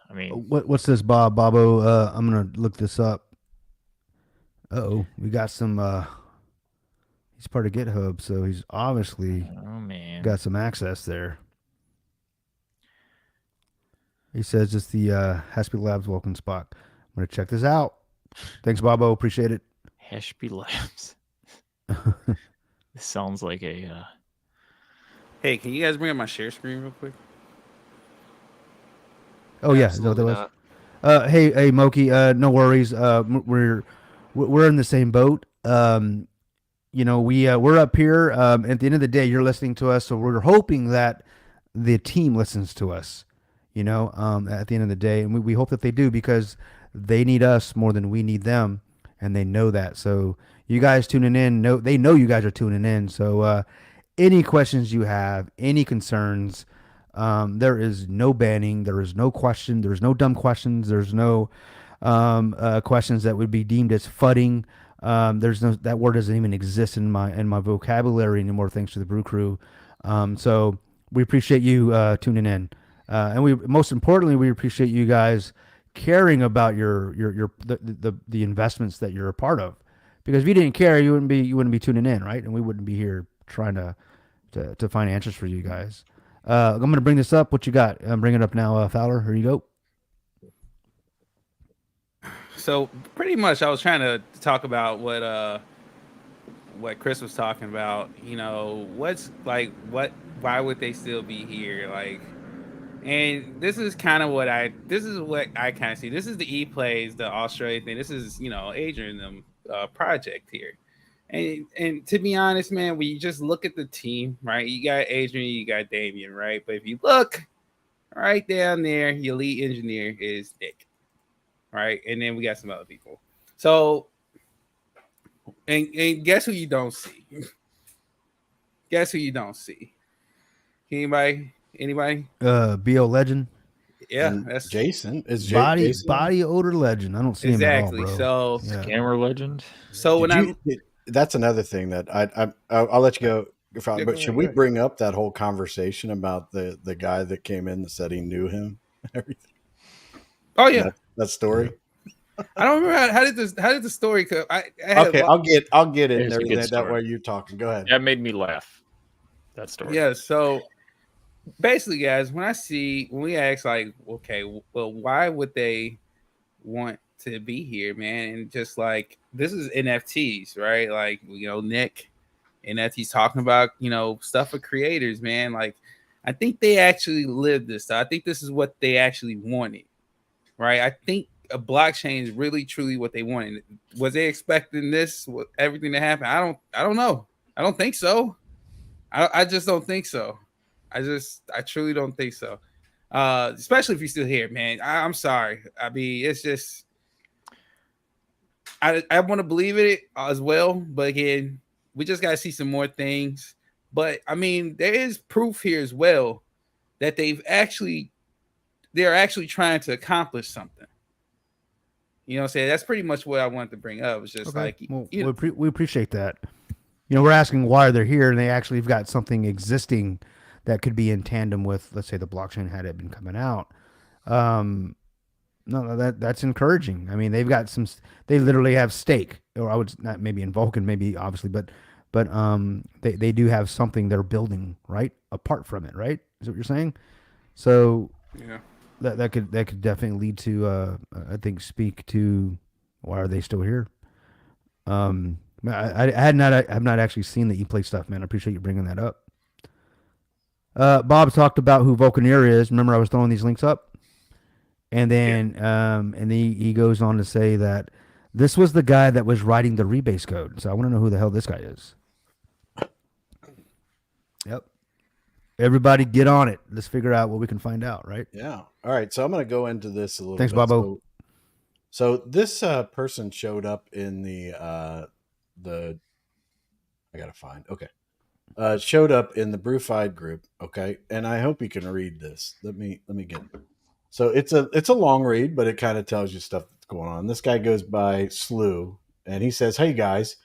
Speaker 4: I mean,
Speaker 1: what's this, Bobo? I'm gonna look this up. We got some. He's part of GitHub, so he's obviously got some access there. He says it's the Haspy Labs welcome spot. I'm gonna check this out. Thanks, Bobo. Appreciate it.
Speaker 4: Haspy Labs. This sounds like a.
Speaker 3: Hey, can you guys bring up my share screen real quick?
Speaker 1: Oh yeah, is that what that was? Hey, Moki. No worries. We're in the same boat. You know, we're up here. At the end of the day, you're listening to us, so we're hoping that the team listens to us. You know, at the end of the day, and we hope that they do, because they need us more than we need them, and they know that. So you guys tuning in, they know you guys are tuning in. So any questions you have, any concerns, there is no banning, there is no question, there's no dumb questions, there's no questions that would be deemed as fudding. There's no, that word doesn't even exist in my vocabulary anymore, thanks to the Brew Crew. So we appreciate you tuning in. And most importantly, we appreciate you guys caring about the investments that you're a part of, because if you didn't care, you wouldn't be tuning in, right? And we wouldn't be here trying to find answers for you guys. I'm going to bring this up. What you got? Bring it up now, Fowler. Here you go.
Speaker 3: So pretty much, I was trying to talk about what Chris was talking about. You know, what's like what? Why would they still be here? Like, and this is kind of what I kind of see. This is the E plays, the Australia thing. This is Adrian them project here. And to be honest, man, when you just look at the team, right? You got Adrian, you got Damian, right? But if you look right down there, your lead engineer is Nick, right? And then we got some other people. So, and guess who you don't see? Guess who you don't see? Anybody?
Speaker 1: BO legend,
Speaker 3: Yeah,
Speaker 2: And
Speaker 3: that's
Speaker 2: Jason is Jason.
Speaker 1: body odor legend. I don't see him at all,
Speaker 3: exactly.
Speaker 1: bro.
Speaker 3: So,
Speaker 1: Yeah.
Speaker 4: Scammer legend.
Speaker 3: so when I
Speaker 2: That's another thing that I'll let you go.
Speaker 3: Yeah,
Speaker 2: But
Speaker 3: go
Speaker 2: should
Speaker 3: ahead,
Speaker 2: we
Speaker 3: go ahead.
Speaker 2: bring up that whole conversation about the guy that came in that said he knew him? Everything
Speaker 3: oh yeah,
Speaker 2: that story.
Speaker 3: I don't remember how did the story come. I had
Speaker 2: Okay, I'll get in
Speaker 4: It's
Speaker 2: there.
Speaker 4: a good
Speaker 2: That
Speaker 4: story.
Speaker 2: way you're talking. Go ahead.
Speaker 4: That made me laugh. That story.
Speaker 3: yeah. So basically, guys, when we ask like, okay, well, why would they want to be here, man? And just like this is NFTs, right? Like Nick NFTs talking about stuff for creators, man. Like I think they actually lived this. I think this is what they actually wanted, right? I think a blockchain is really truly what they wanted. Was they expecting this? Everything to happen? I don't know. I don't think so. I just don't think so. I truly don't think so. Especially if you're still here, man. I'm sorry. I mean, it's just I want to believe it as well, but again, we just gotta see some more things. But I mean, there is proof here as well that they're actually trying to accomplish something. You know what I'm saying? That's pretty much what I wanted to bring up. It's just
Speaker 1: Okay.
Speaker 3: like
Speaker 1: Well, we appreciate that. We're asking why they're here, and they actually have got something existing that could be in tandem with, let's say, the blockchain had it been coming out. No, that's encouraging. I mean, they've got some. They literally have stake, or I would not maybe in Vulcan, maybe obviously, but they do have something they're building right apart from it, right? Is what you're saying? So
Speaker 3: yeah.
Speaker 1: that could definitely lead to I think speak to why are they still here. I have not actually seen the ePlay stuff, man. I appreciate you bringing that up. Bob talked about who Vulcaneer is. Remember, I was throwing these links up, and then he goes on to say that this was the guy that was writing the rebase code. So I want to know who the hell this guy is. Yep. Everybody, get on it. Let's figure out what we can find out. Right.
Speaker 2: Yeah. All right. So I'm going to go into this a little
Speaker 1: Thanks,
Speaker 2: bit.
Speaker 1: Bobo.
Speaker 2: So this person showed up in the I gotta find showed up in the Brewfied group. Okay, and I hope you can read this. Let me get it. So it's a long read, but it kind of tells you stuff that's going on. This guy goes by Slew, and he says, "Hey guys,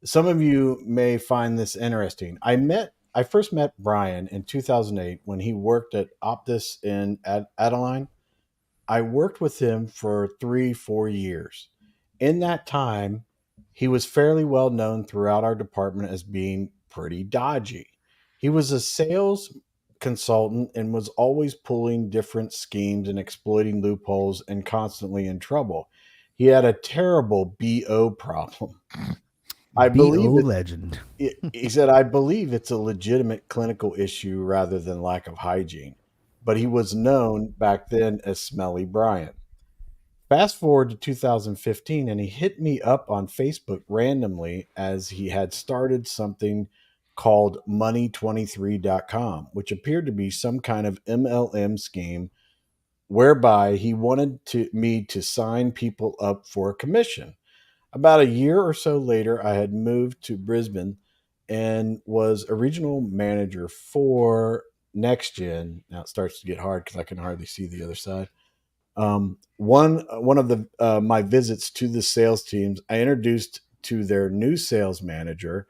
Speaker 2: some of you may find this interesting. I first met Brian in 2008 when he worked at Optus in Adeline. I worked with him for 3-4 years. In that time, he was fairly well known throughout our department as being pretty dodgy. He was a sales consultant and was always pulling different schemes and exploiting loopholes and constantly in trouble. He had a terrible BO problem. I believe
Speaker 1: BO
Speaker 2: it,
Speaker 1: legend.
Speaker 2: he said, I believe it's a legitimate clinical issue rather than lack of hygiene. But he was known back then as Smelly Brian. Fast forward to 2015, and he hit me up on Facebook randomly as he had started something called money23.com, which appeared to be some kind of MLM scheme whereby he wanted me to sign people up for a commission. About a year or so later, I had moved to Brisbane and was a regional manager for NextGen. Now it starts to get hard because I can hardly see the other side. One of the my visits to the sales teams, I introduced to their new sales manager.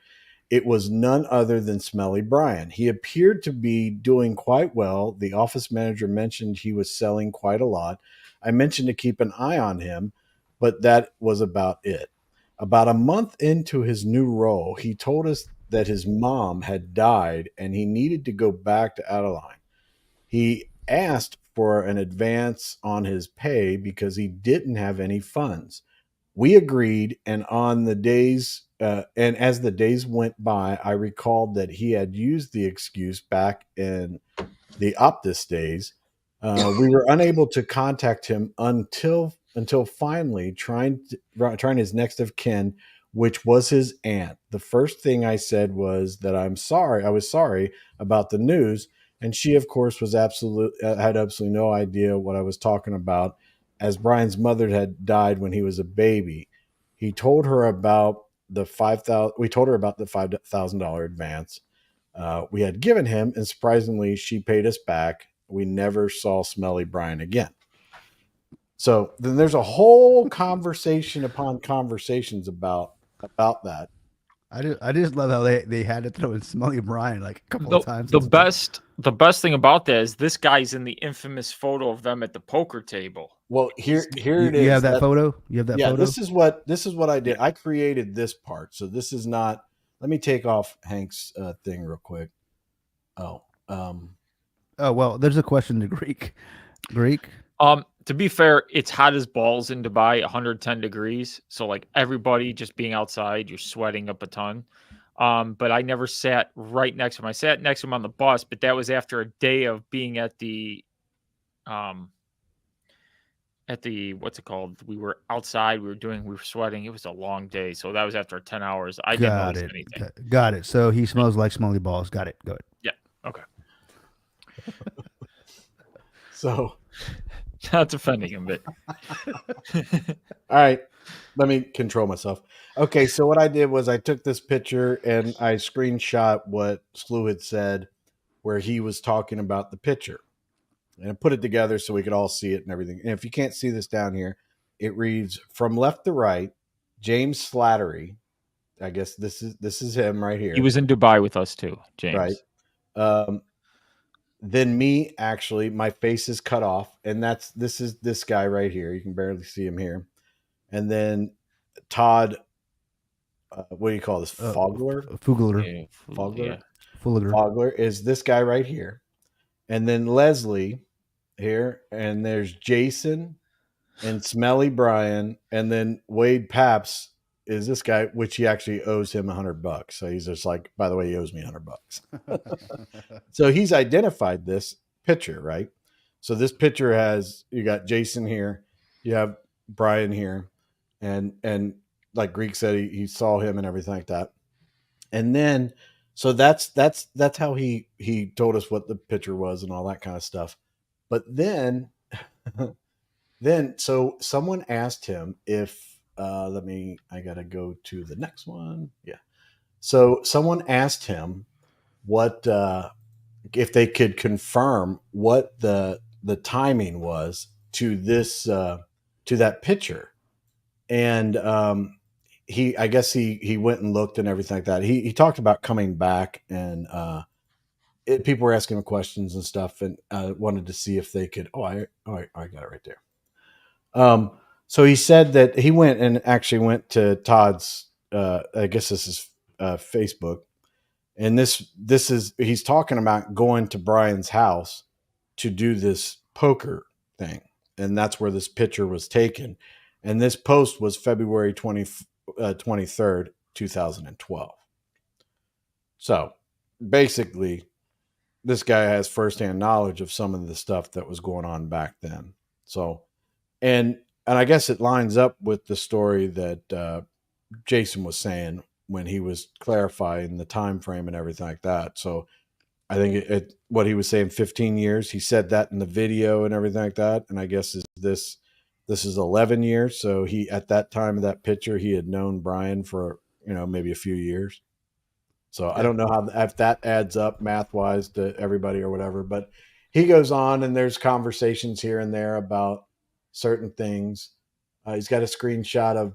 Speaker 2: It was none other than Smelly Brian. He appeared to be doing quite well. The office manager mentioned he was selling quite a lot. I mentioned to keep an eye on him, but that was about it. About a month into his new role, he told us that his mom had died and he needed to go back to Adeline. he asked for an advance on his pay because he didn't have any funds. We agreed, and on the days, and as the days went by, I recalled that he had used the excuse back in the Optus days. We were unable to contact him until finally trying his next of kin, which was his aunt. The first thing I said was that I was sorry about the news, and she, of course, had absolutely no idea what I was talking about, as Brian's mother had died when he was a baby. He told her about the 5,000. We told her about the $5,000 advance we had given him, and surprisingly, she paid us back. We never saw Smelly Brian again. So then there's a whole conversation upon conversations about that.
Speaker 1: I just love how they had to throw in Smelly Brian like a couple of times.
Speaker 4: The best thing about that is this guy's in the infamous photo of them at the poker table.
Speaker 2: Well, here it is.
Speaker 1: You have that photo? You have that photo?
Speaker 2: This is what I did. I created this part. So this is not. Let me take off Hank's thing real quick. Oh,
Speaker 1: well, there's a question to Greek.
Speaker 4: To be fair, it's hot as balls in Dubai, 110 degrees. So like everybody just being outside, you're sweating up a ton. But I never sat right next to him. I sat next to him on the bus, but that was after a day of being at the what's it called? We were outside, we were sweating. It was a long day. So that was after 10 hours. I didn't notice anything.
Speaker 1: Got it. So he smells like smelly balls. Got it. Go ahead.
Speaker 4: Yeah. Okay.
Speaker 2: So
Speaker 4: not defending him, but
Speaker 2: all right. Let me control myself. Okay, so what I did was I took this picture and I screenshot what Slew had said where he was talking about the picture. And I put it together so we could all see it and everything. And if you can't see this down here, it reads from left to right, James Slattery. I guess this is him right here.
Speaker 4: He was in Dubai with us too, James.
Speaker 2: Right. Then me, actually, my face is cut off, and this is this guy right here. You can barely see him here. And then Todd, what do you call this? Fogler?
Speaker 1: Fugler.
Speaker 2: Fogler is this guy right here. And then Leslie here, and there's Jason and Smelly Brian, and then Wade Paps is this guy, which he actually owes him $100. So he's just like, by the way, he owes me $100. So he's identified this picture, right? So this picture has, you got Jason here, you have Brian here, and like Greek said, he saw him and everything like that. And then, so that's how he told us what the picture was and all that kind of stuff. But then so someone asked him if, I got to go to the next one. Yeah. So someone asked him what, if they could confirm what the timing was to this, to that picture. And, I guess he went and looked and everything like that. He talked about coming back and, people were asking him questions and stuff and, wanted to see if they could, I got it right there. So he said that he went to Todd's, I guess this is Facebook, and he's talking about going to Brian's house to do this poker thing, and that's where this picture was taken. And this post was February 23rd, 2012. So basically, this guy has firsthand knowledge of some of the stuff that was going on back then. So, and I guess it lines up with the story that Jason was saying when he was clarifying the time frame and everything like that. So I think what he was saying, 15 years. He said that in the video and everything like that. And I guess this is 11 years. So he, at that time of that picture, he had known Brian for, maybe a few years. So I don't know if that adds up math wise to everybody or whatever, but he goes on and there's conversations here and there about certain things. He's got a screenshot of,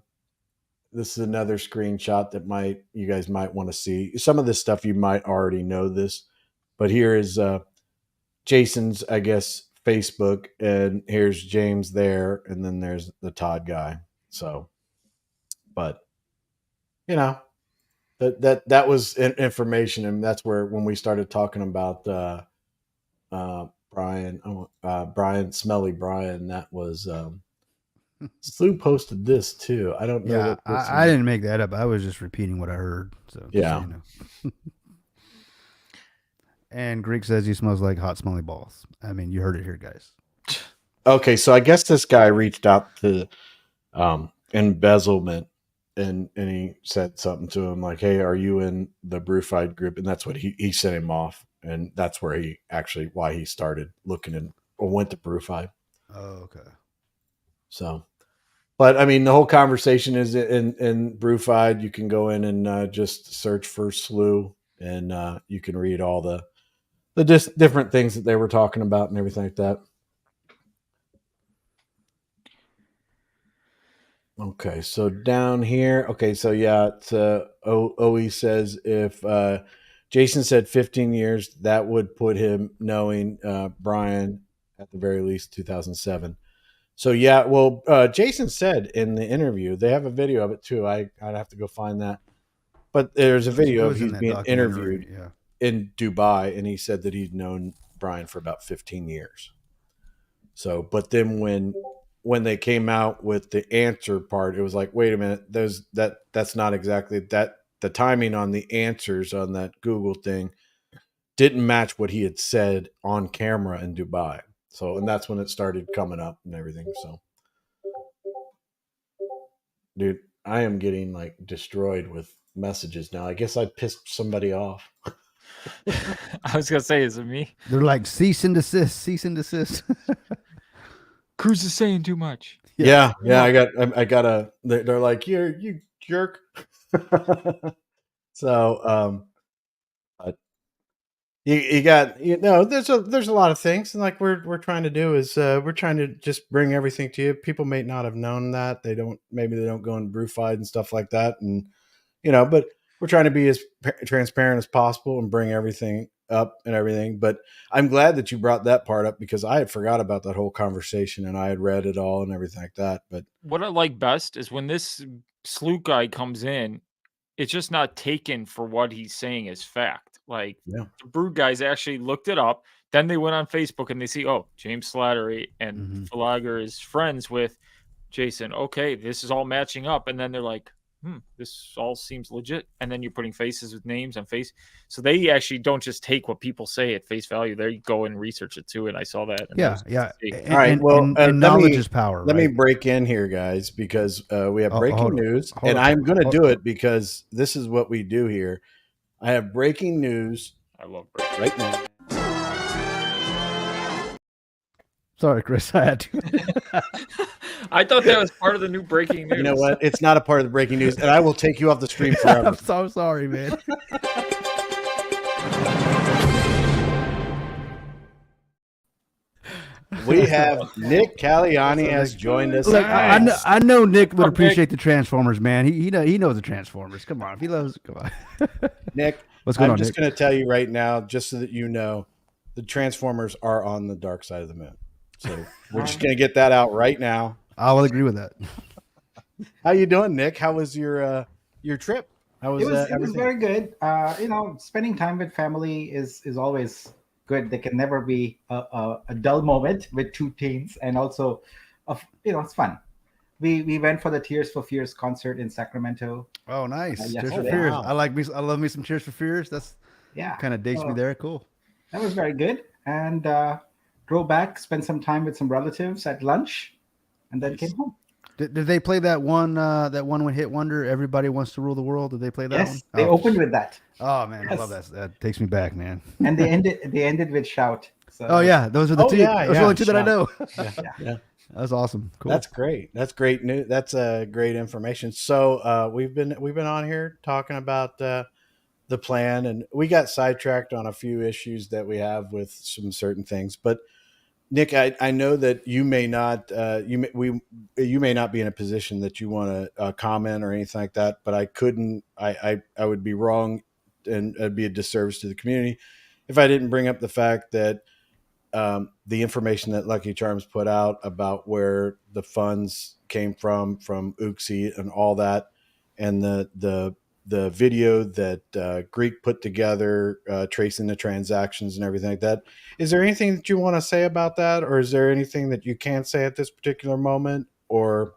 Speaker 2: this is another screenshot that you guys might want to see. Some of this stuff you might already know this, but here is Jason's, I guess, Facebook, and here's James there, and then there's the Todd guy. So, but that was information, and that's where when we started talking about Brian, Smelly Brian. That was Slew posted this too. I don't know
Speaker 1: Yeah,
Speaker 2: what this
Speaker 1: I
Speaker 2: is.
Speaker 1: didn't make that up. I was just repeating what I heard. So just so
Speaker 2: Yeah.
Speaker 1: you know. And Greek says he smells like hot, smelly balls. I mean, you heard it here, guys.
Speaker 2: Okay, so I guess this guy reached out to embezzlement, and he said something to him like, "Hey, are you in the Brewfied group?" And that's what he sent him off, and that's where why he started looking and or went to Brewfied.
Speaker 1: Oh, okay.
Speaker 2: So, but I mean, the whole conversation is in Brewfied. You can go in and just search for Slew, and you can read all the different things that they were talking about and everything like that. Okay, so down here, okay, so yeah, it's, OE says if Jason said 15 years, that would put him knowing Brian at the very least 2007. So yeah, well, Jason said in the interview, they have a video of it too. I'd have to go find that, but there's a
Speaker 1: It
Speaker 2: video of
Speaker 1: was in
Speaker 2: he's
Speaker 1: that
Speaker 2: being
Speaker 1: documentary.
Speaker 2: interviewed
Speaker 1: Yeah.
Speaker 2: in Dubai, and he said that he'd known Brian for about 15 years. So, but then when they came out with the answer part, it was like, wait a minute, that's not exactly that. The timing on the answers on that Google thing didn't match what he had said on camera in Dubai. So, and that's when it started coming up and everything. So, dude, I am getting like destroyed with messages now. I guess I pissed somebody off.
Speaker 4: I was gonna say, is it me?
Speaker 1: They're like cease and desist, cease and desist.
Speaker 4: Cruz is saying too much.
Speaker 2: Yeah. I got a. They're like, you jerk. So, but you got there's a lot of things, and like we're trying to do is we're trying to just bring everything to you. People may not have known that they don't go and Brewfied and stuff like that, and but we're trying to be as transparent as possible and bring everything up and everything. But I'm glad that you brought that part up because I had forgot about that whole conversation and I had read it all and everything like that. But
Speaker 4: What I like best is when this Sloot guy comes in, it's just not taken for what he's saying as fact. Like
Speaker 2: yeah,
Speaker 4: the Brew guys actually looked it up. Then they went on Facebook and they see, oh, James Slattery and
Speaker 1: Mhm.
Speaker 4: Flagger is friends with Jason. Okay, this is all matching up. And then they're like, this all seems legit. And then you're putting faces with names and face. So they actually don't just take what people say at face value. They go and research it too. And I saw that. And
Speaker 1: Yeah, yeah.
Speaker 2: all right. Well,
Speaker 1: and knowledge is power.
Speaker 2: Let me
Speaker 1: right?
Speaker 2: break in here, guys, because we have breaking
Speaker 1: hold on.
Speaker 2: news,
Speaker 1: Hold
Speaker 2: and
Speaker 1: on.
Speaker 2: I'm going to
Speaker 1: Hold-
Speaker 2: do it because this is what we do here. I have breaking news
Speaker 4: I love breaking.
Speaker 2: right now.
Speaker 1: Sorry, Chris. I had to.
Speaker 4: I thought that was part of the new breaking news.
Speaker 2: You know what? It's not a part of the breaking news, and I will take you off the stream forever.
Speaker 1: I'm so sorry, man.
Speaker 2: We have Nick Caliani has joined us.
Speaker 1: Look,
Speaker 4: Nice.
Speaker 1: I know Nick would
Speaker 4: Nick.
Speaker 1: appreciate the Transformers, man. He knows the Transformers. Come on, if he loves, come on.
Speaker 2: Nick,
Speaker 1: What's going
Speaker 2: I'm
Speaker 1: on,
Speaker 2: just
Speaker 1: Nick?
Speaker 2: going to tell you right now, just so that you know, the Transformers are on the dark side of the moon. So we're just going to get that out right now.
Speaker 1: I will agree with that.
Speaker 2: How you doing, Nick? How was your trip? How was
Speaker 6: It was
Speaker 2: everything?
Speaker 6: very good. Spending time with family is always good. There can never be a dull moment with two teens, and also, it's fun. We went for the Tears for Fears concert in Sacramento.
Speaker 1: Oh, nice.
Speaker 6: yes.
Speaker 1: Tears for
Speaker 6: Oh,
Speaker 1: Fears.
Speaker 2: wow.
Speaker 1: I love me some Tears for Fears. That's
Speaker 6: Yeah,
Speaker 1: kind of dates me
Speaker 6: so
Speaker 1: there. Cool.
Speaker 6: that was very good. And drove back, spent some time with some relatives at lunch, and then came home.
Speaker 1: Did they play that one hit wonder? Everybody Wants to Rule the World. Did they play that one?
Speaker 6: Yes, they
Speaker 1: Oh,
Speaker 6: opened with that,
Speaker 1: Oh man, I
Speaker 6: Yes.
Speaker 1: love that. That takes me back, man.
Speaker 6: and they ended with Shout. So,
Speaker 1: Oh yeah, those are the
Speaker 2: Oh,
Speaker 1: two.
Speaker 2: yeah,
Speaker 1: those are the
Speaker 2: yeah,
Speaker 1: only two that I
Speaker 2: Shout.
Speaker 1: know.
Speaker 2: Yeah.
Speaker 1: That was awesome. Cool.
Speaker 2: That's great. That's great news. That's great information. So we've been on here talking about the plan, and we got sidetracked on a few issues that we have with some certain things. But Nick, I know that you may not you may not be in a position that you want to comment or anything like that. But I would be wrong, and it'd be a disservice to the community if I didn't bring up the fact that the information that Lucky Charms put out about where the funds came from Uxie and all that, and the the video that Greek put together, tracing the transactions and everything like that. Is there anything that you want to say about that, or is there anything that you can't say at this particular moment? Or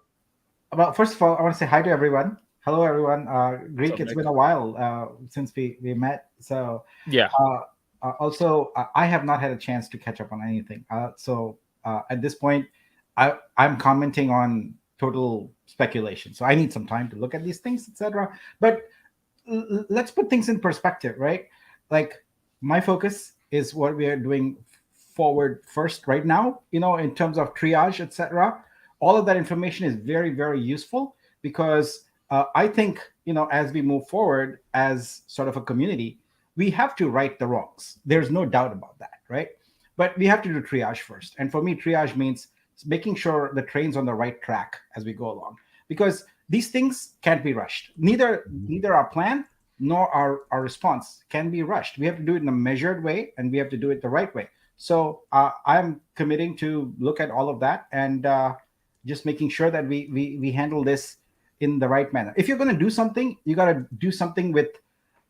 Speaker 6: Well, first of all, I want to say hi to everyone. Hello, everyone. Greek,
Speaker 4: up,
Speaker 6: it's
Speaker 4: Nick?
Speaker 6: been a while since we met. So
Speaker 4: Yeah.
Speaker 6: also, I have not had a chance to catch up on anything. So at this point, I'm commenting on total speculation. So I need some time to look at these things, etc. But let's put things in perspective, right? Like my focus is what we are doing forward first right now, in terms of triage, etc. All of that information is very, very useful because I think, as we move forward as sort of a community, we have to right the wrongs. There's no doubt about that, right? But we have to do triage first. And for me, triage means making sure the train's on the right track as we go along. Because these things can't be rushed. Neither our plan nor our response can be rushed. We have to do it in a measured way, and we have to do it the right way. So I'm committing to look at all of that and just making sure that we handle this in the right manner. If you're going to do something, you got to do something with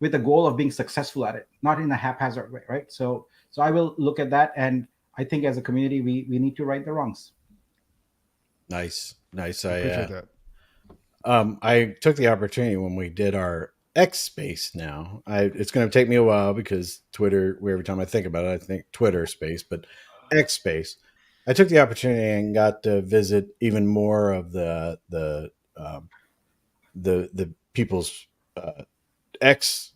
Speaker 6: the goal of being successful at it, not in a haphazard way, right? So I will look at that, and I think as a community, we need to right the wrongs.
Speaker 2: nice.
Speaker 1: I appreciate that.
Speaker 2: I took the opportunity when we did our X space. Now it's going to take me a while because Twitter. Every time I think about it, I think Twitter space, but X space. I took the opportunity and got to visit even more of the people's X.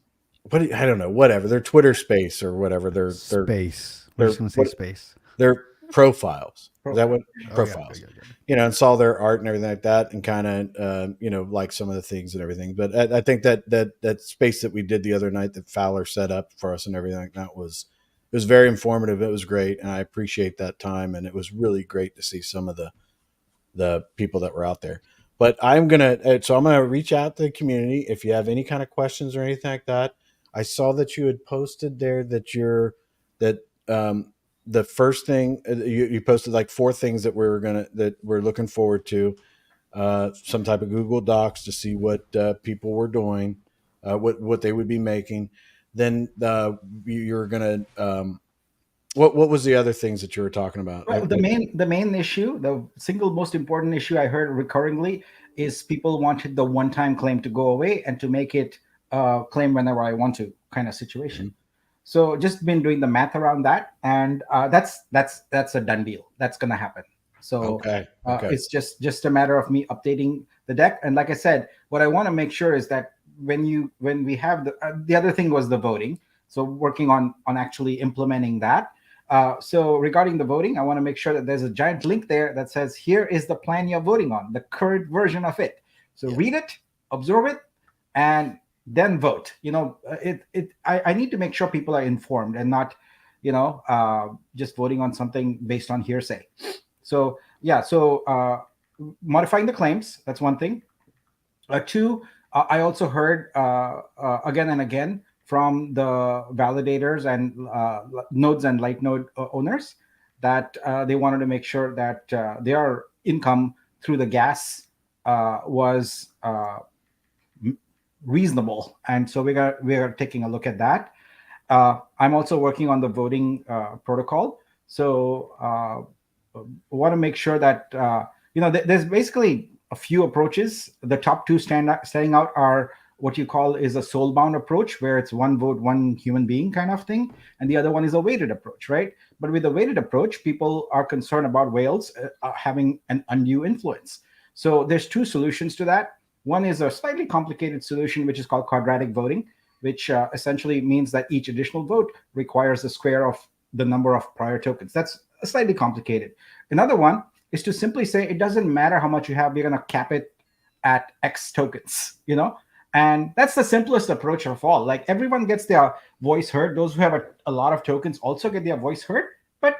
Speaker 2: I don't know, whatever their Twitter space or whatever their
Speaker 1: Space. We're just going to say space.
Speaker 2: their profiles. Is that what
Speaker 1: Oh, yeah,
Speaker 2: profiles?
Speaker 1: yeah.
Speaker 2: And saw their art and everything like that, and kind of like some of the things and everything. But I think that space that we did the other night that Fowler set up for us and everything like that was very informative. It was great, and I appreciate that time. And it was really great to see some of the people that were out there. But I'm gonna reach out to the community if you have any kind of questions or anything like that. I saw that you had posted there that the first thing you posted like 4 things that we're looking forward to, some type of Google Docs to see what people were doing, what they would be making. Then you're gonna what was the other things that you were talking about?
Speaker 6: Well, the main issue, the single most important issue I heard recurringly is people wanted the one-time claim to go away and to make it claim whenever I want to kind of situation. Mm-hmm. So just been doing the math around that, and that's a done deal. That's gonna happen. So
Speaker 2: okay.
Speaker 6: It's just a matter of me updating the deck. And like I said, what I want to make sure is that when we have the other thing was the voting. So working on actually implementing that. So regarding the voting, I want to make sure that there's a giant link there that says, here is the plan you're voting on, the current version of it. So read it, absorb it, and then vote. I need to make sure people are informed and not, just voting on something based on hearsay. So modifying the claims, that's one thing. 2, I also heard again and again from the validators and nodes and light node owners that they wanted to make sure that their income through the gas was reasonable. And so we are taking a look at that. I'm also working on the voting protocol. So want to make sure that, there's basically a few approaches. The top 2 standing out are what you call is a soul-bound approach, where it's one vote, one human being kind of thing. And the other one is a weighted approach, right? But with the weighted approach, people are concerned about whales having an undue influence. So there's 2 solutions to that. One is a slightly complicated solution, which is called quadratic voting, which essentially means that each additional vote requires the square of the number of prior tokens. That's slightly complicated. Another one is to simply say, it doesn't matter how much you have, we're going to cap it at X tokens, And that's the simplest approach of all. Like, everyone gets their voice heard. Those who have a lot of tokens also get their voice heard, but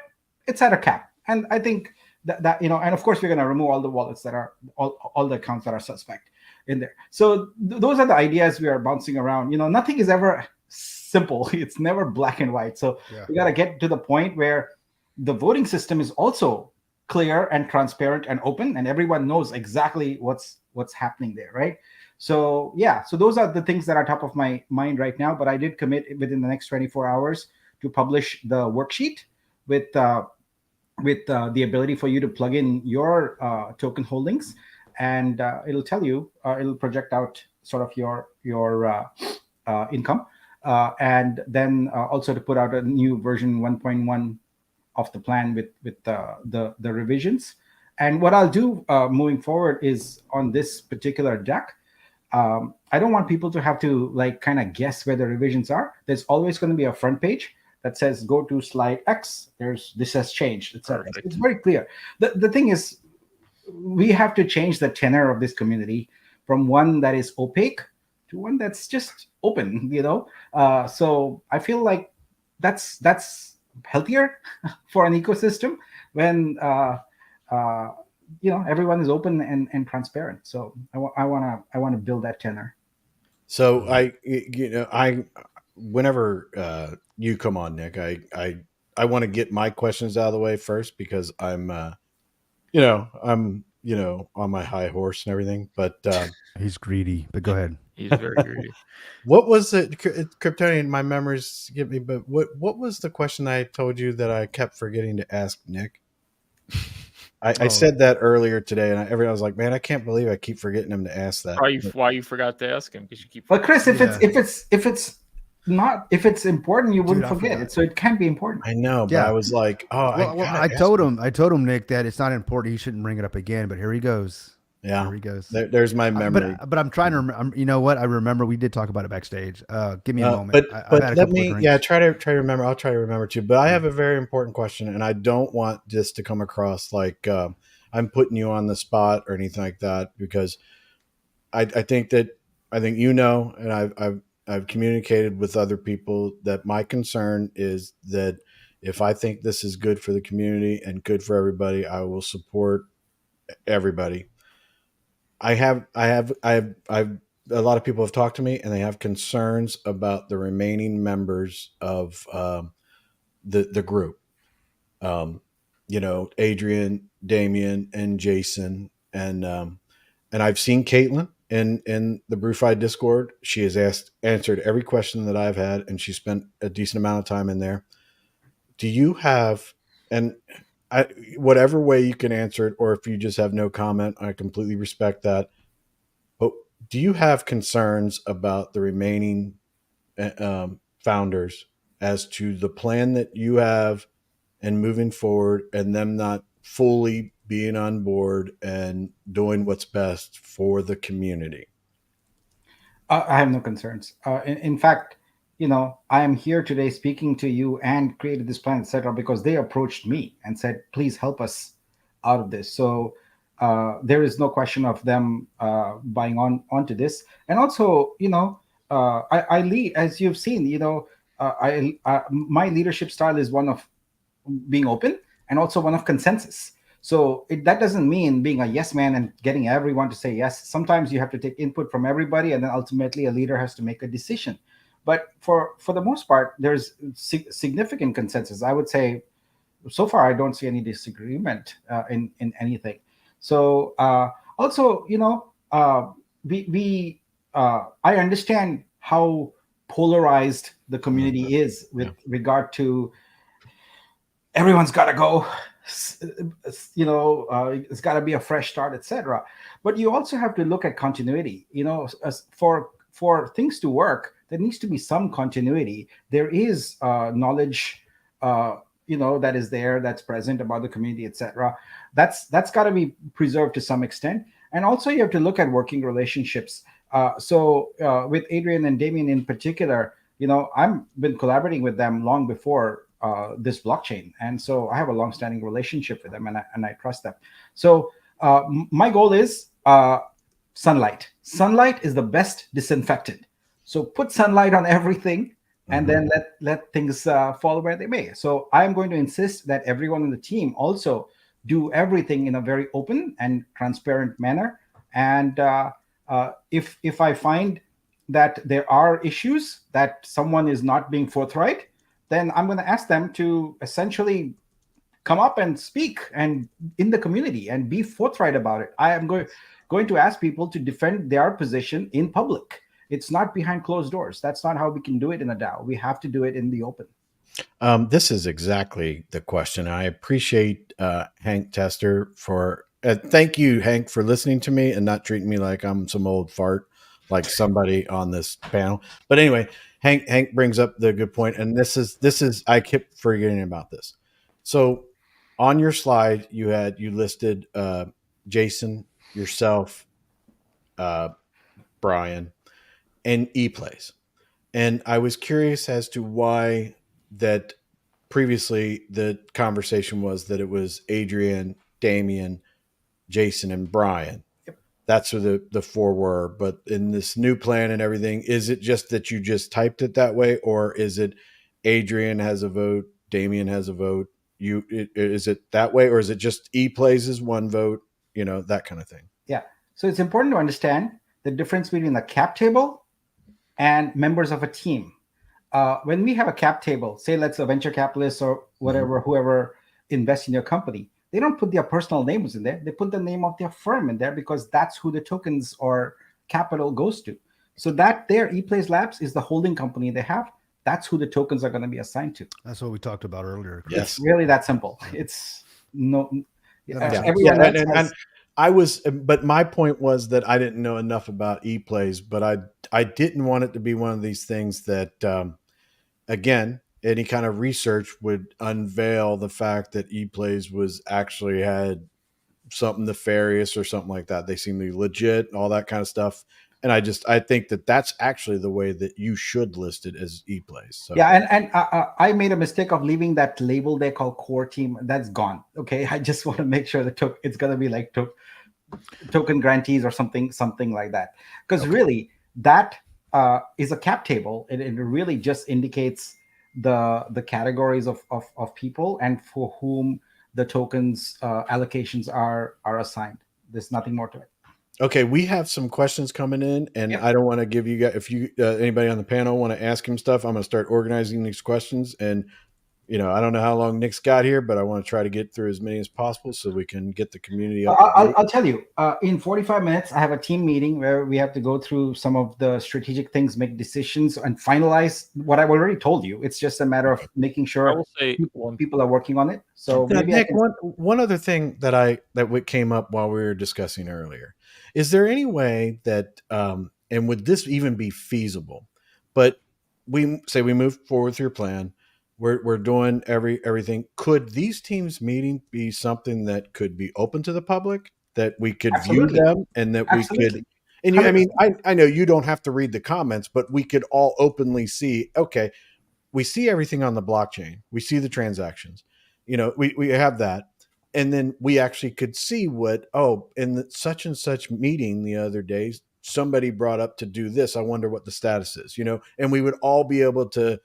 Speaker 6: it's at a cap. And I think that and of course, we're going to remove all the wallets that are all the accounts that are suspect in there. So those are the ideas we are bouncing around. Nothing is ever simple. It's never black and white. So we got to get to the point where the voting system is also clear and transparent and open, and everyone knows exactly what's happening there, right? So yeah, so those are the things that are top of my mind right now. But I did commit within the next 24 hours to publish the worksheet with the ability for you to plug in your token holdings, and it'll tell you, it'll project out sort of your income, and then also to put out a new version 1.1 of the plan with the revisions. And what I'll do moving forward is on this particular deck, I don't want people to have to like kind of guess where the revisions are. There's always going to be a front page that says go to slide X. This has changed, etc. It's very clear. The thing is, we have to change the tenor of this community from one that is opaque to one that's just open. So I feel like that's healthier for an ecosystem when everyone is open and transparent. So I want to build that tenor.
Speaker 2: So whenever you come on, Nick, I want to get my questions out of the way first because I'm on my high horse and everything. But
Speaker 1: He's greedy, but go ahead.
Speaker 4: He's very greedy.
Speaker 2: what was it, Kryptonian? My memories get me. But what was the question I told you that I kept forgetting to ask Nick? I said that earlier today, and everyone was like, "Man, I can't believe I keep forgetting him to ask that."
Speaker 4: Why you forgot to ask him? Because you keep.
Speaker 6: But Chris, if it's important, you wouldn't forget it. So it can be important.
Speaker 2: I know, but I was like,
Speaker 1: I told him, Nick, that it's not important. He shouldn't bring it up again. But here he goes.
Speaker 2: Yeah,
Speaker 1: here he goes.
Speaker 2: There's my memory.
Speaker 1: But I'm trying to remember. You know what? I remember we did talk about it backstage. Give me a moment.
Speaker 2: But let me, try to remember. I'll try to remember too. But I have a very important question, and I don't want this to come across like I'm putting you on the spot or anything like that, because I think and I've communicated with other people that my concern is that if I think this is good for the community and good for everybody, I will support everybody. I have a lot of people have talked to me and they have concerns about the remaining members of the group. Adrian, Damien, and Jason, and I've seen Caitlin in the BrewFi Discord. She has answered every question that I've had, and she spent a decent amount of time in there. Do you have, whatever way you can answer it, or if you just have no comment, I completely respect that. But do you have concerns about the remaining founders as to the plan that you have and moving forward, and them not fully being on board and doing what's best for the community?
Speaker 6: I have no concerns. In fact, I am here today speaking to you and created this plan, etc., because they approached me and said, please help us out of this. So there is no question of them buying onto this. And also, I lead, as you've seen, my leadership style is one of being open and also one of consensus. So that doesn't mean being a yes man and getting everyone to say yes. Sometimes you have to take input from everybody, and then ultimately a leader has to make a decision. But for the most part, there's significant consensus. I would say so far I don't see any disagreement in anything. So also, I understand how polarized the community is with regard to everyone's got to go, it's got to be a fresh start, etc. But you also have to look at continuity. For things to work, there needs to be some continuity. There is knowledge, that is there, that's present about the community, etc. That's got to be preserved to some extent. And also you have to look at working relationships. So with Adrian and Damien in particular, I've been collaborating with them long before this blockchain, and so I have a long-standing relationship with them, and I trust them. So my goal is sunlight. Sunlight is the best disinfectant. So put sunlight on everything, and then let things fall where they may. So I'm going to insist that everyone on the team also do everything in a very open and transparent manner. And if I find that there are issues, that someone is not being forthright, then I'm going to ask them to essentially come up and speak and in the community and be forthright about it. I am going, going to ask people to defend their position in public. It's not behind closed doors. That's not how we can do it in a DAO. We have to do it in the open.
Speaker 2: This is exactly the question. I appreciate Hank Tester for thank you, Hank, for listening to me and not treating me like I'm some old fart like somebody on this panel. But anyway, Hank brings up the good point, and this is I kept forgetting about this. So on your slide, you listed Jason, yourself, Brian, and ePlays. And I was curious as to why that previously the conversation was that it was Adrian, Damien, Jason, and Brian.
Speaker 6: Yep.
Speaker 2: That's who the four were. But in this new plan and everything, is it just that you just typed it that way, or is it Adrian has a vote, Damien has a vote? Is it that way, or is it just ePlays is one vote? That kind of thing.
Speaker 6: Yeah. So it's important to understand the difference between a cap table and members of a team. When we have a cap table, say let's a venture capitalist or whatever, whoever invests in your company, they don't put their personal names in there. They put the name of their firm in there because that's who the tokens or capital goes to. So that their ePlays Labs is the holding company they have. That's who the tokens are going to be assigned to.
Speaker 1: That's what we talked about earlier.
Speaker 2: Yes.
Speaker 6: It's really that simple. It's no.
Speaker 2: Everyone else I was, but my point was that I didn't know enough about ePlays, but I didn't want it to be one of these things that, again, any kind of research would unveil the fact that ePlays was actually had something nefarious or something like that. They seem to be legit, all that kind of stuff. And I think that that's actually the way that you should list it as ePlays. So.
Speaker 6: Yeah, and I made a mistake of leaving that label there called core team. That's gone. Okay, I just want to make sure that it's gonna be like token grantees or something like that. Because really, that is a cap table. It really just indicates the categories of people and for whom the tokens allocations are assigned. There's nothing more to it.
Speaker 2: Okay, we have some questions coming in, and I don't want to give you guys, if you anybody on the panel want to ask him stuff, I'm going to start organizing these questions. And I don't know how long Nick's got here, but I want to try to get through as many as possible so we can get the community up.
Speaker 6: I'll tell you, in 45 minutes, I have a team meeting where we have to go through some of the strategic things, make decisions, and finalize what I've already told you. It's just a matter of making sure people are working on it. So maybe
Speaker 2: Nick, one other thing that came up while we were discussing earlier. Is there any way that, and would this even be feasible? But we move forward with your plan. We're doing everything. Could these teams meeting be something that could be open to the public, that we could view them, and that we could? And I know you don't have to read the comments, but we could all openly see. Okay, we see everything on the blockchain. We see the transactions. We have that. And then we actually could see in the such and such meeting the other day, somebody brought up to do this. I wonder what the status is, and we would all be able to,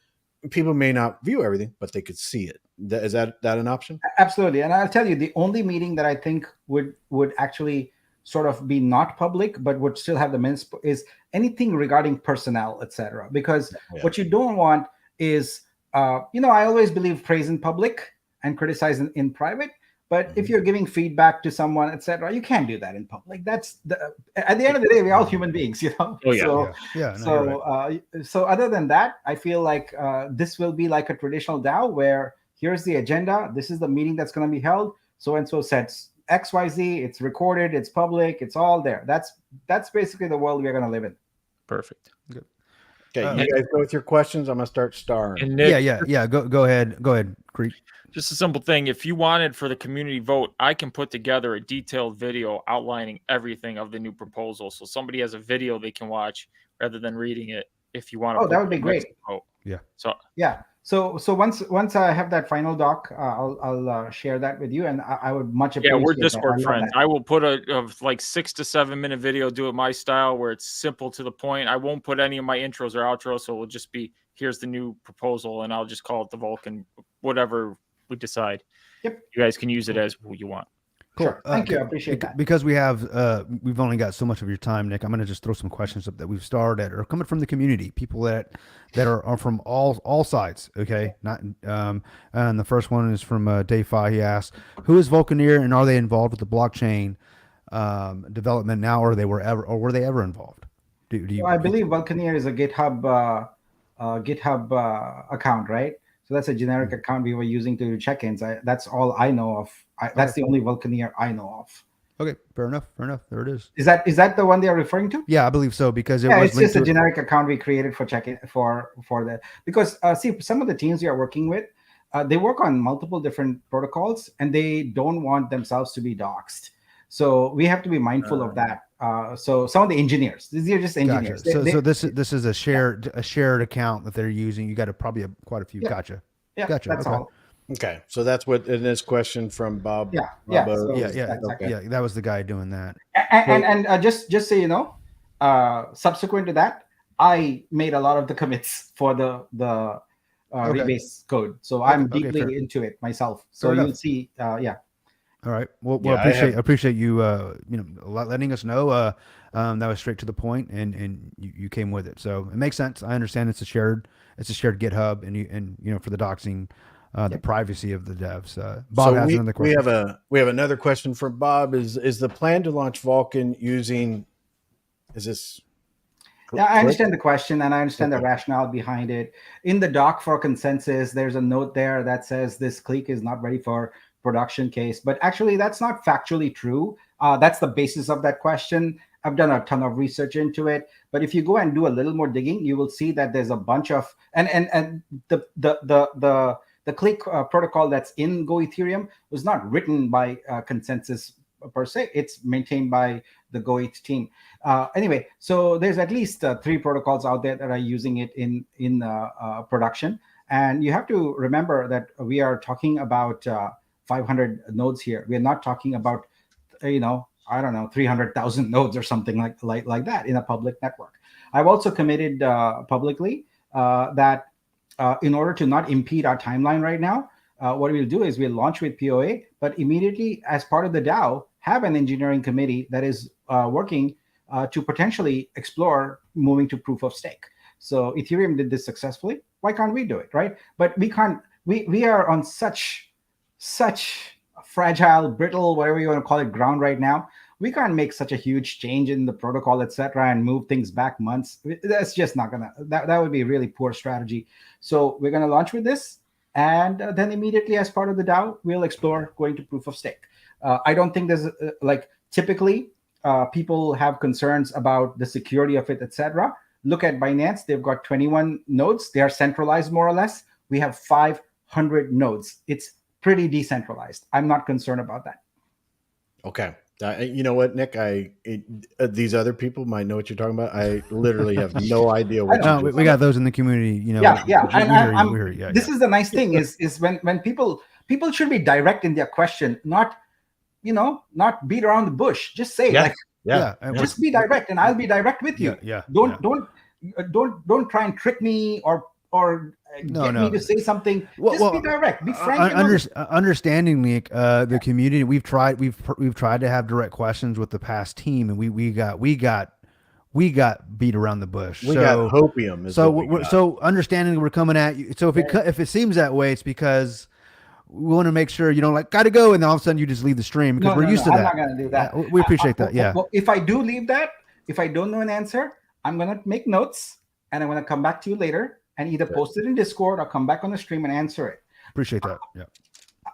Speaker 2: people may not view everything, but they could see it. Is that an option?
Speaker 6: Absolutely. And I'll tell you, the only meeting that I think would actually sort of be not public, but would still have the minutes is anything regarding personnel, etc. Because what you don't want is, I always believe praise in public and criticize in private. But if you're giving feedback to someone, etc., you can't do that in public. That's at the end of the day, we're all human beings, Oh
Speaker 2: yeah.
Speaker 6: So other than that, I feel like this will be like a traditional DAO where here's the agenda. This is the meeting that's going to be held. So and so sets XYZ. It's recorded. It's public. It's all there. That's basically the world we're going to live in.
Speaker 4: Perfect.
Speaker 1: Good.
Speaker 2: Okay, you guys go with your questions. I'm going to start starring.
Speaker 4: And Nick,
Speaker 1: yeah. Go ahead, Creek.
Speaker 4: Just a simple thing. If you wanted for the community vote, I can put together a detailed video outlining everything of the new proposal. So somebody has a video they can watch rather than reading it. If you want to,
Speaker 6: that would be great.
Speaker 4: Vote.
Speaker 1: Yeah.
Speaker 6: So once I have that final doc, I'll share that with you, and I would much appreciate.
Speaker 4: Yeah, we're Discord friends. I will put a like 6 to 7 minute video, do it my style, where it's simple to the point. I won't put any of my intros or outros, so it will just be here's the new proposal, and I'll just call it the Vulcan, whatever we decide.
Speaker 6: Yep.
Speaker 4: You guys can use it as you want.
Speaker 1: Cool.
Speaker 6: Sure. Thank you. I appreciate that.
Speaker 1: Because we've only got so much of your time, Nick. I'm going to just throw some questions up that we've started that are coming from the community, people that are from all sides. Okay. Not and the first one is from DeFi. He asked, who is Vulcaneer and are they involved with the blockchain? development now, or were they ever involved? Do you?
Speaker 6: I believe Vulcaneer is a GitHub account, right? So that's a generic account we were using to do check-ins. That's all I know of. That's the only Vulcaneer I know of.
Speaker 1: Okay, fair enough. There it is.
Speaker 6: Is that the one they are referring to?
Speaker 1: Yeah, I believe so, because
Speaker 6: It's just a generic account we created for check-in for the, because see, some of the teams we are working with, they work on multiple different protocols and they don't want themselves to be doxxed. So we have to be mindful of that. So some of the engineers, these are just engineers.
Speaker 1: Gotcha. So this is a shared account that they're using. You got to probably have quite a few.
Speaker 6: Yeah.
Speaker 1: Gotcha.
Speaker 6: Yeah,
Speaker 1: Gotcha.
Speaker 6: that's
Speaker 1: Okay.
Speaker 6: all.
Speaker 2: Okay, so that's what in this question from Bob.
Speaker 6: Yeah.
Speaker 2: Robbo.
Speaker 6: Exactly.
Speaker 1: Yeah, that was the guy doing that.
Speaker 6: And just so you know, subsequent to that, I made a lot of the commits for the rebase code. So I'm deeply into it myself. So you'll see. Yeah.
Speaker 1: All right. Well,
Speaker 2: Yeah,
Speaker 1: appreciate you letting us know. That was straight to the point, and you came with it. So it makes sense. I understand it's a shared GitHub, and for the doxing, the privacy of the devs. Bob has another question.
Speaker 2: We have another question from Bob. Is the plan to launch Vulcan using? Is this?
Speaker 6: Yeah, I understand the question and I understand the rationale behind it. In the doc for consensus, there's a note there that says this clique is not ready for production case, but actually that's not factually true. That's the basis of that question. I've done a ton of research into it, but if you go and do a little more digging, you will see that there's a bunch of and the clique protocol that's in Go Ethereum was not written by consensus per se. It's maintained by the GoEth team. Anyway, so there's at least 3 protocols out there that are using it in production, and you have to remember that we are talking about 500 nodes here. We're not talking about, I don't know, 300,000 nodes or something like that in a public network. I've also committed publicly that in order to not impede our timeline right now, what we'll do is we'll launch with POA, but immediately as part of the DAO, have an engineering committee that is working to potentially explore moving to proof of stake. So Ethereum did this successfully. Why can't we do it, right? But we can't. We are on such fragile, brittle, whatever you want to call it, ground right now. We can't make such a huge change in the protocol, etc., and move things back months. That's just not gonna. That would be a really poor strategy. So we're gonna launch with this, and then immediately as part of the DAO, we'll explore going to proof of stake. I don't think there's typically people have concerns about the security of it, etc. Look at Binance; they've got 21 nodes. They are centralized more or less. We have 500 nodes. It's pretty decentralized. I'm not concerned about that.
Speaker 2: Okay. You know what, Nick? These other people might know what you're talking about. I literally have no idea what.
Speaker 1: No, we got those in the community.
Speaker 6: Yeah. This is the nice thing is when people should be direct in their question, not beat around the bush. Just say just be direct, and I'll be direct with you. Don't try and trick me or get me to say something. Just be direct. Be frank.
Speaker 1: Understanding the community, we've tried to have direct questions with the past team, and we got beat around the bush.
Speaker 2: We got hopium.
Speaker 1: So understanding we're coming at you. So if it seems that way, it's because we want to make sure you don't gotta go, and then all of a sudden you just leave the stream because we're used to that.
Speaker 6: I'm not gonna do that.
Speaker 1: We appreciate that. Yeah.
Speaker 6: Well, if I do leave that, if I don't know an answer, I'm gonna make notes and I'm gonna come back to you later and either post it in Discord or come back on the stream and answer it.
Speaker 1: Appreciate that. Yeah.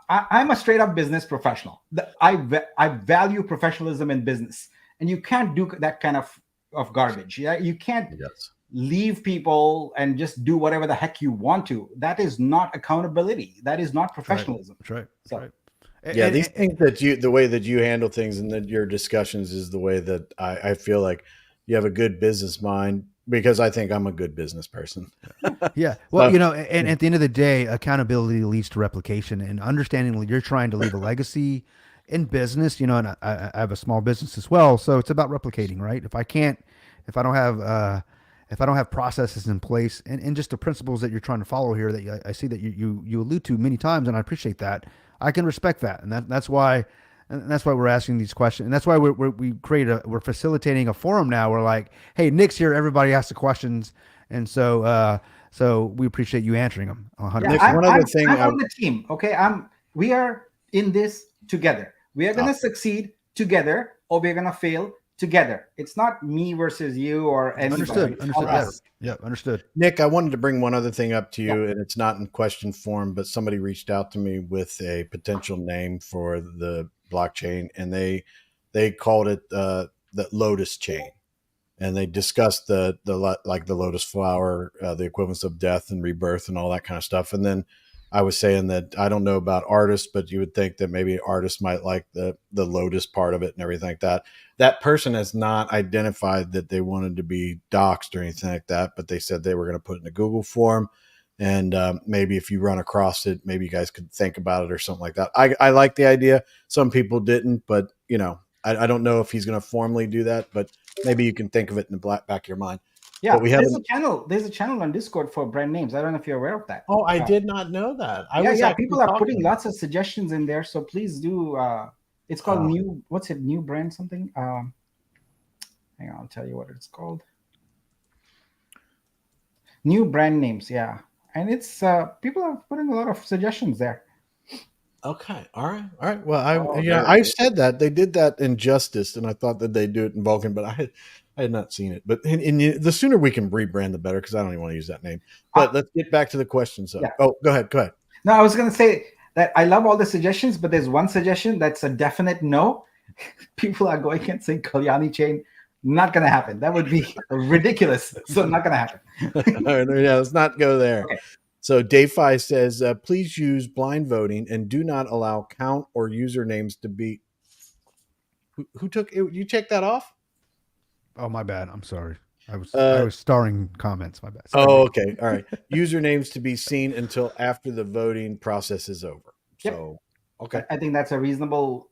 Speaker 6: I'm a straight up business professional. I value professionalism in business, and you can't do that kind of garbage. Yeah, you can't leave people and just do whatever the heck you want to. That is not accountability. That is not professionalism.
Speaker 1: That's right.
Speaker 6: So,
Speaker 2: yeah, these things the way that you handle things and that your discussions is the way that I feel like you have a good business mind, because I think I'm a good business person.
Speaker 1: Yeah. Well, and at the end of the day, accountability leads to replication, and understanding you're trying to leave a legacy in business, and I have a small business as well. So it's about replicating, right? If I don't have processes in place and just the principles that you're trying to follow here that I see that you allude to many times, and I appreciate that. I can respect that. And that's why we're asking these questions. And that's why we're facilitating a forum now. We're like, hey, Nick's here. Everybody asks the questions. And so we appreciate you answering them. 100%.
Speaker 6: Nick, I'm on the team. Okay. We are in this together. We are going to succeed together. or we're gonna fail together. It's not me versus you or anybody.
Speaker 1: Understood.
Speaker 6: It's all
Speaker 1: Understood.
Speaker 6: us.
Speaker 1: Yeah. Understood.
Speaker 2: Nick, I wanted to bring one other thing up to you,
Speaker 6: Yeah.
Speaker 2: and it's not in question form, but somebody reached out to me with a potential name for the blockchain, and they called it the Lotus chain, and they discussed the like the lotus flower, the equivalence of death and rebirth and all that kind of stuff. And then I was saying that I don't know about artists, but you would think that maybe artists might like the lotus part of it and everything like that. That person has not identified that they wanted to be doxxed or anything like that, but they said they were going to put it in a Google form. And maybe if you run across it, maybe you guys could think about it or something like that. I like the idea. Some people didn't, but I don't know if he's going to formally do that, but maybe you can think of it in the back of your mind.
Speaker 6: Yeah,
Speaker 2: but we
Speaker 6: there's a channel. There's a channel on Discord for brand names. I don't know if you're aware of that.
Speaker 2: Oh, I did not know that.
Speaker 6: People are putting lots of suggestions in there, so please do. It's called new. What's it? New brand something. Hang on, I'll tell you what it's called. New brand names, yeah, and it's people are putting a lot of suggestions there.
Speaker 2: Okay, all right. Well, I said that they did that in Justice, and I thought that they'd do it in Vulcan, but I had not seen it. But the sooner we can rebrand, the better, because I don't even want to use that name. But let's get back to the questions. Yeah. Oh, go ahead.
Speaker 6: No, I was going to say that I love all the suggestions, but there's one suggestion that's a definite no. People are going and saying Kalyani chain. Not going to happen. That would be ridiculous. So not going to happen.
Speaker 2: All right, yeah, let's not go there.
Speaker 6: Okay.
Speaker 2: So DeFi says, please use blind voting and do not allow count or usernames to be. Who took it? You check that off?
Speaker 1: Oh, my bad. I'm sorry. I was starring comments. My bad.
Speaker 2: Sorry. Oh, okay. All right. Usernames to be seen until after the voting process is over.
Speaker 6: Yep.
Speaker 2: So, okay.
Speaker 6: I think that's a reasonable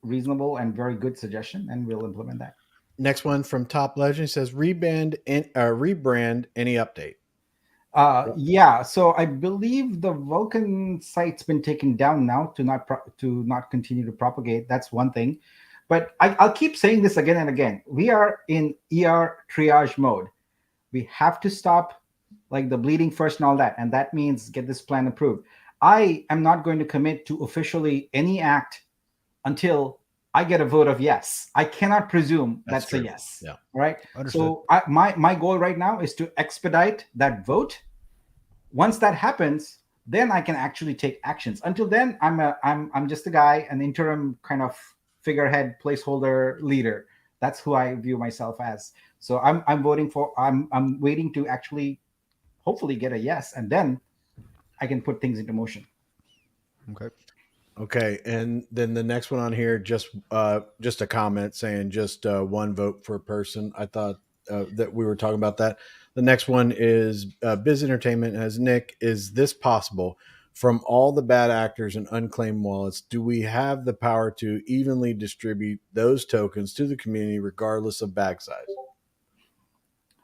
Speaker 6: and very good suggestion, and we'll implement that.
Speaker 2: Next one from Top Legend says, rebrand any update.
Speaker 6: Yeah, so I believe the Vulcan site's been taken down now to not continue to propagate. That's one thing, but I'll keep saying this again and again. We are in ER triage mode. We have to stop like the bleeding first and all that, and that means get this plan approved. I am not going to commit to officially any act until I get a vote of yes. I cannot presume that's a yes.
Speaker 2: Yeah.
Speaker 6: Right.
Speaker 1: Understood.
Speaker 6: So my goal right now is to expedite that vote. Once that happens, then I can actually take actions. Until then, I'm just a guy, an interim kind of figurehead, placeholder leader. That's who I view myself as. So I'm waiting to actually hopefully get a yes, and then I can put things into motion.
Speaker 2: Okay, and then the next one on here, just a comment saying just one vote per person. I thought that we were talking about that. The next one is Biz Entertainment as Nick. Is this possible? From all the bad actors and unclaimed wallets, do we have the power to evenly distribute those tokens to the community regardless of bag size?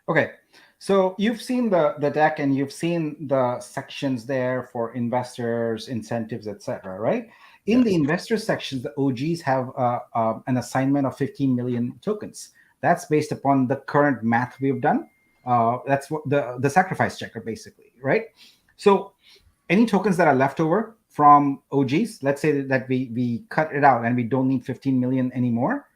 Speaker 6: Okay, so you've seen the deck and you've seen the sections there for investors, incentives, etc., right? In the investor sections, the OGs have an assignment of 15 million tokens. That's based upon the current math we've done. That's what the sacrifice checker, basically, right? So any tokens that are left over from OGs, let's say that we cut it out and we don't need 15 million anymore.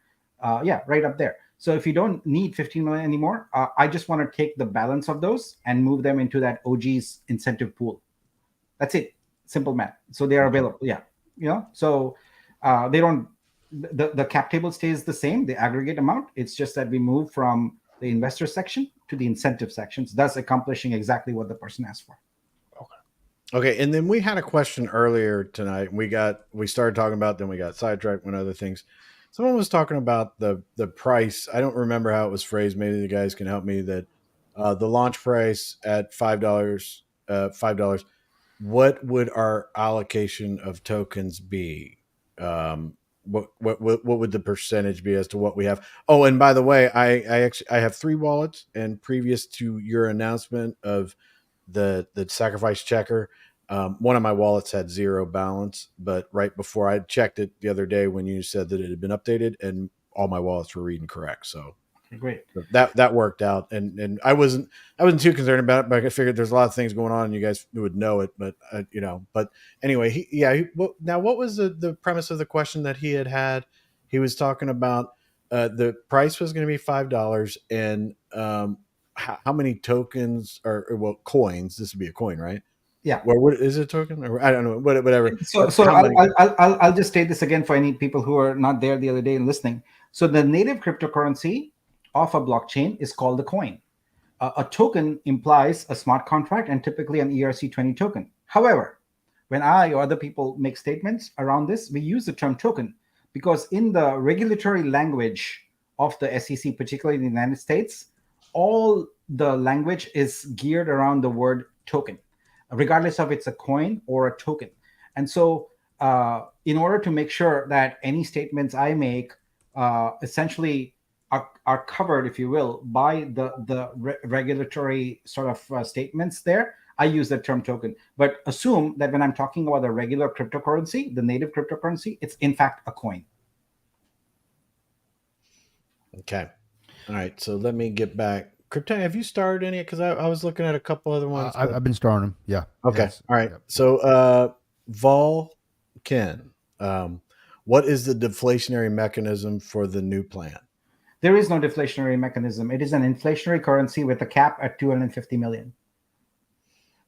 Speaker 6: Right up there. So if you don't need 15 million anymore, I just want to take the balance of those and move them into that OG's incentive pool. That's it. Simple math. So they are available. Yeah. So they don't, the cap table stays the same, the aggregate amount. It's just that we move from the investor section to the incentive sections, thus accomplishing exactly what the person asked for.
Speaker 2: Okay. And then we had a question earlier tonight. We started talking about, then we got sidetracked when other things. Someone was talking about the price. I don't remember how it was phrased. Maybe the guys can help me. That the launch price at $5. What would our allocation of tokens be? What would the percentage be as to what we have? Oh, and by the way, I have 3 wallets, and previous to your announcement of the sacrifice checker, one of my wallets had 0 balance, but right before I checked it the other day when you said that it had been updated, and all my wallets were reading correct. So
Speaker 6: great.
Speaker 2: That worked out, and I wasn't too concerned about it, but I figured there's a lot of things going on, and you guys would know it. But but anyway, what was the premise of the question that he had? He was talking about the price was going to be $5, and how many tokens or coins? This would be a coin, right?
Speaker 6: Yeah.
Speaker 2: Well, what is it, a token? Or I don't know, whatever.
Speaker 6: So,
Speaker 2: How many?
Speaker 6: I'll just state this again for any people who are not there the other day and listening. So the native cryptocurrency of a blockchain is called a coin. A token implies a smart contract and typically an ERC20 token. However, when I or other people make statements around this, we use the term token because in the regulatory language of the SEC, particularly in the United States, all the language is geared around the word token, regardless of it's a coin or a token. And so in order to make sure that any statements I make essentially are covered, if you will, by the regulatory sort of statements there, I use the term token. But assume that when I'm talking about the regular cryptocurrency, the native cryptocurrency, it's in fact a coin.
Speaker 2: Okay. All right. So let me get back. Crypto, have you started any? Because I was looking at a couple other ones.
Speaker 1: I've been starting them. Yeah.
Speaker 2: Okay.
Speaker 1: Yes.
Speaker 2: All right.
Speaker 1: Yep.
Speaker 2: So Ken, what is the deflationary mechanism for the new plan?
Speaker 6: There is no deflationary mechanism. It is an inflationary currency with a cap at 250 million.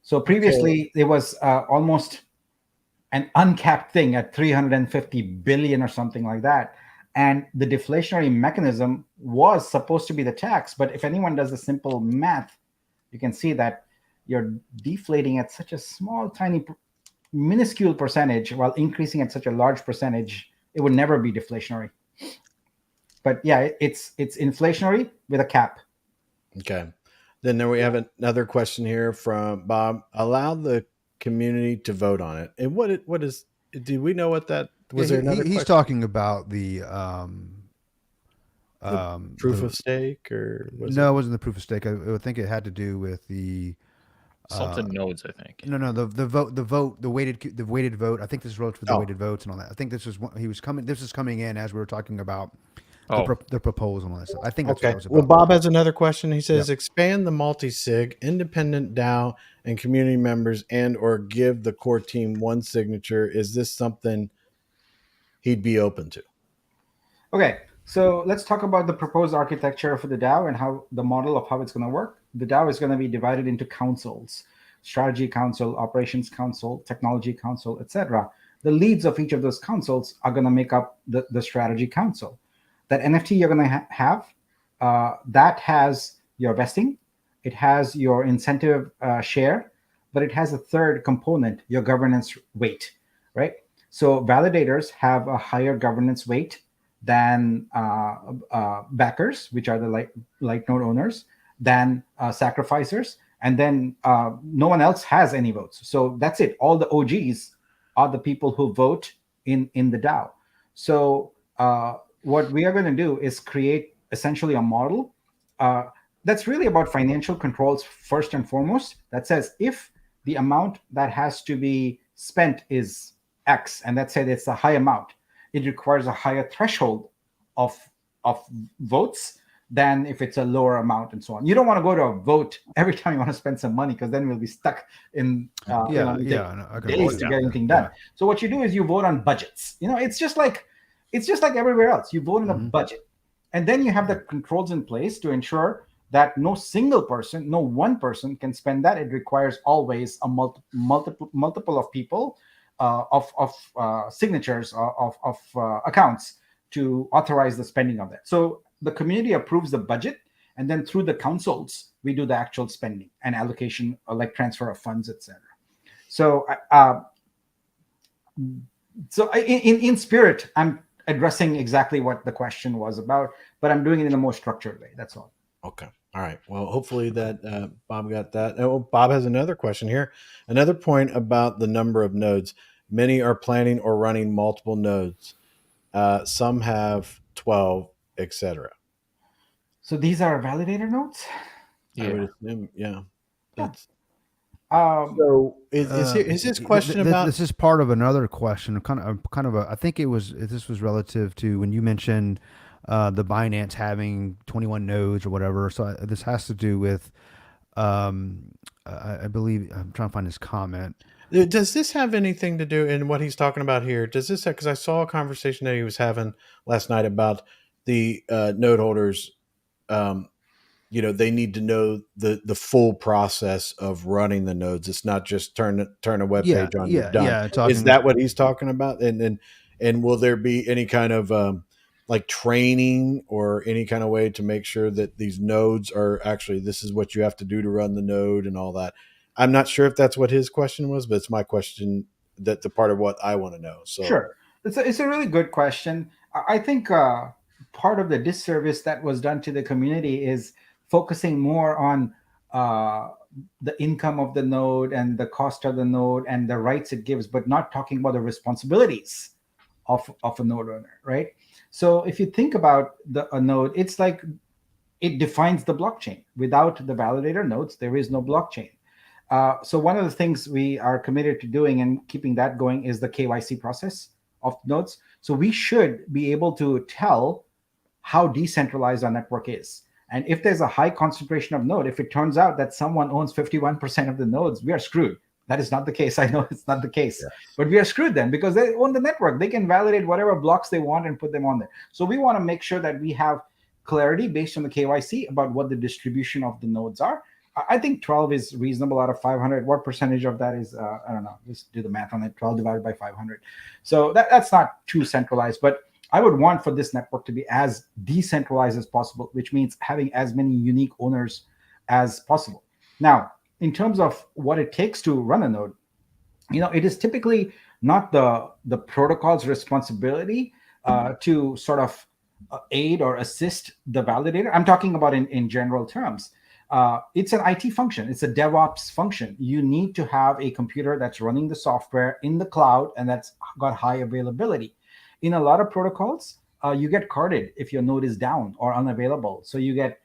Speaker 6: So previously, it was almost an uncapped thing at 350 billion or something like that. And the deflationary mechanism was supposed to be the tax. But if anyone does the simple math, you can see that you're deflating at such a small, tiny, minuscule percentage while increasing at such a large percentage. It would never be deflationary. But yeah, it's inflationary with a cap.
Speaker 2: Okay. Then there we have another question here from Bob. Allow the community to vote on it. And what is? Do we know what that was? There another?
Speaker 1: He's talking about the
Speaker 2: proof of stake, or
Speaker 1: it wasn't the proof of stake. I think it had to do with the
Speaker 4: something nodes. I think
Speaker 1: no the weighted vote. I think this is relative to the weighted votes and all that. I think this is what he was coming. This is coming in as we were talking about. The proposal and all that stuff. I think that's what it was about.
Speaker 2: Well, Bob has another question. He says, expand the multi-sig, independent DAO and community members and or give the core team one signature. Is this something he'd be open to?
Speaker 6: Okay, so let's talk about the proposed architecture for the DAO and how the model of how it's going to work. The DAO is going to be divided into councils: strategy council, operations council, technology council, etc. The leads of each of those councils are going to make up the strategy council. That NFT you're going to have, that has your vesting, it has your incentive share, but it has a third component, your governance weight, right? So validators have a higher governance weight than backers, which are the light node owners, than sacrificers, and then no one else has any votes. So that's it. All the OGs are the people who vote in the DAO. So what we are going to do is create essentially a model that's really about financial controls first and foremost. That says if the amount that has to be spent is X, and that said it's a high amount, it requires a higher threshold of votes than if it's a lower amount and so on. You don't want to go to a vote every time you want to spend some money, because then we'll be stuck in days to get anything done. Yeah. So what you do is you vote on budgets. It's just like everywhere else. You vote on a budget, and then you have the controls in place to ensure that no single person, no one person can spend that. It requires always a multiple of people, of signatures, of accounts to authorize the spending of that. So the community approves the budget, and then through the councils, we do the actual spending and allocation, like transfer of funds, etc. So, in spirit, I'm addressing exactly what the question was about, but I'm doing it in a more structured way. That's all.
Speaker 2: Okay. All right. Well, hopefully that Bob got that. Oh, Bob has another question here. Another point about the number of nodes. Many are planning or running multiple nodes. Some have 12, etc.
Speaker 6: So these are validator nodes?
Speaker 2: Yeah. I would assume, yeah. That's, so is his question about?
Speaker 1: This is part of another question. I think this was relative to when you mentioned the Binance having 21 nodes or whatever. So this has to do with, I believe, I'm trying to find his comment.
Speaker 2: Does this have anything to do in what he's talking about here? Does this, because I saw a conversation that he was having last night about the node holders, they need to know the full process of running the nodes. It's not just turn a web
Speaker 1: Yeah,
Speaker 2: page on, you're
Speaker 1: yeah,
Speaker 2: done.
Speaker 1: yeah.
Speaker 2: Is
Speaker 1: Talking.
Speaker 2: that what he's talking about? And will there be any kind of like training or any kind of way to make sure that these nodes are actually, this is what you have to do to run the node and all that? I'm not sure if that's what his question was, but it's my question, that the part of what I want to know. So
Speaker 6: Sure. It's a really good question. I think part of the disservice that was done to the community is focusing more on uh, the income of the node and the cost of the node and the rights it gives, but not talking about the responsibilities of a node owner, right? So if you think about a node, it's like it defines the blockchain. Without the validator nodes, there is no blockchain. So one of the things we are committed to doing and keeping that going is the KYC process of nodes. So we should be able to tell how decentralized our network is. And if there's a high concentration of node, if it turns out that someone owns 51% of the nodes, we are screwed. That is not the case. I know it's not the case, but we are screwed then, because they own the network. They can validate whatever blocks they want and put them on there. So we want to make sure that we have clarity based on the KYC about what the distribution of the nodes are. I think 12 is reasonable out of 500. What percentage of that is, I don't know, just do the math on it, 12 divided by 500. So that's not too centralized, but I would want for this network to be as decentralized as possible, which means having as many unique owners as possible. Now, in terms of what it takes to run a node, it is typically not the protocol's responsibility to sort of aid or assist the validator. I'm talking about in general terms. It's an IT function. It's a DevOps function. You need to have a computer that's running the software in the cloud and that's got high availability. In a lot of protocols, you get carded if your node is down or unavailable. So you get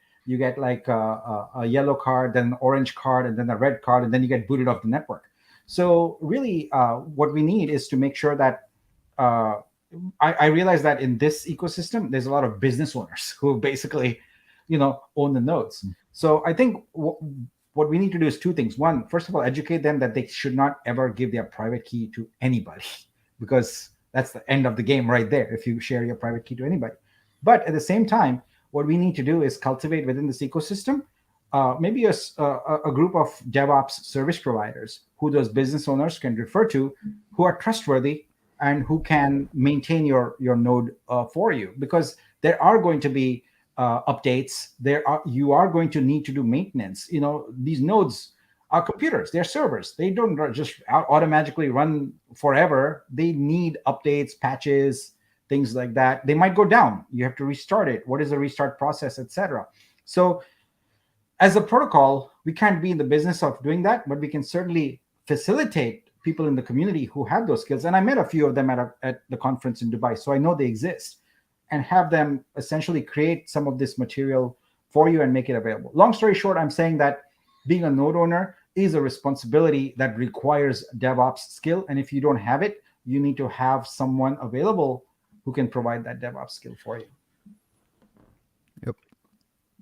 Speaker 6: like a yellow card, then an orange card, and then a red card, and then you get booted off the network. So really, what we need is to make sure that I realize that in this ecosystem, there's a lot of business owners who basically, own the nodes. So I think what we need to do is two things. One, first of all, educate them that they should not ever give their private key to anybody, because that's the end of the game right there if you share your private key to anybody. But at the same time, what we need to do is cultivate within this ecosystem maybe a group of DevOps service providers who those business owners can refer to, who are trustworthy and who can maintain your node for you, because there are going to be updates. You are going to need to do maintenance. These nodes are computers, they're servers. They don't just automatically run forever. They need updates, patches, things like that. They might go down. You have to restart it. What is the restart process, etc. So as a protocol, we can't be in the business of doing that, but we can certainly facilitate people in the community who have those skills. And I met a few of them at the conference in Dubai, so I know they exist, and have them essentially create some of this material for you and make it available. Long story short, I'm saying that being a node owner is a responsibility that requires DevOps skill. And if you don't have it, you need to have someone available who can provide that DevOps skill for you.
Speaker 1: Yep.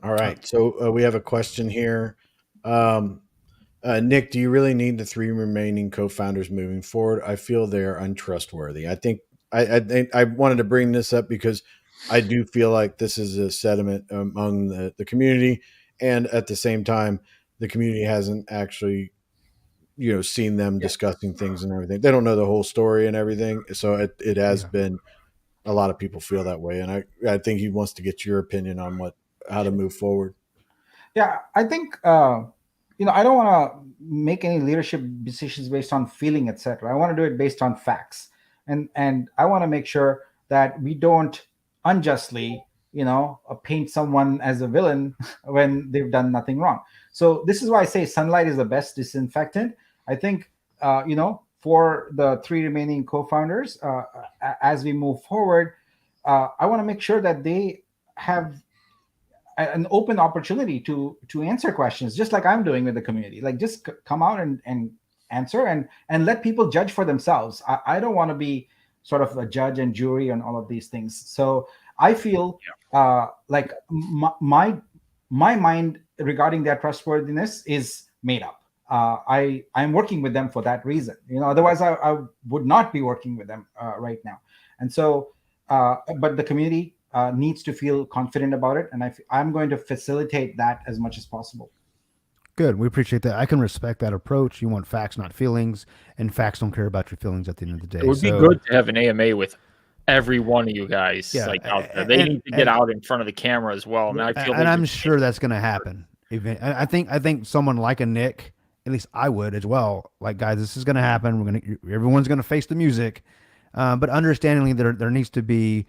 Speaker 2: all right. So we have a question here. Nick, do you really need the 3 remaining co-founders moving forward? I feel they're untrustworthy. I think I wanted to bring this up because I do feel like this is a sentiment among the community, and at the same time, the community hasn't actually, seen them discussing things and everything. They don't know the whole story and everything, so it has been, a lot of people feel that way, and I think he wants to get your opinion on how to move forward.
Speaker 6: Yeah, I think I don't want to make any leadership decisions based on feeling, etc. I want to do it based on facts, and I want to make sure that we don't unjustly, paint someone as a villain when they've done nothing wrong. So this is why I say sunlight is the best disinfectant. I think for the 3 remaining co-founders, as we move forward, I want to make sure that they have an open opportunity to answer questions, just like I'm doing with the community. Like, just come out and answer and let people judge for themselves. I don't want to be sort of a judge and jury on all of these things. So I feel like my mind regarding their trustworthiness is made up. I'm working with them for that reason. Otherwise I would not be working with them right now. And so, but the community needs to feel confident about it, and I'm going to facilitate that as much as possible.
Speaker 1: Good. We appreciate that. I can respect that approach. You want facts, not feelings, and facts don't care about your feelings at the end of the day.
Speaker 4: It would be good to have an AMA with every one of you guys out there. They need to get out in front of the camera as well. Now I feel
Speaker 1: and I'm sure that's going to happen. I think someone like a Nick, at least I would as well. Like, guys, this is going to happen. Everyone's going to face the music, but understandingly, there needs to be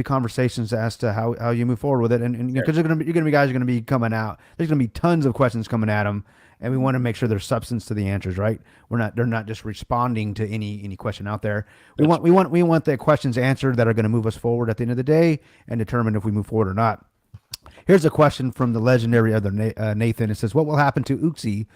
Speaker 1: conversations as to how you move forward with it, and because you're going to be guys are going to be coming out. There's going to be tons of questions coming at them, and we want to make sure there's substance to the answers. Right? They're not just responding to any question out there. We want the questions answered that are going to move us forward at the end of the day and determine if we move forward or not. Here's a question from the legendary other Nathan. It says, "What will happen to Uxie,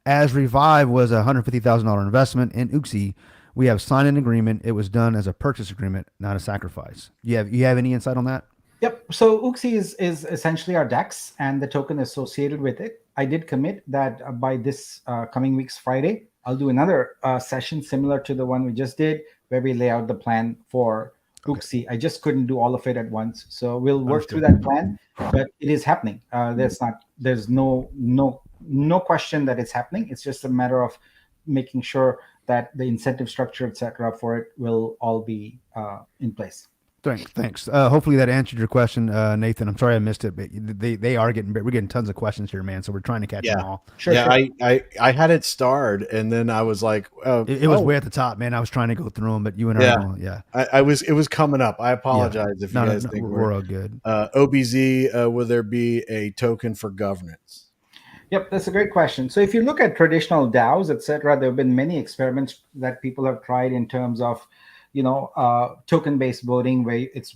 Speaker 1: as Revive was a $150,000 investment in Uxie? We have signed an agreement. It was done as a purchase agreement, not a sacrifice." You have any insight on that?
Speaker 6: Yep. So Uxie is essentially our DEX and the token associated with it. I did commit that by this coming week's Friday, I'll do another session similar to the one we just did, where we lay out the plan for Uxie. I just couldn't do all of it at once, so we'll work through that plan. But it is happening. There's no question that it's happening. It's just a matter of making sure that the incentive structure, etc., for it will all be in place.
Speaker 1: Thanks. Hopefully that answered your question, Nathan. I'm sorry I missed it, but we're getting tons of questions here, man. So we're trying to catch them all.
Speaker 6: Sure.
Speaker 2: I had it starred, and then I was like,
Speaker 1: it was way at the top, man. I was trying to go through them, but you and
Speaker 2: I it was coming up. I apologize if you guys think
Speaker 1: we're all good.
Speaker 2: OBZ, will there be a token for governance?
Speaker 6: Yep, that's a great question. So if you look at traditional DAOs, etc., there have been many experiments that people have tried in terms of, token-based voting, where it's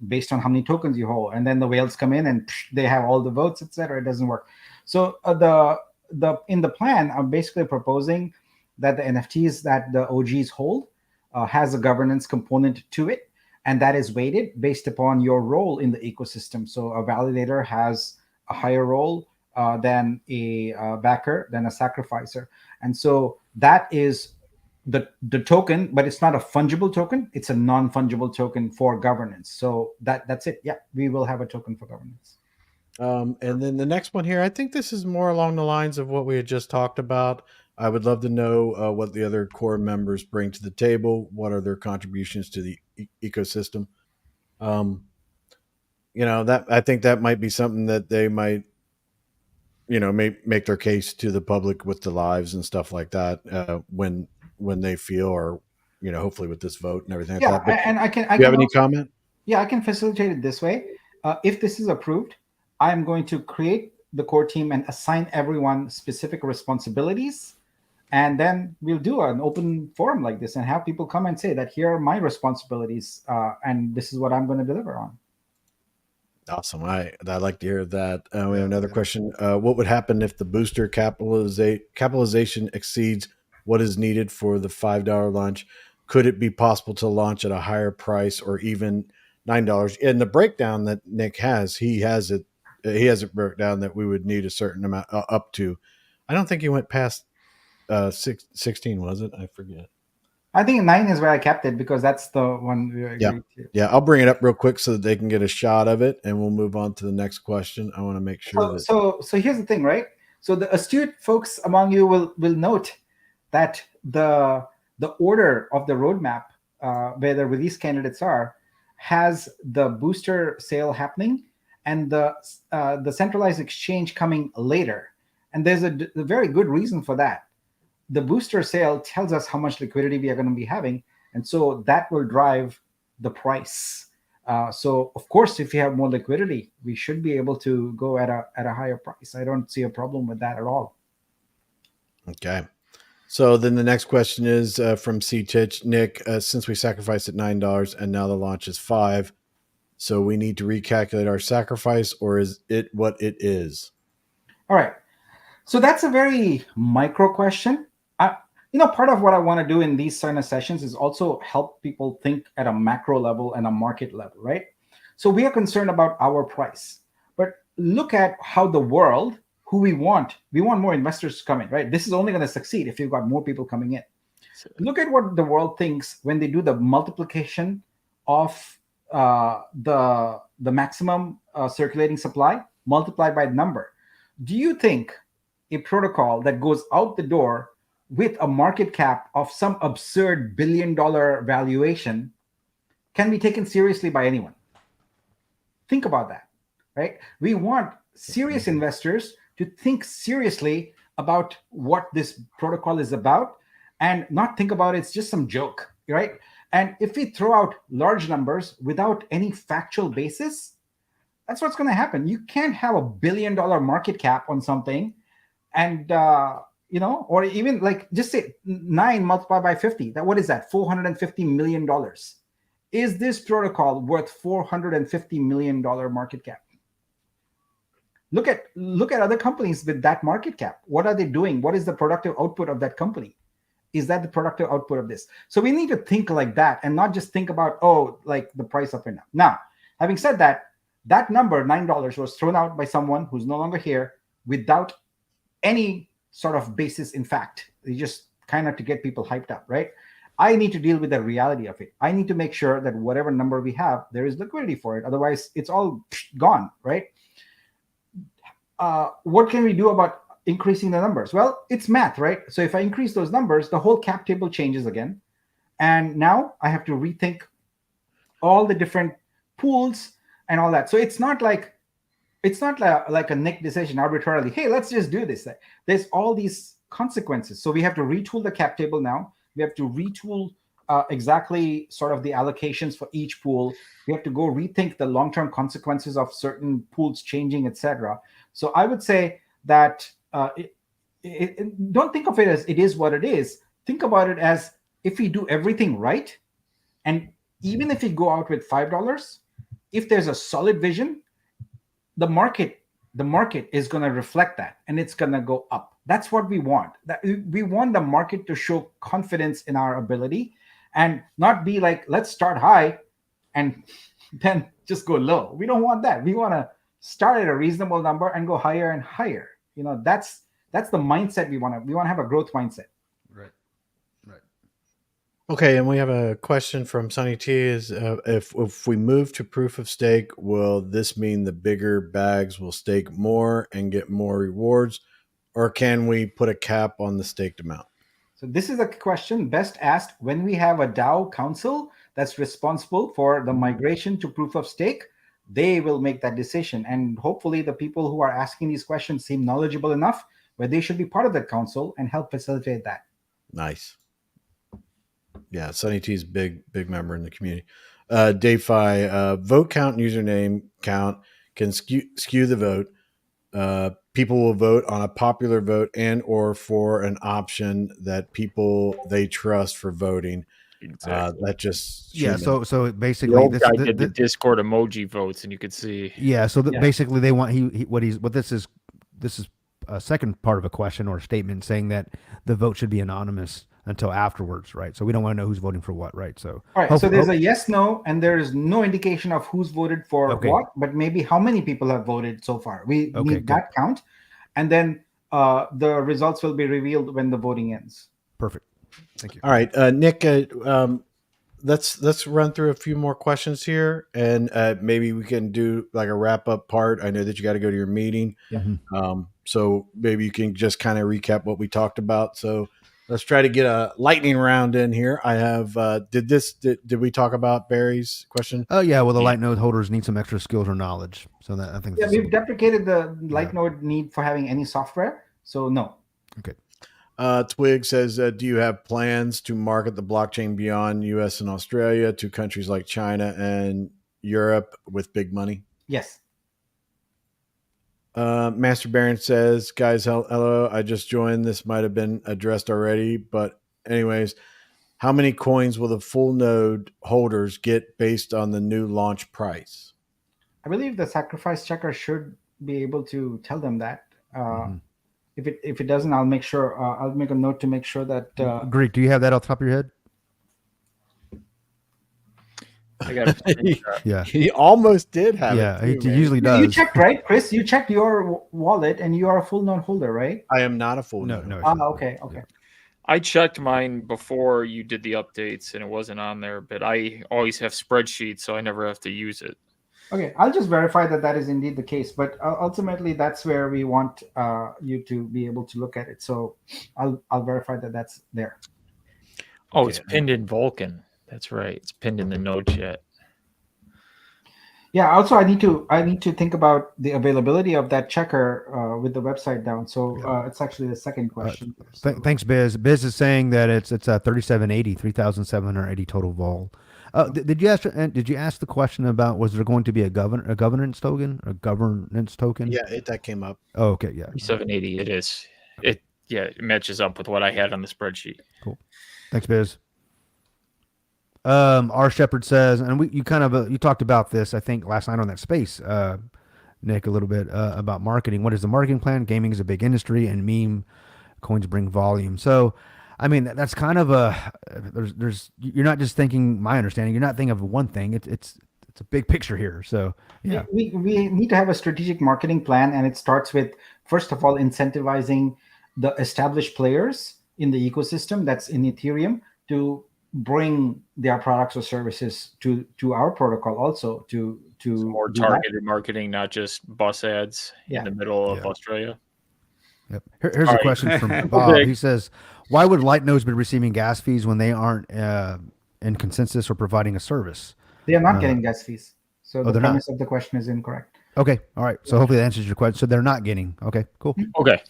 Speaker 6: based on how many tokens you hold, and then the whales come in and they have all the votes, etc. It doesn't work. So in the plan, I'm basically proposing that the NFTs that the OGs hold has a governance component to it, and that is weighted based upon your role in the ecosystem. So a validator has a higher role than a backer, than a sacrificer. And so that is the token, but it's not a fungible token. It's a non-fungible token for governance. So that's it. Yeah, we will have a token for governance.
Speaker 2: And then the next one here, I think this is more along the lines of what we had just talked about. I would love to know what the other core members bring to the table. What are their contributions to the ecosystem? That I think that might be something that they might, make their case to the public with the lives and stuff like that when they feel, or hopefully with this vote and everything.
Speaker 6: Yeah,
Speaker 2: like that.
Speaker 6: And I can.
Speaker 2: Do you have any comment?
Speaker 6: Yeah, I can facilitate it this way. If this is approved, I am going to create the core team and assign everyone specific responsibilities, and then we'll do an open forum like this and have people come and say that here are my responsibilities, and this is what I'm going to deliver on.
Speaker 2: Awesome. I'd like to hear that. We have another question. What would happen if the booster capitalization exceeds what is needed for the $5 launch? Could it be possible to launch at a higher price, or even $9? In the breakdown that Nick has, he has it broke down that we would need a certain amount up to. I don't think he went past 16, was it? I forget.
Speaker 6: I think 9 is where I kept it, because that's the one we agreed to.
Speaker 2: Yeah, I'll bring it up real quick so that they can get a shot of it, and we'll move on to the next question. I want to make sure
Speaker 6: So here's the thing, right? So the astute folks among you will note that the order of the roadmap, where the release candidates are, has the booster sale happening and the centralized exchange coming later. And there's a very good reason for that. The booster sale tells us how much liquidity we are going to be having, and so that will drive the price. So of course, if you have more liquidity, we should be able to go at a higher price. I don't see a problem with that at all.
Speaker 2: Okay. So then the next question is from C. Titch. Nick, since we sacrificed at $9 and now the launch is $5, so we need to recalculate our sacrifice, or is it what it is?
Speaker 6: All right. So that's a very micro question. Part of what I want to do in these kind of sessions is also help people think at a macro level and a market level, right? So we are concerned about our price, but look at how the world, who we want more investors to come in, right? This is only going to succeed if you've got more people coming in. Look at what the world thinks when they do the multiplication of the maximum circulating supply multiplied by the number. Do you think a protocol that goes out the door with a market cap of some absurd $1 billion valuation can be taken seriously by anyone? Think about that, right? We want serious investors to think seriously about what this protocol is about and not think about it's just some joke, right? And if we throw out large numbers without any factual basis, that's what's going to happen. You can't have $1 billion market cap on something and or even like just say 9 multiplied by 50. That what is that? $450 million. Is this protocol worth $450 million market cap? Look at other companies with that market cap. What are they doing? What is the productive output of that company? Is that the productive output of this? So we need to think like that and not just think about, like the price up and down. Now, having said that, that number, $9, was thrown out by someone who's no longer here without any sort of basis in fact. They just kind of to get people hyped up, right? I need to deal with the reality of it. I need to make sure that whatever number we have, there is liquidity for it. Otherwise, it's all gone, right? What can we do about increasing the numbers? Well, it's math, right? So if I increase those numbers, the whole cap table changes again. And now I have to rethink all the different pools and all that. So it's not like a Nick decision arbitrarily. Hey, let's just do this. There's all these consequences. So we have to retool the cap table now. We have to retool exactly sort of the allocations for each pool. We have to go rethink the long-term consequences of certain pools changing, etc. So I would say that don't think of it as it is what it is. Think about it as if we do everything right, and even if we go out with $5, if there's a solid vision, the market is going to reflect that, and it's going to go up. That's what we want. We want the market to show confidence in our ability and not be like, let's start high and then just go low. We don't want that. We want to start at a reasonable number and go higher and higher. That's the mindset we want to have a growth mindset.
Speaker 1: Right.
Speaker 2: Okay, and we have a question from Sonny T. Is if we move to proof of stake, will this mean the bigger bags will stake more and get more rewards, or can we put a cap on the staked amount?
Speaker 6: So this is a question best asked when we have a DAO council that's responsible for the migration to proof of stake. They will make that decision, and hopefully the people who are asking these questions seem knowledgeable enough where they should be part of that council and help facilitate that.
Speaker 2: Nice. Yeah, Sonny T is big member in the community. DeFi vote count and username count can skew the vote. People will vote on a popular vote and or for an option that people they trust for voting.
Speaker 4: Exactly.
Speaker 2: That just
Speaker 1: So basically,
Speaker 4: the old guy did the Discord emoji votes, and you could see.
Speaker 1: Yeah. So basically, they want this is a second part of a question or a statement saying that the vote should be anonymous until afterwards, right? So we don't want to know who's voting for what, right? So
Speaker 6: all right. So there's a yes, no, and there is no indication of who's voted for what, but maybe how many people have voted so far. We need that count, and then the results will be revealed when the voting ends.
Speaker 1: Perfect. Thank you.
Speaker 2: All right, Nick. Let's run through a few more questions here, and maybe we can do like a wrap up part. I know that you got to go to your meeting, so maybe you can just kind of recap what we talked about. So let's try to get a lightning round in here. I have did we talk about Barry's question?
Speaker 1: Oh yeah, well the light node holders need some extra skills or knowledge. So that I think
Speaker 6: we've deprecated the light node need for having any software. So no.
Speaker 1: Okay.
Speaker 2: Twig says, do you have plans to market the blockchain beyond US and Australia to countries like China and Europe with big money?
Speaker 6: Yes.
Speaker 2: Master Baron says, guys, hello. I just joined. This might have been addressed already, but anyways, how many coins will the full node holders get based on the new launch price?
Speaker 6: I believe the sacrifice checker should be able to tell them that. If it doesn't, I'll make sure. I'll make a note to make sure that.
Speaker 1: Greek, do you have that off the top of your head?
Speaker 4: I got it.
Speaker 1: Yeah,
Speaker 2: he almost did have it.
Speaker 1: Yeah, he
Speaker 2: too,
Speaker 1: usually does.
Speaker 6: You checked, right, Chris? You checked your wallet, and you are a full node holder, right?
Speaker 2: I am not a full node.
Speaker 6: Okay.
Speaker 4: I checked mine before you did the updates and it wasn't on there, but I always have spreadsheets, so I never have to use it.
Speaker 6: Okay, I'll just verify that that is indeed the case. But ultimately, that's where we want you to be able to look at it. So I'll verify that that's there.
Speaker 4: Oh, it's pinned in Vulkan. That's right. It's pinned in the node chat.
Speaker 6: Yeah. Also, I need to think about the availability of that checker with the website down. So it's actually the second question.
Speaker 1: Thanks, Biz. Biz is saying that it's 3780, 3,780 total vol. Did you ask the question about was there going to be a governance token?
Speaker 2: Yeah, that came up.
Speaker 1: Oh, okay, yeah.
Speaker 4: 780. It is. It matches up with what I had on the spreadsheet.
Speaker 1: Cool. Thanks, Biz. R. Shepard says, and you kind of you talked about this, I think, last night on that space, Nick, a little bit about marketing. What is the marketing plan? Gaming is a big industry, and meme coins bring volume. So, I mean, that's kind of there's you're not just thinking. My understanding, you're not thinking of one thing. It's a big picture here. So, yeah,
Speaker 6: we need to have a strategic marketing plan, and it starts with, first of all, incentivizing the established players in the ecosystem that's in Ethereum to bring their products or services to our protocol also to
Speaker 4: more targeted marketing, not just bus ads in the middle of Australia.
Speaker 1: Yep. Here's a question from Bob. He says, why would light nodes be receiving gas fees when they aren't in consensus or providing a service?
Speaker 6: They are not getting gas fees. So the premise
Speaker 1: not.
Speaker 6: of the question is incorrect.
Speaker 1: Okay. All right. So hopefully that answers your question. So they're not getting. Okay, cool.
Speaker 4: Okay.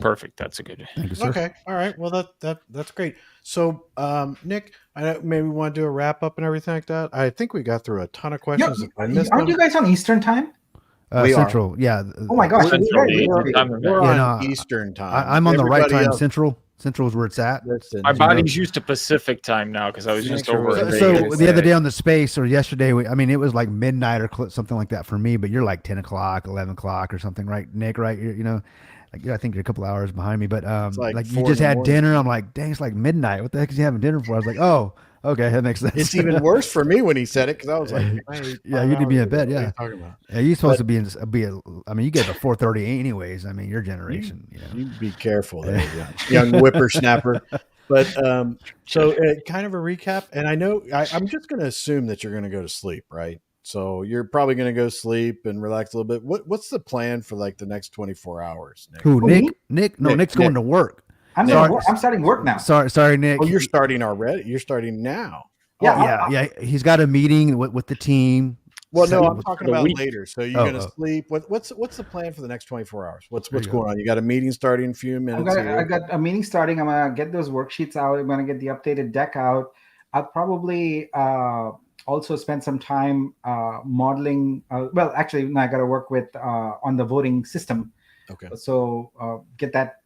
Speaker 4: Perfect. That's a good.
Speaker 1: Thank you, sir.
Speaker 2: Okay. All right. Well, that's great. So, Nick, I know maybe we want to do a wrap up and everything like that. I think we got through a ton of questions.
Speaker 6: Aren't you guys on Eastern time?
Speaker 1: Central, yeah.
Speaker 6: Oh my gosh,
Speaker 2: we're on Eastern time.
Speaker 1: I'm on the right time.
Speaker 2: Else.
Speaker 1: Central is where it's at.
Speaker 4: My body's used to Pacific time now because I was just over.
Speaker 1: So the other day on the space, or yesterday, it was like midnight or something like that for me. But you're like 10 o'clock, 11 o'clock, or something, right, Nick? Right? I think you're a couple hours behind me. But like you just had dinner. I'm like, dang, it's like midnight. What the heck is he having dinner for? I was like, oh. Okay, that makes sense.
Speaker 2: It's even worse for me when he said it because I was like,
Speaker 1: "Yeah, you need to be in bed." Yeah, you're supposed to be you get to 4:30 anyways. I mean, your generation.
Speaker 2: You be careful, there, young whippersnapper. But so kind of a recap, and I know I'm just going to assume that you're going to go to sleep, right? So you're probably going to go sleep and relax a little bit. What's the plan for like the next 24 hours? Nick?
Speaker 1: Who, Nick? No, Nick's going to work.
Speaker 6: I'm starting work now.
Speaker 1: Sorry, Nick.
Speaker 2: Oh, you're starting already? You're starting now.
Speaker 6: Yeah.
Speaker 1: He's got a meeting with the team.
Speaker 2: Well, no, I'm talking about later. So you're going to sleep. What's the plan for the next 24 hours? What's going on? You got a meeting starting in a few minutes.
Speaker 6: I got a meeting starting. I'm going to get those worksheets out. I'm going to get the updated deck out. I'll probably also spend some time modeling. Well, actually, no, I got to work with on the voting system.
Speaker 2: Okay.
Speaker 6: So get that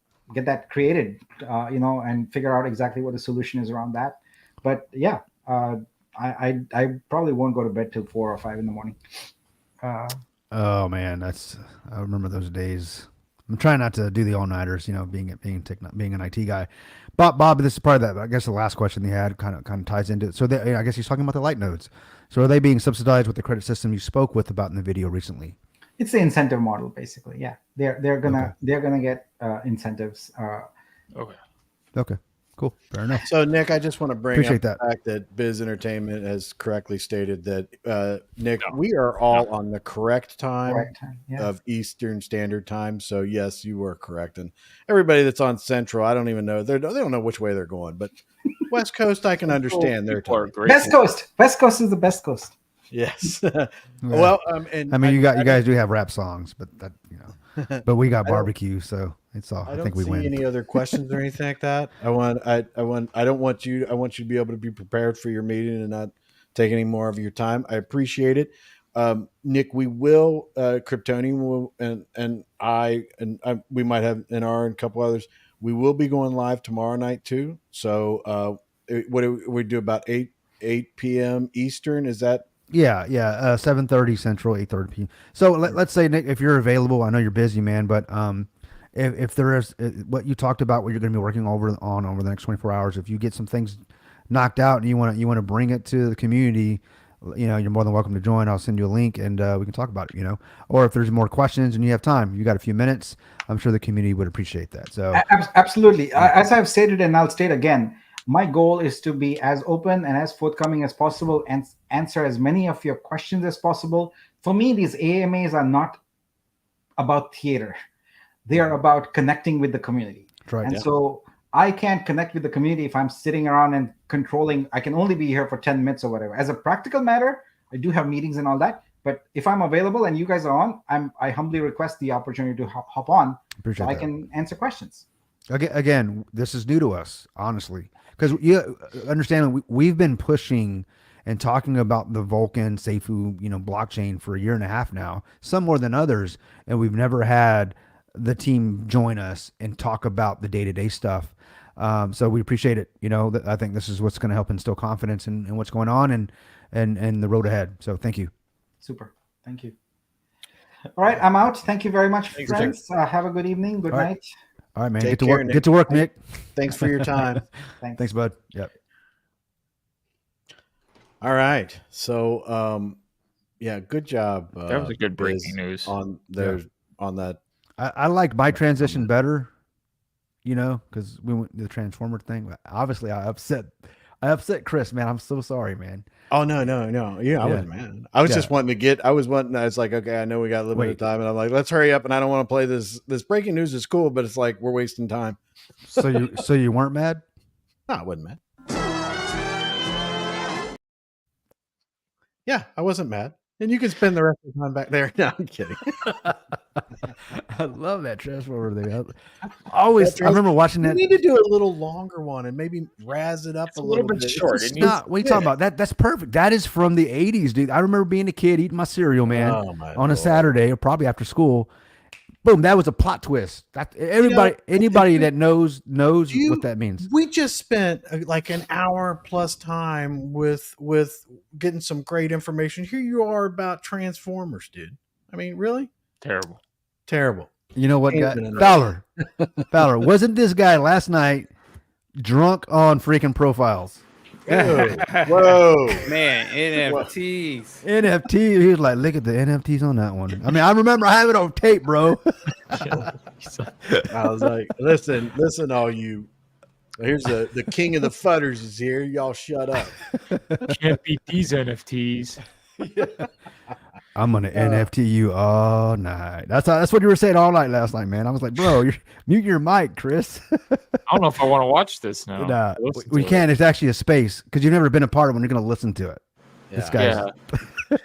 Speaker 6: created, and figure out exactly what the solution is around that. But yeah, I probably won't go to bed till 4 or 5 in the morning.
Speaker 1: Oh man, I remember those days. I'm trying not to do the all nighters, being an IT guy. Bob, this is part of that. I guess the last question they had kind of ties into it. So I guess he's talking about the light nodes. So are they being subsidized with the credit system you spoke with about in the video recently?
Speaker 6: It's the incentive model, basically. Yeah, they're gonna get incentives.
Speaker 1: Okay, cool, fair enough.
Speaker 2: So Nick, I just want to bring up the fact that Biz Entertainment has correctly stated that Nick, we are all on the correct time of Eastern Standard Time. So yes, you were correct, and everybody that's on Central, I don't even know they don't know which way they're going, but West Coast, I can understand their time.
Speaker 6: West Coast is the best coast.
Speaker 2: Yes. Well, and
Speaker 1: I mean, you guys do have rap songs, but but we got barbecue, so it's all. I think we win.
Speaker 2: Any other questions or anything like that? I want you to be able to be prepared for your meeting and not take any more of your time. I appreciate it. Nick, we will Kryptonian will and we might have and a couple others. We will be going live tomorrow night too. So what do we do about 8 p.m. Eastern? Is that?
Speaker 1: Yeah, 7:30 Central, 8:30 p.m. So let's say, Nick, if you're available, I know you're busy, man, but if there is what you talked about, what you're going to be working over the next 24 hours, if you get some things knocked out and you want to bring it to the community, you're more than welcome to join. I'll send you a link and we can talk about it. Or if there's more questions and you have time, you got a few minutes, I'm sure the community would appreciate that. So
Speaker 6: Absolutely. As I've stated, and I'll state again, my goal is to be as open and as forthcoming as possible and answer as many of your questions as possible. For me, these AMAs are not about theater. They are about connecting with the community.
Speaker 1: right.
Speaker 6: And so I can't connect with the community if I'm sitting around and controlling. I can only be here for 10 minutes or whatever. As a practical matter, I do have meetings and all that. But if I'm available and you guys are on, I humbly request the opportunity to hop on
Speaker 1: Appreciate
Speaker 6: so I
Speaker 1: that.
Speaker 6: can answer questions.
Speaker 1: Again, this is new to us, honestly, because you understand we've been pushing and talking about the Vulcan Seifu, blockchain for a year and a half now, some more than others, and we've never had the team join us and talk about the day-to-day stuff. So we appreciate it. I think this is what's going to help instill confidence in what's going on and the road ahead. So thank you.
Speaker 6: Super. Thank you. All right, I'm out. Thank you very much,
Speaker 2: Thanks,
Speaker 6: friends. Have a good evening. Good
Speaker 1: All right.
Speaker 6: night.
Speaker 1: All right, man.
Speaker 2: Take
Speaker 1: Get to
Speaker 2: care,
Speaker 1: work.
Speaker 2: Nick.
Speaker 1: Get to work, Nick.
Speaker 2: Thanks for your time.
Speaker 1: Thanks, bud. Yep.
Speaker 2: All right. So, yeah, good job.
Speaker 4: That was a good breaking
Speaker 2: Biz,
Speaker 4: news.
Speaker 2: on there on that.
Speaker 1: I like my transition better, because we went the transformer thing. Obviously, I upset Chris, man. I'm so sorry, man.
Speaker 2: Oh no. Yeah, I wasn't mad. I was just wanting to get. I was like, okay, I know we got a little bit of time, and I'm like, let's hurry up, and I don't want to play this. This breaking news is cool, but it's like we're wasting time.
Speaker 1: So you weren't mad?
Speaker 2: No, I wasn't mad. Yeah, I wasn't mad. And you can spend the rest of the time back there. No, I'm kidding.
Speaker 1: I love that transformer thing. I remember watching
Speaker 2: We
Speaker 1: that.
Speaker 2: need to do a little longer one and maybe razz it up
Speaker 4: It's
Speaker 2: a
Speaker 4: a little bit
Speaker 2: bit.
Speaker 4: short.
Speaker 2: It's
Speaker 4: It
Speaker 1: Not, what are you talking about? That's perfect. That is from the 80s, dude. I remember being a kid eating my cereal, man,
Speaker 2: Oh, my
Speaker 1: on a
Speaker 2: Lord.
Speaker 1: Saturday or probably after school. Boom, that was a plot twist. That anybody that knows what that means.
Speaker 2: We just spent like an hour plus time with getting some great information. Here you are about Transformers, dude. I mean, really?
Speaker 4: Terrible.
Speaker 1: You know what,
Speaker 2: Ain't
Speaker 1: guy?
Speaker 2: been enough.
Speaker 1: Fowler, wasn't this guy last night drunk on freaking profiles?
Speaker 2: Whoa.
Speaker 3: Man, NFTs.
Speaker 1: NFT. He was like, look at the NFTs on that one. I mean, I remember I have it on tape, bro.
Speaker 2: I was like, listen, all you. Here's the king of the fudders is here. Y'all shut up.
Speaker 4: Can't beat these NFTs.
Speaker 1: I'm gonna NFT you all night. That's what you were saying all night last night, man. I was like, bro, mute your mic, Chris.
Speaker 4: I don't know if I want to watch this now.
Speaker 1: Nah,
Speaker 4: Listen
Speaker 1: we
Speaker 4: to
Speaker 1: can't. It's actually a space because you've never been a part of when you're gonna listen to it.
Speaker 2: Yeah.
Speaker 1: This guy's.
Speaker 4: Yeah.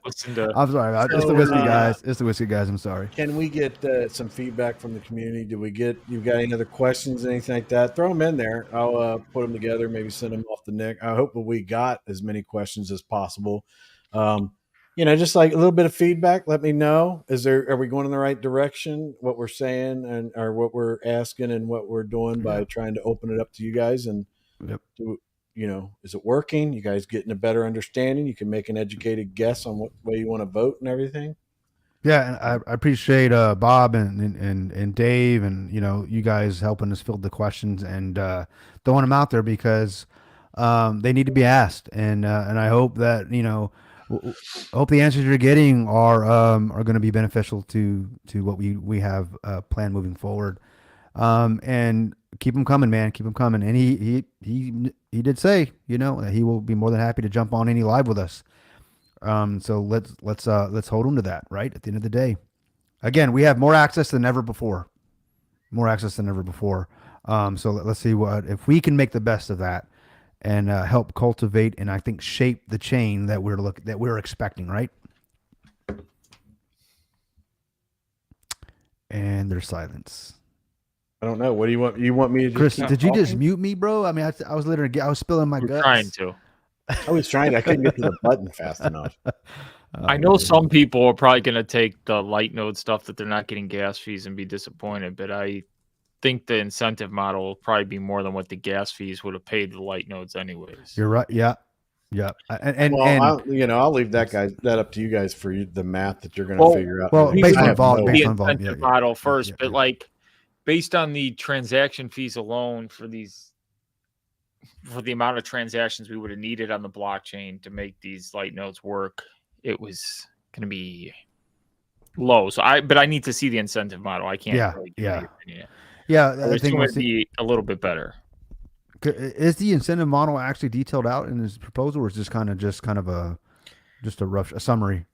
Speaker 4: Listen to.
Speaker 1: I'm sorry. It's the whiskey guys. It's the whiskey guys. I'm sorry.
Speaker 2: Can we get some feedback from the community? You got any other questions, anything like that? Throw them in there. I'll put them together, maybe send them off to Nick. I hope that we got as many questions as possible. Just like a little bit of feedback. Let me know. Are we going in the right direction? What we're saying or what we're asking and what we're doing by trying to open it up to you guys and is it working? You guys getting a better understanding? You can make an educated guess on what way you want to vote and everything.
Speaker 1: Yeah, and I appreciate Bob and Dave and you guys helping us field the questions and throwing them out there because they need to be asked and I hope that I hope the answers you're getting are going to be beneficial to what we have planned moving forward. And keep them coming, man. Keep them coming. And he did say, that he will be more than happy to jump on any live with us. So let's hold him to that, right? At the end of the day, again, we have more access than ever before. So let's see if we can make the best of that and help cultivate and I think shape the chain that we're expecting, right? And there's silence.
Speaker 2: I don't know. What do you want? You want me to?
Speaker 1: Chris,
Speaker 2: keep
Speaker 1: did you just
Speaker 2: talking?
Speaker 1: mute me, bro? I mean, I was literally I was spilling my guts.
Speaker 4: Trying to.
Speaker 2: I was trying. I couldn't get to the button fast enough.
Speaker 4: I know some people are probably going to take the light node stuff that they're not getting gas fees and be disappointed, but I think the incentive model will probably be more than what the gas fees would have paid the light nodes anyways.
Speaker 1: You're right. Yeah. And
Speaker 2: I'll leave that up to you guys for the math that you're going to figure out.
Speaker 1: Well, based on volume,
Speaker 4: the
Speaker 1: based on volume,
Speaker 4: incentive model first, but like based on the transaction fees alone for these for the amount of transactions we would have needed on the blockchain to make these light nodes work, it was going to be low. So but I need to see the incentive model. I can't really give any opinion yet.
Speaker 1: Yeah,
Speaker 4: I think it would be a little bit better.
Speaker 1: Is the incentive model actually detailed out in his proposal, or is this kind of a rough summary?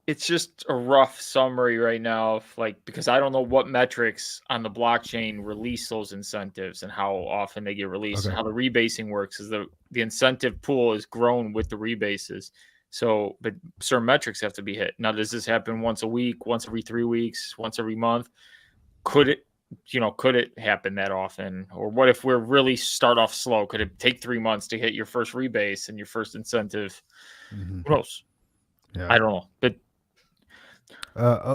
Speaker 4: It's just a rough summary right now of because I don't know what metrics on the blockchain release those incentives and how often they get released and how the rebasing works. Is the incentive pool is grown with the rebases. So, but certain metrics have to be hit. Now, does this happen once a week, once every 3 weeks, once every month? Could it happen that often? Or what if we're really start off slow? Could it take 3 months to hit your first rebase and your first incentive? Who knows? Yeah. I don't know. But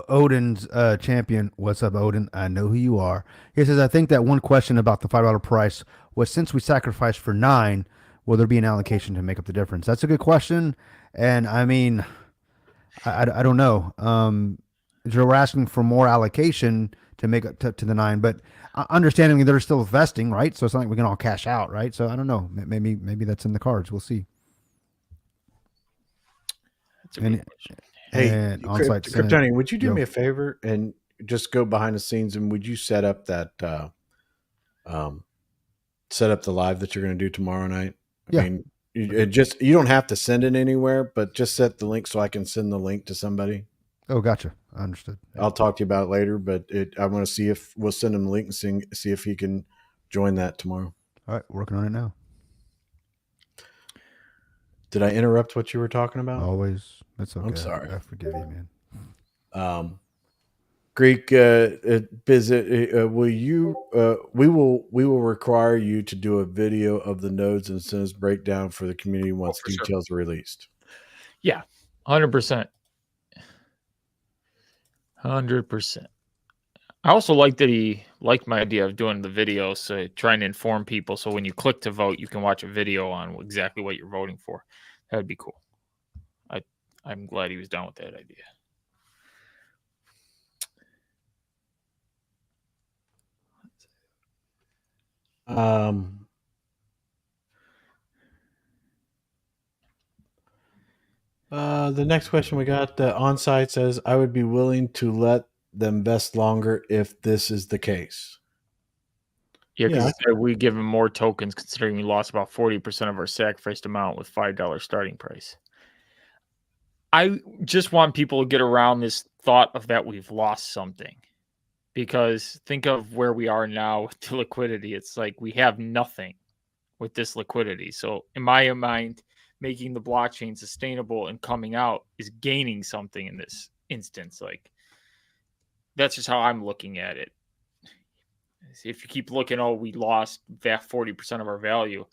Speaker 1: Odin's champion. What's up, Odin? I know who you are. He says, I think that one question about the $5 price was, since we sacrificed for 9, will there be an allocation to make up the difference? That's a good question. And I mean, I don't know. We're asking for more allocation to make up to the 9, but understanding they're still vesting, right? So it's not like we can all cash out, right? So I don't know. Maybe that's in the cards. We'll see.
Speaker 4: That's a good question.
Speaker 2: Hey, Kryptonian, would you do me a favor and just go behind the scenes, and would you set up that set up the live that you're going to do tomorrow night? I mean, you don't have to send it anywhere, but just set the link so I can send the link to somebody.
Speaker 1: Oh, gotcha. I understood.
Speaker 2: I'll talk to you about it later, but I want to see if we'll send him the link and see if he can join that tomorrow.
Speaker 1: All right, working on it now.
Speaker 2: Did I interrupt what you were talking about?
Speaker 1: Always. That's okay.
Speaker 2: I'm sorry.
Speaker 1: I forgive you, man.
Speaker 2: Greek, will you? We will require you to do a video of the nodes and incentives breakdown for the community once details are released.
Speaker 4: Yeah, 100%. 100%. I also like that he liked my idea of doing the video, so trying to inform people. So when you click to vote, you can watch a video on exactly what you're voting for. That would be cool. I'm glad he was down with that idea.
Speaker 2: The next question we got, on site says, I would be willing to let them vest longer if this is the case.
Speaker 4: Yeah, because we give them more tokens considering we lost about 40% of our sacrificed amount with $5 starting price. I just want people to get around this thought of that we've lost something, because think of where we are now with the liquidity. It's like we have nothing with this liquidity. So in my mind, making the blockchain sustainable and coming out is gaining something in this instance. Like, that's just how I'm looking at it. If you keep looking, we lost that 40% of our value.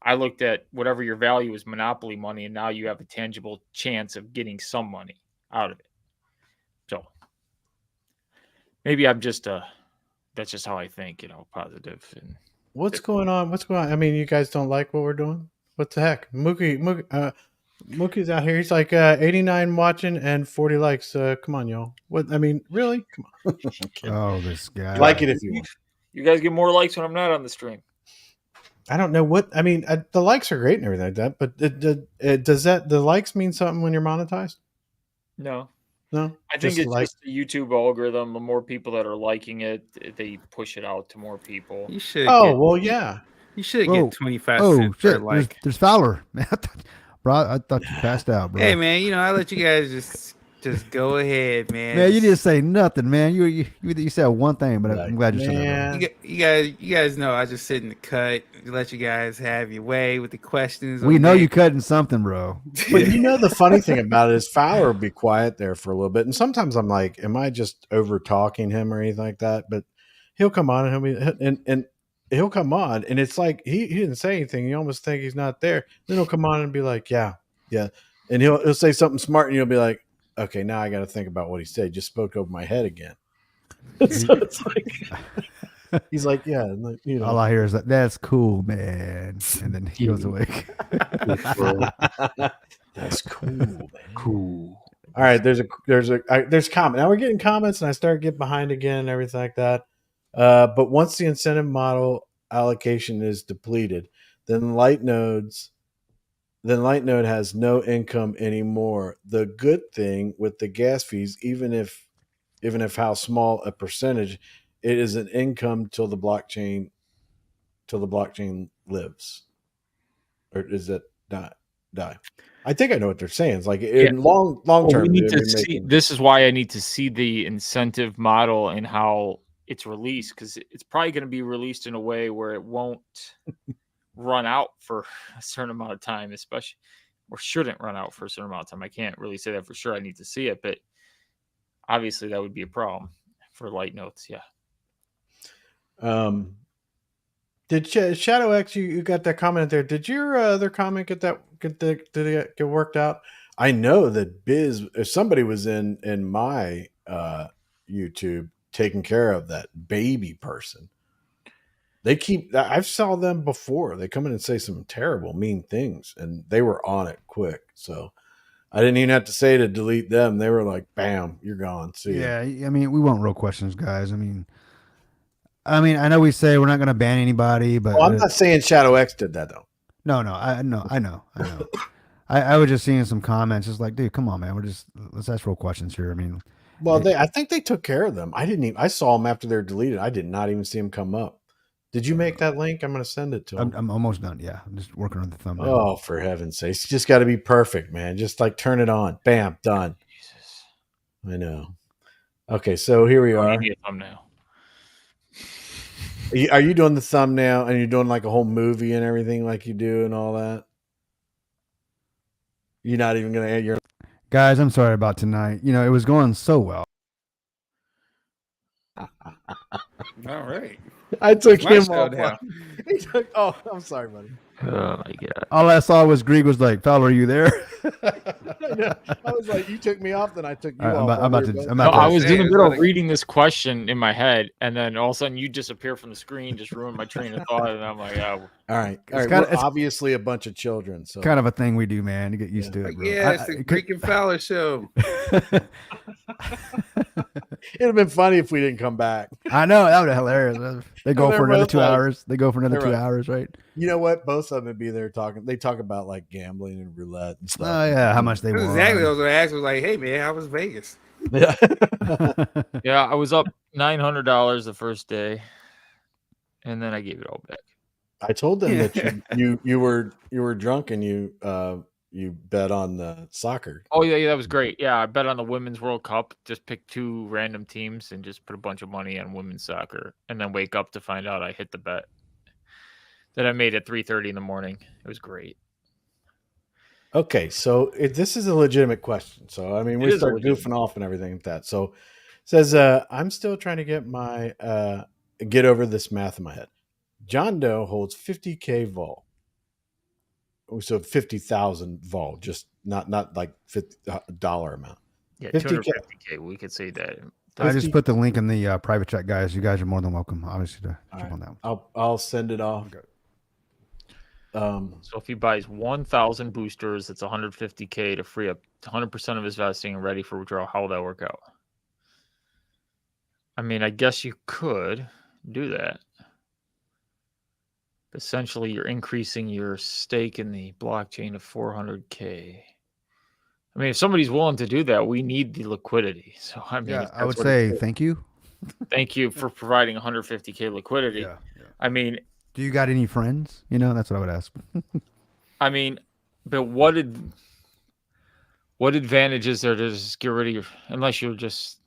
Speaker 4: I looked at whatever your value is monopoly money, and now you have a tangible chance of getting some money out of it. So maybe I'm just that's just how I think, positive. And
Speaker 2: what's going on? I mean, you guys don't like what we're doing? What the heck? Mookie's out here. He's like 89 watching and 40 likes. Come on, y'all. What? I mean, really? Come on.
Speaker 1: Oh, this guy.
Speaker 2: Like it if you want.
Speaker 4: You guys get more likes when I'm not on the stream.
Speaker 2: I don't know what. I mean, the likes are great and everything like that, but does the likes mean something when you're monetized?
Speaker 4: No.
Speaker 2: No?
Speaker 4: I think it's just the YouTube algorithm. The more people that are liking it, they push it out to more people.
Speaker 3: You should.
Speaker 2: Yeah.
Speaker 3: You should get 25 cents
Speaker 1: shit.
Speaker 3: per like.
Speaker 1: There's Fowler. Bro, I thought you passed out, bro.
Speaker 3: Hey, man, I let you guys just go ahead, man.
Speaker 1: Man, you didn't say nothing, man. You said one thing, but I'm glad you said that.
Speaker 3: You guys know I just sit in the cut, let you guys have your way with the questions.
Speaker 1: We know you cutting something, bro.
Speaker 2: But the funny thing about it is Fowler will be quiet there for a little bit, and sometimes I'm like, am I just over talking him or anything like that? But he'll come on and he'll come on, and it's like he didn't say anything. You almost think he's not there. Then he'll come on and be like, yeah, and he'll say something smart, and you'll be like, okay, now I got to think about what he said. He just spoke over my head again. So it's like he's like, yeah,
Speaker 1: all I hear is that's cool, man, and then he goes away.
Speaker 2: That's cool, man. Cool. All right, there's comment. Now we're getting comments, and I start getting behind again and everything like that. But once the incentive model, allocation is depleted, then Lightnode has no income anymore. The good thing with the gas fees, even if how small a percentage, it is an income till the blockchain lives. Or is it not die? I think I know what they're saying. It's like in long term,
Speaker 4: we need to
Speaker 2: they'll be
Speaker 4: see.
Speaker 2: making.
Speaker 4: This is why I need to see the incentive model and how it's released, because it's probably going to be released in a way where it won't run out for a certain amount of time, especially, or shouldn't run out for a certain amount of time. I can't really say that for sure. I need to see it, but obviously that would be a problem for light notes. Yeah.
Speaker 2: Did Shadow X, you got that comment there? Did your other comment did it get worked out? I know that Biz, if somebody was in my YouTube taking care of that baby person, I've saw them before. They come in and say some terrible, mean things, and they were on it quick. So I didn't even have to say to delete them. They were like, "Bam, you're gone." See ya.
Speaker 1: Yeah, I mean, we want real questions, guys. I mean, I know we say we're not going to ban anybody, but
Speaker 2: Well, I'm not saying Shadow X did that though.
Speaker 1: no, I know. I was just seeing some comments, just like, dude, come on, man. Let's ask real questions here. I mean,
Speaker 2: Well, I think they took care of them. I saw them after they're deleted. I did not even see them come up. Did you make that link? I'm going to send it to them.
Speaker 1: I'm almost done. Yeah, I'm just working on the thumbnail.
Speaker 2: Oh, for heaven's sake. It's just got to be perfect, man. Just like turn it on. Bam, done.
Speaker 4: Jesus.
Speaker 2: I know. Okay, so here we are.
Speaker 4: I need a thumbnail.
Speaker 2: Are you doing the thumbnail and you're doing like a whole movie and everything like you do and all that? You're not even going to add your...
Speaker 1: Guys, I'm sorry about tonight. You know, it was going so well.
Speaker 3: All right.
Speaker 2: I took
Speaker 3: My
Speaker 2: him
Speaker 3: show
Speaker 2: off.
Speaker 3: now.
Speaker 2: Oh, I'm sorry, buddy.
Speaker 4: Oh my god.
Speaker 1: All I saw was Greg was like, Fowler, are you there?
Speaker 2: I was like, you took me off, then I took you
Speaker 1: All right,
Speaker 2: off.
Speaker 1: I'm about
Speaker 4: No, I
Speaker 1: to
Speaker 4: was
Speaker 3: say,
Speaker 4: in the
Speaker 3: it's
Speaker 4: middle
Speaker 3: like-
Speaker 4: of reading this question in my head, and then all of a sudden you disappear from the screen, just ruined my train of thought, and I'm like, oh.
Speaker 2: All right.
Speaker 1: kinda-
Speaker 2: We're obviously a bunch of children. So
Speaker 1: kind of a thing we do, man, to get used to it, bro.
Speaker 3: Yeah, it's the Greek and Fowler show.
Speaker 2: it'd have been funny if we didn't come back.
Speaker 1: I know, that would be hilarious. They go
Speaker 2: They're
Speaker 1: for another
Speaker 2: both
Speaker 1: 2
Speaker 2: like-
Speaker 1: hours. They go for another
Speaker 2: they're
Speaker 1: 2
Speaker 2: right.
Speaker 1: hours, right?
Speaker 2: You know what? Both of them would be there talking. They talk about like gambling and roulette and stuff.
Speaker 1: Oh yeah, how much they
Speaker 3: That's
Speaker 1: want.
Speaker 3: exactly what I was going to ask. I was like, hey, man, how was Vegas?
Speaker 2: Yeah.
Speaker 4: Yeah, I was up $900 the first day, and then I gave it all back.
Speaker 2: I told them that you were drunk and you bet on the soccer.
Speaker 4: Oh yeah, that was great. Yeah, I bet on the Women's World Cup. Just picked 2 random teams and just put a bunch of money on women's soccer, and then wake up to find out I hit the bet that I made at 3:30 in the morning. It was great.
Speaker 2: Okay, so this is a legitimate question. So I mean,
Speaker 4: It
Speaker 2: we
Speaker 4: is
Speaker 2: start
Speaker 4: legitimate.
Speaker 2: goofing off and everything like that. So it says, I'm still trying to get my get over this math in my head. John Doe holds 50K vol. So 50,000 vol, just not like $50 amount.
Speaker 4: Yeah,
Speaker 2: 50K.
Speaker 4: 250K. We could say that.
Speaker 1: I just put the link in the private chat, guys. You guys are more than welcome, obviously, to jump on that one.
Speaker 2: I'll send it off.
Speaker 1: Okay.
Speaker 4: So if he buys 1,000 boosters, it's 150K to free up 100% of his vesting and ready for withdrawal. How will that work out? I mean, I guess you could do that. Essentially, you're increasing your stake in the blockchain to 400K. I mean, if somebody's willing to do that, we need the liquidity. So, I mean,
Speaker 1: Yeah,
Speaker 4: if
Speaker 1: I would
Speaker 4: that's what it
Speaker 1: say
Speaker 4: is,
Speaker 1: thank you.
Speaker 4: thank you for providing 150K liquidity.
Speaker 1: Yeah.
Speaker 4: I mean,
Speaker 1: Do you got any friends? You know, that's what I would ask.
Speaker 4: but what advantage is there to just get rid of your, unless you're just,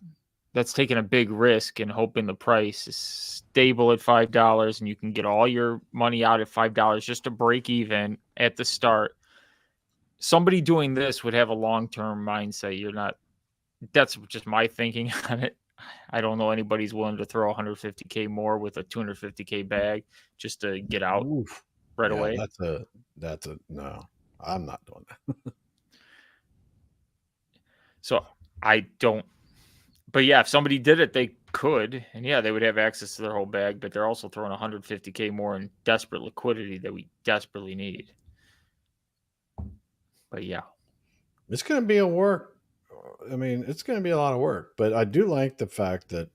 Speaker 4: that's taking a big risk and hoping the price is stable at $5 and you can get all your money out at $5 just to break even at the start. Somebody doing this would have a long-term mindset. You're not, that's just my thinking on it. I don't know anybody's willing to throw 150K more with a 250K bag just to get out right
Speaker 2: Yeah,
Speaker 4: away.
Speaker 2: That's a no. I'm not doing that.
Speaker 4: So I don't, but yeah, if somebody did it, they could, and yeah, they would have access to their whole bag, but they're also throwing 150K more in desperate liquidity that we desperately need. But yeah,
Speaker 2: It's going to be a work. I mean, it's going to be a lot of work, but I do like the fact that,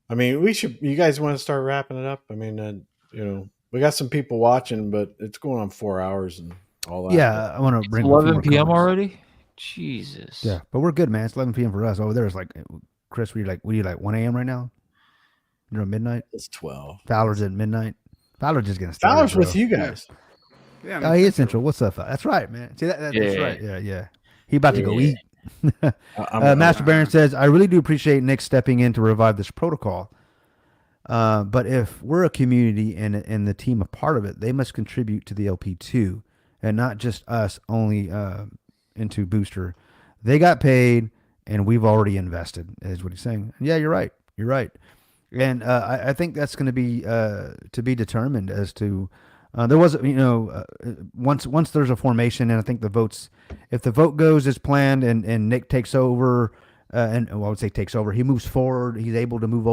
Speaker 2: I mean, you guys want to start wrapping it up? I mean, we got some people watching, but it's going on 4 hours and all that.
Speaker 1: Yeah, I want to bring
Speaker 4: 11 p.m.
Speaker 1: comments.
Speaker 4: already. Jesus.
Speaker 1: Yeah, but we're good, man. It's 11 p.m. for us. Over there, it's like, Chris, what are you like 1 a.m. right now? You're at midnight.
Speaker 2: It's 12.
Speaker 1: Fowler's at midnight. Fowler's just gonna start.
Speaker 2: Fowler's with you guys.
Speaker 3: Yeah,
Speaker 1: Oh, he is Central. What's up? That's right, man. See that's right. Yeah. He about to go eat. Master Baron says, I really do appreciate Nick stepping in to revive this protocol. But if we're a community and the team a part of it, they must contribute to the LP too, and not just us only into Booster. They got paid, and we've already invested, is what he's saying. And yeah, you're right. You're right. And I think that's going to be determined as to there was, once there's a formation, and I think if the vote goes as planned and Nick takes over, and I would say takes over, he moves forward, he's able to move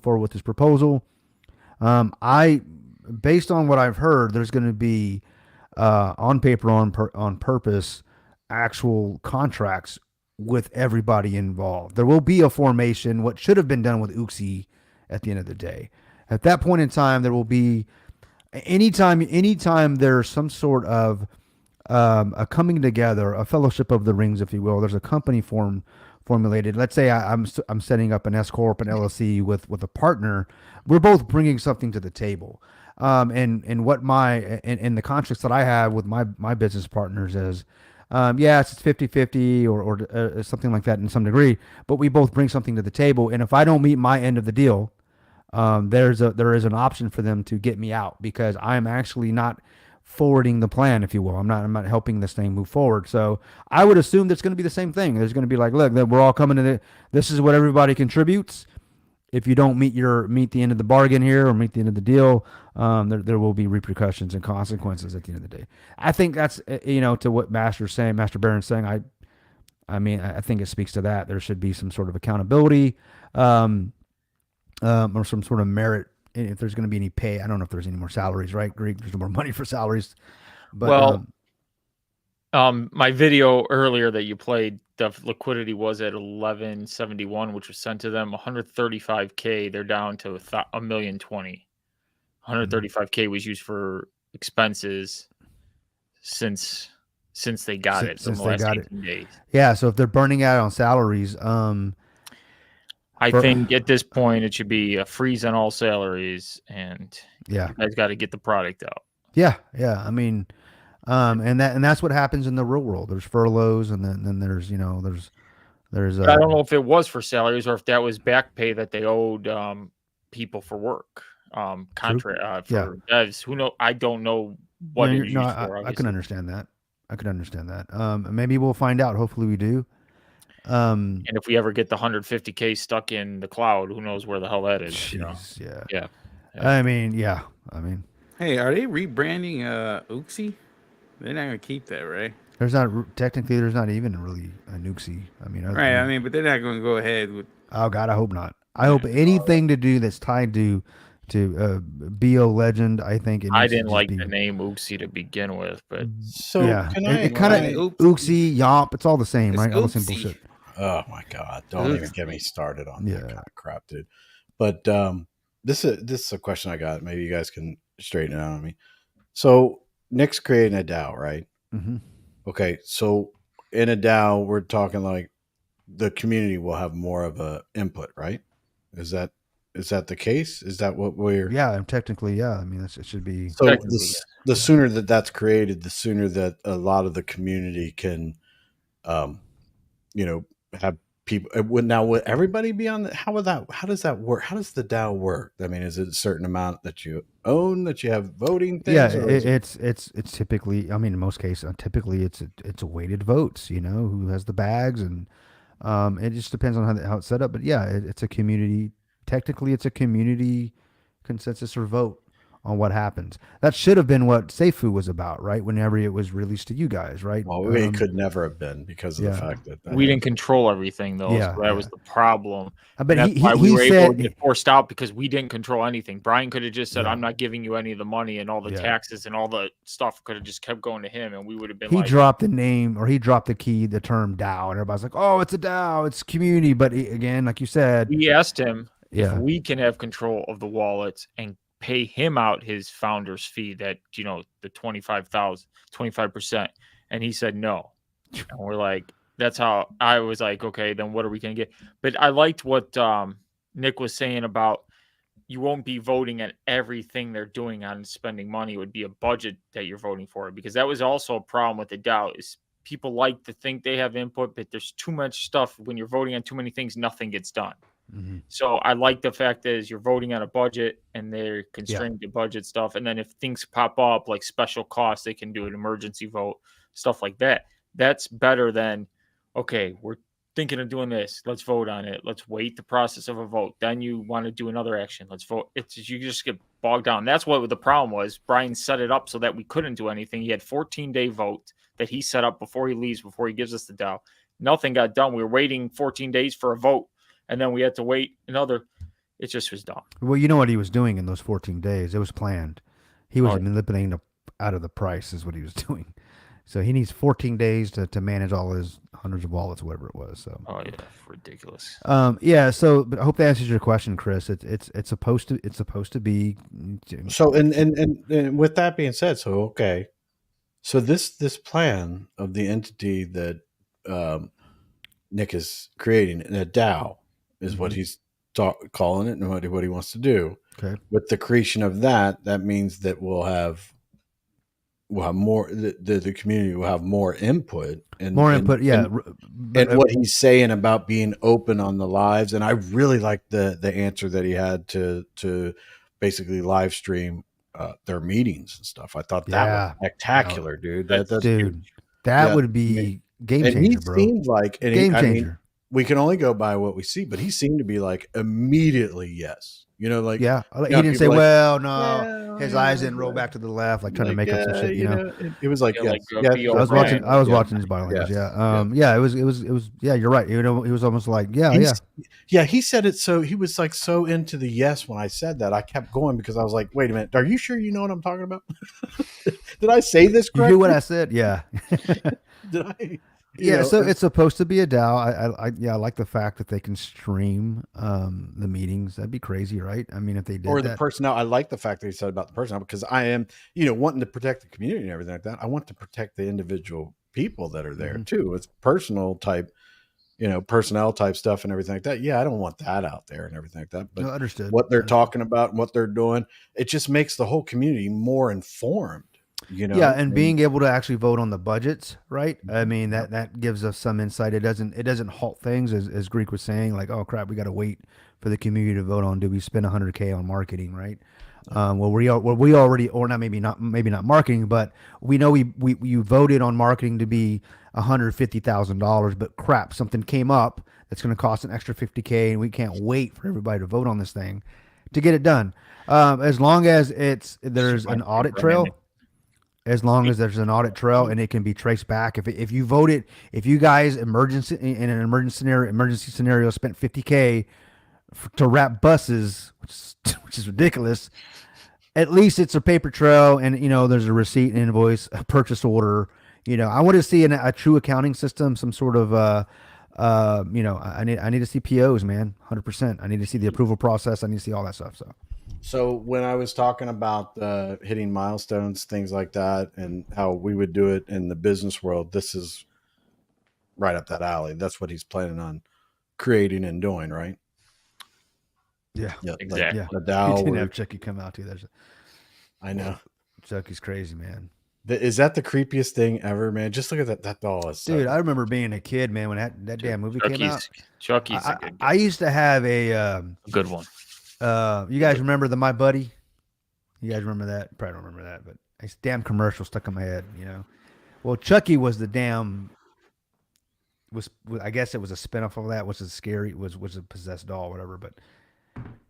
Speaker 1: forward with his proposal. Based on what I've heard, there's going to be on paper, on purpose, actual contracts with everybody involved. There will be a formation, what should have been done with Uxie at the end of the day. At that point in time, there will be anytime there's some sort of a coming together, a fellowship of the rings, if you will. There's a company formulated. Let's say I'm setting up an S corp, an LLC with a partner. We're both bringing something to the table. And what in the contracts that I have with my business partners is, it's 50-50 or something like that in some degree, but we both bring something to the table. And if I don't meet my end of the deal, there is an option for them to get me out, because I'm actually not forwarding the plan, if you will. I'm not helping this thing move forward. So I would assume that's going to be the same thing. There's going to be like, look, we're all coming to this is what everybody contributes. If you don't meet the end of the bargain here or meet the end of the deal, there will be repercussions and consequences at the end of the day. I think that's, to what Master Baron's saying. I think it speaks to that. There should be some sort of accountability, or some sort of merit. If there's going to be any pay, I don't know if there's any more salaries, right? Greek, there's no more money for salaries. But,
Speaker 4: my video earlier that you played, the liquidity was at 1171, which was sent to them. 135K, they're down to $1,020,000. 135K was used for expenses since they got it. Since they got 18 days.
Speaker 1: Yeah, so if they're burning out on salaries,
Speaker 4: I think at this point it should be a freeze on all salaries, and you guys got to get the product out.
Speaker 1: Yeah. I mean, and that's what happens in the real world. There's furloughs, and then there's I
Speaker 4: don't know if it was for salaries or if that was back pay that they owed people for work, contract for devs. Who know? I don't know what it is used for.
Speaker 1: I can understand that. Maybe we'll find out. Hopefully we do.
Speaker 4: And if we ever get the 150K stuck in the cloud, who knows where the hell that is?
Speaker 1: Geez,
Speaker 4: yeah.
Speaker 1: I mean,
Speaker 3: hey, are they rebranding Uxie? They're not gonna keep that, right?
Speaker 1: There's not even really a Uxie. I mean,
Speaker 3: right. But they're not gonna go ahead with.
Speaker 1: Oh God, I hope not. I hope anything to do that's tied to BO Legend. I think
Speaker 4: I didn't like the name Uxie to begin with, but
Speaker 2: so
Speaker 1: it kind of Uxie, Yomp. It's all the same, right? All the same bullshit.
Speaker 2: Oh my God! Don't even get me started on that kind of crap, dude. But this is a question I got. Maybe you guys can straighten it out on me. So Nick's creating a DAO, right?
Speaker 1: Mm-hmm.
Speaker 2: Okay, so in a DAO, we're talking like the community will have more of a input, right? Is that the case? Is that what we're?
Speaker 1: Yeah, technically, yeah. I mean, it should be.
Speaker 2: So the sooner that's created, the sooner that a lot of the community can, have people. Now, would everybody be on the? How does that work? How does the DAO work? I mean, is it a certain amount that you own, that you have voting things?
Speaker 1: Yeah, it's typically. I mean, in most cases, typically it's a weighted votes. Who has the bags, and it just depends on how it's set up. But yeah, it's a community. Technically, it's a community consensus or vote on what happens. That should have been what Seifu was about, right? Whenever it was released to you guys, right?
Speaker 2: Well, it could never have been because of the fact that
Speaker 4: we didn't control everything, though.
Speaker 1: Yeah,
Speaker 4: so that was the problem.
Speaker 1: But
Speaker 4: that's why we were able to get forced out, because we didn't control anything. Brian could have just said, "I'm not giving you any of the money," and all the taxes and all the stuff could have just kept going to him, and we would have been.
Speaker 1: He dropped the name, or he dropped the term DAO, and everybody's like, "Oh, it's a DAO, it's community." But again, like you said,
Speaker 4: we asked him. If we can have control of the wallets and pay him out his founder's fee, that, the 25%. And he said no. And we're like, that's how I was like, okay, then what are we going to get? But I liked what Nick was saying about you won't be voting at everything they're doing on spending money. It would be a budget that you're voting for, because that was also a problem with the DAO is people like to think they have input, but there's too much stuff. When you're voting on too many things, nothing gets done.
Speaker 1: Mm-hmm.
Speaker 4: So I like the fact that you're voting on a budget and they're constrained to budget stuff. And then if things pop up like special costs, they can do an emergency vote, stuff like that. That's better than, okay, we're thinking of doing this. Let's vote on it. Let's wait the process of a vote. Then you want to do another action. Let's vote. You just get bogged down. That's what the problem was. Brian set it up so that we couldn't do anything. He had 14-day vote that he set up before he leaves, before he gives us the DAO. Nothing got done. We were waiting 14 days for a vote, and then we had to wait another. It just was dumb.
Speaker 1: Well, you know what he was doing in those 14 days? It was planned. He was manipulating out of the price is what he was doing. So he needs 14 days to manage all his hundreds of wallets, whatever it was. So
Speaker 4: ridiculous.
Speaker 1: Yeah. So, but I hope that answers your question, Chris. It's supposed to be.
Speaker 2: So and with that being said, so okay, so this plan of the entity that Nick is creating in a DAO is what he's calling it, and what he wants to do.
Speaker 1: Okay.
Speaker 2: With the creation of that means that we'll have more. The community will have more input and
Speaker 1: Yeah.
Speaker 2: And what he's saying about being open on the lives, and I really like the answer that he had to basically live stream their meetings and stuff. I thought that was spectacular, dude. That
Speaker 1: would be game changer,
Speaker 2: and he
Speaker 1: bro.
Speaker 2: seemed like
Speaker 1: Game changer.
Speaker 2: I mean, we can only go by what we see, but he seemed to be like immediately yes. He
Speaker 1: didn't say, well, no. His eyes didn't roll back to the left, like trying to make up some shit.
Speaker 2: It was like,
Speaker 1: I was watching his body language. It was. Yeah, you're right. He was almost like,
Speaker 2: yeah. He said it so. He was like so into the yes when I said that. I kept going because I was like, wait a minute, are you sure you know what I'm talking about? Did I say this correctly?
Speaker 1: You hear what I said? Yeah.
Speaker 2: Did I?
Speaker 1: So it's supposed to be a DAO. I like the fact that they can stream the meetings. That'd be crazy, right? I mean, if they did
Speaker 2: or the personnel. I like the fact that he said about the personnel, because I am, wanting to protect the community and everything like that. I want to protect the individual people that are there too. It's personal type, personnel type stuff and everything like that. Yeah, I don't want that out there and everything like that. But
Speaker 1: understood.
Speaker 2: What they're talking about and what they're doing, it just makes the whole community more informed.
Speaker 1: And being able to actually vote on the budgets, right? I mean, that gives us some insight. It doesn't halt things, as Greek was saying, like, oh crap, we got to wait for the community to vote on, do we spend $100K on marketing, right? We already, or not, maybe not marketing, but we know we voted on marketing to be $150,000, but crap, something came up that's going to cost an extra $50K, and we can't wait for everybody to vote on this thing to get it done. As long as there's an audit trail. As long as there's an audit trail and it can be traced back. If you guys in an emergency scenario spent $50K to wrap buses, which is ridiculous, at least it's a paper trail and there's a receipt, an invoice, a purchase order. I want to see a true accounting system, some sort of I need to see POs, man, 100%. I need to see the approval process. I need to see all that stuff.
Speaker 2: So when I was talking about hitting milestones, things like that, and how we would do it in the business world, this is right up that alley. That's what he's planning on creating and doing, right?
Speaker 1: Yeah,
Speaker 4: exactly.
Speaker 2: Like the DAO.
Speaker 1: He didn't have Chucky come out too.
Speaker 2: I know.
Speaker 1: Chucky's crazy, man.
Speaker 2: Is that the creepiest thing ever, man? Just look at that doll.
Speaker 1: Dude, I remember being a kid, man, when that damn movie came out.
Speaker 4: Chucky's
Speaker 1: I used to have a
Speaker 4: good one.
Speaker 1: You guys remember the My Buddy? You guys remember that? Probably don't remember that, but it's damn commercial stuck in my head, Well, Chucky was the damn I guess it was a spinoff of that, which is scary, was a possessed doll, whatever. But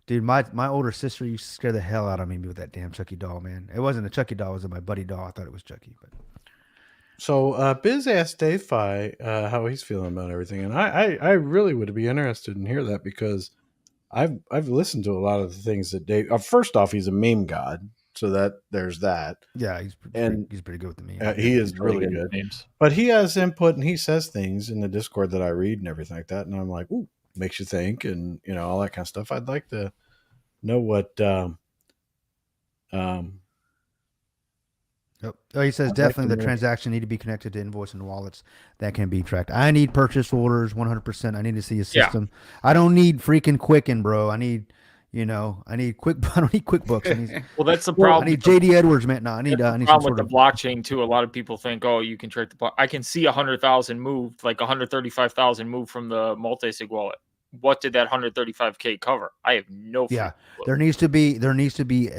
Speaker 1: dude, my older sister used to scare the hell out of me with that damn Chucky doll, man. It wasn't a Chucky doll, it was a My Buddy doll. I thought it was Chucky, but
Speaker 2: so Biz asked DeFi how he's feeling about everything, and I really would be interested in hear that, because I've listened to a lot of the things that Dave. First off, he's a meme god, so that there's that.
Speaker 1: Yeah, he's pretty good with the memes.
Speaker 2: He is really good.
Speaker 4: Memes.
Speaker 2: But he has input and he says things in the Discord that I read and everything like that, and I'm like, ooh, makes you think, and all that kind of stuff. I'd like to know what
Speaker 1: Yep. Oh, he says
Speaker 2: I'd like
Speaker 1: definitely
Speaker 2: to
Speaker 1: the
Speaker 2: know.
Speaker 1: transaction need to be connected to invoice and wallets that can be tracked. I need purchase orders 100%. I need to see a
Speaker 4: Yeah.
Speaker 1: system. I don't need freaking Quicken, bro. I need, I need quick. I don't need QuickBooks.
Speaker 4: Well, that's the
Speaker 1: I
Speaker 4: problem.
Speaker 1: need JD Edwards, man. No, I need
Speaker 4: That's the
Speaker 1: I need some
Speaker 4: problem with
Speaker 1: sort
Speaker 4: the
Speaker 1: of.
Speaker 4: blockchain too. A lot of people think, oh, you can track the block. I can see 100,000 moved, like 135,000 moved from the multi-sig wallet. What did that 135K cover? I have no freaking
Speaker 1: Yeah,
Speaker 4: clue.
Speaker 1: there needs to be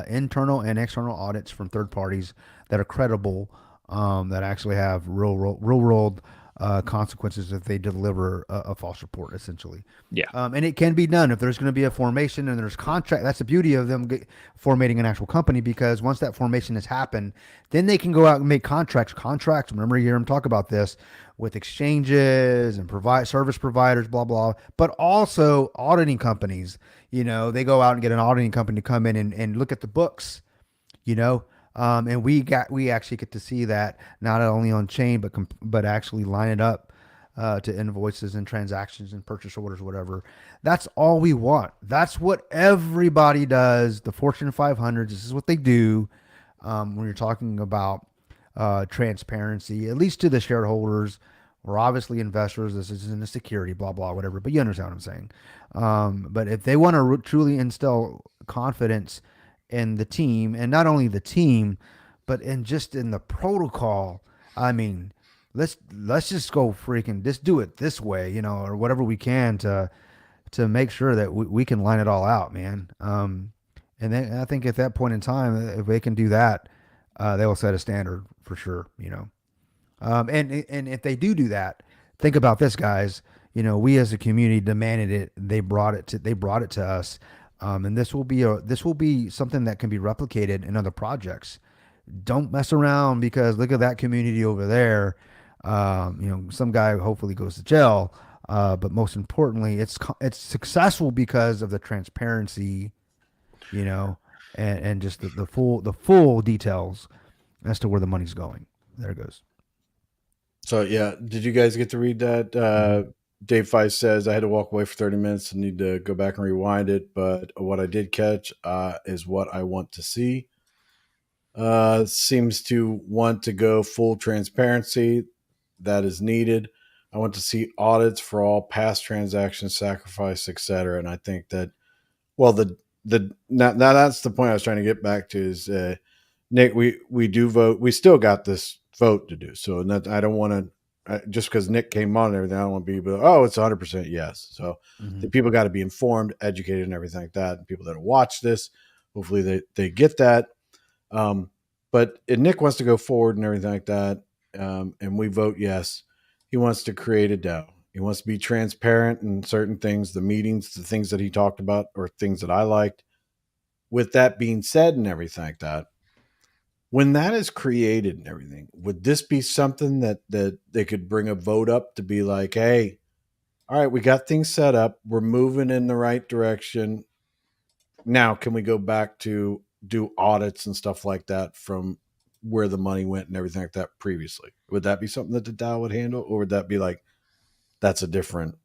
Speaker 1: internal and external audits from third parties that are credible, that actually have real world consequences if they deliver a false report, essentially.
Speaker 4: Yeah.
Speaker 1: And it can be done if there's going to be a formation and there's contract. That's the beauty of them formating an actual company, because once that formation has happened, then they can go out and make contracts. Remember, you hear them talk about this with exchanges and service providers, blah blah. But also auditing companies. They go out and get an auditing company to come in and look at the books. And we actually get to see that not only on chain but actually line it up to invoices and transactions and purchase orders, whatever. That's all we want. That's what everybody does. The Fortune 500s, this is what they do. When you're talking about transparency, at least to the shareholders. We're obviously investors. This isn't a security, blah blah, whatever. But you understand what I'm saying. But if they want to truly instill confidence in the team, and not only the team, but in the protocol, I mean, let's just go freaking just do it this way, or whatever we can to make sure that we can line it all out, man. And then I think at that point in time, if they can do that, they will set a standard for sure, and if they do that, think about this, guys. We as a community demanded it. They brought it to us, and this will be something that can be replicated in other projects. Don't mess around, because look at that community over there. Some guy hopefully goes to jail, but most importantly, it's successful because of the transparency, and just the full details as to where the money's going. There it goes.
Speaker 2: So yeah, did you guys get to read that? Dave Feist says I had to walk away for 30 minutes and need to go back and rewind it, but what I did catch is what I want to see. Seems to want to go full transparency. That is needed. I want to see audits for all past transactions, sacrifice, etc. And I think that, well, now that's the point I was trying to get back to is, Nick, we do vote. We still got this vote to do. So I don't want to, just because Nick came on and everything, I don't want to be, but, it's 100% yes. So the people got to be informed, educated, and everything like that. And people that watch this, hopefully they get that. But Nick wants to go forward and everything like that. And we vote yes. He wants to create a DAO. He wants to be transparent in certain things, the meetings, the things that he talked about, or things that I liked. With that being said and everything like that, when that is created and everything, would this be something that they could bring a vote up to be like, hey, all right, we got things set up. We're moving in the right direction. Now, can we go back to do audits and stuff like that from where the money went and everything like that previously? Would that be something that the DAO would handle? Or would that be like, that's a different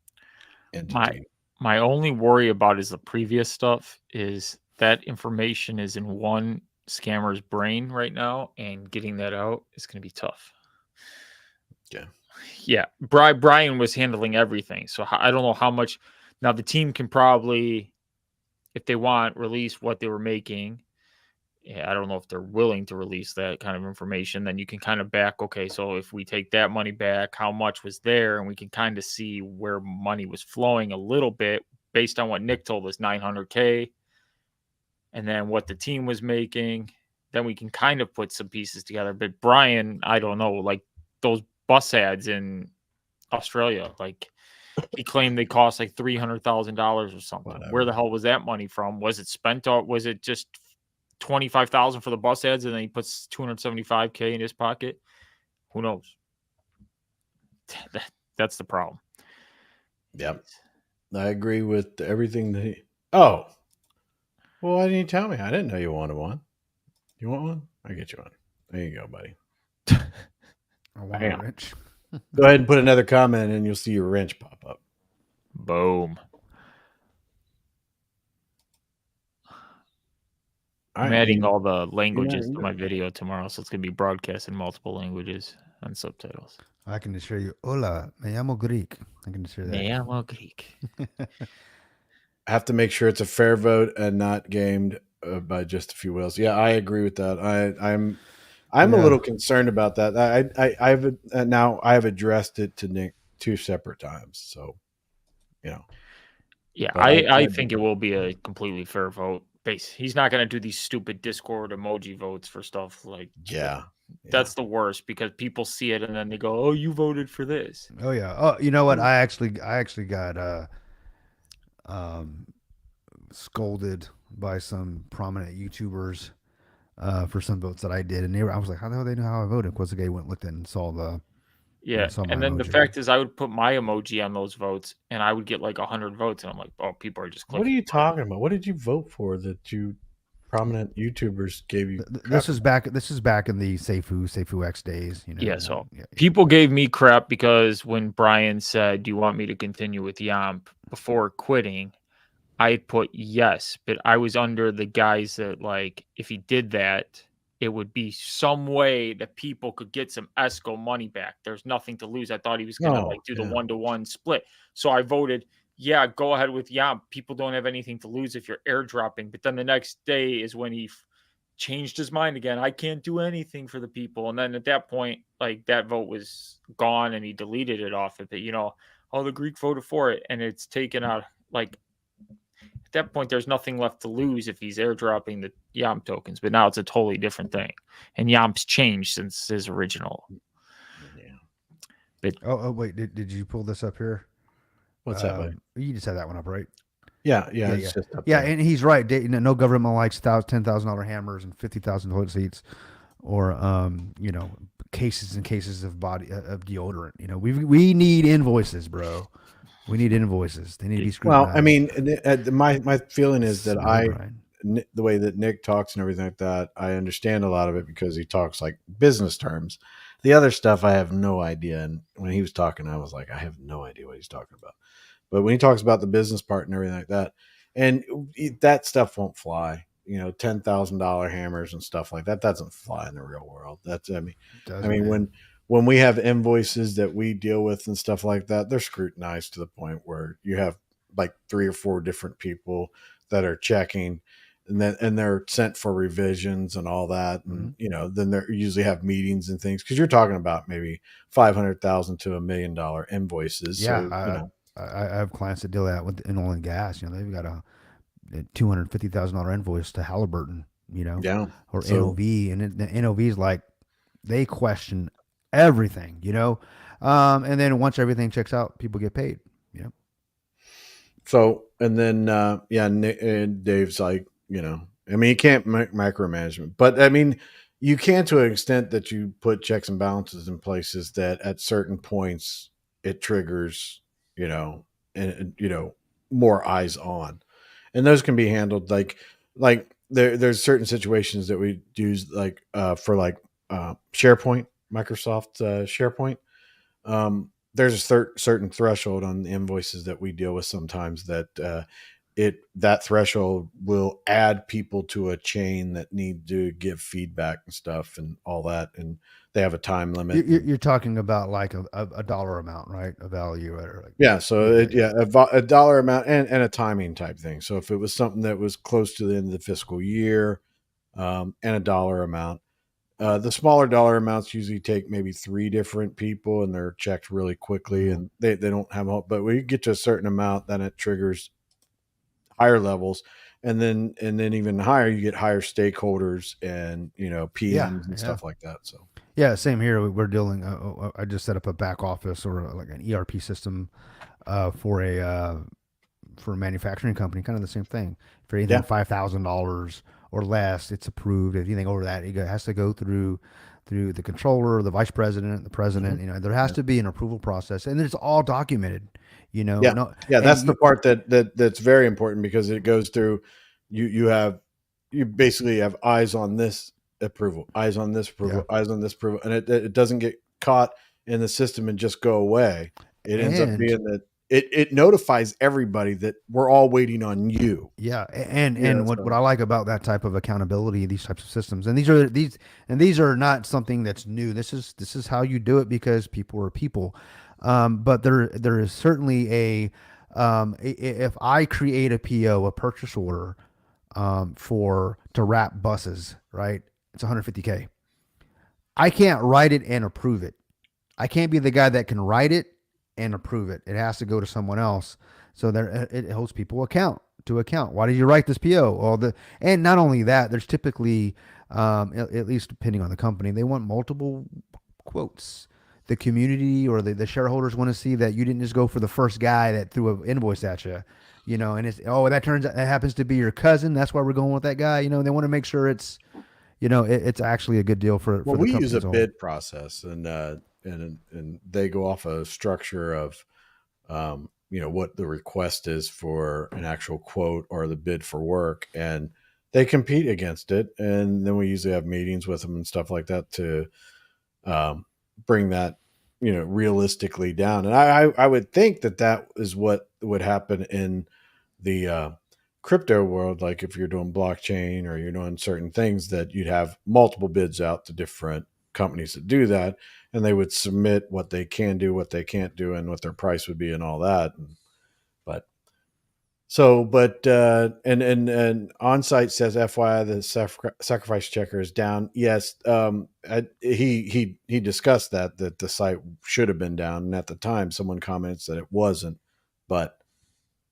Speaker 2: entity?
Speaker 4: My only worry about is the previous stuff is that information is in one scammer's brain right now, and getting that out is going to be tough. Yeah. Brian was handling everything. So I don't know how much. Now the team can probably, if they want, release what they were making. Yeah, I don't know if they're willing to release that kind of information. Then you can kind of back, okay, so if we take that money back, how much was there? And we can kind of see where money was flowing a little bit based on what Nick told us, 900K. And then what the team was making. Then we can kind of put some pieces together. But Brian, I don't know, like those bus ads in Australia, like he claimed they cost like $300,000 or something.
Speaker 2: Whatever.
Speaker 4: Where the hell was that money from? Was it spent, or was it just 25,000 for the bus ads and then he puts 275K in his pocket? Who knows? That's the problem.
Speaker 2: Yep. I agree with everything that he. Oh, well, why didn't you tell me? I didn't know you wanted one. You want one? I get you one. There you go, buddy.
Speaker 1: I want a wrench.
Speaker 2: Go ahead and put another comment and you'll see your wrench pop up.
Speaker 4: Boom. I'm
Speaker 2: right,
Speaker 4: adding all the languages
Speaker 2: you
Speaker 4: to my video tomorrow, so it's gonna be broadcast in multiple languages and subtitles.
Speaker 1: I can just show you. Hola, me llamo Greek. I can just share that.
Speaker 4: Me llamo Greek.
Speaker 2: have to make sure it's a fair vote and not gamed by just a few whales. Yeah, I agree with that. I'm a
Speaker 1: Yeah.
Speaker 2: little concerned about that. I've now I have addressed it to Nick 2 separate times. So, you know,
Speaker 4: Yeah,
Speaker 2: but
Speaker 4: I think it will be a completely fair vote. He's not gonna do these stupid Discord emoji votes for stuff like
Speaker 2: yeah.
Speaker 4: that's the worst because people see it and then they go, "Oh, you voted for this."
Speaker 1: Oh yeah. Oh, you know what? I actually got um scolded by some prominent YouTubers for some votes that I did, and I was like, how the hell they know how I voted? Because the guy went looked and saw the
Speaker 4: Yeah,
Speaker 1: saw my
Speaker 4: and then the
Speaker 1: emoji.
Speaker 4: fact is, I would put my emoji on those votes, and I would get like 100 votes, and I'm like, "Oh, people are just
Speaker 2: What are
Speaker 4: clicking."
Speaker 2: you talking about? What did you vote for that you prominent YouTubers gave you?
Speaker 1: This is back. This is back in the Seifu X days. You know.
Speaker 4: Yeah, so people gave me crap because when Brian said, "Do you want me to continue with Yamp before quitting?" I put yes, but I was under the guise that like if he did that, it would be some way that people could get some ESCO money back. There's nothing to lose. I thought he was gonna
Speaker 2: Oh,
Speaker 4: like do the
Speaker 2: yeah.
Speaker 4: 1-to-1 split. So I voted, yeah, go ahead with Yamp. People don't have anything to lose if you're airdropping. But then the next day is when he changed his mind again. I can't do anything for the people. And then at that point, like that vote was gone and he deleted it off of it. You know, oh, the Greek voted for it and it's taken out like at that point, there's nothing left to lose if he's airdropping the Yamp tokens. But now it's a totally different thing, and Yamp's changed since his original.
Speaker 2: Yeah.
Speaker 4: But
Speaker 1: oh wait, did you pull this up here?
Speaker 2: What's that? Buddy?
Speaker 1: You just had that one up, right?
Speaker 2: Yeah.
Speaker 1: Yeah,
Speaker 2: It's just up
Speaker 1: yeah,
Speaker 2: there.
Speaker 1: and he's right. No government likes $10,000 hammers and 50,000 toilet seats, or you know, cases and cases of deodorant. You know, we need invoices, bro. We need invoices. They need to be scrutinized.
Speaker 2: Well, I mean, my feeling is that
Speaker 1: Brian.
Speaker 2: the way that Nick talks and everything like that, I understand a lot of it because he talks like business terms. The other stuff, I have no idea. And when he was talking, I was like, I have no idea what he's talking about. But when he talks about the business part and everything like that, and that stuff won't fly. You know, $10,000 hammers and stuff like that doesn't fly in the real world. When we have invoices that we deal with and stuff like that, they're scrutinized to the point where you have like 3 or 4 different people that are checking, and they're sent for revisions and all that, and you know, then they usually have meetings and things because you're talking about maybe $500,000 to $1 million invoices.
Speaker 1: Yeah,
Speaker 2: So, you know,
Speaker 1: I have clients that deal that with in oil and gas. You know, they've got a $250,000 invoice to Halliburton. You know,
Speaker 2: yeah,
Speaker 1: or NOV, and the NOV is like they question everything. You know, and then once everything checks out, people get paid. You know.
Speaker 2: So, and then, Nick, and Dave's like, you know, I mean, you can't micromanagement, but I mean, you can to an extent that you put checks and balances in places that at certain points it triggers, you know, and you know, more eyes on, and those can be handled like there's certain situations that we use like for like SharePoint, Microsoft SharePoint. There's a certain threshold on the invoices that we deal with sometimes that that threshold will add people to a chain that need to give feedback and stuff and all that, and they have a time limit.
Speaker 1: You're talking about like a dollar amount, right? A value, or like,
Speaker 2: Yeah, so a dollar amount and a timing type thing. So if it was something that was close to the end of the fiscal year, and a dollar amount. The smaller dollar amounts usually take maybe 3 different people and they're checked really quickly, and they don't have a, but when you get to a certain amount, then it triggers higher levels. And then even higher, you get higher stakeholders and, you know, PMs and stuff like that. So,
Speaker 1: yeah, same here. We're dealing, I just set up a back office or like an ERP system for a manufacturing company, kind of the same thing. For anything $5,000 or less, it's approved. If anything over that, it has to go through the controller, the vice president, the president. You know, there has to be an approval process, and it's all documented. You know,
Speaker 2: that's the part that's very important because it goes through. You basically have eyes on this approval, eyes on this approval, eyes on this approval, and it doesn't get caught in the system and just go away. It ends up being that it notifies everybody that we're all waiting on you.
Speaker 1: Yeah, and
Speaker 2: Yeah,
Speaker 1: what,
Speaker 2: so-
Speaker 1: what I like about that type of accountability, these types of systems, and these are not something that's new. This is how you do it because people are people. But there is certainly if I create a PO, a purchase order, to wrap buses, right? It's 150K. I can't write it and approve it. I can't be the guy that can write it and approve it. It has to go to someone else. So there, it holds people to account. Why did you write this PO? And not only that, there's typically, at least depending on the company, they want multiple quotes. The community or the shareholders want to see that you didn't just go for the first guy that threw an invoice at you, and it's, oh, that happens to be your cousin. That's why we're going with that guy. They want to make sure it's, it's actually a good deal for
Speaker 2: Well,
Speaker 1: the
Speaker 2: we
Speaker 1: company
Speaker 2: use a
Speaker 1: as a whole.
Speaker 2: bid process, and they go off a structure of, what the request is for an actual quote or the bid for work, and they compete against it. And then we usually have meetings with them and stuff like that to bring that, realistically down. And I would think that is what would happen in the crypto world. Like if you're doing blockchain or you're doing certain things, that you'd have multiple bids out to different companies that do that, and they would submit what they can do, what they can't do, and what their price would be and all that. And on-site says, FYI, the sacrifice checker is down. Yes. He discussed that the site should have been down. And at the time, someone comments that it wasn't, but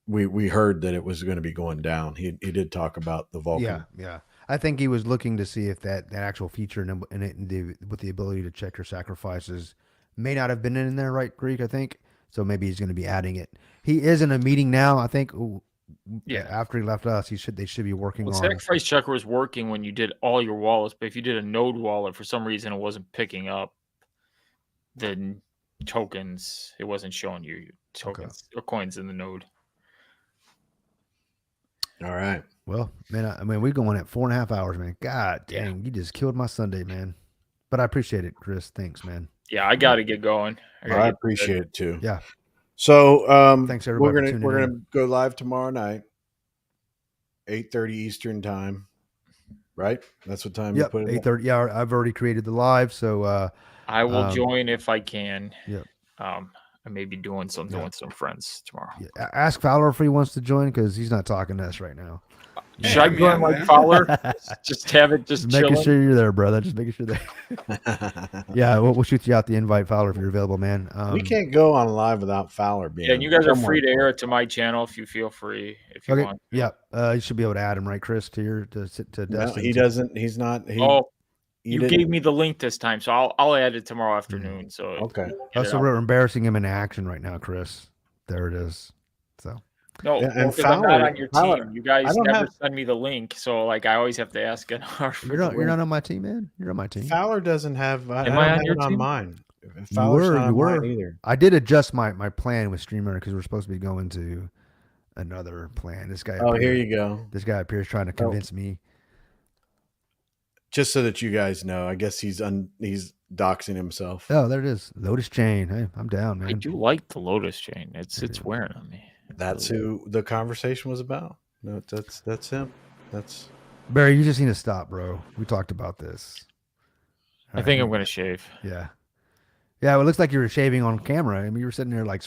Speaker 2: we heard that it was going to be going down. He did talk about the Vulcan.
Speaker 1: Yeah. I think he was looking to see if that actual feature with the ability to check your sacrifices may not have been in there, right, Greek? I think so. Maybe he's going to be adding it. He is in a meeting now. I think.
Speaker 4: Yeah.
Speaker 1: After he left us, they should be working on.
Speaker 4: Sacrifice checker was working when you did all your wallets, but if you did a node wallet, for some reason it wasn't picking up the tokens. It wasn't showing you tokens or coins in the node.
Speaker 2: All right.
Speaker 1: Well, man, I mean, we're going at 4.5 hours, man. God dang, you just killed my Sunday, man. But I appreciate it, Chris. Thanks, man.
Speaker 4: Yeah, I got to get going.
Speaker 2: I appreciate it too.
Speaker 1: Yeah.
Speaker 2: So
Speaker 1: thanks everybody.
Speaker 2: We're gonna go live tomorrow night, 8:30 Eastern time. Right? That's what time you put it.
Speaker 1: 8:30. Yeah, I've already created the live, so
Speaker 4: I will join if I can.
Speaker 1: Yep.
Speaker 4: I may be doing something with some friends tomorrow.
Speaker 1: Yeah. Ask Fowler if he wants to join because he's not talking to us right now.
Speaker 4: Should I join like Fowler? Just have it just
Speaker 1: making
Speaker 4: chilling?
Speaker 1: sure you're there, brother. Just making sure that. Yeah, we'll shoot you out the invite, Fowler, if you're available, man.
Speaker 2: We can't go on live without Fowler being.
Speaker 4: Yeah, and you guys are free to air it to my channel if you feel free. If you want.
Speaker 1: Yeah. You should be able to add him, right, Chris? To
Speaker 2: No,
Speaker 1: Dustin.
Speaker 2: he doesn't. He's not.
Speaker 4: You gave me the link this time, so I'll add it tomorrow afternoon. So
Speaker 2: okay.
Speaker 1: So we're embarrassing him in action right now, Chris. There it is. So.
Speaker 4: No,
Speaker 2: and
Speaker 4: because I'm not on your team. You guys never send me the link, so like I always have to ask it.
Speaker 1: You're not on my team, man. You're on my team.
Speaker 2: Fowler doesn't have.
Speaker 4: Am I on your team?
Speaker 2: On mine.
Speaker 1: You were. Either. I did adjust my plan with Streamer because we're supposed to be going to another plan. This guy.
Speaker 2: Here you go.
Speaker 1: This guy appears trying to convince me.
Speaker 2: Just so that you guys know, I guess he's doxing himself.
Speaker 1: Oh, there it is. Lotus Chain. Hey, I'm down, man.
Speaker 4: I do like the Lotus Chain. It's wearing on me.
Speaker 2: That's who the conversation was about. No, that's him. That's
Speaker 1: Barry. You just need to stop, bro. We talked about this.
Speaker 4: I think I'm gonna shave.
Speaker 1: Yeah. Yeah, well, it looks like you were shaving on camera. I mean, you were sitting there like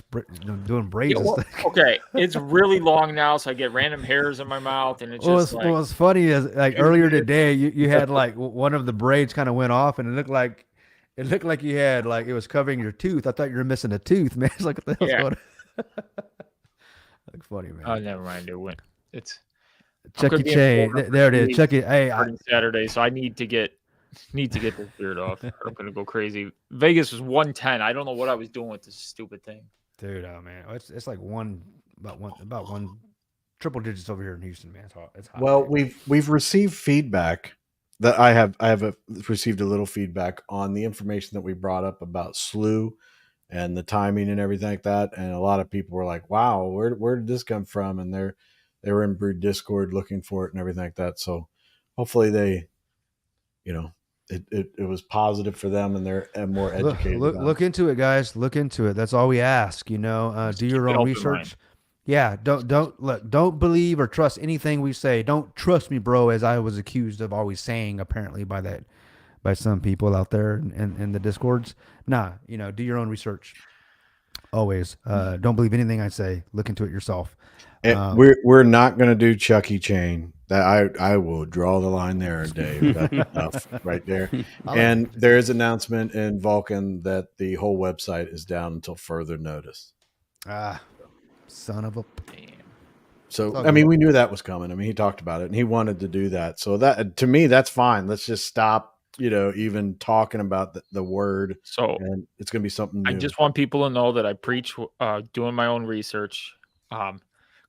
Speaker 1: doing braids.
Speaker 4: Yeah, okay, it's really long now, so I get random hairs in my mouth, and it's just
Speaker 1: what's funny is like earlier today, you had like one of the braids kind of went off, and it looked like you had like it was covering your tooth. I thought you were missing a tooth, man. It's like what the hell's going on? Like funny, man.
Speaker 4: Oh, never mind. It went. It's
Speaker 1: check your chain. There it is. Check it. Hey,
Speaker 4: Saturday, so I need to get this beard off. I'm gonna go crazy. Vegas was 110. I don't know what I was doing with this stupid thing.
Speaker 1: Dude, oh man, it's like about one triple digits over here in Houston, man. It's hot.
Speaker 2: Well, we've received feedback that I have received a little feedback on the information that we brought up about slew and the timing and everything like that. And a lot of people were like, wow, where did this come from? And they were in Brood Discord looking for it and everything like that. So hopefully they, it was positive for them, and they're more educated.
Speaker 1: Look into it, guys. Look into it. That's all we ask. You know, do your own research. Yeah, don't believe or trust anything we say. Don't trust me, bro, as I was accused of always saying, apparently by some people out there in the Discords. Nah, you know, do your own research. Always. Don't believe anything I say. Look into it yourself.
Speaker 2: We're not going to do Chucky Chain. That I will draw the line there, Dave. That's enough right there. And there is an announcement in Vulcan that the whole website is down until further notice.
Speaker 1: Son of a.
Speaker 2: So I mean, we knew that was coming. I mean, he talked about it, and he wanted to do that. So that, to me, that's fine. Let's just stop. You know, even talking about the word.
Speaker 4: So,
Speaker 2: and it's going to be something new.
Speaker 4: I just want people to know that I preach doing my own research.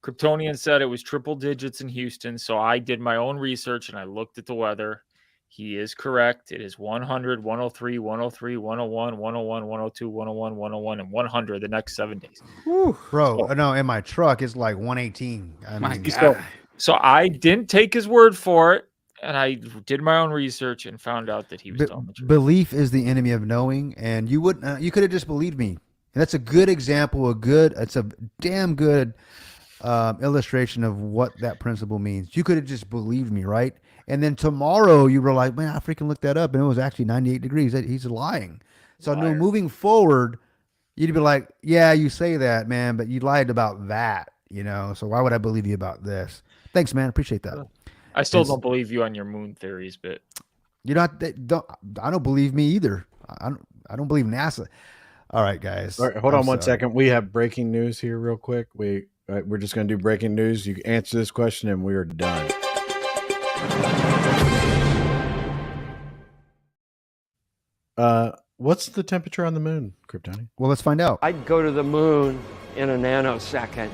Speaker 4: Kryptonian said it was triple digits in Houston, so I did my own research and I looked at the weather. He is correct. It is 100, 103, 103, 101, 101, 102, 101, 101, and 100 the next 7 days.
Speaker 1: Whew, bro, no, in my truck it's like 118.
Speaker 4: So I didn't take his word for it, and I did my own research and found out that he was telling the truth.
Speaker 1: Belief is the enemy of knowing, and you could have just believed me. And that's a good example. It's a damn good illustration of what that principle means. You could have just believed me, right? And then tomorrow you were like, man, I freaking looked that up and it was actually 98 degrees. He's lying. So no, moving forward, you'd be like, yeah, you say that, man, but you lied about that, you know? So why would I believe you about this? Thanks, man. Appreciate that.
Speaker 4: I still don't believe you on your moon theories, but
Speaker 1: I don't believe me either. I don't believe NASA. All right, guys.
Speaker 2: All right, hold on one second. We have breaking news here real quick. We're just going to do breaking news. You can answer this question and we are done. What's the temperature on the moon, Kryptonian?
Speaker 1: Well, let's find out.
Speaker 7: I'd go to the moon in a nanosecond.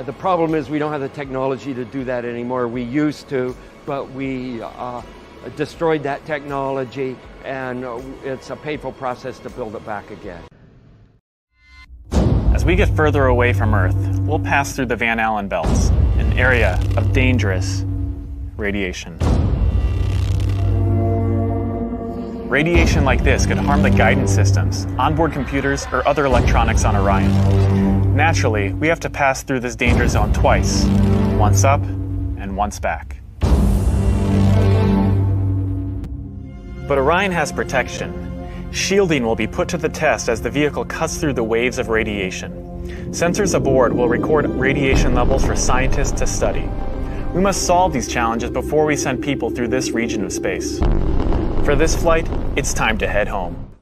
Speaker 7: The problem is we don't have the technology to do that anymore. We used to, but we destroyed that technology, and it's a painful process to build it back again.
Speaker 8: As we get further away from Earth, we'll pass through the Van Allen belts, an area of dangerous radiation. Radiation like this could harm the guidance systems, onboard computers, or other electronics on Orion. Naturally, we have to pass through this danger zone twice, once up and once back. But Orion has protection. Shielding will be put to the test as the vehicle cuts through the waves of radiation. Sensors aboard will record radiation levels for scientists to study. We must solve these challenges before we send people through this region of space. For this flight, it's time to head home.